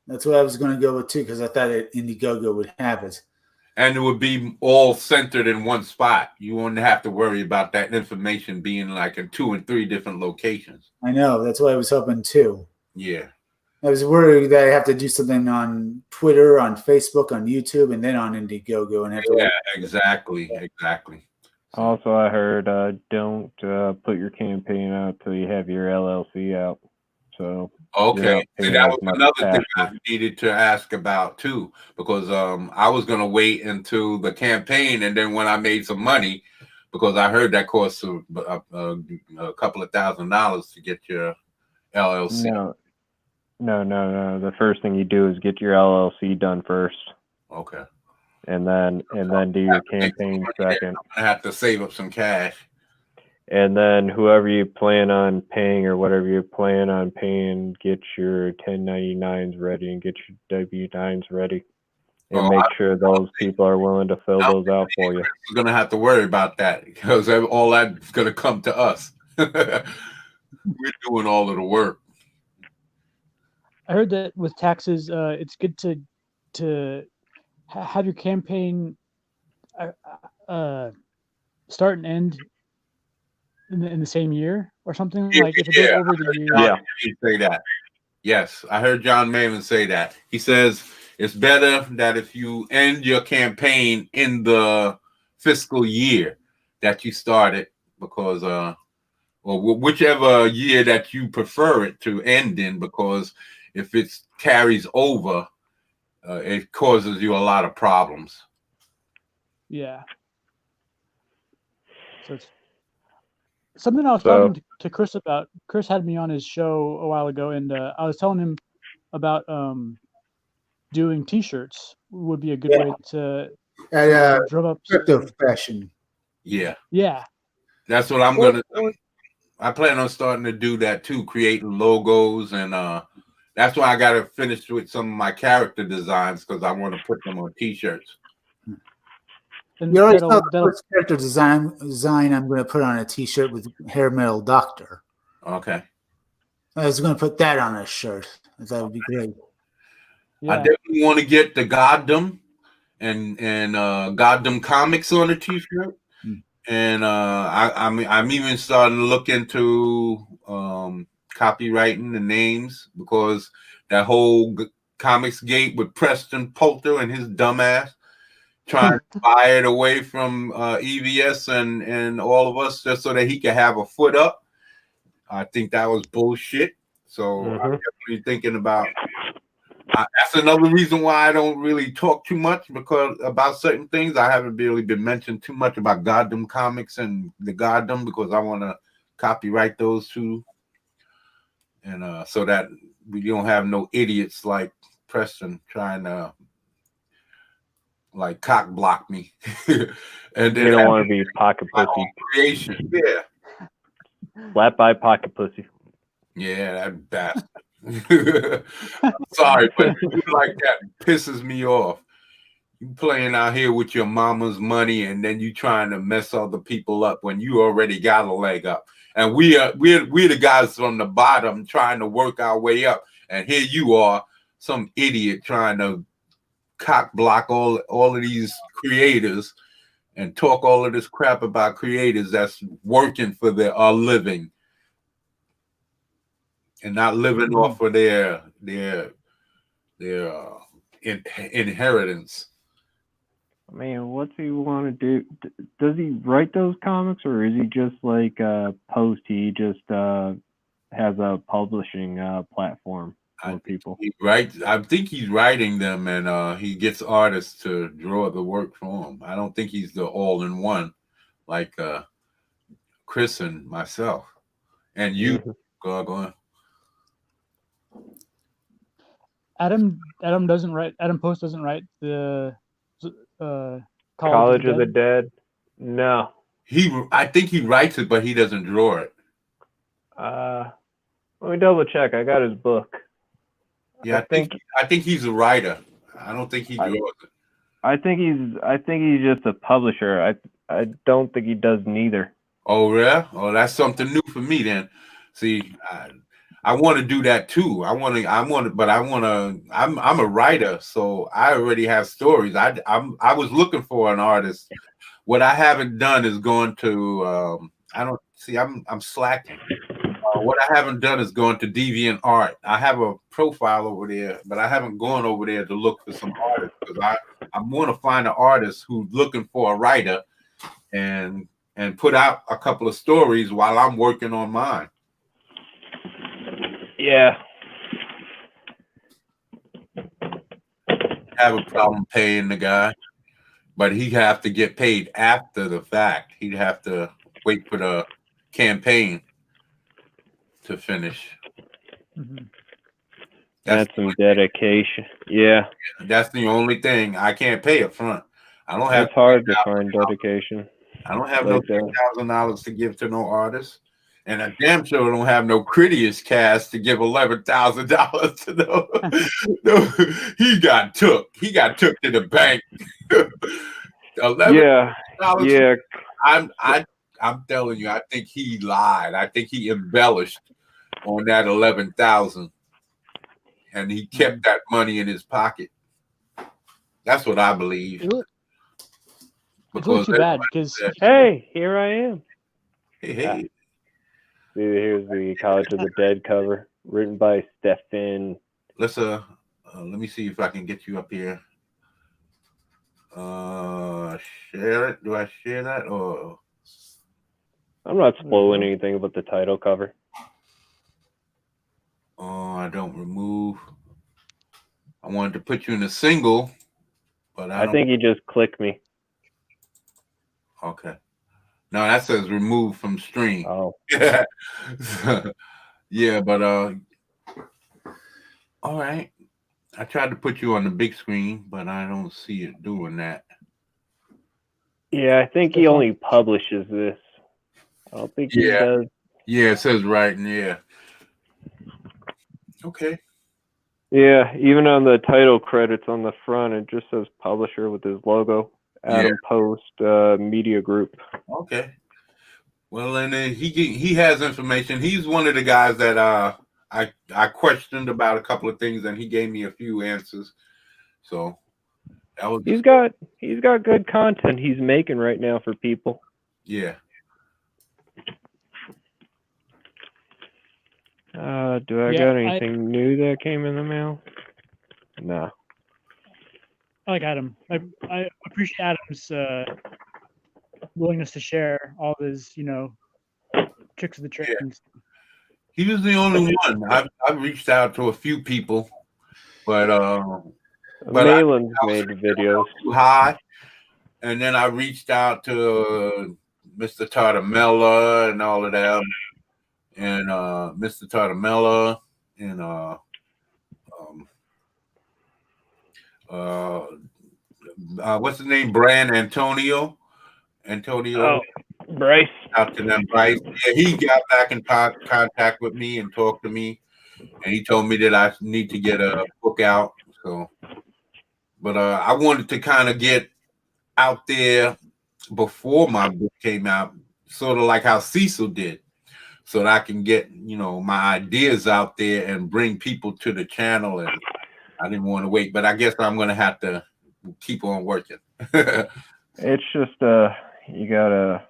That's what I was going to go with too, because I thought that Indiegogo would have it. And it would be all centered in one spot. You wouldn't have to worry about that information being like in 2 and 3 different locations. I know. That's what I was hoping too. Yeah. I was worried that I have to do something on Twitter, on Facebook, on YouTube, and then on Indiegogo. And exactly. Also, I heard don't put your campaign out till you have your LLC out. So okay, and that was another thing I needed to ask about too, because I was gonna wait until the campaign, and then when I made some money, because I heard that costs a couple of $1,000s to get your LLC. No. The first thing you do is get your LLC done first. Okay. And then do your campaign second. I have to save up some cash. And then whoever you plan on paying or whatever you plan on paying, get your 1099s ready and get your W-9s ready. And make sure those people are willing to fill those out for you. You're going to have to worry about that because all that's going to come to us. We're doing all of the work. I heard that with taxes, it's good to have your campaign start and end in the same year or something. Like if it goes over the year. Yeah, you say that. Yes, I heard John Maven say that. He says it's better that if you end your campaign in the fiscal year that you started, because or whichever year that you prefer it to end in, because if it carries over, it causes you a lot of problems. Yeah. So it's something I was talking to Chris about. Chris had me on his show a while ago, and I was telling him about doing T-shirts would be a good way to drum up crypto fashion. Yeah. That's what I'm gonna. I plan on starting to do that too, creating logos, and that's why I got to finish with some of my character designs because I want to put them on T-shirts. You already saw the first character design I'm going to put on a T-shirt with Hair Metal Doctor. Okay. I was going to put that on a shirt. That would be great. Yeah. I definitely want to get the Goddamn and Goddamn Comics on a t-shirt. And I'm even starting to look into copywriting the names, because that whole comics gate with Preston Poulter and his dumbass trying to buy it away from EVS and all of us just so that he could have a foot up. I think that was bullshit. So I'm definitely thinking about. That's another reason why I don't really talk too much, because about certain things I haven't really been mentioned too much about Goddamn Comics and the Goddamn, because I want to copyright those two, and so that we don't have no idiots like Preston trying to like cock block me. And they don't want to be pocket pussy. Creation, yeah. Slap by pocket pussy. Yeah, that bastard. I'm sorry, but you like that pisses me off. You playing out here with your mama's money, and then you trying to mess other people up when you already got a leg up. And we're the guys from the bottom trying to work our way up. And here you are, some idiot trying to cock block all of these creators and talk all of this crap about creators that's working for their living and not living off of their inheritance. I mean, what's he want to do? Does he write those comics, or is he just like Post? He just has a publishing platform for people. I think he's writing them, and he gets artists to draw the work for him. I don't think he's the all-in-one like Chris and myself and you. Go on. Adam doesn't write. Adam Post doesn't write the College of the Dead. No, I think he writes it, but he doesn't draw it. Let me double check. I got his book. Yeah, I think he's a writer. I don't think he draws it. I think he's just a publisher. I don't think he does neither. Oh yeah? Oh, that's something new for me then. See, I want to do that too. I'm a writer, so I already have stories. I was looking for an artist. What I haven't done is gone to I'm slacking. What I haven't done is gone to Deviant Art. I have a profile over there, but I haven't gone over there to look for some artists, because I want to find an artist who's looking for a writer and put out a couple of stories while I'm working on mine. Yeah. Have a problem paying the guy, but he'd have to get paid after the fact. He'd have to wait for the campaign to finish. That's some dedication. Yeah. That's the only thing. I can't pay up front. I don't have. It's hard to find dedication. I don't have no $10,000 to give to no artist, and I damn sure don't have no Critias cast to give $11,000 to no. He got took. He got took to the bank. $11,000. Yeah. I'm telling you, I think he lied. I think he embellished on that 11,000, and he kept that money in his pocket. That's what I believe. It's really too bad because hey, here I am. Hey. Here's the College of the Dead cover, written by Stefan. Let's let me see if I can get you up here. Share it. Do I share that or? I'm not spoiling anything about the title cover. I don't remove. I wanted to put you in a single, but I think you just clicked me. Okay. No, that says remove from stream. Oh. Yeah, but all right. I tried to put you on the big screen, but I don't see it doing that. Yeah, I think he only publishes this. I don't think he does. Yeah, it says writing, yeah. Okay. Yeah, even on the title credits on the front, it just says publisher with his logo. Adam Post Media Group. Okay. Well, and he has information. He's one of the guys that I questioned about a couple of things, and he gave me a few answers. So that was he's got good content he's making right now for people. yeah. Do I Yeah, got anything new that came in the mail? No. I like Adam. I appreciate Adam's willingness to share all of his, tricks of the trade. Yeah. He was the only one. I've reached out to a few people, but Malin's made videos too high, and then I reached out to Mr. Tartamella and all of them, and Mr. Tartamella and what's his name? Brian Antonio. Oh, Bryce. Out to them, Bryce. Yeah, he got back in contact with me and talked to me, and he told me that I need to get a book out. So, but I wanted to kind of get out there before my book came out, sort of like how Cecil did, so that I can get my ideas out there and bring people to the channel. And I didn't want to wait, but I guess I'm gonna have to keep on working. It's just you gotta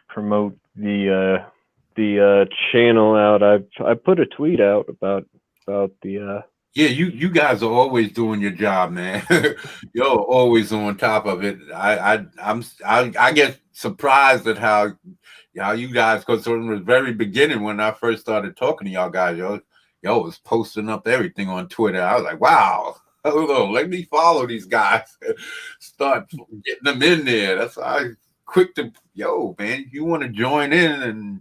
promote the channel out. I put a tweet out about the Yeah, you guys are always doing your job, man. You're always on top of it. I get surprised at how you guys, because from the very beginning when I first started talking to y'all guys, y'all was posting up everything on Twitter. I was like, wow, hold on, let me follow these guys. Start getting them in there. That's why quick to man, you want to join in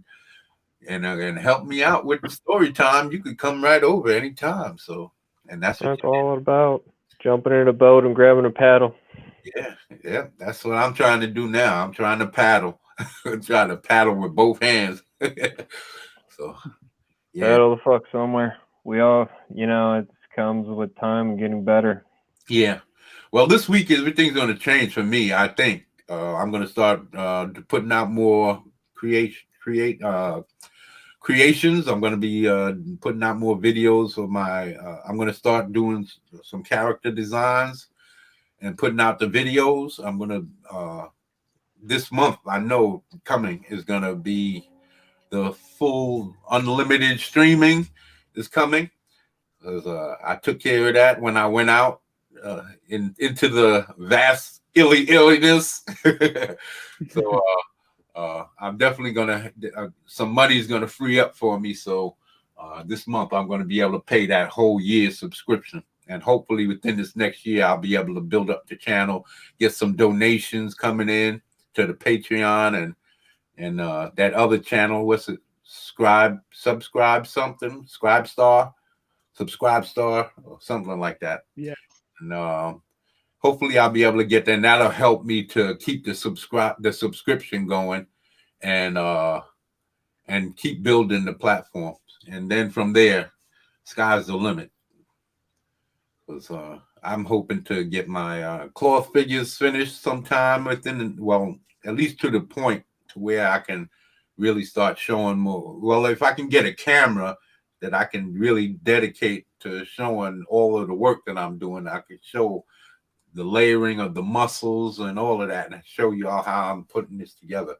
and help me out with the story time, you could come right over anytime. So. And that's all about, jumping in a boat and grabbing a paddle. Yeah, that's what I'm trying to do now. I'm trying to paddle. I'm trying to paddle with both hands. So, yeah. Paddle the fuck somewhere. We all, it comes with time and getting better. Yeah. Well, this week everything's going to change for me. I think I'm going to start putting out more creations. I'm going to be putting out more videos of my I'm going to start doing some character designs and putting out the videos. I'm going to this month, I know coming is going to be the full unlimited streaming is coming. I took care of that when I went out into the vast illiness. So I'm definitely gonna some money is gonna free up for me. So this month I'm gonna be able to pay that whole year's subscription, and hopefully within this next year I'll be able to build up the channel, get some donations coming in to the Patreon and that other channel. What's it? Subscribe Star or something like that. Yeah. And hopefully I'll be able to get that, and that'll help me to keep the subscription going and keep building the platforms. And then from there, sky's the limit. Because I'm hoping to get my cloth figures finished sometime within, at least to the point to where I can really start showing more. Well, if I can get a camera that I can really dedicate to showing all of the work that I'm doing, I can show the layering of the muscles and all of that, and show you all how I'm putting this together.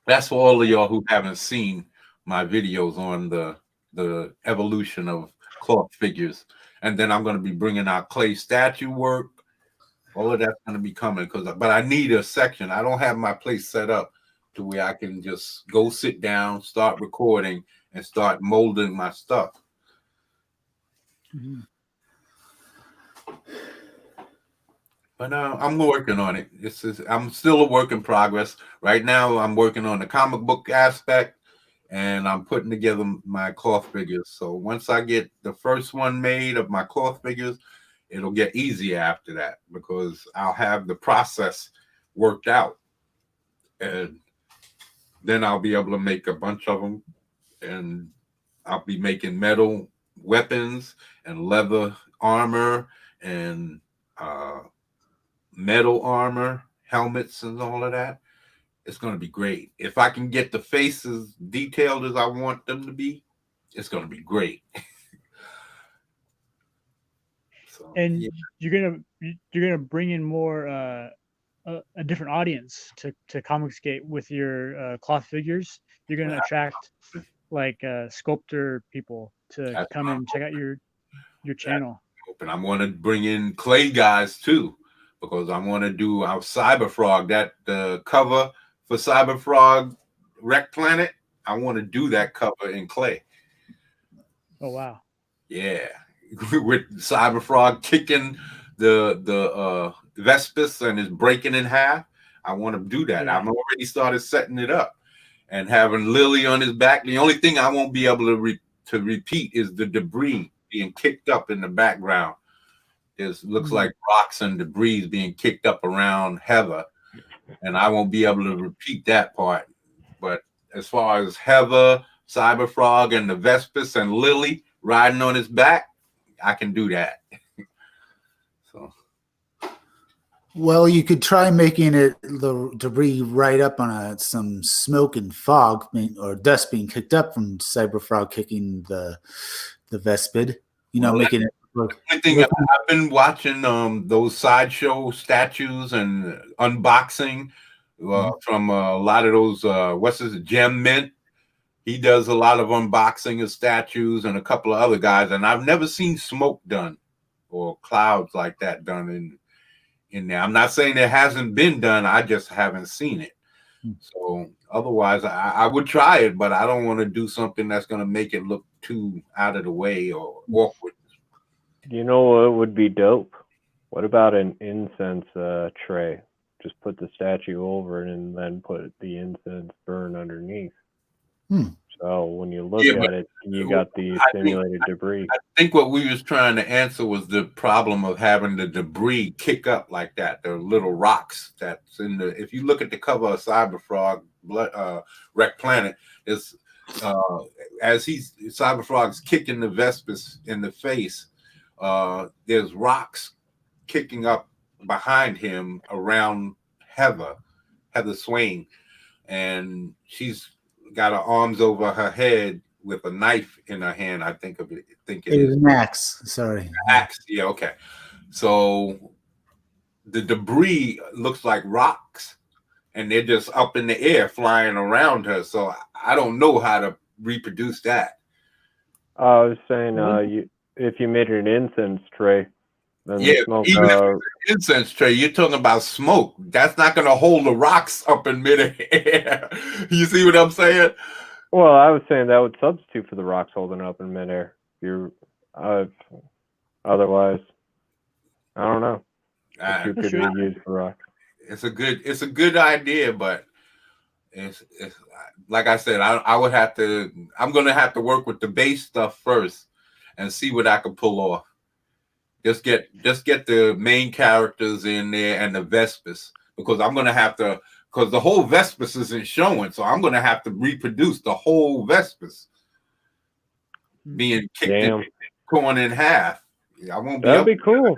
That's for all of y'all who haven't seen my videos on the evolution of cloth figures. And then I'm going to be bringing out clay statue work. All of that's going to be coming, but I need a section. I don't have my place set up to where I can just go sit down, start recording, and start molding my stuff. Mm-hmm. But I'm working on it. I'm still a work in progress. Right now, I'm working on the comic book aspect, and I'm putting together my cloth figures. So once I get the first one made of my cloth figures, it'll get easier after that, because I'll have the process worked out. And then I'll be able to make a bunch of them, and I'll be making metal weapons and leather armor and metal armor, helmets, and all of that. it's going to be great. If I can get the faces detailed as I want them to be, it's going to be great. So, And yeah. you're gonna bring in more a different audience to Comicsgate with your cloth figures. You're gonna attract like sculptor people to come and check out your channel. And I'm going to bring in clay guys too, because I want to do our Cyberfrog, that the cover for Cyberfrog Wreck Planet. I want to do that cover in clay. Oh wow! Yeah, with Cyberfrog kicking the Vespis and is breaking in half. I want to do that. Yeah. I've already started setting it up and having Lily on his back. The only thing I won't be able to repeat is the debris being kicked up in the background. It looks like rocks and debris being kicked up around Heather, and I won't be able to repeat that part. But as far as Heather, Cyberfrog, and the Vespis and Lily riding on his back, I can do that. So, well, you could try making it the debris right up on some smoke and fog or dust being kicked up from Cyberfrog kicking the Vespid. You know, making it look. I think I've been watching those sideshow statues and unboxing from a lot of those. What's his Gem Mint? He does a lot of unboxing of statues and a couple of other guys, and I've never seen smoke done or clouds like that done in there. I'm not saying it hasn't been done. I just haven't seen it. So otherwise, I would try it, but I don't want to do something that's going to make it look too out of the way or awkward. You know what would be dope? What about an incense tray? Just put the statue over it and then put the incense burn underneath. So when you look at it, you got the simulated debris. I think what we was trying to answer was the problem of having the debris kick up like that. The little rocks that's in the. If you look at the cover of Cyberfrog Wreck Planet, it's as Cyberfrog's kicking the Vespis in the face. There's rocks kicking up behind him around Heather Swain, and she's got her arms over her head with a knife in her hand. I think it is an axe. Sorry, axe. Yeah, okay. So the debris looks like rocks, and they're just up in the air, flying around her. So I don't know how to reproduce that. I was saying, if you made it an incense tray, then yeah, smoke, even if it's an incense tray, you're talking about smoke. That's not going to hold the rocks up in midair. You see what I'm saying? Well, I was saying that would substitute for the rocks holding up in midair. Otherwise, I don't know. You could use for rocks. It's a good idea, but it's like I said, I would have to. I'm going to have to work with the base stuff first and see what I can pull off. Just get the main characters in there and the Vespis, because I'm going to have to, because the whole Vespis isn't showing, so I'm going to have to reproduce the whole Vespis being kicked torn in half. I won't be. That'd be cool.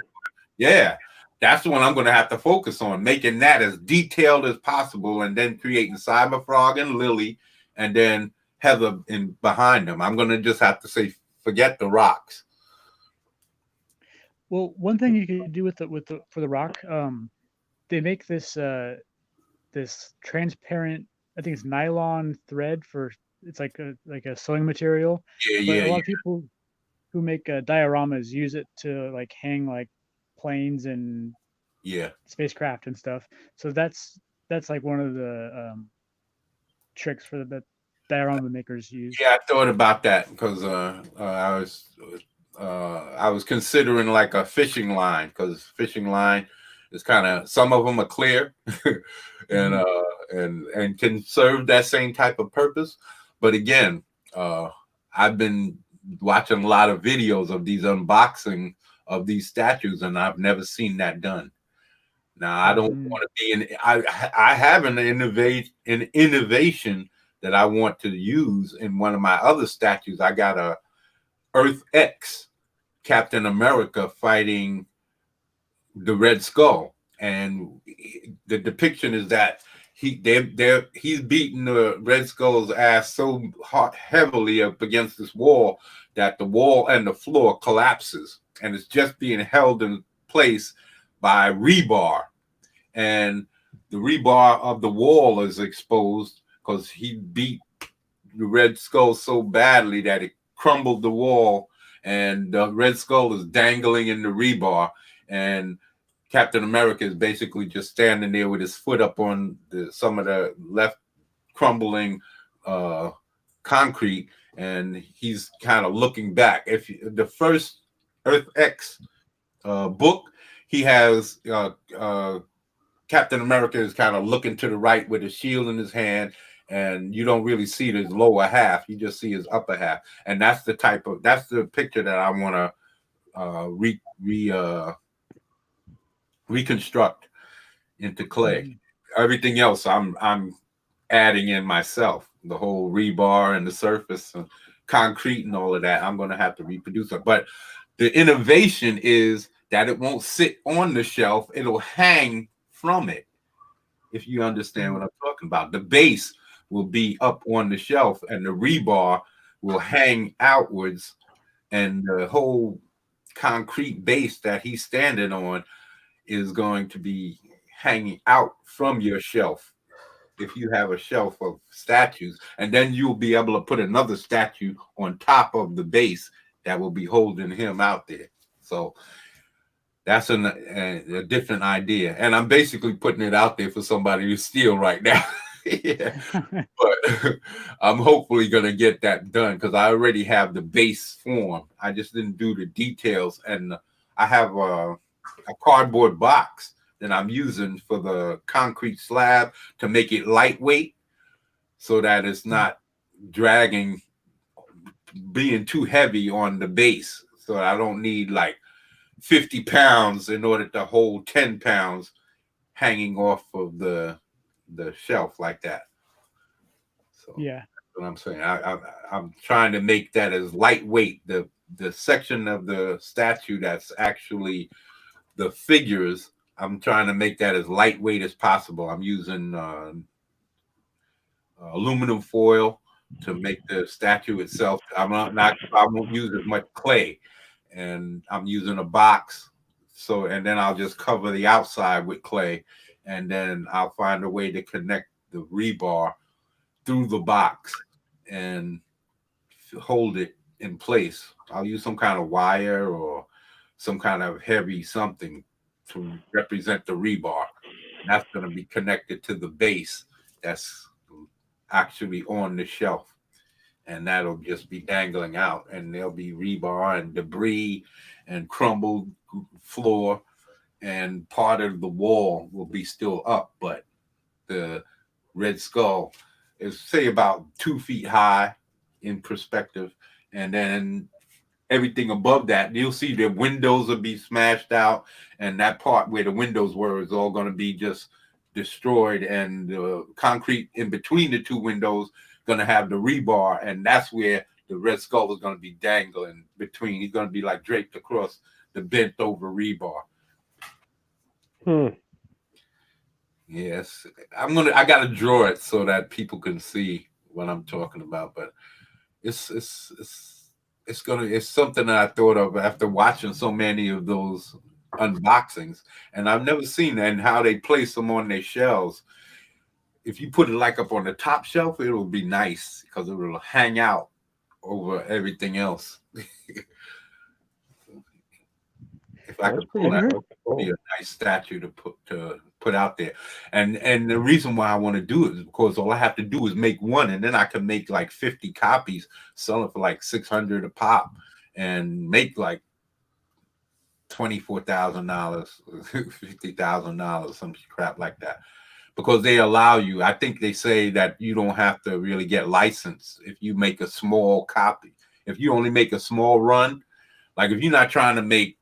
Yeah, that's the one I'm going to have to focus on, making that as detailed as possible, and then creating Cyberfrog and Lily, and then Heather in behind them. I'm going to just have to say, forget the rocks. Well, one thing you could do for the rock, they make this this transparent, I think it's nylon thread it's like a sewing material. Yeah, but a lot of people who make dioramas use it to like hang like planes and spacecraft and stuff. So that's like one of the tricks for the diorama makers use. Yeah, I thought about that because I was considering like a fishing line, because fishing line is kind of, some of them are clear and can serve that same type of purpose. But again, I've been watching a lot of videos of these unboxing of these statues, and I've never seen that done. Now I don't want to be I have an innovation that I want to use in one of my other statues. I got a Earth X Captain America fighting the Red Skull, and the depiction is that he's beating the Red Skull's ass so heavily up against this wall that the wall and the floor collapses, and it's just being held in place by rebar, and the rebar of the wall is exposed because he beat the Red Skull so badly that it crumbled the wall, and the Red Skull is dangling in the rebar, and Captain America is basically just standing there with his foot up on some of the left crumbling concrete, and he's kind of looking back. If the first Earth X book, he has Captain America is kind of looking to the right with a shield in his hand, and you don't really see his lower half. You just see his upper half, and that's the picture that I want to reconstruct into clay. Everything else I'm adding in myself. The whole rebar and the surface and concrete and all of that, I'm going to have to reproduce it. But the innovation is that it won't sit on the shelf. It'll hang from it. If you understand what I'm talking about. The base will be up on the shelf and the rebar will hang outwards, and the whole concrete base that he's standing on is going to be hanging out from your shelf. If you have a shelf of statues, and then you'll be able to put another statue on top of the base that will be holding him out there. So that's a different idea, and I'm basically putting it out there for somebody to steal right now. Yeah. But I'm hopefully going to get that done because I already have the base form. I just didn't do the details, and I have a cardboard box that I'm using for the concrete slab to make it lightweight so that it's not dragging, being too heavy on the base. So I don't need like 50 pounds in order to hold 10 pounds hanging off of the shelf like that. So yeah, that's what I'm saying. I'm trying to make that as lightweight. The section of the statue that's actually the figures, I'm trying to make that as lightweight as possible. I'm using aluminum foil to make the statue itself. I won't use as much clay, and I'm using a box. So, and then I'll just cover the outside with clay, and then I'll find a way to connect the rebar through the box and hold it in place. I'll use some kind of wire or some kind of heavy something to represent the rebar. And that's going to be connected to the base that's actually on the shelf. And that'll just be dangling out, and there'll be rebar and debris and crumbled floor, and part of the wall will be still up, but the Red Skull is, say, about 2 feet high in perspective, and then everything above that, you'll see the windows will be smashed out, and that part where the windows were is all going to be just destroyed, and the concrete in between the two windows going to have the rebar, and that's where the Red Skull is going to be dangling between. He's going to be like draped across the bent over rebar. Yes, I got to draw it so that people can see what I'm talking about, but it's something that I thought of after watching so many of those unboxings, and I've never seen that, and how they place them on their shelves. If you put it like up on the top shelf, it'll be nice because it will hang out over everything else. If I could pull that, it would be a nice statue to put out there. And the reason why I want to do it is because all I have to do is make one, and then I can make like 50 copies, sell it for like $600 a pop, and make like $24,000, $50,000, some crap like that. Because they allow you, I think they say that you don't have to really get licensed if you make a small copy. If you only make a small run, like if you're not trying to make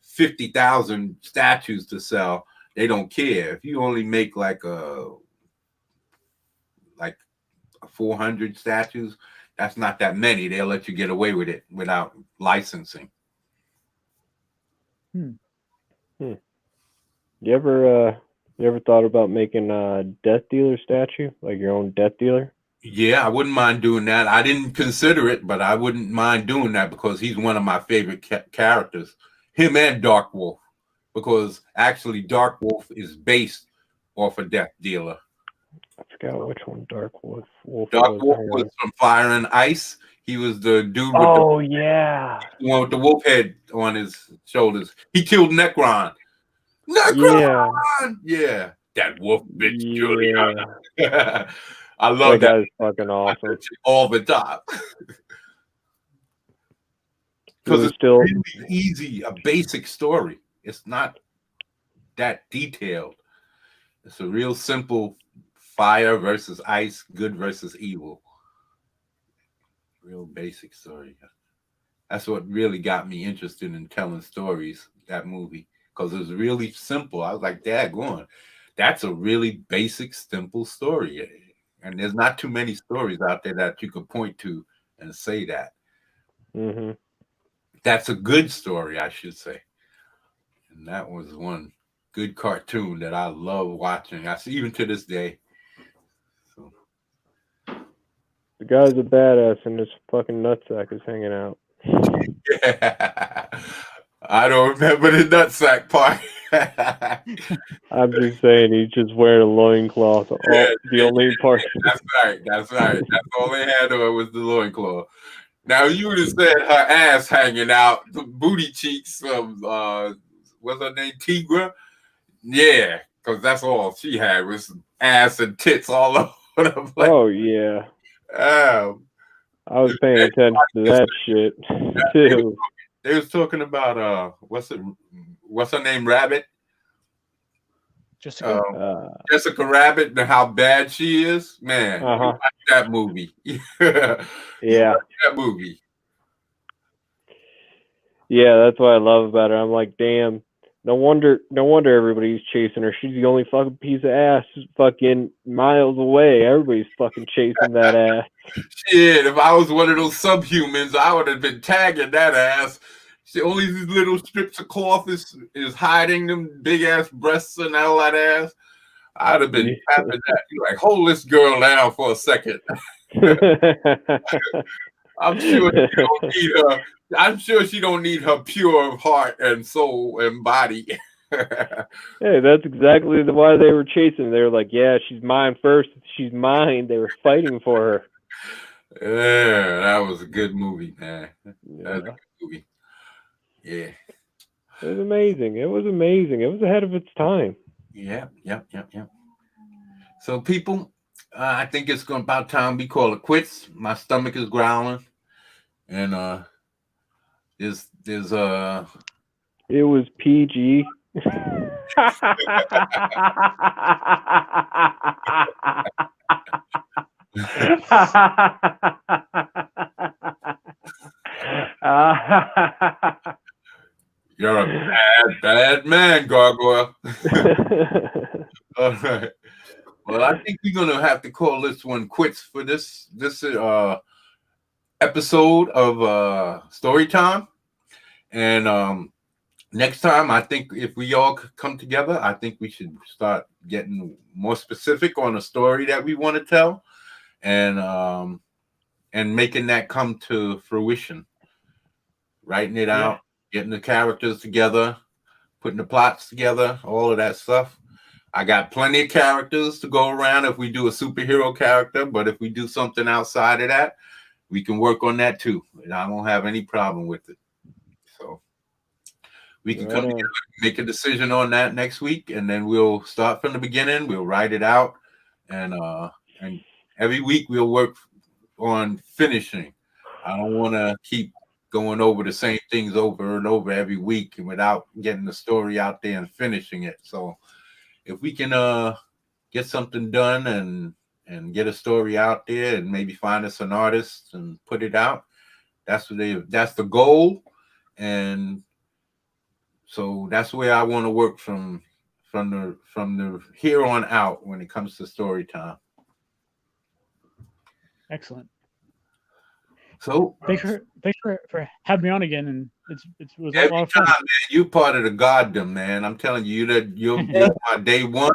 50,000 statues to sell, they don't care. If you only make like 400 statues, that's not that many. They'll let you get away with it without licensing. You ever You ever thought about making a death dealer statue, like your own death dealer? Yeah, I wouldn't mind doing that. I didn't consider it, but I wouldn't mind doing that because he's one of my favorite characters. Him and Dark Wolf, because actually Dark Wolf is based off a Death Dealer. I forgot which one Dark Wolf Dark Wolf was from Fire and Ice. He was the dude with yeah, the one with the wolf head on his shoulders. He killed Necron. Yeah, that wolf bitch, Julia. I love that. Guy's fucking awesome all the time. Because it's still really easy, a basic story. It's not that detailed. It's a real simple fire versus ice, good versus evil. Real basic story. That's what really got me interested in telling stories, that movie, because it was really simple. I was like, daggone, that's a really basic, simple story. And there's not too many stories out there that you can point to and say that. Mm-hmm. That's a good story, I should say. And that was one good cartoon that I love watching. I see even to this day. So. The guy's a badass and his fucking nutsack is hanging out. Yeah. I don't remember the nutsack part. I'm just saying he's just wearing a loincloth. The only part. That's right. That's all they had on was the loincloth. Now you would have said her ass hanging out, the booty cheeks of what's her name, Tigra? Yeah, because that's all she had was ass and tits all over the place. Oh yeah. I was paying attention to that shit too. They was talking about what's her name, Rabbit? Jessica Rabbit, and how bad she is. Man, you like that movie. Yeah, that movie. Yeah, that's what I love about her. I'm like, damn. No wonder everybody's chasing her. She's the only fucking piece of ass fucking miles away. Everybody's fucking chasing that ass. Shit, if I was one of those subhumans, I would have been tagging that ass. See, only these little strips of cloth is hiding them big ass breasts and all that ass. I'd have been tapping that. You're like, hold this girl down for a second. I'm sure she don't need her. I'm sure she don't need her pure heart and soul and body. Hey, that's exactly why they were chasing. They were like, yeah, she's mine first. She's mine. They were fighting for her. Yeah, that was a good movie, man. Yeah. That was a good movie. Yeah. It was amazing. It was amazing. It was ahead of its time. Yeah. So people, I think it's about time we call it quits. My stomach is growling. And there's it was PG. You're a bad man, Gargoyle. All right. Well, I think we're gonna have to call this one quits for this episode of Story Time. And next time, I think if we all come together, I think we should start getting more specific on a story that we want to tell, and making that come to fruition. Writing it out, getting the characters together, putting the plots together, all of that stuff. I got plenty of characters to go around if we do a superhero character, but if we do something outside of that, we can work on that too. And I don't have any problem with it. So we can come together, make a decision on that next week, and then we'll start from the beginning. We'll write it out, and every week we'll work on finishing. I don't want to keep going over the same things over and over every week and without getting the story out there and finishing it. So if we can get something done and get a story out there and maybe find us an artist and put it out, that's the goal. And so that's where I want to work from the here on out when it comes to story time. Excellent. So thanks for having me on again, and it was a every lot of fun. time, man, you part of the goddom, man. I'm telling you that you're my day one.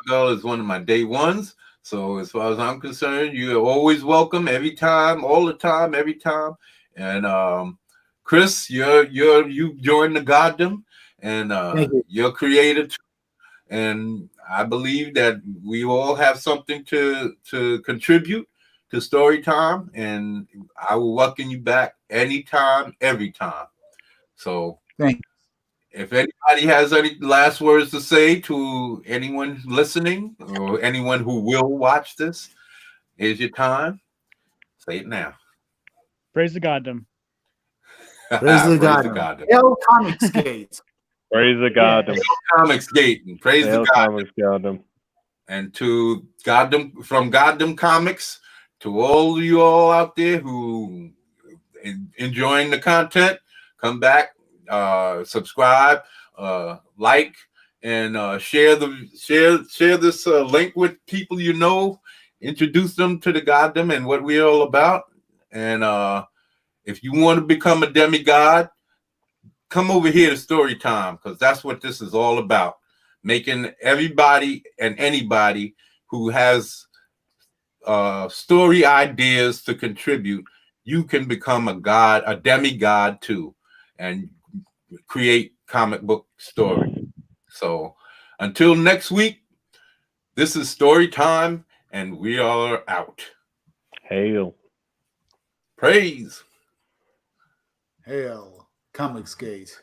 Girl is one of my day ones. So as far as I'm concerned, you're always welcome every time, all the time, every time. And Chris, you joined the Goddamn, and you're creative too. And I believe that we all have something to contribute to story time, and I will welcome you back anytime, every time. So Thank you. if anybody has any last words to say to anyone listening or anyone who will watch this, here's your time. Say it now. Praise the goddamn. Praise the God. Hail Comics Gate. Praise the Goddamn. Comics Gate. And praise the Hail Goddamn. Comics Goddamn. And to Goddamn, from Goddamn Comics, to all of you all out there who enjoying the content, come back, subscribe, like, and share this link with people you know. Introduce them to the Goddamn and what we're all about. And if you want to become a demigod, come over here to Story Time, because that's what this is all about. Making everybody and anybody who has story ideas to contribute, you can become a demigod too, and create comic book story. So until next week, this is Story Time, and we are out. Hail. Praise. Hail Comics Gate.